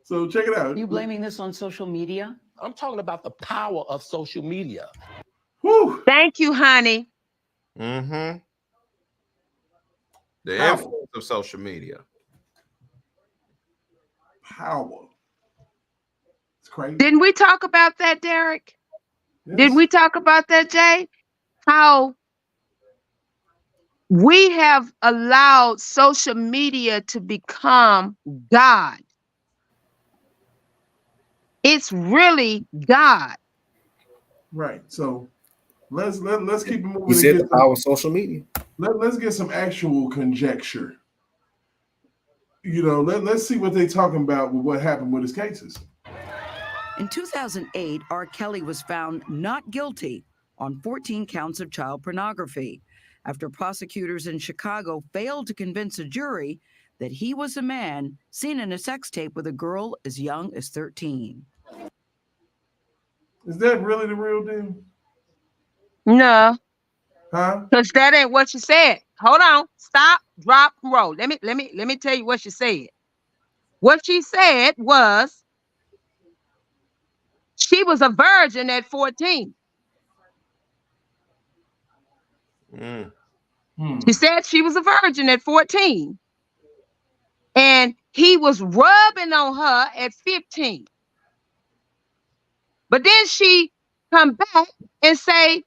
So check it out. Are you blaming this on social media? I'm talking about the power of social media. Whew. Thank you, honey. Mm-hmm. The Power. influence of social media. Power. It's crazy. Didn't we talk about that, Derek? Yes. Didn't we talk about that, Jay? How we have allowed social media to become God. It's really God. Right. So let's keep it moving. He said the power of social media. Let's get some actual conjecture. You know, let's see what they're talking about with what happened with his cases. In 2008, R. Kelly was found not guilty on 14 counts of child pornography after prosecutors in Chicago failed to convince a jury that he was a man seen in a sex tape with a girl as young as 13. Is that really the real deal? No. Huh? Because that ain't what she said. Hold on. Stop, drop, roll. Let me tell you what she said. What she said was she was a virgin at 14. She said she was a virgin at 14. And he was rubbing on her at 15. But then she come back and say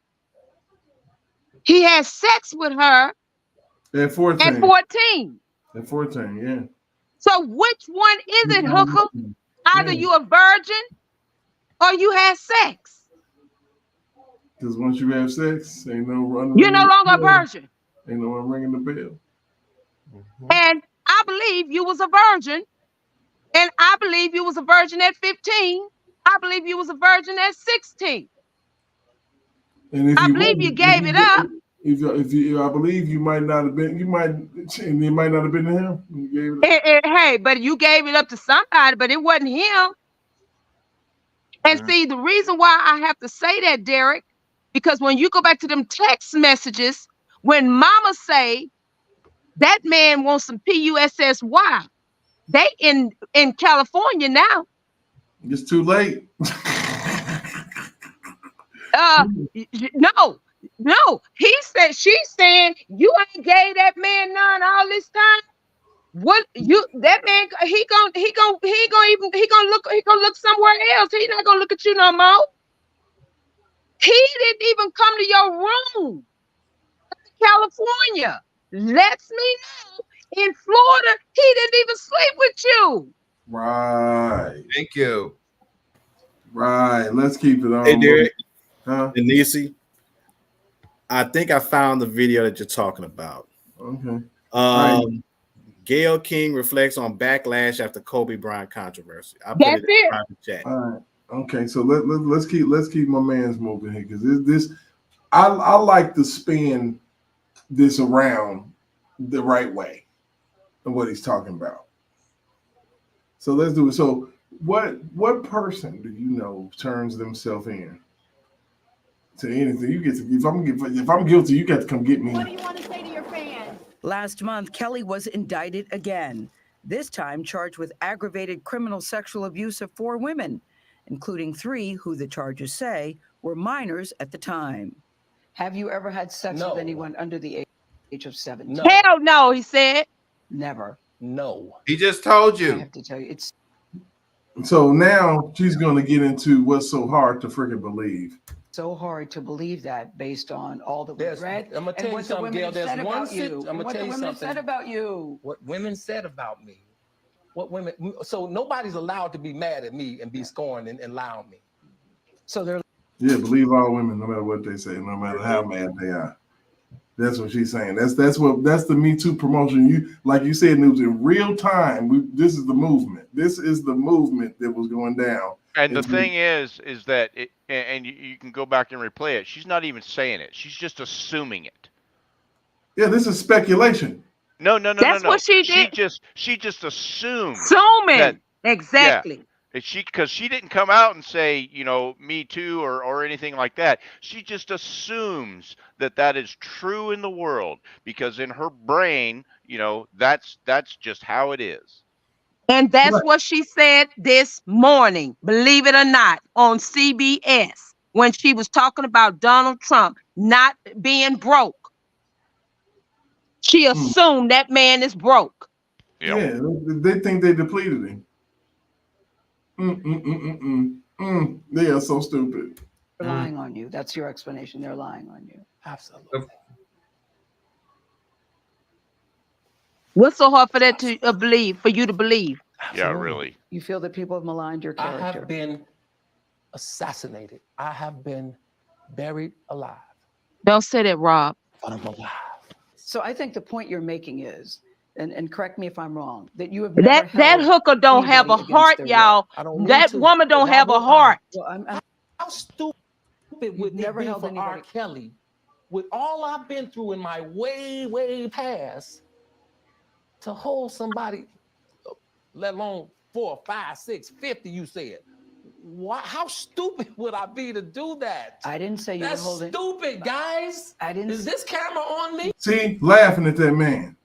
he had sex with her at 14. At 14. At 14, yeah. So which one is it, Hooker? Either you a virgin or you had sex. Because once you have sex, ain't no running. You're no longer a virgin. Ain't no one ringing the bell. And I believe you was a virgin. And I believe you was a virgin at 15. I believe you was a virgin at 16. And if I believe you gave it up. If you, I believe you might not have been. You might, and it might not have been to him. You gave it up. Hey, but you gave it up to somebody, but it wasn't him. And see, the reason why I have to say that, Derek, because when you go back to them text messages, when mama say that man wants some PUSSY, they in California now. It's too late. No. She's saying you ain't gave that man none all this time. What that man he gonna look somewhere else. He not gonna look at you no more. He didn't even come to your room. California lets me know in Florida he didn't even sleep with you. Right. Thank you. Right. Let's keep it on. Hey, Derek. Huh? Denise, I think I found the video that you're talking about. Okay. Gayle King reflects on backlash after Kobe Bryant controversy. I put That's it in the private chat. All right. Okay. So let's keep my man's moving here because this I like to spin this around the right way of what he's talking about. So let's do it. So what person do you know turns themselves in to anything? You get to if I'm guilty, you got to come get me. What do you want to say to your fans? Last month, Kelly was indicted again, this time charged with aggravated criminal sexual abuse of 4 women, including 3 who the charges say were minors at the time. Have you ever had sex with anyone under the age of 17? No. Hell no, he said. Never. No. He just told you. I have to tell you, it's So now she's going to get into what's so hard to freaking believe. so hard to believe that based on all that we've read. I'm gonna tell you something, Gail. There's one you. I'm gonna tell you something. Said about you. What women said about me. What women. So nobody's allowed to be mad at me and be scorned and lie on me. So they're. Yeah, believe all women, no matter what they say, no matter how mad they are. That's what she's saying. That's the Me Too promotion. You like you said, news in real time. This is the movement. This is the movement that was going down. And the thing is that it, and you can go back and replay it. She's not even saying it. She's just assuming it. Yeah, this is speculation. No. That's what she did. She just assumed. Assuming. That, exactly. Yeah. Because she didn't come out and say, Me Too or anything like that. She just assumes that is true in the world because in her brain, that's just how it is. And that's what she said this morning, believe it or not, on CBS when she was talking about Donald Trump not being broke. She assumed that man is broke. Yeah, they think they depleted him. They are so stupid. They're lying on you. That's your explanation. They're lying on you. Absolutely. What's so hard for that to believe, for you to believe? Yeah, really. You feel that people have maligned your character. I have been assassinated. I have been buried alive. Don't say that, Rob. But I'm alive. So I think the point you're making is, and correct me if I'm wrong, that you have that hooker don't have a heart, y'all. That woman don't have a heart. Well, how stupid would never be for R. Kelly, with all I've been through in my way past, to hold somebody, let alone 4, 5, 6, 50, you said. Why? How stupid would I be to do that? I didn't say you were holding. That's stupid, guys. I didn't. Is this camera on me? See, laughing at that man.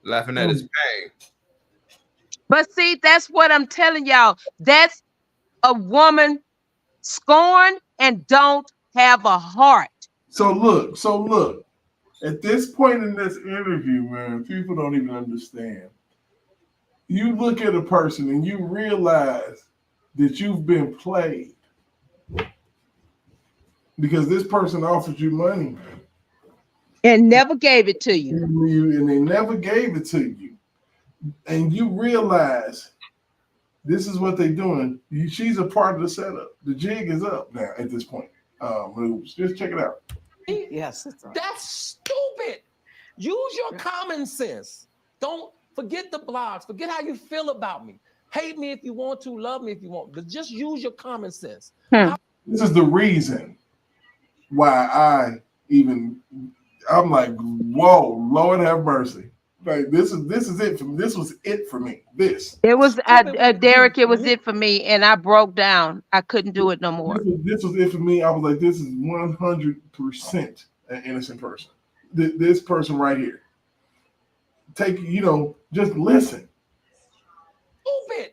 Laughing at his pain. But see, that's what I'm telling y'all. That's a woman scorned and don't have a heart. So look. At this point in this interview, man, people don't even understand. You look at a person and you realize that you've been played because this person offered you money and never gave it to you. And they never gave it to you. And you realize this is what they're doing. She's a part of the setup. The jig is up now at this point. Just check it out. Yes, that's stupid. Use your common sense. Don't forget the blogs. Forget how you feel about me. Hate me if you want to, love me if you want, but just use your common sense. This is the reason why I'm like, whoa, Lord have mercy. Like this is it for me. This was it for me. It was Derek. It was it for me, and I broke down. I couldn't do it no more. This was it for me. I was like, this is 100% an innocent person. This person right here. Just listen. Stupid.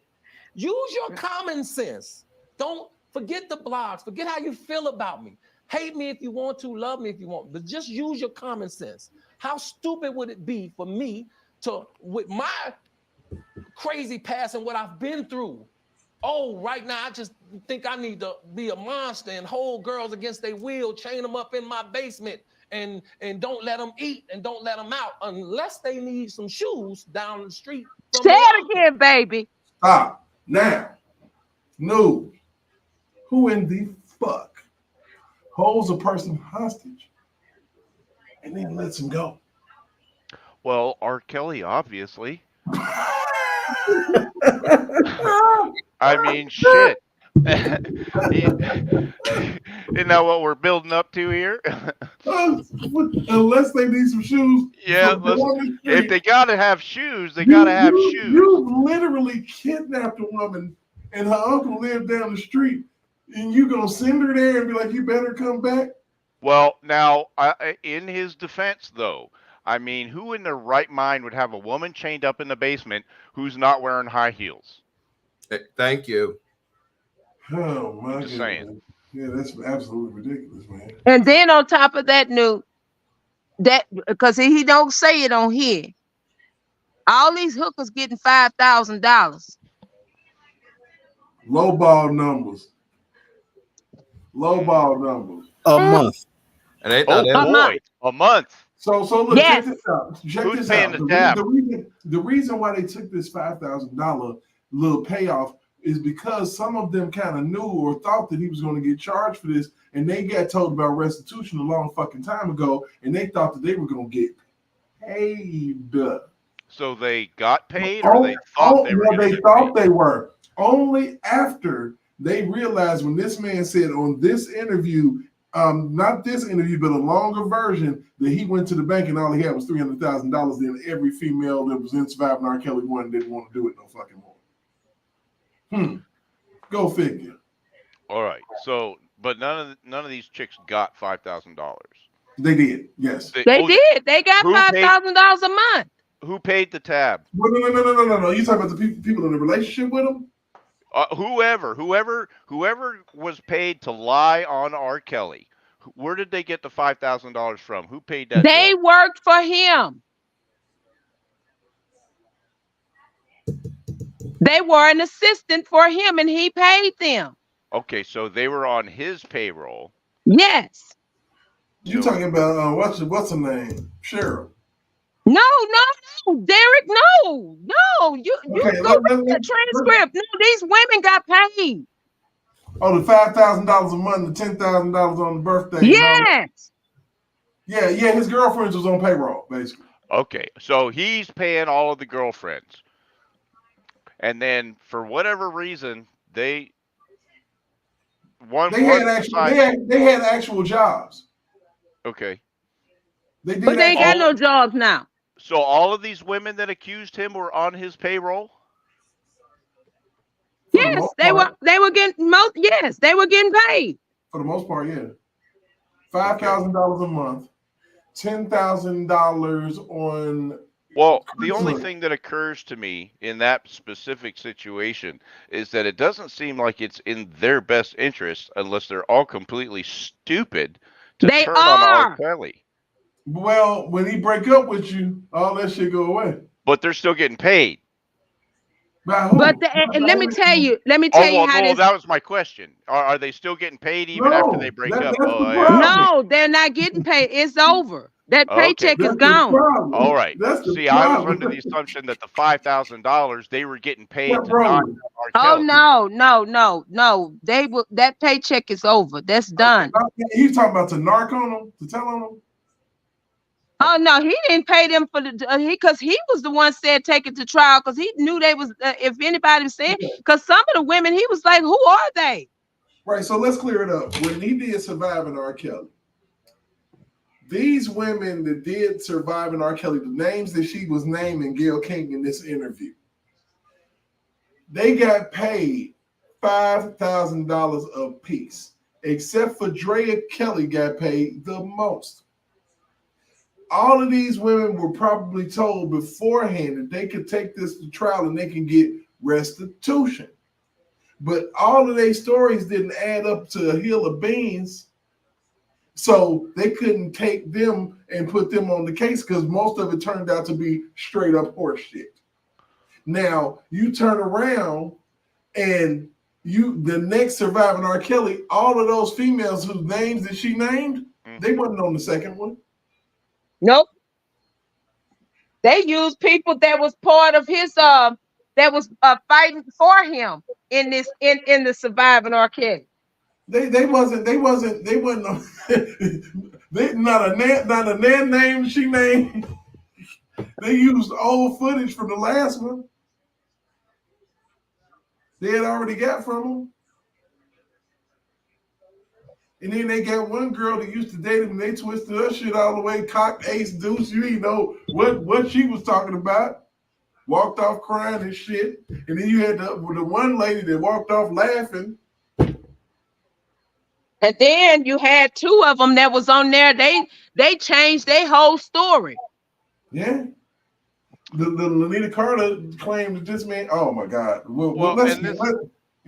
Use your common sense. Don't forget the blogs. Forget how you feel about me. Hate me if you want to, love me if you want, but just use your common sense. How stupid would it be for me to, with my crazy past and what I've been through, right now I just think I need to be a monster and hold girls against their will, chain them up in my basement and don't let them eat and don't let them out unless they need some shoes down the street. Say it again, baby. Stop. Now, no. Who in the fuck holds a person hostage and then lets him go? Well, R. Kelly, obviously. I mean, shit. Isn't that what we're building up to here? Unless they need some shoes. Yeah, if they gotta have shoes, they gotta have shoes. You literally kidnapped a woman and her uncle lived down the street, and you gonna send her there and be like, you better come back? Well, now, in his defense, though, I mean, who in their right mind would have a woman chained up in the basement who's not wearing high heels? Thank you. Oh my Just goodness. saying. Yeah, that's absolutely ridiculous, man. And then on top of that, that because he don't say it on here, all these hookers getting $5,000. Low ball numbers. A month. And they thought a month. So look, yes. check this out. Who's paying the tab? The reason why they took this $5,000 little payoff is because some of them kind of knew or thought that he was going to get charged for this, and they got told about restitution a long fucking time ago, and they thought that they were going to get paid. So they got paid, or they thought they were well, going to they get thought paid? they were. Only after they realized, when this man said on this interview, not this interview, but a longer version, that he went to the bank and all he had was $300,000. Then every female that was in Surviving R. Kelly 1 didn't want to do it no fucking more. Go figure. All right. So, but none of these chicks got $5,000. They did, yes. They did. They got $5,000 a month. Who paid the tab? No. You talking about the people in the relationship with him? Whoever was paid to lie on R. Kelly, where did they get the $5,000 from? Who paid that? They worked for him. They were an assistant for him, and he paid them. Okay, so they were on his payroll. Yes. You talking about what's her name? Cheryl. No, Derek, no. You Okay, go read the transcript. No, these women got paid. Oh, the $5,000 a month, the $10,000 on the birthday. Yes. Yeah. His girlfriends was on payroll, basically. Okay, so he's paying all of the girlfriends, and then for whatever reason, they had actual jobs. Okay. But they ain't got no jobs now. So all of these women that accused him were on his payroll? Yes, they were getting they were getting paid. For the most part, yeah. $5,000 a month, $10,000 on. Well, the only thing that occurs to me in that specific situation is that it doesn't seem like it's in their best interest, unless they're all completely stupid, to turn on R. Kelly. Well, when he break up with you, all that shit go away. But they're still getting paid. By who? But let me tell you how this. That was my question. Are they still getting paid even after they break up? No, they're not getting paid. It's over. That paycheck is gone. All right. See, I was under the assumption that the $5,000 they were getting paid to not R. Kelly. No. That paycheck is over. That's done. He's talking about to narc on them, to tell on them. Oh no, he didn't pay them for because he was the one said take it to trial because he knew they was if anybody was saying because some of the women he was like, who are they? Right. So let's clear it up. When he did Surviving R. Kelly, these women that did Surviving R. Kelly, the names that she was naming Gayle King in this interview, they got paid $5,000 a piece, except for Drea Kelly got paid the most. All of these women were probably told beforehand that they could take this to trial and they can get restitution. But all of their stories didn't add up to a hill of beans. So they couldn't take them and put them on the case because most of it turned out to be straight up horse shit. Now, you turn around and the next Surviving R. Kelly, all of those females whose names that she named, they wasn't on the second one. Nope. They used people that was part of his that was fighting for him in this in the Surviving R. Kelly. They wasn't they not a name she named. They used old footage from the last one. They had already got from him. And then they got one girl that used to date him and they twisted her shit all the way, cock, ace, deuce. You didn't know what she was talking about. Walked off crying and shit. And then you had the one lady that walked off laughing. And then you had two of them that was on there. They changed their whole story. Yeah. The Lanita Carter claimed that this man, oh my God.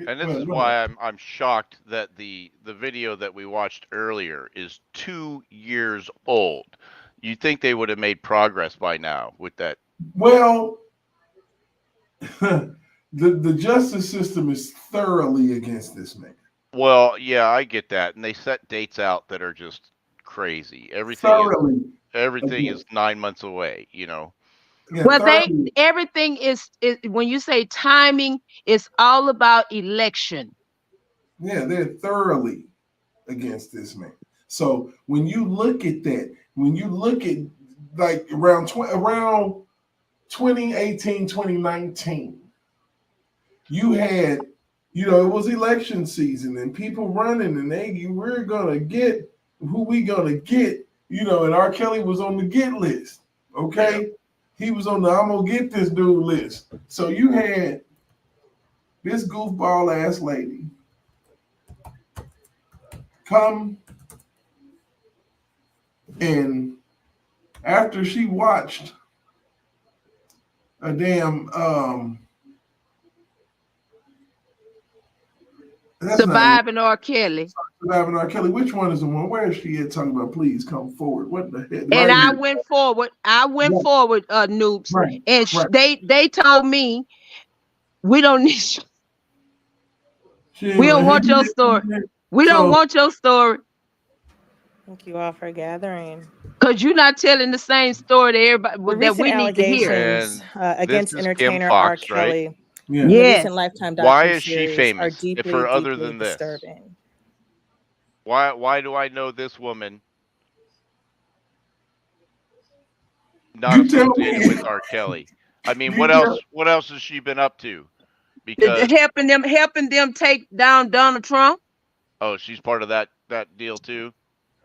And this is why I'm shocked that the video that we watched earlier is 2 years old. You'd think they would have made progress by now with that. Well, the justice system is thoroughly against this man. Well, yeah, I get that. And they set dates out that are just crazy. Everything is 9 months away, you know. Well, everything is when you say timing, it's all about election. Yeah, they're thoroughly against this man. So when you look at that, when you look at like around 2018, 2019, you had, it was election season and people running and we're gonna get who we gonna get, and R. Kelly was on the get list. Okay. Yeah. He was on the I'm gonna get this dude list. So you had this goofball ass lady come and after she watched a damn Surviving R. Kelly. Surviving R. Kelly. Which one is the one? Where is she at talking about please come forward? What the heck? And I went forward, Noops. Right. And they told me we don't need we don't want your story. We don't want your story. Thank you all for gathering. Because you're not telling the same story to everybody that we need to hear. Against entertainer R. Kelly. Right? Yeah. Yes. Recent Lifetime Why is she docuseries famous? Are deeply, If for other deeply than this, disturbing. why do I know this woman? Not associated with R. Kelly. I mean, what else has she been up to? Because helping them take down Donald Trump. Oh, she's part of that deal too.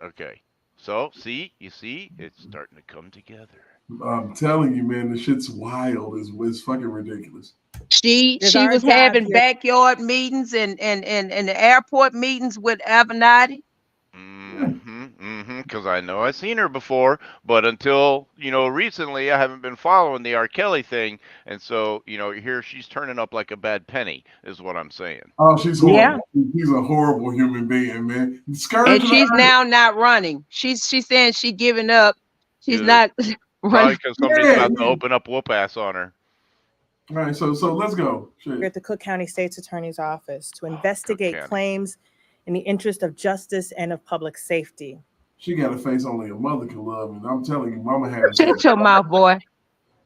Okay, so you see, it's starting to come together. I'm telling you, man, the shit's wild. It's fucking ridiculous. She was having backyard meetings and the airport meetings with Avenatti. Because I know I've seen her before, but until recently, I haven't been following the R. Kelly thing, and so here she's turning up like a bad penny, is what I'm saying. Oh, she's horrible. Yeah. She's a horrible human being, man. And she's now not running. She's saying she's giving up. She's not running. Probably because somebody's about to open up whoop ass on her. All right, so let's go. We're at the Cook County State's Attorney's Office to investigate claims in the interest of justice and of public safety. She got a face only a mother can love, and I'm telling you, Mama having shut your mouth, boy.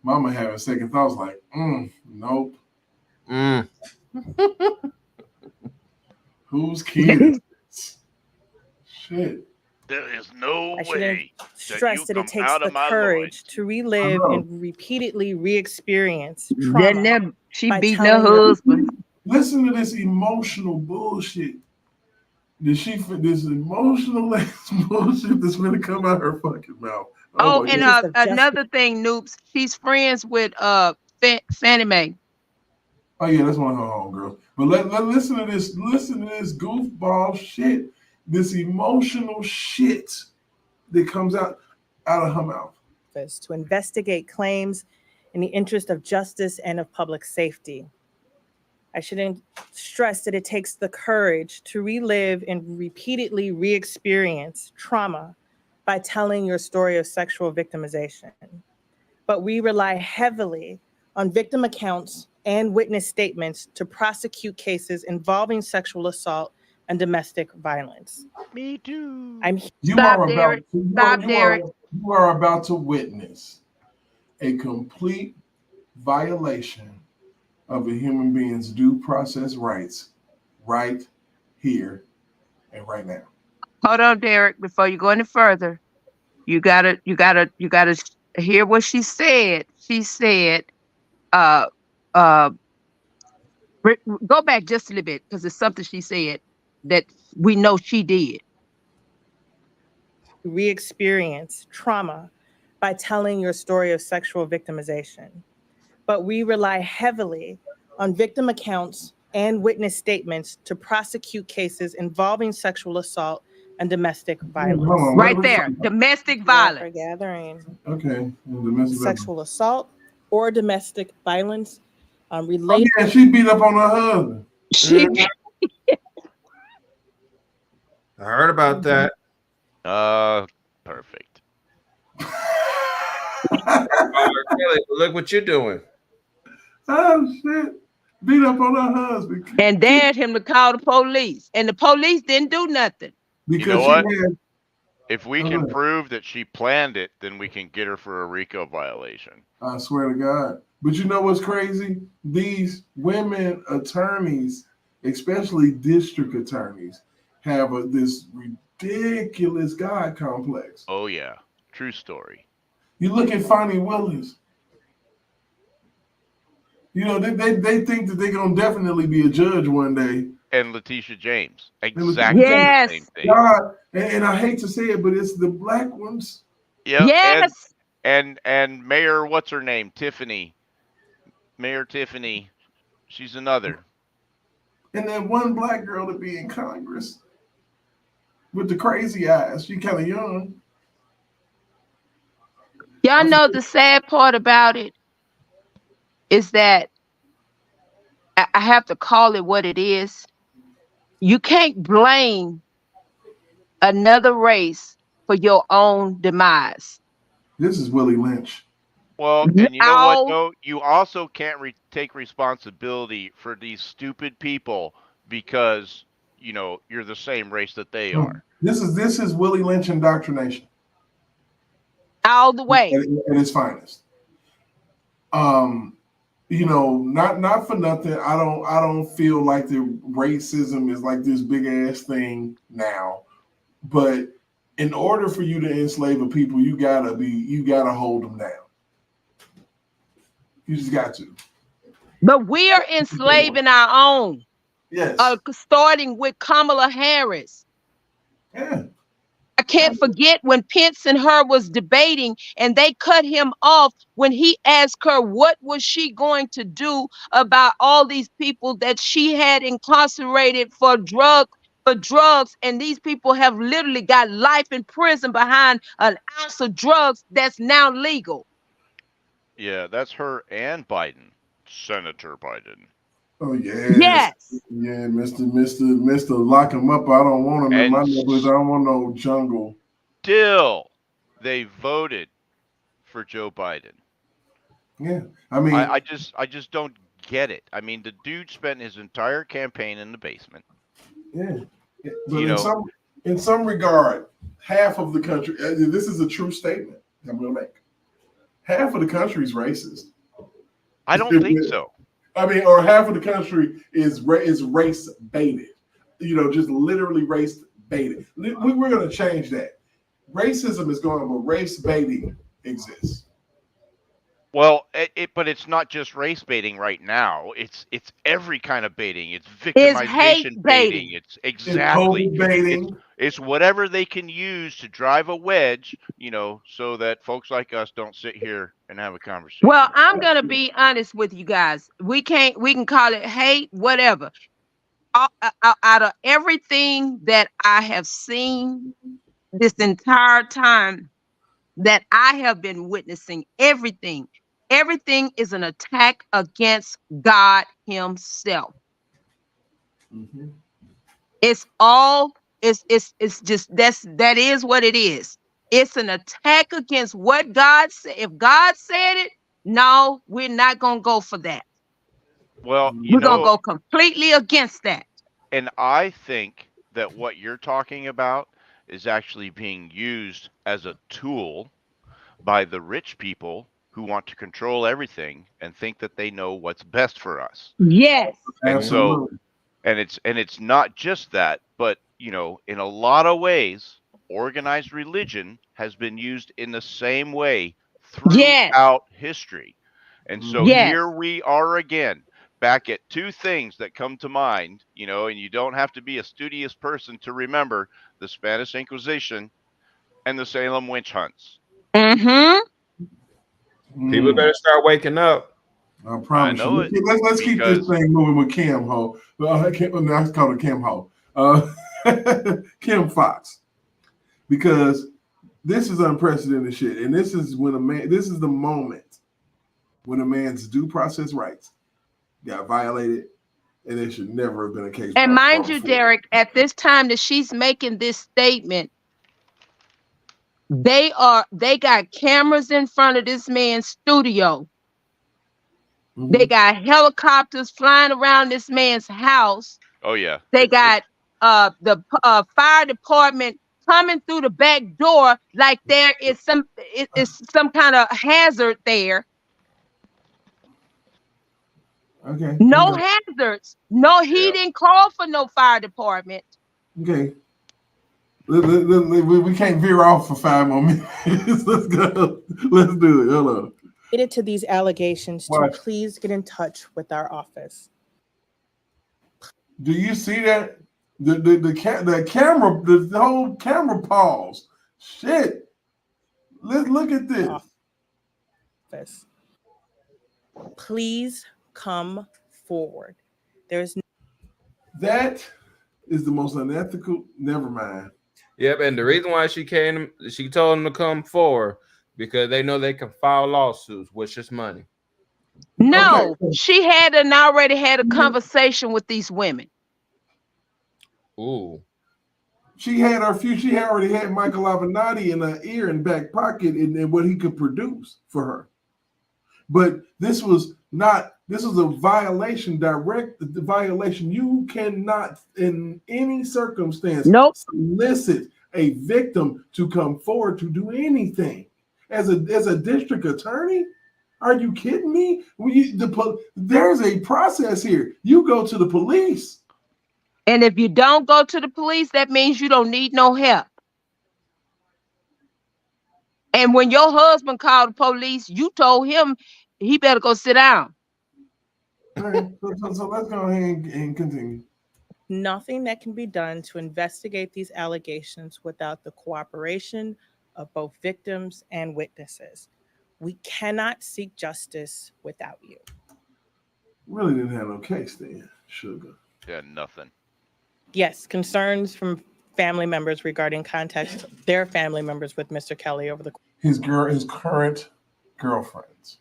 Mama having second thoughts like, nope. Whose kid is this? Shit. There is no I way stress that it takes the courage to relive and repeatedly re-experience trauma. She beat her husband. Listen to this emotional bullshit. This emotional bullshit that's gonna come out her fucking mouth. Oh, and another thing, Noops, she's friends with Fannie Mae. Oh yeah, that's one of her homegirls. But listen to this. Listen to this goofball shit. This emotional shit that comes out of her mouth. To investigate claims in the interest of justice and of public safety. I should stress that it takes the courage to relive and repeatedly re-experience trauma by telling your story of sexual victimization. But we rely heavily on victim accounts and witness statements to prosecute cases involving sexual assault and domestic violence. Me too. You are about to witness a complete violation of a human being's due process rights right here and right now. Hold on, Derek, before you go any further. You gotta hear what she said. She said, go back just a little bit because it's something she said that we know she did. Re-experience trauma by telling your story of sexual victimization. But we rely heavily on victim accounts and witness statements to prosecute cases involving sexual assault and domestic violence. Right there, domestic violence. Gathering. Okay. Sexual assault or domestic violence related. Oh, yeah, she beat up on her husband. I heard about that. Perfect. Look what you're doing. Oh shit! Beat up on her husband and dared him to call the police, and the police didn't do nothing. Because you know what? If we can prove that she planned it, then we can get her for a RICO violation. I swear to God. But you know what's crazy? These women attorneys, especially district attorneys, have this ridiculous God complex. Oh yeah, true story. You look at Fonnie Willis. You know, they think that they're gonna definitely be a judge one day. And Letitia James, exactly the same thing. God, and I hate to say it, but it's the black ones. Yep. Yes. And Mayor, what's her name? Tiffany. Mayor Tiffany. She's another. And then one black girl to be in Congress with the crazy eyes. She kind of young. Y'all know the sad part about it is that I have to call it what it is. You can't blame another race for your own demise. This is Willie Lynch. Well, and you know what, though? You also can't take responsibility for these stupid people because, you know, you're the same race that they are. This is Willie Lynch indoctrination. All the way. At its finest. You know, not for nothing. I don't feel like the racism is like this big ass thing now. But in order for you to enslave a people, you gotta hold them down. You just got to. But we are enslaving our own. Yes. Starting with Kamala Harris. Yeah. I can't forget when Pence and her was debating and they cut him off when he asked her what was she going to do about all these people that she had incarcerated for drugs, and these people have literally got life in prison behind an ounce of drugs that's now legal. Yeah, that's her and Biden, Senator Biden. Oh yes. Yeah, Mr. Lock him up. I don't want him in my neighborhood. I don't want no jungle. Still, they voted for Joe Biden. Yeah, I mean, I just don't get it. I mean, the dude spent his entire campaign in the basement. Yeah, but in some regard, half of the country. This is a true statement I'm going to make. Half of the country is racist. I don't think so. I mean, or half of the country is race baited. You know, just literally race baited. We're going to change that. Racism is gone, but race baiting exists. Well, but it's not just race baiting right now. It's every kind of baiting. It's victimization baiting. It's exactly it's baiting. It's whatever they can use to drive a wedge, you know, so that folks like us don't sit here and have a conversation. Well, I'm gonna be honest with you guys. We can call it hate, whatever. Out of everything that I have seen this entire time that I have been witnessing, everything is an attack against God himself. Mm-hmm. It's just that is what it is. It's an attack against what God said. If God said it, no, we're not gonna go for that. Well, we're gonna go completely against that. And I think that what you're talking about is actually being used as a tool by the rich people who want to control everything and think that they know what's best for us. Yes. And absolutely. it's not just that, but you know, in a lot of ways, organized religion has been used in the same way throughout history. And so here we are again, back at two things that come to mind, you know, and you don't have to be a studious person to remember the Spanish Inquisition and the Salem witch hunts. Mm-hmm. People better start waking up. I promise you. Let's keep this thing moving with Kim Ho. Let's call it Kim Ho. Kim Fox. Because this is unprecedented shit. And this is the moment when a man's due process rights got violated. And it should never have been a case. And mind you, Derek, at this time that she's making this statement, they got cameras in front of this man's studio. Mm-hmm. They got helicopters flying around this man's house. Oh yeah. They got the fire department coming through the back door like there is some kind of hazard there. Okay. No hazards. No, he didn't call for no fire department. Okay. We can't veer off for 5 more minutes. Let's go. Let's do it. Hold on. Related to these allegations, to please get in touch with our office. Do you see that? The camera, the whole camera pause. Shit. Let's look at this. Office. Please come forward. That is the most unethical. Never mind. Yep, and the reason why she told them to come forward because they know they can file lawsuits, which is money. No, she already had a conversation with these women. Ooh. She already had Michael Avenatti in her ear and back pocket and what he could produce for her. But this was a violation, direct violation. You cannot in any circumstance solicit a victim to come forward to do anything. As a district attorney, are you kidding me? There's a process here. You go to the police. And if you don't go to the police, that means you don't need no help. And when your husband called the police, you told him he better go sit down. All right, so let's go ahead and continue. Nothing that can be done to investigate these allegations without the cooperation of both victims and witnesses. We cannot seek justice without you. Really didn't have no case then, sugar. Yeah, nothing. Yes, concerns from family members regarding contacts, their family members with Mr. Kelly over the his current girlfriends.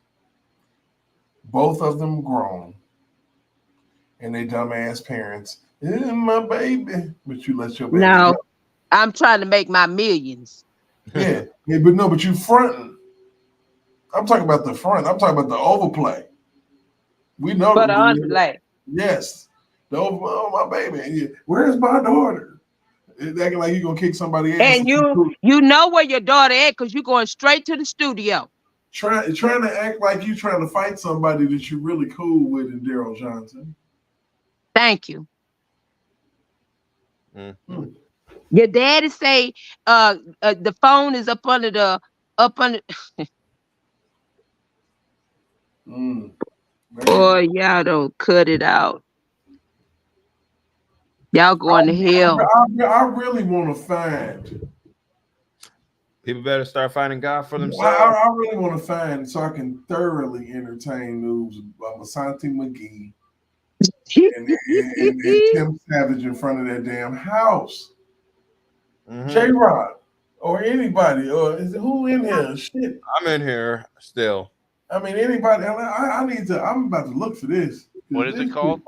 Both of them grown. And they dumbass parents. My baby. But you let your baby No, go. I'm trying to make my millions. Yeah, but you fronting. I'm talking about the front. I'm talking about the overplay. We know. But the underplay. Yes. Oh, my baby. Where's my daughter? It's acting like you're going to kick somebody ass. And you know where your daughter at because you're going straight to the studio. Trying to act like you're trying to fight somebody that you're really cool with in Daryl Johnson. Thank you. Mm-hmm. Your daddy say the phone is up under Boy, y'all don't cut it out. Y'all going to hell. I really want to find. People better start finding God for themselves. I really want to find so I can thoroughly entertain news about Asante McGee and Tim Savage in front of that damn house. Mm-hmm. J-Rod or anybody or who in here? Shit, I'm in here still. I mean anybody. I need to. I'm about to look for this. What is it called?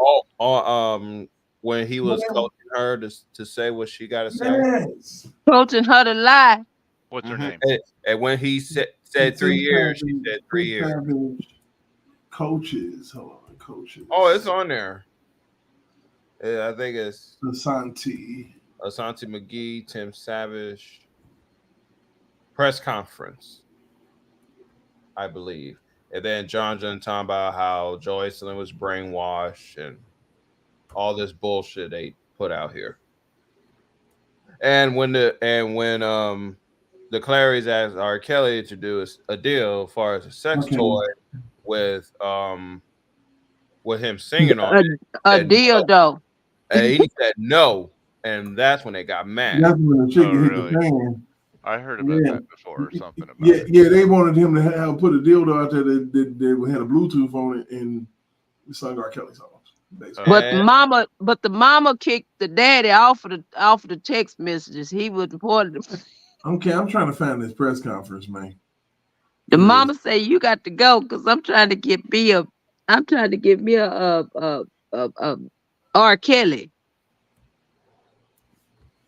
When he was coaching her to say what she got to say. Yes. Coaching her to lie. What's her name? And when he said 3 years, she said 3 years. Coaches, hold on, coaches. Oh, it's on there. Yeah, I think it's Asante McGee, Tim Savage press conference, I believe. And then John talking about how Joycelyn was brainwashed and all this bullshit they put out here. And when the Clarys asked R. Kelly to do a deal as far as a sex toy with him singing on it. A deal though. And he said no. And that's when they got mad. That's when the chicken hit the fan. I heard about that before or something about it. Yeah, they wanted him to put a dildo out there that had a Bluetooth on it and sung R. Kelly songs. But the mama kicked the daddy off of the text messages. He was reported. Okay, I'm trying to find this press conference, man. The mama say you got to go because I'm trying to get me a R. Kelly.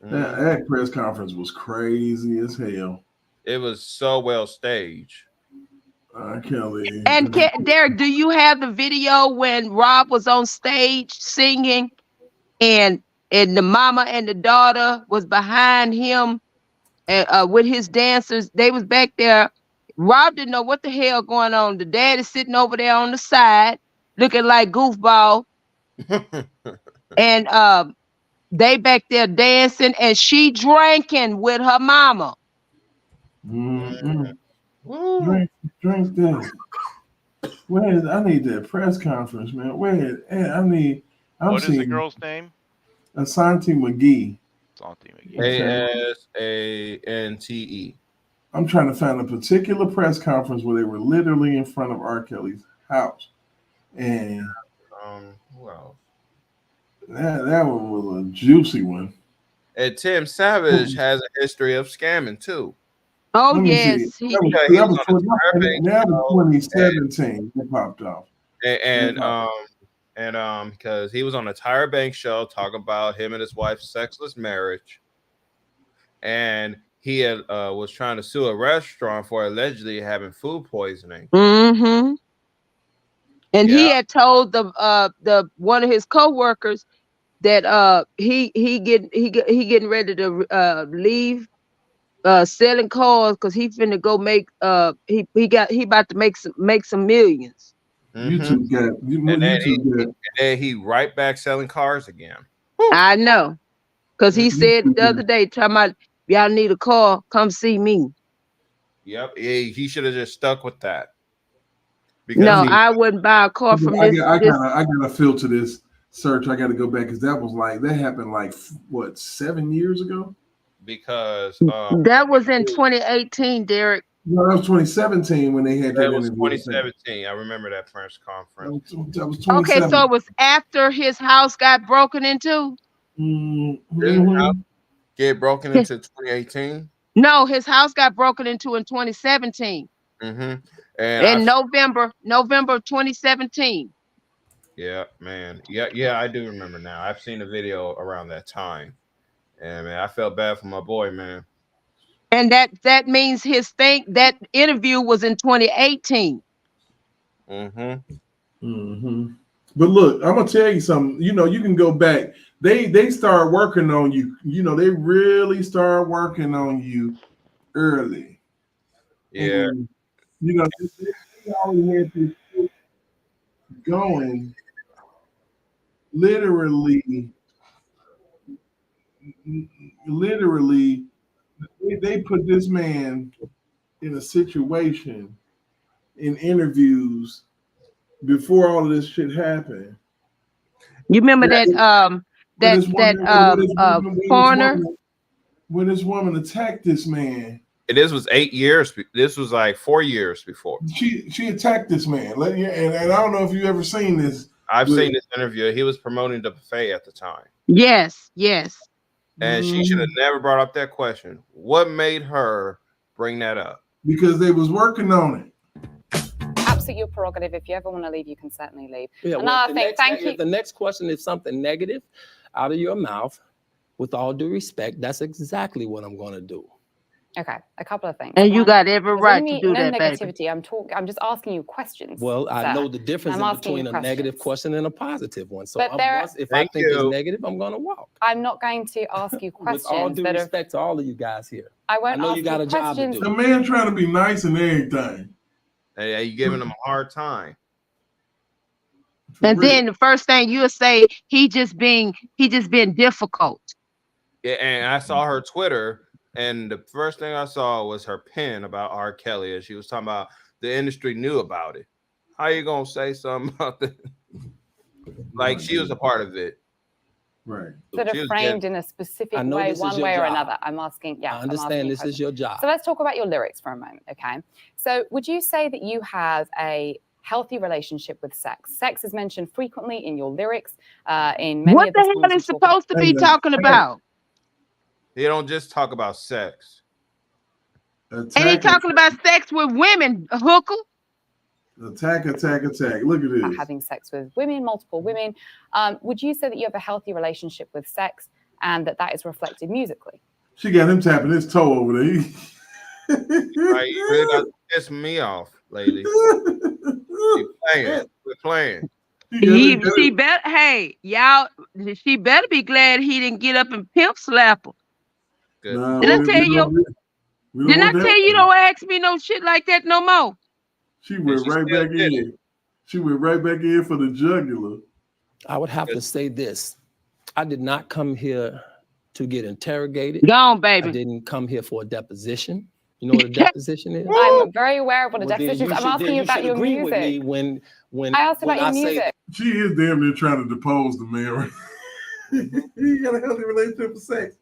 That press conference was crazy as hell. It was so well staged. R. Kelly. And Derek, do you have the video when Rob was on stage singing and the mama and the daughter was behind him with his dancers. They was back there. Rob didn't know what the hell going on. The dad is sitting over there on the side, looking like goofball. And they back there dancing, and she drinking with her mama. Drink that. Where is? I need that press conference, man. Where? I need. What is the girl's name? Asante McGee. Asante McGee. Asante. I'm trying to find a particular press conference where they were literally in front of R. Kelly's house, and who else? That one was a juicy one. And Tim Savage has a history of scamming too. Oh yes, that was 2017. It popped off, and because he was on a Tyra Banks show talking about him and his wife's sexless marriage, and he had was trying to sue a restaurant for allegedly having food poisoning. Mm-hmm. And he had told the one of his co-workers that he getting ready to leave selling cars because he finna go make he about to make some millions. YouTube got and then he right back selling cars again. I know, because he said the other day, talking about y'all need a car, come see me. Yep, he should have just stuck with that. Because I wouldn't buy a car from this. I gotta filter this search. I gotta go back because that happened like what, 7 years ago? Because that was in 2018, Derek. No, that was 2017 when they had that. That was 2017. I remember that press conference. That was okay, so it was after his house got broken into. Get broken into 2018. No, his house got broken into in 2017. And in November 2017. Yeah, man. Yeah, I do remember now. I've seen a video around that time, and man, I felt bad for my boy, man. And that means that interview was in 2018. But look, I'm gonna tell you something. You know, you can go back. They start working on you. You know, they really start working on you early. Yeah. And, you know, they already had this going. Literally, they put this man in a situation in interviews before all of this shit happened. You remember foreigner when this woman attacked this man. And this was 8 years. This was like 4 years before. She attacked this man. And I don't know if you ever seen this. I've seen this interview. He was promoting the buffet at the time. Yes. And she should have never brought up that question. What made her bring that up? Because they was working on it. Absolutely your prerogative. If you ever want to leave, you can certainly leave. Yeah, Another thing, thank you. If the next question is something negative out of your mouth, with all due respect, that's exactly what I'm going to do. Okay, a couple of things. And you got every right to do no that, negativity. baby. I'm just asking you questions. Well, I sir. know the difference between a negative question and a positive one. So if I think it's negative, I'm going to walk. I'm not going to ask you questions. With all due respect to all of you guys here. I won't know ask you got a job to do. The man trying to be nice and everything. Hey, you giving him a hard time. And then the first thing you'll say, he just being difficult. Yeah, and I saw her Twitter, and the first thing I saw was her pin about R. Kelly, and she was talking about the industry knew about it. How you gonna say something about that? Like she was a part of it. Right. Sort of framed in a specific way, one way or another. I'm asking, yeah. I understand this is your job. So let's talk about your lyrics for a moment, okay? So would you say that you have a healthy relationship with sex? Sex is mentioned frequently in your lyrics. In many What of the the hell is supposed to be talking about? They don't just talk about sex. And he talking about sex with women, hooker. Attack. Look at this. Having sex with women, multiple women. Would you say that you have a healthy relationship with sex and that is reflected musically? She got him tapping his toe over there. Right, you really got to piss me off, lady. We're playing. She better be glad he didn't get up and pimp slap her. Good. Nah, Didn't I tell you? Didn't I tell you don't ask me no shit like that no more? She went right back in. She went right back in for the jugular. I would have to say this. I did not come here to get interrogated. Go on, baby. I didn't come here for a deposition. You know what a deposition is? I'm very aware of what a Well, then deposition is. you I'm should- asking then you you about should your agree with music. me when I asked about your say music. She is damn near trying to depose the man. You got a healthy relationship with sex.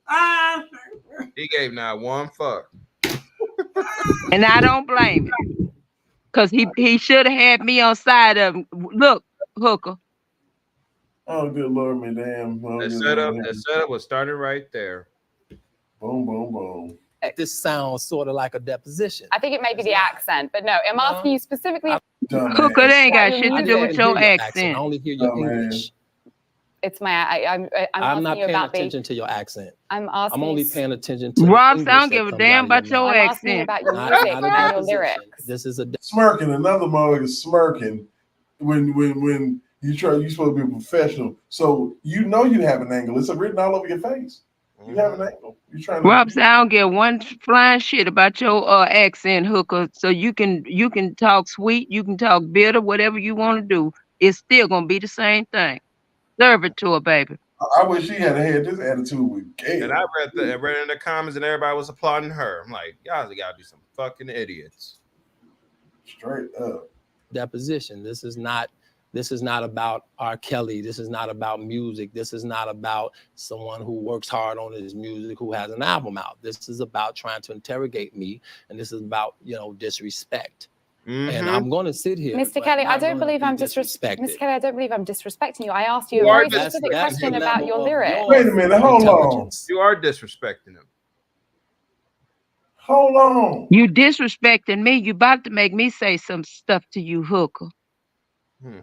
He gave not one fuck. And I don't blame him. Because he should have had me on side of him. Look, hooker. Oh, good Lord, me damn. Oh, The setup was started right there. Boom, boom, boom. This sounds sort of like a deposition. I think it may be the accent, but no, I'm asking you specifically. Hooker, they ain't got shit to do with your accent. I only hear your English. It's my. I'm I'm not asking you paying about attention to your accent. I'm asking. I'm only you- paying attention to Robs, the I don't English give a that damn comes out about of your mouth. I'm asking you accent. about your Not- music not a and your deposition. lyrics. This is a Smirking. Another mother is smirking when you supposed to be professional. So you know you have an angle. It's written all over your face. You have an angle. You're trying to. Robs, I don't give one flying shit about your accent, hooker. So you can talk sweet, you can talk bitter, whatever you want to do. It's still gonna be the same thing. Serve it to her, baby. I wish she had this attitude with Gail. And I read in the comments and everybody was applauding her. I'm like, y'all gotta be some fucking idiots. Straight up. Deposition. This is not about R. Kelly. This is not about music. This is not about someone who works hard on his music, who has an album out. This is about trying to interrogate me, and this is about disrespect. And I'm going to sit here. Mr. Kelly, I don't believe I'm disrespecting. Mr. Kelly, I don't believe I'm disrespecting you. I asked you a very specific question about your lyrics. Wait a minute, hold on. You are disrespecting him. Hold on. You disrespecting me. You about to make me say some stuff to you, hooker. Yeah,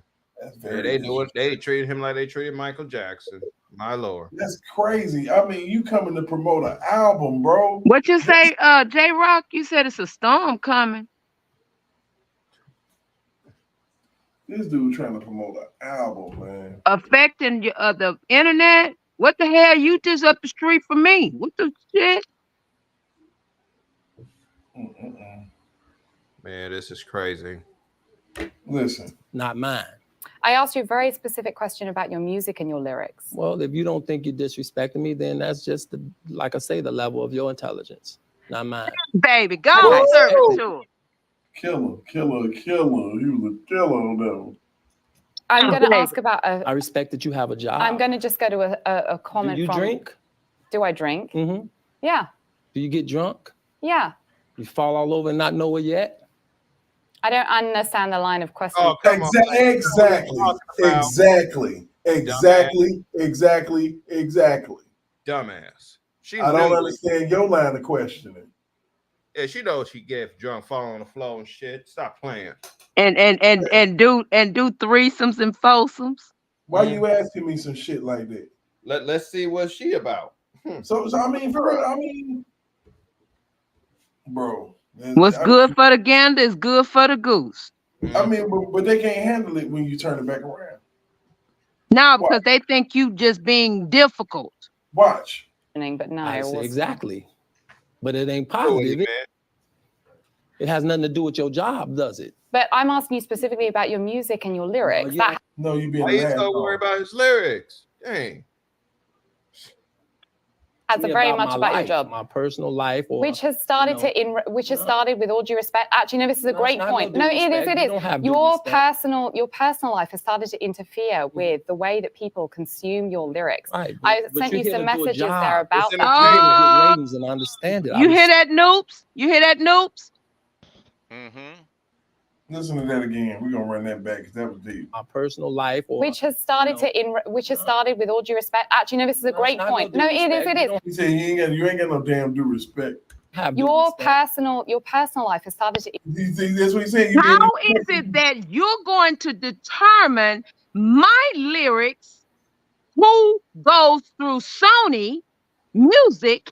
they do it. They treated him like they treated Michael Jackson. My lord. That's crazy. I mean, you coming to promote an album, bro. What you say, J-Rock? You said it's a storm coming. This dude trying to promote an album, man. Affecting the internet? What the hell? You just up the street from me. What the shit? Man, this is crazy. Listen. Not mine. I asked you a very specific question about your music and your lyrics. Well, if you don't think you're disrespecting me, then that's just, like I say, the level of your intelligence, not mine. Baby, go on, serve it to her. Killer. He was a killer on that one. I'm going to ask about I respect that you have a job. I'm going to just go to a comment. Do you drink? Do I drink? Mm-hmm. Yeah. Do you get drunk? Yeah. You fall all over and not know it yet? I don't understand the line of questioning. Oh, come on. Exactly. Dumbass. I don't understand your line of questioning. Yeah, she knows she gets drunk, falling on the floor and shit. Stop playing. And do threesomes and foursomes. Why you asking me some shit like that? Let's see what she about. So I mean, for real, bro. What's good for the gander is good for the goose. I mean, but they can't handle it when you turn it back around. No, because they think you just being difficult. Watch. But no, I say exactly. But it ain't positive. It has nothing to do with your job, does it? But I'm asking you specifically about your music and your lyrics. No, you being Why you so worried about his lyrics? Dang. That's very much about your job. My personal life, which has started started with all due respect. Actually, no, this is a great point. No, it is. Your personal life has started to interfere with the way that people consume your lyrics. Right, I sent you some messages there about ratings and understand it. You hear that, Noops? You hear that, Noops? Mm-hmm. Listen to that again. We're gonna run that back because that was deep. My personal life, which has started started with all due respect. Actually, no, this is a great point. No, it is. He said you ain't got no damn due respect. Your personal life has started to. That's what he said. How is it that you're going to determine my lyrics? Who goes through Sony Music?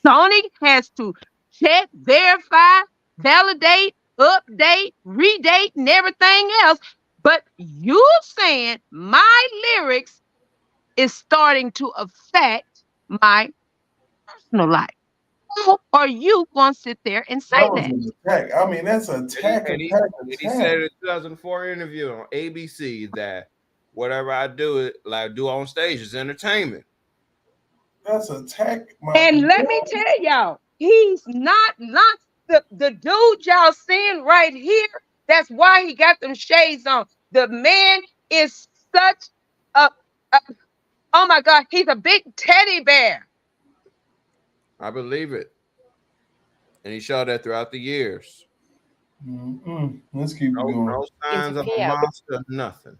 Sony has to check, verify, validate, update, redate, and everything else. But you saying my lyrics is starting to affect my personal life. How are you going to sit there and say That was that? an attack. I mean, that's attack. He said in the 2004 interview on ABC that whatever I do on stage is entertainment. That's attack. And let me tell y'all, he's not the dude y'all seeing right here. That's why he got them shades on. The man is such a oh my God, he's a big teddy bear. I believe it. And he showed that throughout the years. Let's keep going. No signs of a monster, nothing.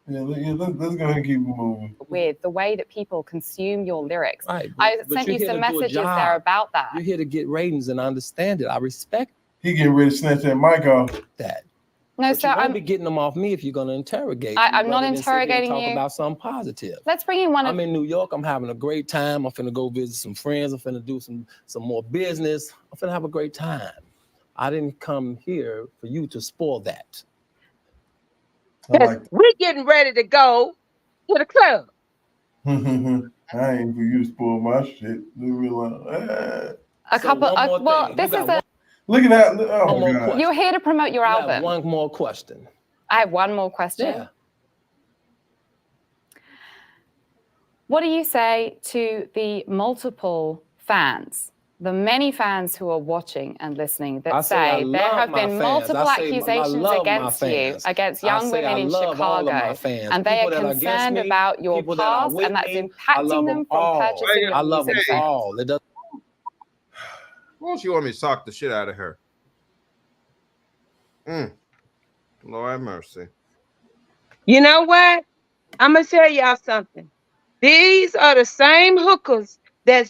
Yeah, let's go ahead and keep moving. With the way that people consume your lyrics. Right, I but sent you're you here some to do a messages job. there about that. You're here to get ratings, and I understand it. I respect He getting ready to snatch that mic off. that. No, but sir, you won't be getting them off me if you're going to interrogate. I'm not rather than sit here and interrogating talk you. about something positive. Let's bring in one of. I'm in New York. I'm having a great time. I'm finna go visit some friends. I'm finna do some more business. I'm finna have a great time. I didn't come here for you to spoil that. We're getting ready to go to the club. I ain't for you to spoil my shit. Leave me alone. A couple. Well, this is a. Look at that. Oh, God. You're here to promote your album. Have one more question. I have one more question. Yeah. What do you say to the multiple fans, the many fans who are watching and listening that say there have been multiple accusations against you, against young women in Chicago, and they are concerned about your past and that's impacting them from purchasing your music? All. Why don't you want me to sock the shit out of her? Lord have mercy. You know what? I'm gonna tell y'all something. These are the same hookers they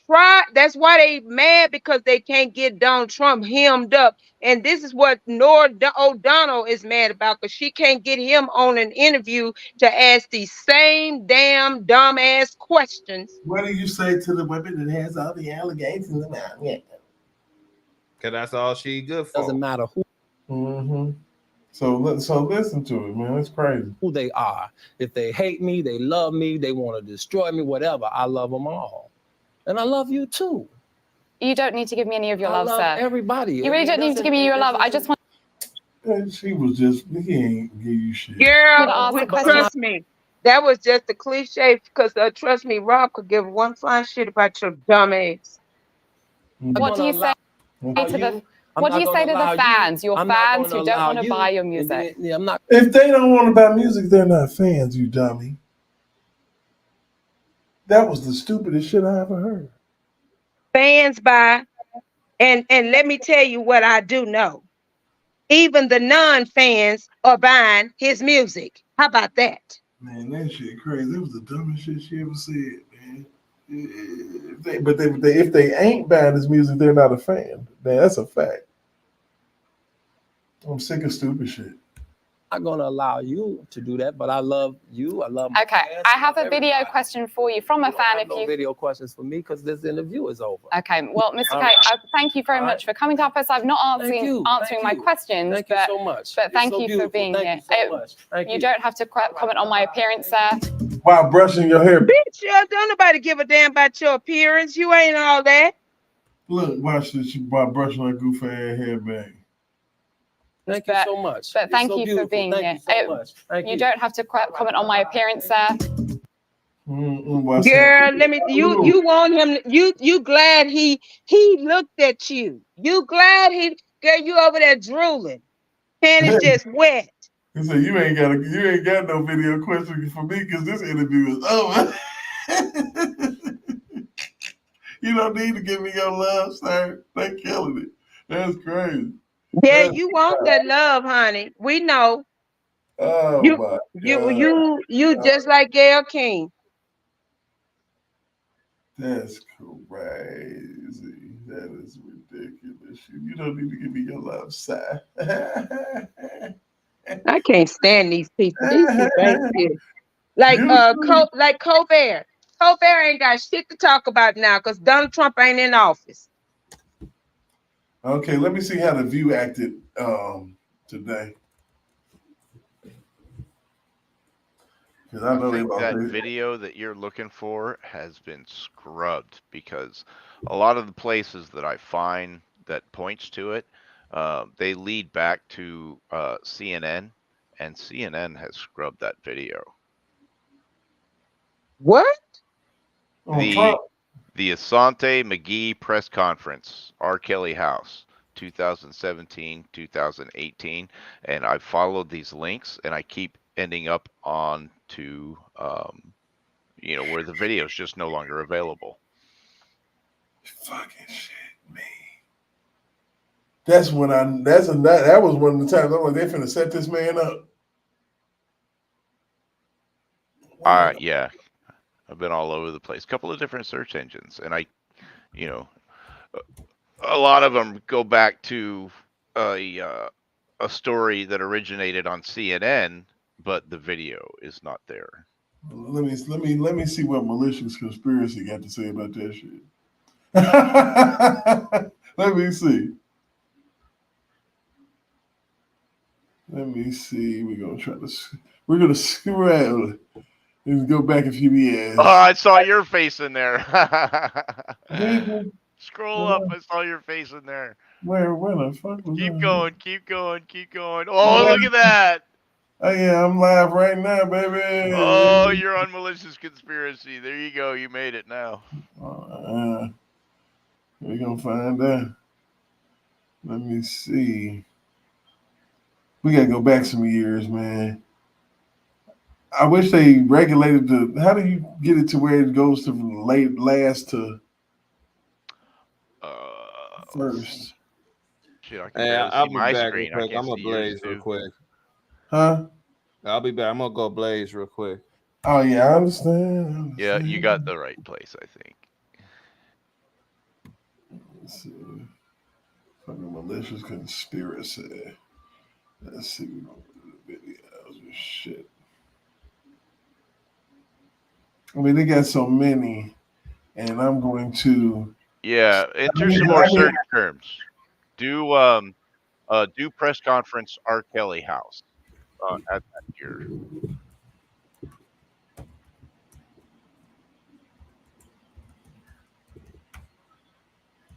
try. That's why they mad, because they can't get Donald Trump hemmed up. And this is what Nora O'Donnell is mad about, because she can't get him on an interview to ask these same damn dumbass questions. What do you say to the women that has all the allegations about? Yeah. Because that's all she good for. Doesn't matter who. So listen to it, man. It's crazy. Who they are. If they hate me, they love me, they want to destroy me, whatever. I love them all. And I love you too. You don't need to give me any of your love, love sir. Everybody. You really don't need to give me your love. I just want. She was just, he ain't give you shit. Girl, trust me. That was just a cliche, because trust me, Rob could give one fine shit about your dumb ass. What do you say to the? What do you say to the fans? Your fans who don't want to buy your music. If they don't want to buy music, they're not fans, you dummy. That was the stupidest shit I ever heard. Fans buy, and let me tell you what I do know. Even the non-fans are buying his music. How about that? Man, that shit crazy. It was the dumbest shit she ever said, man. If they ain't buying his music, they're not a fan. Man, that's a fact. I'm sick of stupid shit. I'm not going to allow you to do that, but I love you. I love my Okay, fans, I have a everybody. video question for you from a fan. If you video questions for me, because this interview is over. Okay, well, Mr. K, thank you very much for coming to our first. I'm not answering my questions, Thank you so much. but thank You're so you for beautiful. being Thank here. you so much. Thank You don't have to comment on my appearance, sir. While brushing your hair. Bitch, don't nobody give a damn about your appearance. You ain't all that. Look, watch this. While brushing that goofy ass hair back. Thank you so much. But thank you for being here. You don't have to comment on my appearance, sir. Girl, let me. You want him? You glad he looked at you? You glad girl? You over there drooling, and it's just wet. He said, "You ain't got no video question for me, because this interview is over." You don't need to give me your love, sir. They killing it. That's crazy. Yeah, you want that love, honey. We know. Oh you, my you just like Gayle King. That's crazy. That is ridiculous. You don't need to give me your love, sir. I can't stand these people. These people ain't shit. Like Colbert. Colbert ain't got shit to talk about now, because Donald Trump ain't in office. Okay, let me see how The View acted today. Because I know think that they video that you're looking for has been scrubbed, because a lot of the places that I find that points to it, they lead back to CNN, and CNN has scrubbed that video. What? The Asante McGee press conference, R. Kelly house, 2017, 2018, and I followed these links, and I keep ending up on to where the video is just no longer available. Fucking shit, me. That was one of the times I'm like, they finna set this man up. Yeah, I've been all over the place. A couple of different search engines, and a lot of them go back to a story that originated on CNN, but the video is not there. Let me see what malicious conspiracy got to say about that shit. Let me see. We're gonna scroll and go back a few years. Oh, I saw your face in there. Scroll up. I saw your face in there. Where the fuck was Keep that? going, keep going, keep going. Oh, look at that. Oh yeah, I'm live right now, baby. Oh, you're on malicious conspiracy. There you go. You made it now. We're gonna find out. Let me see. We gotta go back some years, man. I wish they regulated how do you get it to where it goes to last to first? Shit, I can barely see my screen. I I'm can't gonna see blaze yours real too. quick. Huh? I'll be back. I'm gonna go blaze real quick. Oh yeah, I understand. Yeah, you got the right place, I think. Let's see. Fucking malicious conspiracy. Let's see. We don't do the videos and shit. I mean, they got so many, and I'm going to. Yeah, enter some more search terms. Do press conference R. Kelly house at that year.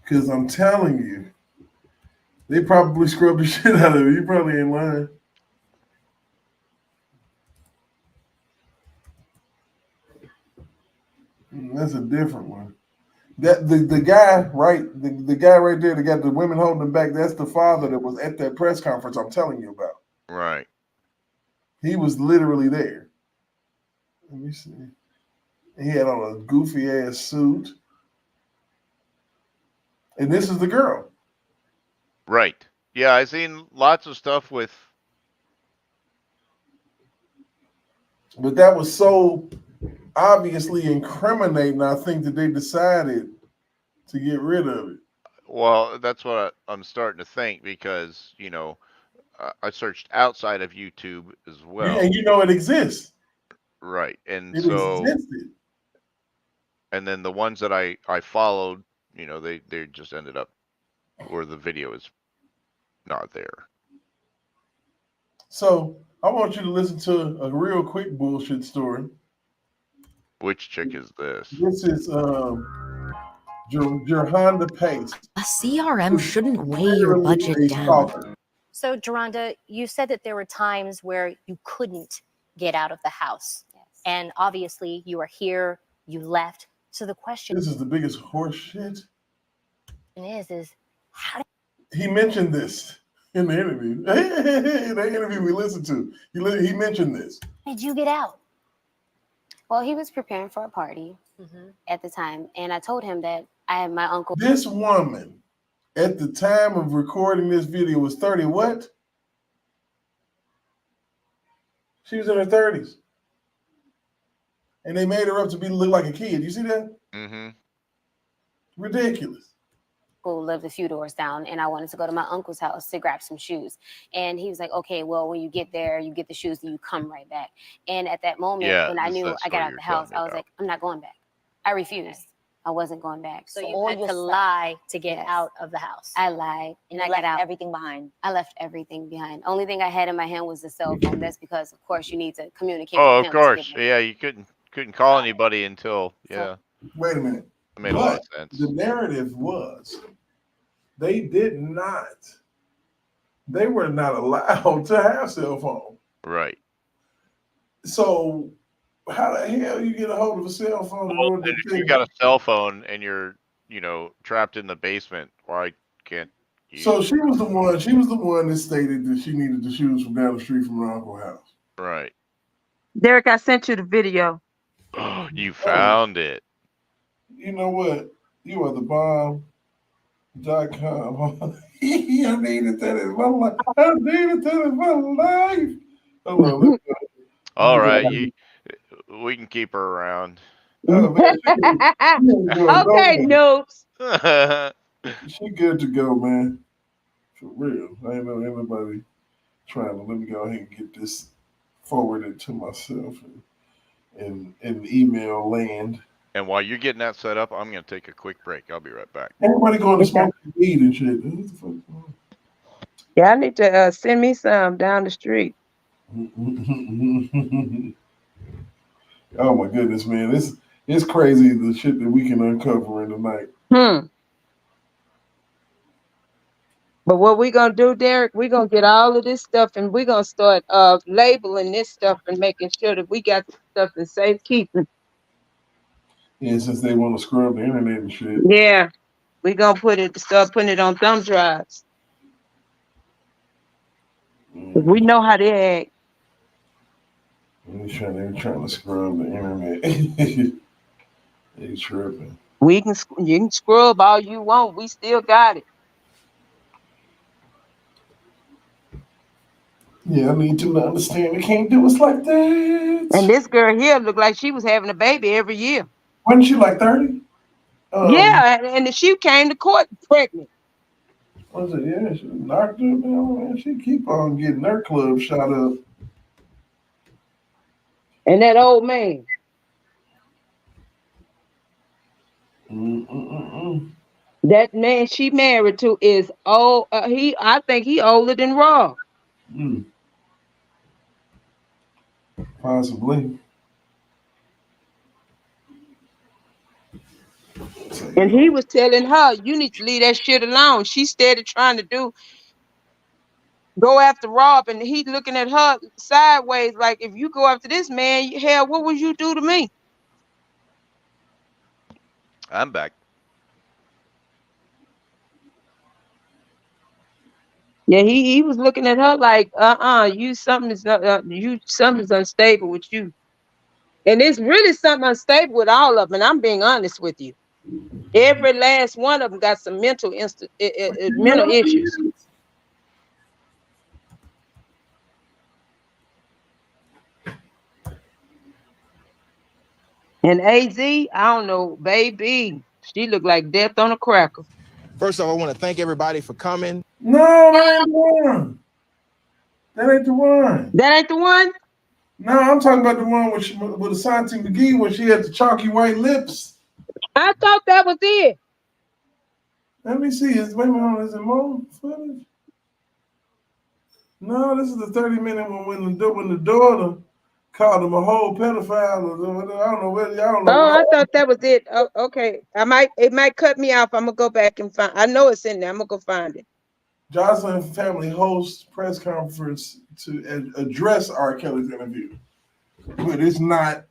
Because I'm telling you, they probably scrubbed the shit out of it. You probably ain't lying. That's a different one. That the guy the guy right there that got the women holding him back. That's the father that was at that press conference I'm telling you about. Right. He was literally there. Let me see. He had on a goofy ass suit, and this is the girl. Right. Yeah, I've seen lots of stuff with. But that was so obviously incriminating. I think that they decided to get rid of it. Well, that's what I'm starting to think, because I searched outside of YouTube as well. And it exists. Right. And it so existed. And then the ones that I followed, they just ended up where the video is not there. So I want you to listen to a real quick bullshit story. Which chick is this? This is Johanna Pace. A CRM shouldn't weigh your budget down. So, Geronda, you said that there were times where you couldn't get out of the house. Yes. And obviously you were here, you left. So the question is the biggest horse shit. Is how he mentioned this in the interview. The interview we listened to. He mentioned this. Did you get out? Well, he was preparing for a party at the time, and I told him that I had my uncle. This woman, at the time of recording this video, was 30 what? She was in her 30s. And they made her up to look like a kid. You see that? Mm-hmm. Ridiculous. Who lived a few doors down, and I wanted to go to my uncle's house to grab some shoes. And he was like, okay, well, when you get there, you get the shoes and you come right back. And at that moment, when I knew I got out the house, I was like, I'm not going back. I refused. I wasn't going back. So you had to lie to get out of the house. I lied and I got out. Everything behind. I left everything behind. Only thing I had in my hand was the cell phone. That's because, of course, you need to communicate. Oh, with of him course. Yeah, you couldn't call anybody until Wait a minute. It made a lot of sense. The narrative was they were not allowed to have cell phone. Right. So how the hell you get a hold of a cell phone? Well, if you got a cell phone and you're, trapped in the basement, why can't you? So she was the one that stated that she needed the shoes from down the street from her uncle's house. Right. Derek, I sent you the video. You found it. You know what? You are the bomb.com. I needed that in my life. I needed that in my life. Hold on. All right. We can keep her around. Oh, man, okay, noobs. She good to go, man. For real. I ain't know anybody trying to. Let me go ahead and get this forwarded to myself in email land. And while you're getting that set up, I'm going to take a quick break. I'll be right back. Everybody going to smoke weed and shit. What the fuck? Yeah, I need to send me some down the street. Oh my goodness, man. It's crazy the shit that we can uncover in the night. But what we gonna do, Derek, we're gonna get all of this stuff and we're gonna start labeling this stuff and making sure that we got stuff in safekeeping. Yeah, since they want to scrub the internet and shit. Yeah. We're gonna start putting it on thumb drives. We know how they act. They're trying to scrub the internet. They tripping. You can scrub all you want. We still got it. Yeah, I need to understand. They can't do us like that. And this girl here looked like she was having a baby every year. Wasn't she like 30? Yeah, and she came to court pregnant. Was it? Yeah, she knocked her down, man. She keep on getting her club shot up. And that old man. That man she married to is old. I think he older than Rob. Possibly. And he was telling her, you need to leave that shit alone. She started trying to go after Rob, and he looking at her sideways like, if you go after this man, hell, what would you do to me? I'm back. Yeah, he was looking at her like, something's unstable with you. And it's really something unstable with all of them, and I'm being honest with you. Every last one of them got some mental issues. And AZ, I don't know, baby, she looked like death on a cracker. First off, I want to thank everybody for coming. No, that ain't the one. That ain't the one. That ain't the one? No, I'm talking about the one with Ashanti McGee when she had the chalky white lips. I thought that was it. Let me see. Is it more footage? No, this is the 30-minute one when the daughter called him a whole pedophile. I don't know whether y'all know. Oh, I thought that was it. Oh, okay. It might cut me off. I'm gonna go back and find. I know it's in there. I'm gonna go find it. Jocelyn family hosts press conference to address R. Kelly's interview, but it's not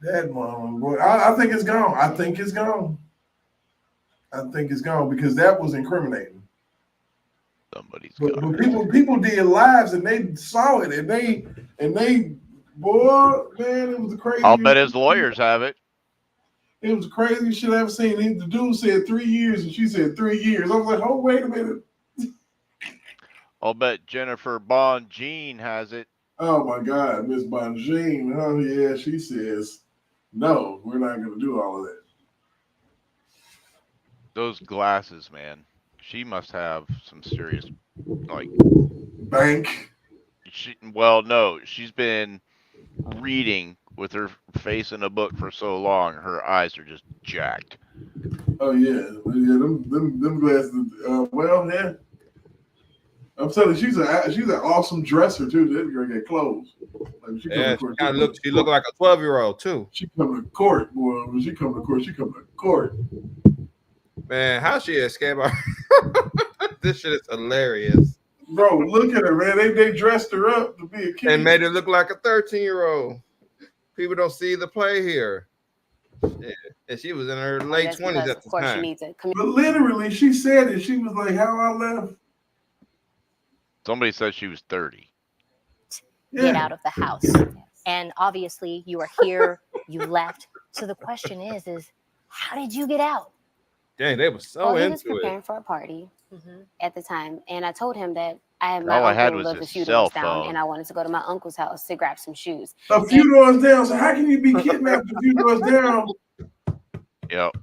that one. Boy, I think it's gone. I think it's gone because that was incriminating. But people did lives and they saw it and they boy, man, it was the crazy. I'll bet his lawyers have it. It was the craziest shit I've ever seen. The dude said 3 years and she said 3 years. I was like, oh, wait a minute. I'll bet Jennifer Bonjean has it. Oh my God, Miss Bonjean. Oh yeah, she says, no, we're not gonna do all of that. Those glasses, man. She must have some serious bank. No, she's been reading with her face in a book for so long, her eyes are just jacked. Oh yeah, them glasses. Well, yeah. I'm telling you, she's an awesome dresser too. That girl get clothes. Like she Yeah, she looked like a 12-year-old too. She come to court, boy. When she come to court, she come to court. Man, how she escaped? This shit is hilarious. Bro, look at her, man. They dressed her up to be a kid And made her look like a 13-year-old. People don't see the play here. Yeah. And she was in her late 20s at the time. But literally, she said it. She was like, "How I left." Somebody said she was 30. Get out of the house. And obviously you are here, you left. So the question is how did you get out? Dang, they were so He was into preparing it. for a party at the time. And I told him that I had All my I had uncle was lived a his few cell doors down phone. and I wanted to go to my uncle's house to grab some shoes. A few doors down. So how can you be kidnapped a few doors down? Yep.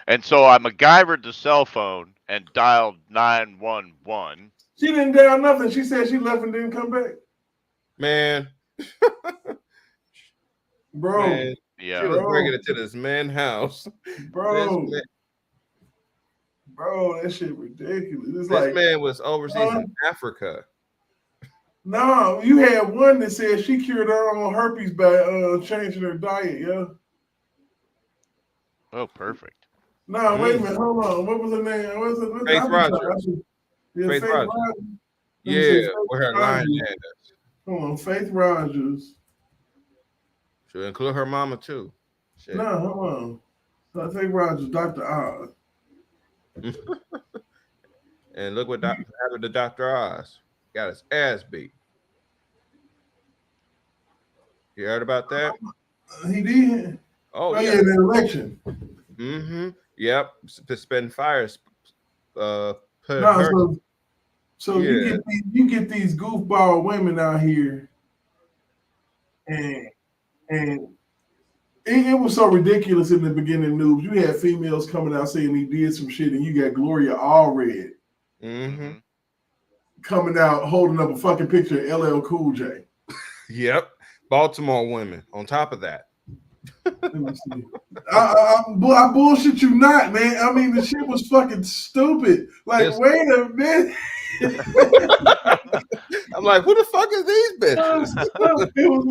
And so I MacGyvered the cell phone and dialed 911. She didn't dial nothing. She said she left and didn't come back. Man. Bro. Man, yeah. She was bringing it to this man's house. Bro. Bro, that shit ridiculous. It's This like man was overseas in Africa. no, you had one that said she cured her own herpes by changing her diet, yeah. Oh, perfect. No, wait a minute, hold on. What was her name? What was it? Faith Rogers. Yeah, Faith Faith Rogers. Rogers. Yeah, with her line Rogers. dance. Hold on, Faith Rogers. Should include her mama too. Shit. No, hold on. Faith Rogers, Dr. Oz. And look what happened to Dr. Oz. Got his ass beat. You heard about that? He did. Oh yeah, yeah. the election. Mm-hmm. Yep. Spitting fires. So Yeah. you get these goofball women out here, and it was so ridiculous in the beginning news. You had females coming out saying he did some shit, and you got Gloria Allred coming out holding up a fucking picture of LL Cool J. Yep. Baltimore women on top of that. Let me see. I bullshit you not, man. I mean, the shit was fucking stupid. Like, wait a minute. I'm like, who the fuck is these bitches?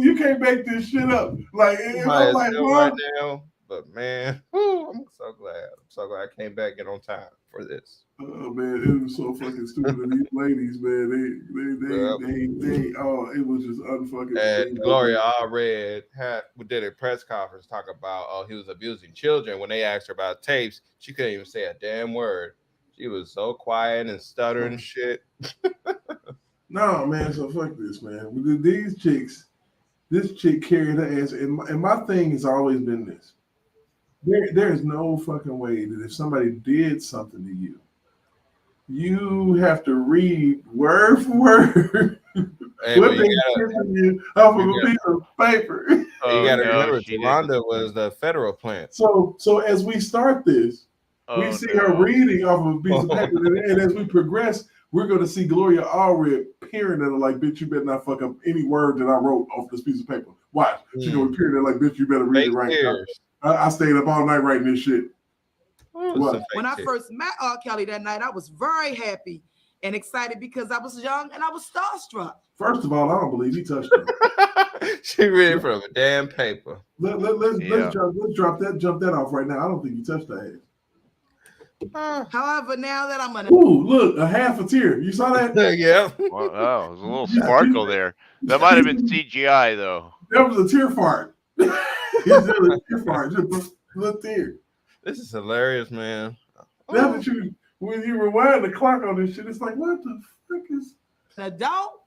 You can't make this shit up. Like, I'm like, right now, but man, I'm so glad. I'm so glad I came back in on time for this. Oh man, it was so fucking stupid. These ladies, man, they it was just unfucking. And Gloria Allred did a press conference talking about he was abusing children. When they asked her about tapes, she couldn't even say a damn word. She was so quiet and stuttering shit. No, man, so fuck this, man. With these chicks, this chick carried her ass, and my thing has always been this. There is no fucking way that if somebody did something to you, you have to read word for word what they giving you off of a piece of paper. You gotta remember, Rhonda was the federal plant. So as we start this, we see her reading off of a piece of paper, and as we progress, we're going to see Gloria Allred peering at her like, bitch, you better not fuck up any word that I wrote off this piece of paper. Watch. She's going to be peering at her like, bitch, you better read it right now. I stayed up all night writing this shit. When I first met R. Kelly that night, I was very happy and excited because I was young and I was starstruck. First of all, I don't believe he touched her. She read from a damn paper. Let's jump that off right now. I don't think he touched her ass. However, now that I'm gonna look, a half a tear. You saw that? Yeah. Wow, there's a little sparkle there. That might have been CGI though. That was a tear fart. It's just a tear fart, just a little tear. This is hilarious, man. Now that when you rewind the clock on this shit, it's like, what the fuck is an adult?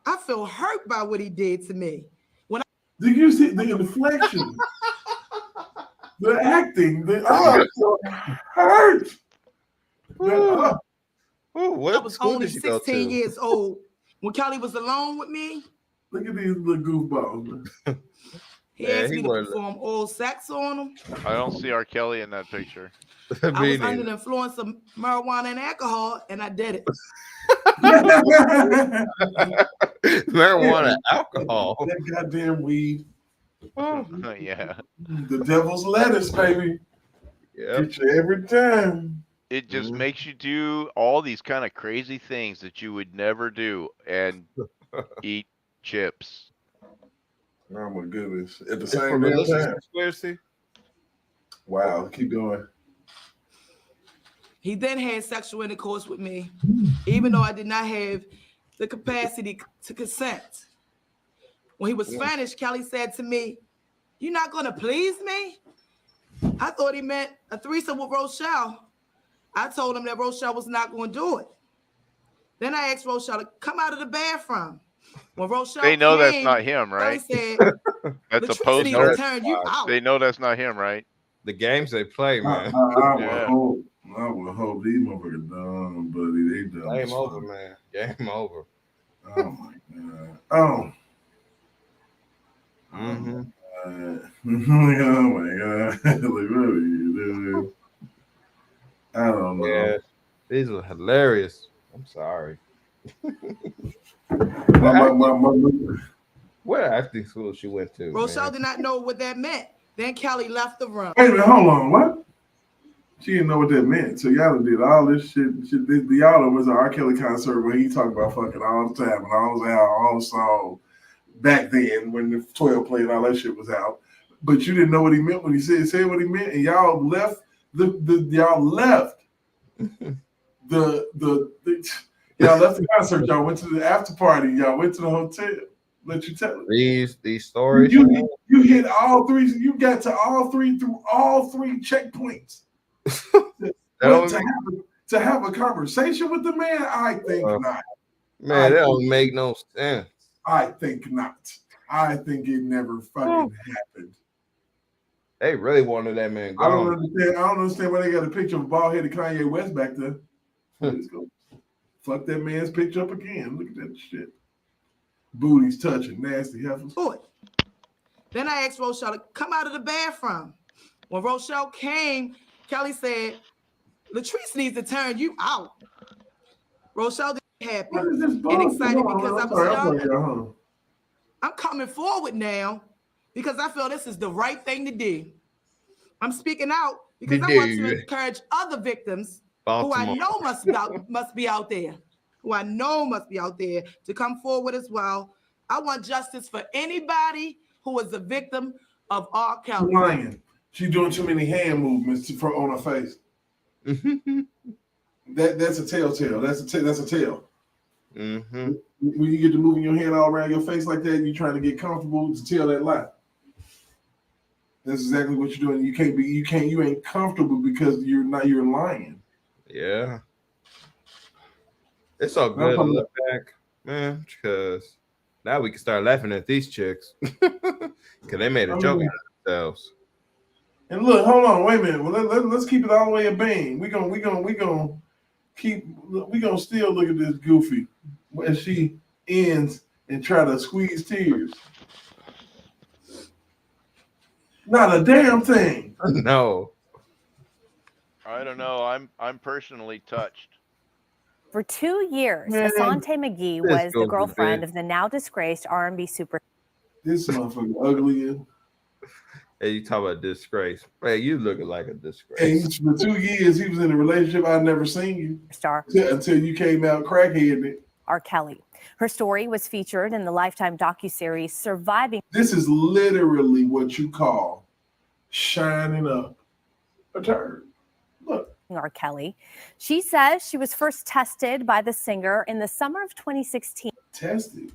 I feel hurt by what he did to me. Did you see the inflection? The acting, so hurt. I was only 16 years old when Kelly was alone with me. Look at these little goofballs, man. He asked me to perform oral sex on him. I don't see R. Kelly in that picture. I was under the influence of marijuana and alcohol, and I did it. Marijuana, alcohol. That goddamn weed. Yeah. The devil's lettuce, baby. Yeah. Get you every time. It just makes you do all these kind of crazy things that you would never do and eat chips. Oh my goodness. At the It's same for damn religious time. conspiracy. Wow, keep going. He then had sexual intercourse with me, even though I did not have the capacity to consent. When he was finished, Kelly said to me, "You're not going to please me?" I thought he meant a threesome with Rochelle. I told him that Rochelle was not going to do it. Then I asked Rochelle to come out of the bathroom. When Rochelle They know came, that's not him, right? Kelly said, That's a "Latrice needs to poster. turn you out." They know that's not him, right? The games they play, man. I would hope these motherfuckers done, buddy. They done. Game over, man. Game over. Oh my god. Oh. Mm-hmm. Oh my god. Like, what are you doing? I don't know. Yeah, these were hilarious. I'm sorry. What acting school she went to? Rochelle Man? did not know what that meant. Then Kelly left the room. Wait a minute, hold on. What? She didn't know what that meant. So y'all did all this shit. Y'all was an R. Kelly concert where he talked about fucking all the time and all the song back then when the 12 played and all that shit was out. But you didn't know what he meant when he said what he meant, and y'all left y'all left the concert. Y'all went to the after party. Y'all went to the hotel. Let you tell it. These stories. You hit all three. You got to all three through all three checkpoints. To have a conversation with the man, I think not. Man, that don't make no sense. I think not. I think it never fucking happened. They really wanted that man I gone. don't understand why they got a picture of bald-headed Kanye West back there. Let's go. Fuck that man's picture up again. Look at that shit. Booties touching, nasty heifers. Then I asked Rochelle to come out of the bathroom. When Rochelle came, Kelly said, "Latrice needs to turn you out." Rochelle did happy and excited because I was young. I'm coming forward now because I feel this is the right thing to do. I'm speaking out because I want to encourage other victims who I know must be out there, to come forward as well. I want justice for anybody who is a victim of R. Kelly. Lying. She's doing too many hand movements on her face. That's a telltale. That's a tell. Mm-hmm. When you get to moving your hand all around your face like that, you're trying to get comfortable to tell that lie. That's exactly what you're doing. You ain't comfortable because you're lying. Yeah. It's all good to look back, man, because now we can start laughing at these chicks. Because they made a joke out of themselves. And look, hold on, wait a minute. Well, let's keep it all the way a bang. We gonna still look at this goofy when she ends and try to squeeze tears. Not a damn thing. No. I don't know. I'm personally touched. For 2 years, Asante McGee was the girlfriend of the now disgraced R&B super. This motherfucker ugly. Hey, you talk about disgrace. Hey, you looking like a disgrace. And for 2 years, he was in a relationship. I'd never seen you. Until you came out crackheaded. R. Kelly. Her story was featured in the Lifetime docuseries Surviving. This is literally what you call shining up a turd. Look. R. Kelly. She says she was first tested by the singer in the summer of 2016. Tested?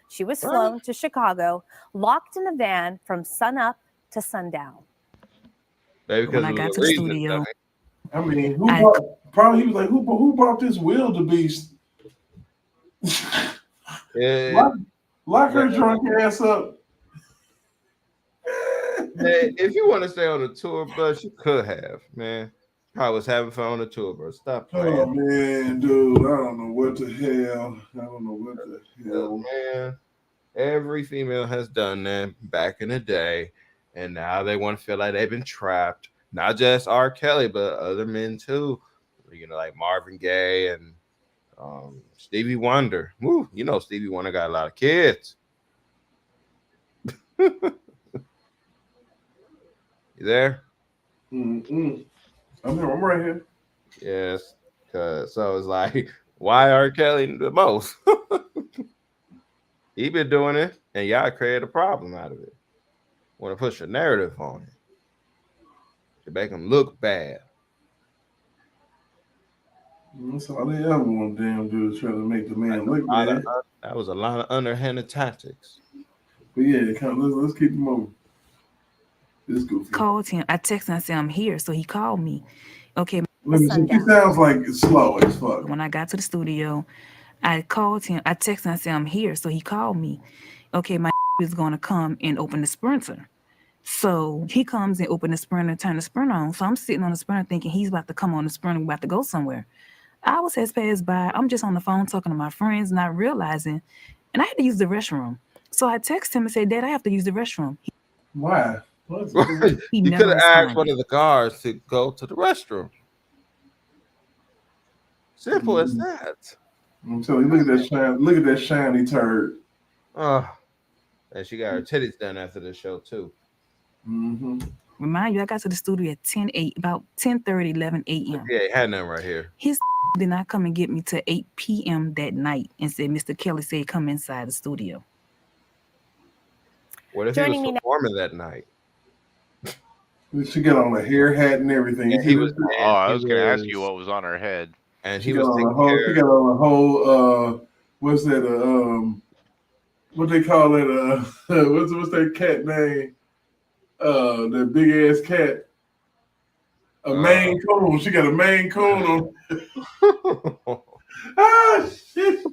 She was flown to Chicago, locked in a van from sunup to sundown. Maybe because when I got to the studio, I mean, he was like, who brought this wildebeest? Lock her drunk ass up. Man, if you want to stay on the tour bus, you could have, man. Probably was having fun on the tour bus. Stop playing. Oh man, dude, I don't know what the hell. Man. Every female has done that back in the day, and now they want to feel like they've been trapped. Not just R. Kelly, but other men too. You know, like Marvin Gaye and Stevie Wonder. Woo, you know Stevie Wonder got a lot of kids. You there? I'm here. I'm right here. Yes. So it's like, why R. Kelly the most? He been doing it, and y'all created a problem out of it. Want to push a narrative on it to make him look bad. That's all they ever want to damn do is try to make the man look bad. That was a lot of underhanded tactics. But yeah, let's keep him moving. This goofy. Called him. I texted him and said I'm here, so he called me. Okay. She sounds like it's slow as fuck. When I got to the studio, I called him. I texted him and said I'm here, so he called me. Okay, my is going to come and open the sprinter. So he comes and open the sprinter, turn the sprinter on. So I'm sitting on the sprinter thinking he's about to come on the sprinter, about to go somewhere. Hours has passed by. I'm just on the phone talking to my friends, not realizing, and I had to use the restroom. So I texted him and said, Dad, I have to use the restroom. Why? He could have asked one of the guards to go to the restroom. Simple as that. I'm telling you, look at that shiny turd. Oh, and she got her titties done after the show too. Remind you, I got to the studio at 10:08, about 10:30, 11 a.m. Yeah, had nothing right here. His did not come and get me till 8 p.m. that night and said, Mr. Kelly said, come inside the studio. What if he was performing that night? She got on a hair hat and everything. I was going to ask you what was on her head. And she got on a whole what's that? What they call it? What's that cat name? That big ass cat. A Maine Coon. She got a Maine Coon on. Ah, shit.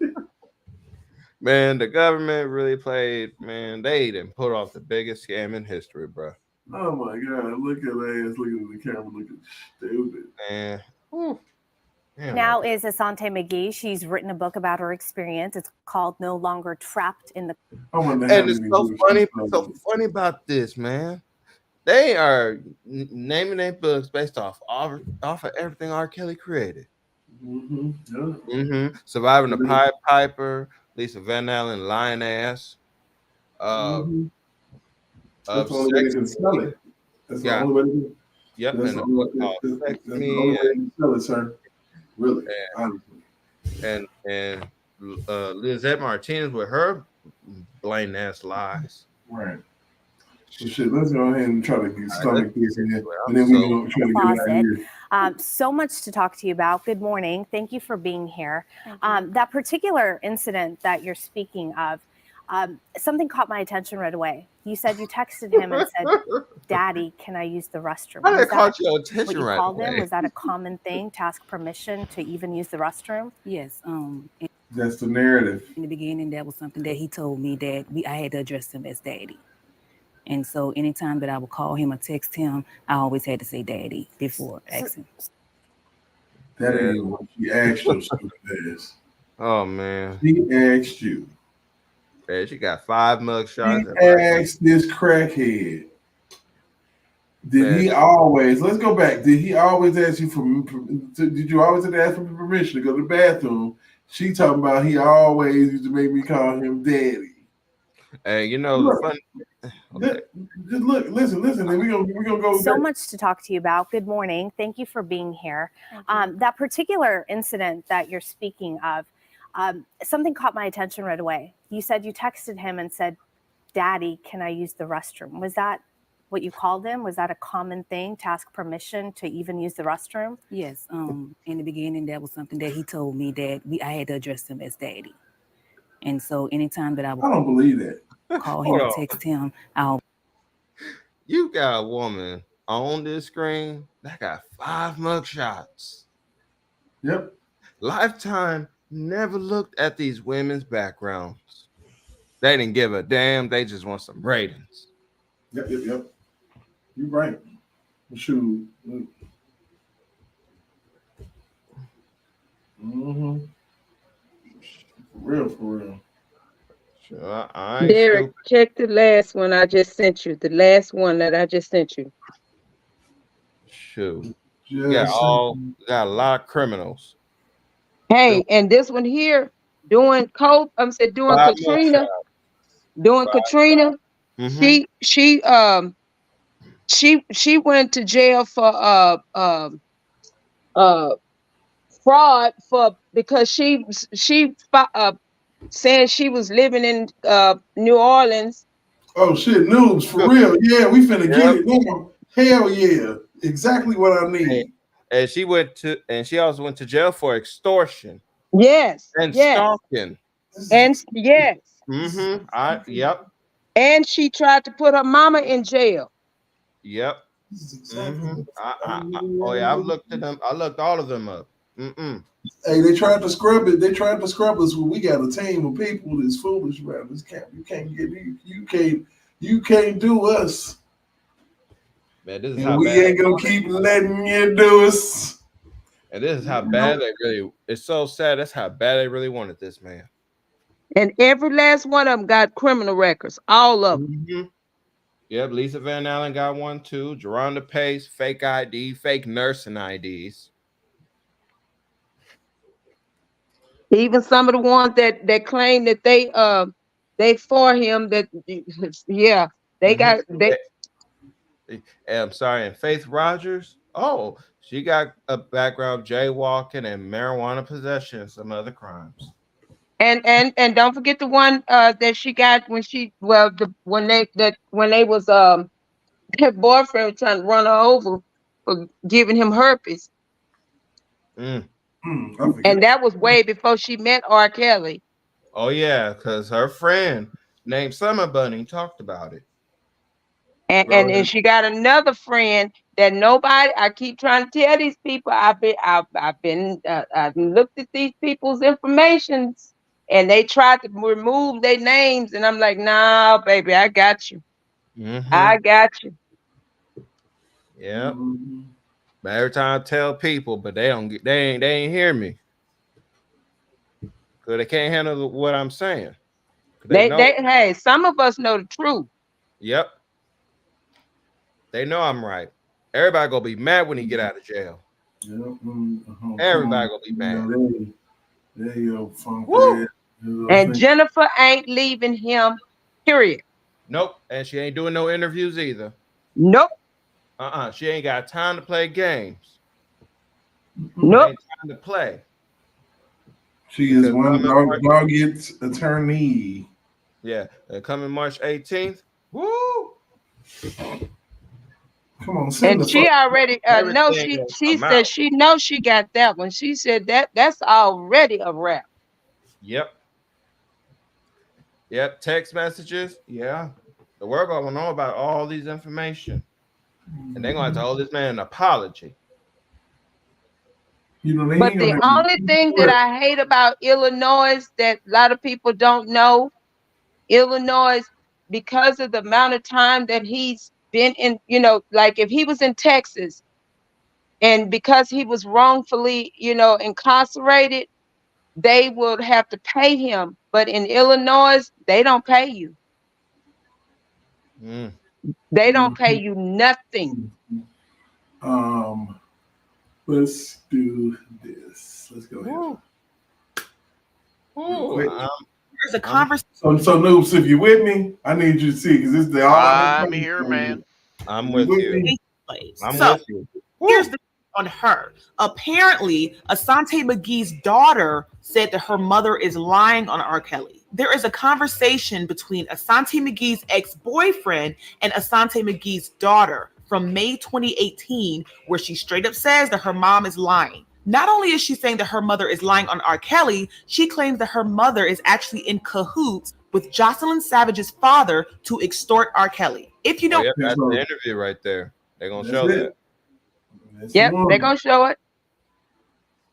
Man, the government really played. Man, they didn't put off the biggest scam in history, bro. Oh my God! Look at that ass looking at the camera, looking stupid. Man. Now is Asante McGee. She's written a book about her experience. It's called "No Longer Trapped in the." And it's so funny about this, man. They are naming their books based off of everything R. Kelly created. Surviving the Pied Piper, Lisa Van Allen, Lioness. That's the only way they can sell it. That's the only way they can. Yep, that's the only way they can sell it, sir. Really, honestly. And Lizette Martinez with her blatant ass lies. Right. So shit, let's go ahead and try to get stomach this in here, and then we're going to try to get it out of here. So much to talk to you about. Good morning. Thank you for being here. That particular incident that you're speaking of, something caught my attention right away. You said you texted him and said, Daddy, can I use the restroom? How did it caught your attention what you right called away? him? Was that a common thing to ask permission to even use the restroom? Yes. That's the narrative. In the beginning, that was something that he told me that I had to address him as Daddy. And so anytime that I would call him or text him, I always had to say Daddy before asking. That ain't what she asked your stupid ass. Oh man. She asked you. Man, she got 5 mug shots. She asked this crackhead. Did he always? Let's go back. Did he always ask you for? Did you always have to ask for permission to go to the bathroom? She talking about he always used to make me call him Daddy. Hey, you know the fun. Okay. Just look, listen, and we're gonna go. So much to talk to you about. Good morning. Thank you for being here. That particular incident that you're speaking of, something caught my attention right away. You said you texted him and said, Daddy, can I use the restroom? Was that what you called him? Was that a common thing to ask permission to even use the restroom? Yes. In the beginning, that was something that he told me that I had to address him as Daddy. And so anytime that I don't believe that. Call him or text him, You got a woman on this screen that got 5 mug shots. Yep. Lifetime never looked at these women's backgrounds. They didn't give a damn. They just want some ratings. Yep. You're right. Shoot. For real. I ain't Derek, stupid. check the last one I just sent you. The last one that I just sent you. Shoot. Got a lot of criminals. Hey, and this one here doing doing 5 more Katrina. shots. Doing Katrina. Mm-hmm. She went to jail for fraud because she said she was living in New Orleans. Oh shit, noobs for real. Yeah, we finna get it now. Hell yeah. Exactly what I need. And she also went to jail for extortion. Yes. And yes. stalking. And yes. Mm-hmm. Yep. And she tried to put her mama in jail. Yep. Mm-hmm. Oh yeah, I've looked at them. I looked all of them up. Hey, they tried to scrub it. They tried to scrub us. Well, we got a team of people that's foolish around this camp. You can't do us. Man, this is And how we bad ain't gonna keep letting you do us. And this is how bad they really. It's so sad. That's how bad they really wanted this man. And every last one of them got criminal records. All of them. Mm-hmm. Yep, Lisa Van Allen got one too. Geronda Pace, fake ID, fake nursing IDs. Even some of the ones that claim that they for him. That yeah, they got they. I'm sorry, and Faith Rogers. Oh, she got a background of jaywalking and marijuana possession and some other crimes. And don't forget the one that she got when they was her boyfriend was trying to run her over for giving him herpes. And that was way before she met R. Kelly. Oh yeah, because her friend named Summer Bunny talked about it. And she got another friend that nobody. I keep trying to tell these people. I've looked at these people's information, and they tried to remove their names, and I'm like, nah, baby, I got you. I got you. Yep. But every time I tell people, but they ain't hear me. Cause they can't handle what I'm saying. Hey, some of us know the truth. Yep. They know I'm right. Everybody gonna be mad when he get out of jail. Everybody gonna be mad. There you go, And Jennifer ain't leaving him, period. Nope. And she ain't doing no interviews either. Nope. She ain't got time to play games. Nope. Ain't time to play. She is one dogged attorney. Yeah. Coming March 18th. Woo! Come on, and she already no, she said she knows she got that one. She said that's already a wrap. Yep. Text messages. Yeah. The world gonna know about all these information. And they're gonna have to hold this man an apology. But the only thing that I hate about Illinois that a lot of people don't know, Illinois, because of the amount of time that he's been in, like if he was in Texas and because he was wrongfully, incarcerated, they would have to pay him. But in Illinois, they don't pay you. They don't pay you nothing. Let's do this. Let's go ahead. There's a conversation. So Noobs, if you're with me, I need you to see because this is the all I'm here, man. I'm with you. I'm with you. Here's the on her. Apparently, Asante McGee's daughter said that her mother is lying on R. Kelly. There is a conversation between Asante McGee's ex-boyfriend and Asante McGee's daughter from May 2018, where she straight up says that her mom is lying. Not only is she saying that her mother is lying on R. Kelly, she claims that her mother is actually in cahoots with Jocelyn Savage's father to extort R. Kelly. If you don't, that's the interview right there. They're gonna show that. Yep, they're gonna show it.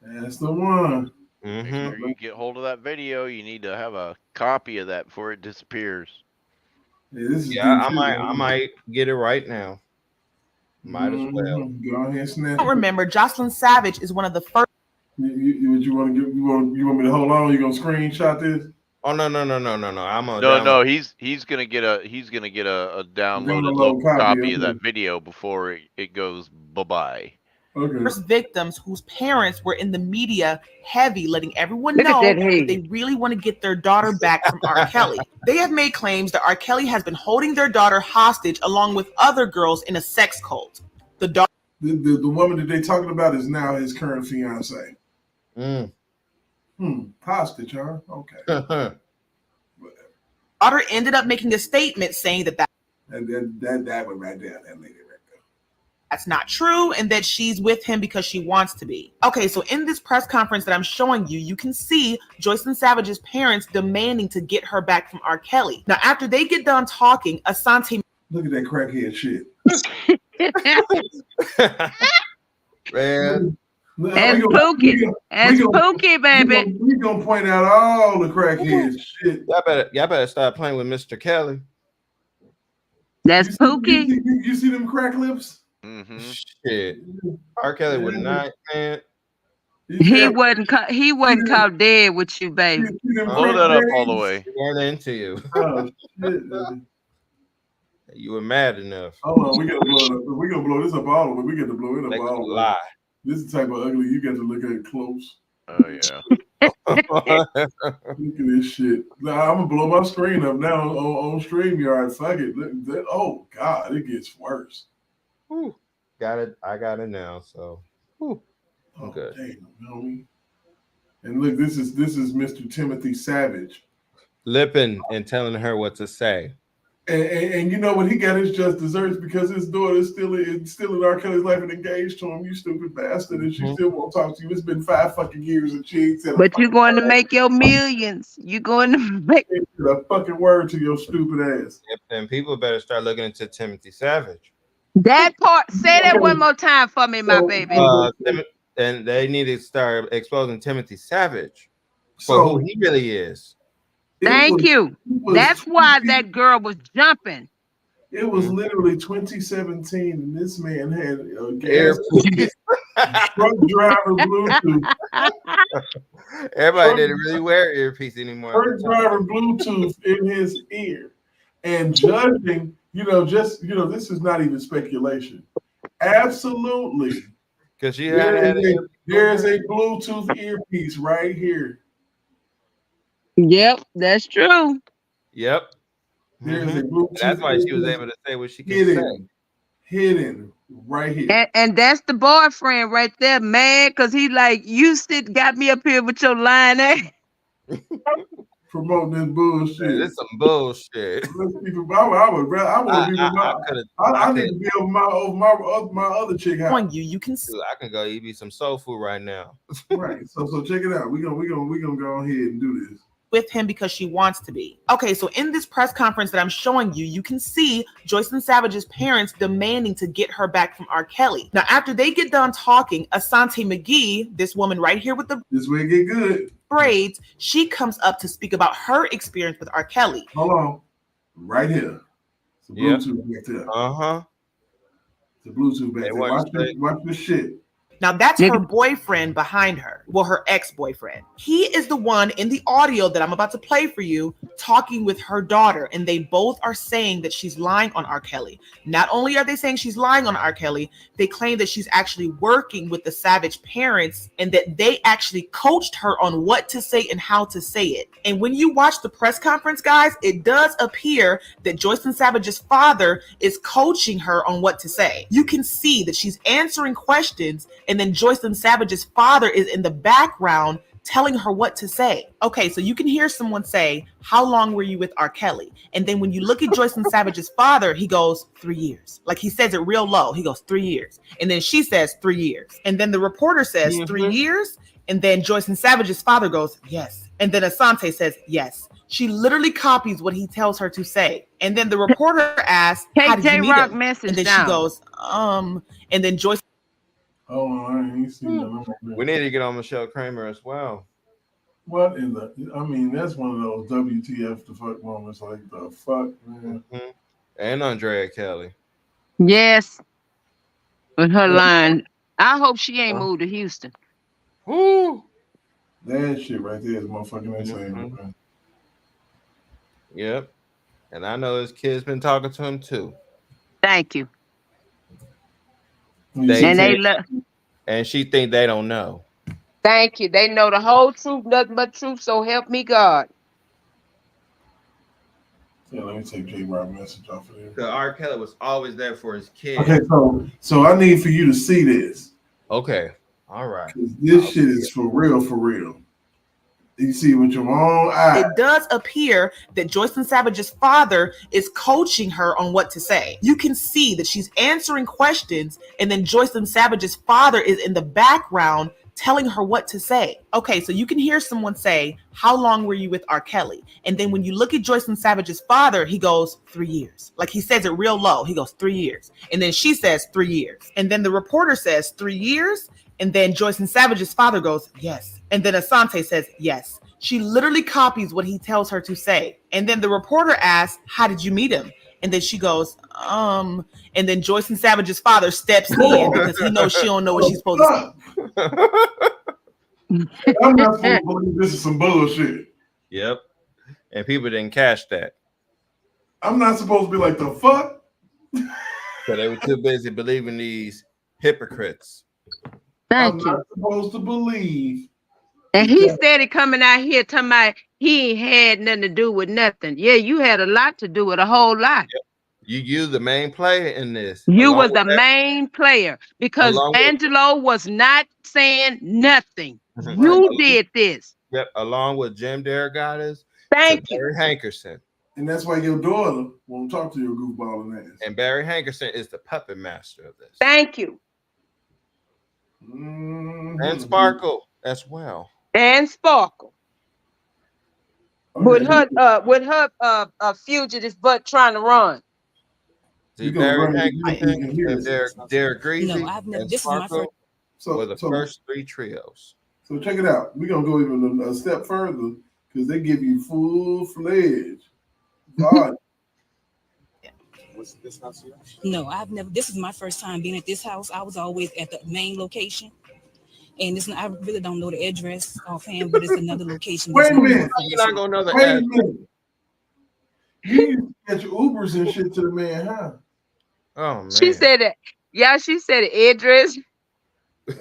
That's the one. Make sure you get hold of that video. You need to have a copy of that before it disappears. I might get it right now. Might as well. Go ahead, snap. don't remember, Jocelyn Savage is one of the first. You want me to hold on? You gonna screenshot this? Oh no. I'm on No, download. he's gonna get a downloaded Download local copy, copy of okay. that video before it goes bye-bye. Okay. First victims whose parents were in the media heavy, letting everyone Look at know that that head. they really want to get their daughter back from R. Kelly. They have made claims that R. Kelly has been holding their daughter hostage along with other girls in a sex cult. The woman that they talking about is now his current fiance. Hostage, huh? Okay. daughter ended up making a statement saying that that one right there, that lady right there. That's not true, and that she's with him because she wants to be. Okay, so in this press conference that I'm showing you, you can see Joycelyn Savage's parents demanding to get her back from R. Kelly. Now, after they get done talking, Asante... Look at that crackhead shit. Man. That's Pookie, baby. We're gonna point out all the crackhead shit. Y'all better start playing with Mr. Kelly. That's Pookie. You see them crack lips? Shit. R. Kelly would not, man. He wasn't caught dead with you, baby. Blow that up all the way. He weren't into you. Oh, shit. You were mad enough. Hold on, we gotta blow it up. We're gonna blow this up all the way. We got to blow it up They all the way. lie. This is the type of ugly you got to look at it close. Oh yeah. Look at this shit. Now, I'm gonna blow my screen up now on StreamYard. Fuck it. Oh God, it gets worse. Whew. Got it. I got it now. So, whew. I'm good. Damn, homie. And look, this is Mr. Timothy Savage. Lipping and telling her what to say. And you know what? He got his just desserts because his daughter is still in R. Kelly's life and engaged to him. You stupid bastard, and she still won't talk to you. It's been 5 fucking years and she ain't said a But you're going to make your millions. You're going to make a fucking word to your stupid ass. Yep, and people better start looking into Timothy Savage. that part. Say that one more time for me, my baby. And they need to start exposing Timothy Savage for who he really is. Thank you. That's why that girl was jumping. It was literally 2017, and this man had a truck driver Bluetooth. Everybody didn't really wear earpiece anymore. Truck driver Bluetooth in his ear, and judging, this is not even speculation. Absolutely, because she there's a Bluetooth earpiece right here. Yep, that's true. Yep. There's a Bluetooth. That's why she was able to say what she can say. Hidden right here. And that's the boyfriend right there, man, because he like, you got me up here with your line ass. Promoting this bullshit. It's some bullshit. I want to be with I need to be over my other chick house. You can see. I can go eat me some soul food right now. Right. So check it out. We're gonna go ahead and do this. With him because she wants to be. Okay, so in this press conference that I'm showing you, you can see Joycelyn Savage's parents demanding to get her back from R. Kelly. Now, after they get done talking, Asante McGee, this woman right here with the this way get good braids, she comes up to speak about her experience with R. Kelly. Hold on, right here. It's a Bluetooth back there. It's a Bluetooth back there. Watch this shit. Now, that's her boyfriend behind her. Well, her ex-boyfriend. He is the one in the audio that I'm about to play for you talking with her daughter, and they both are saying that she's lying on R. Kelly. Not only are they saying she's lying on R. Kelly, they claim that she's actually working with the Savage parents and that they actually coached her on what to say and how to say it. And when you watch the press conference, guys, it does appear that Joycelyn Savage's father is coaching her on what to say. You can see that she's answering questions, and then Joycelyn Savage's father is in the background telling her what to say. Okay, so you can hear someone say, how long were you with R. Kelly? And then when you look at Joycelyn Savage's father, he goes, 3 years. Like he says it real low. He goes, 3 years. And then she says 3 years. And then the reporter says 3 years. And then Joycelyn Savage's father goes, yes. And then Asante says, yes. She literally copies what he tells her to say. And then the reporter asks, how did you meet him? And then she goes, and then Joyce. Oh, I ain't seen that. We need to get on Michelle Kramer as well. What in the? I mean, that's one of those WTF the fuck moments. Like the fuck, man. And Andrea Kelly. Yes. With her line. I hope she ain't moved to Houston. Woo! That shit right there is motherfucking insane. Yep. And I know his kids been talking to him too. Thank you. And she think they don't know. Thank you. They know the whole truth, nothing but truth. So help me God. Yeah, let me take J. Rob message off of there. Because R. Kelly was always there for his kids. Okay, so I need for you to see this. Okay. All right. This shit is for real, for real. You see with your own eyes. It does appear that Joycelyn Savage's father is coaching her on what to say. You can see that she's answering questions, and then Joycelyn Savage's father is in the background telling her what to say. Okay, so you can hear someone say, "How long were you with R. Kelly?" And then when you look at Joycelyn Savage's father, he goes, 3 years. Like he says it real low. He goes, 3 years. And then she says 3 years. And then the reporter says 3 years. And then Joycelyn Savage's father goes, yes. And then Asante says, yes. She literally copies what he tells her to say. And then the reporter asks, how did you meet him? And then she goes, and then Joycelyn Savage's father steps in because he knows she don't know what she's supposed to say. I'm not supposed to believe this is some bullshit. Yep. And people didn't catch that. I'm not supposed to be like, the fuck? So they were too busy believing these hypocrites. Thank you. I'm not supposed to believe. And he steady coming out here talking about he ain't had nothing to do with nothing. Yeah, you had a lot to do with a whole lot. Yep. You the main player in this. You was the main player because Angelo was not saying nothing. You did this. Yep, along with Jim Derogatis. Thank you. Barry Hankerson. And that's why your daughter won't talk to your goofball ass. And Barry Hankerson is the puppet master of this. Thank you. And Sparkle as well. And Sparkle. Okay. With her fugitive butt trying to run. See, Barry Hankerson and Derek Greasy and Sparkle were the first three trios. So check it out. We're gonna go even a step further because they give you full-fledged. Was this house here? No, I've never. This is my first time being at this house. I was always at the main location, and this I really don't know the address offhand, but it's another location. Wait a minute, you're not gonna know the address. You get your Ubers and shit to the man, huh? Oh man. She said it. Yeah, she said the address.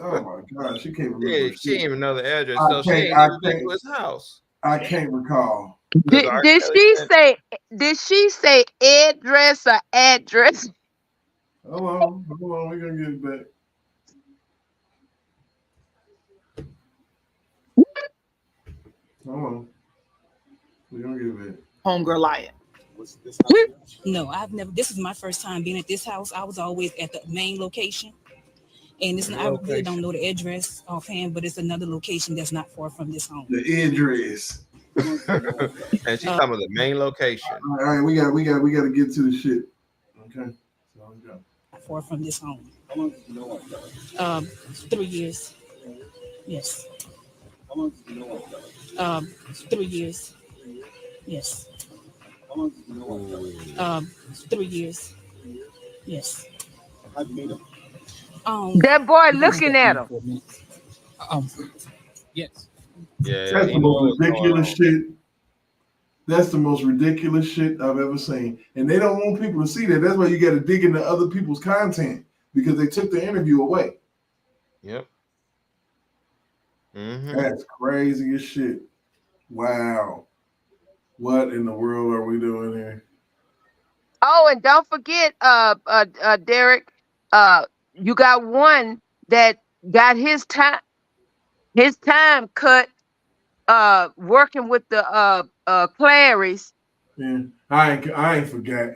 Oh my God, she can't remember. Yeah, she didn't even know the address, so she ain't even been to his house. I can't recall. Did she say address or address? Hold on, we're gonna get it back. Hold on. We're gonna get it back. Homegirl lying. No, I've never. This is my first time being at this house. I was always at the main location. And this, I really don't know the address offhand, but it's another location that's not far from this home. The address. And she's talking about the main location. All right, we got to get to the shit. Okay. So we go. Far from this home. How long did you know her? 3 years. Yes. How long did you know her? 3 years. Yes. How long did you know her? 3 years. Yes. How'd you meet him? That boy looking at him. Yes. Yeah. That's the most ridiculous shit. That's the most ridiculous shit I've ever seen. And they don't want people to see that. That's why you got to dig into other people's content because they took the interview away. Yep. That's crazy as shit. Wow. What in the world are we doing here? Oh, and don't forget, Derek, you got one that got his time cut working with the Clarys. Yeah, I ain't forgot.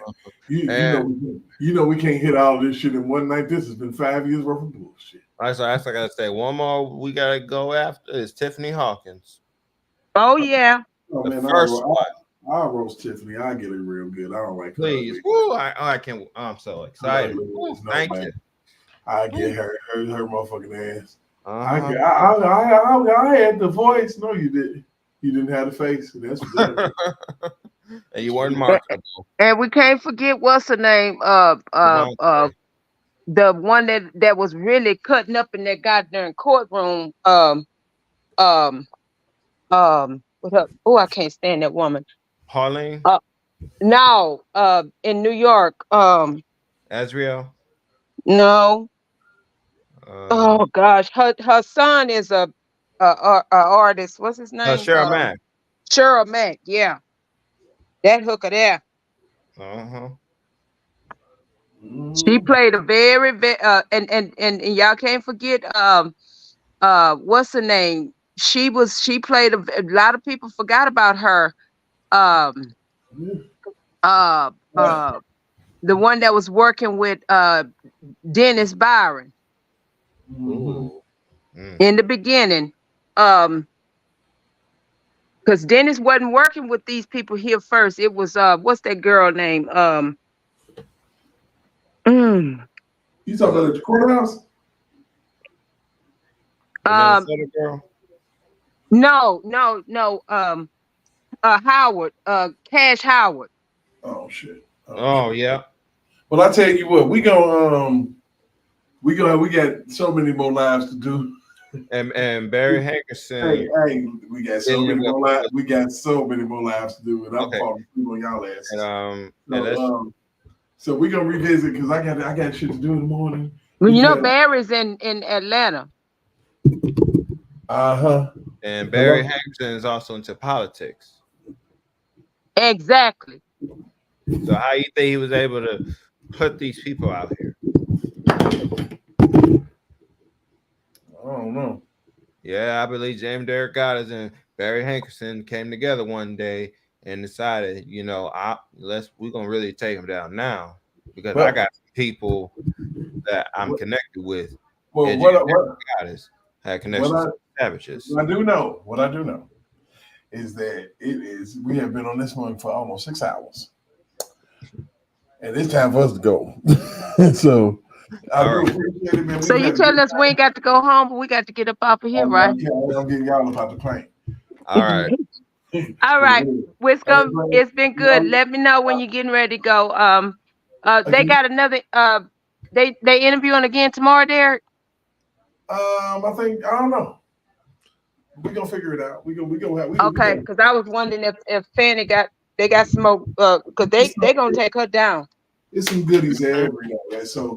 You know we can't hit all this shit in one night. This has been 5 years worth of bullshit. All right, so I gotta say one more we gotta go after is Tiffany Hawkins. Oh yeah. Oh man, I'll roast Tiffany. I'll get it real good. I don't like her. Please. Woo, I can't. I'm so excited. Thank you. I get her motherfucking ass. I had the voice. No, you didn't. You didn't have the face. That's what and you weren't marketable. And we can't forget what's her name. The one that was really cutting up in that goddamn courtroom. What up? Oh, I can't stand that woman. Harleen. No, in New York. Azriel. No. Oh gosh, her son is a artist. What's his name? Cheryl Mack. Cheryl Mack. Yeah, that hooker there. She played a very and y'all can't forget what's her name? She played a lot of people forgot about her. The one that was working with Dennis Byron in the beginning. Because Dennis wasn't working with these people here first. It was what's that girl name? You talking about the courthouse? Girl? No. Howard, Cash Howard. Oh shit. Oh yeah. Well, I tell you what, we got so many more lives to do. And Barry Hankerson. Hey, we got so many more lives. We got so many more lives to do, and I'm falling asleep on y'all asses. So we're gonna revisit because I got shit to do in the morning. Well, you know Barry's in Atlanta. And Barry Hankerson is also into politics. Exactly. So how you think he was able to put these people out here? I don't know. Yeah, I believe James Derrick Goddard and Barry Hankerson came together one day and decided, we're gonna really take him down now because I got people that I'm connected with. Well, had connections with savages. What I do know is that we have been on this one for almost 6 hours, and it's time for us to go. So I do appreciate it, man. So you telling us we ain't got to go home, but we got to get up off of here, right? Yeah, I'm getting y'all up out the plane. All right. All right. It's been good. Let me know when you're getting ready to go. They got another they interviewing again tomorrow, Derek? I don't know. We're gonna figure it out. We gonna okay, because I was wondering if Fanny got some more because they gonna take her down. There's some goodies there every day. So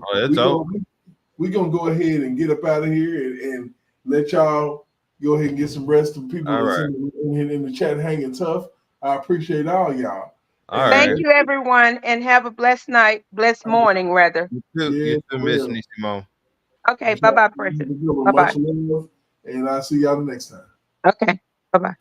we're gonna go ahead and get up out of here and let y'all go ahead and get some rest of people that's in the chat hanging tough. I appreciate all y'all. Thank you, everyone, and have a blessed night, blessed morning, rather. You too, Miss Simone. Okay, bye-bye, Precious. Bye-bye. And I'll see y'all the next time. Okay, bye-bye.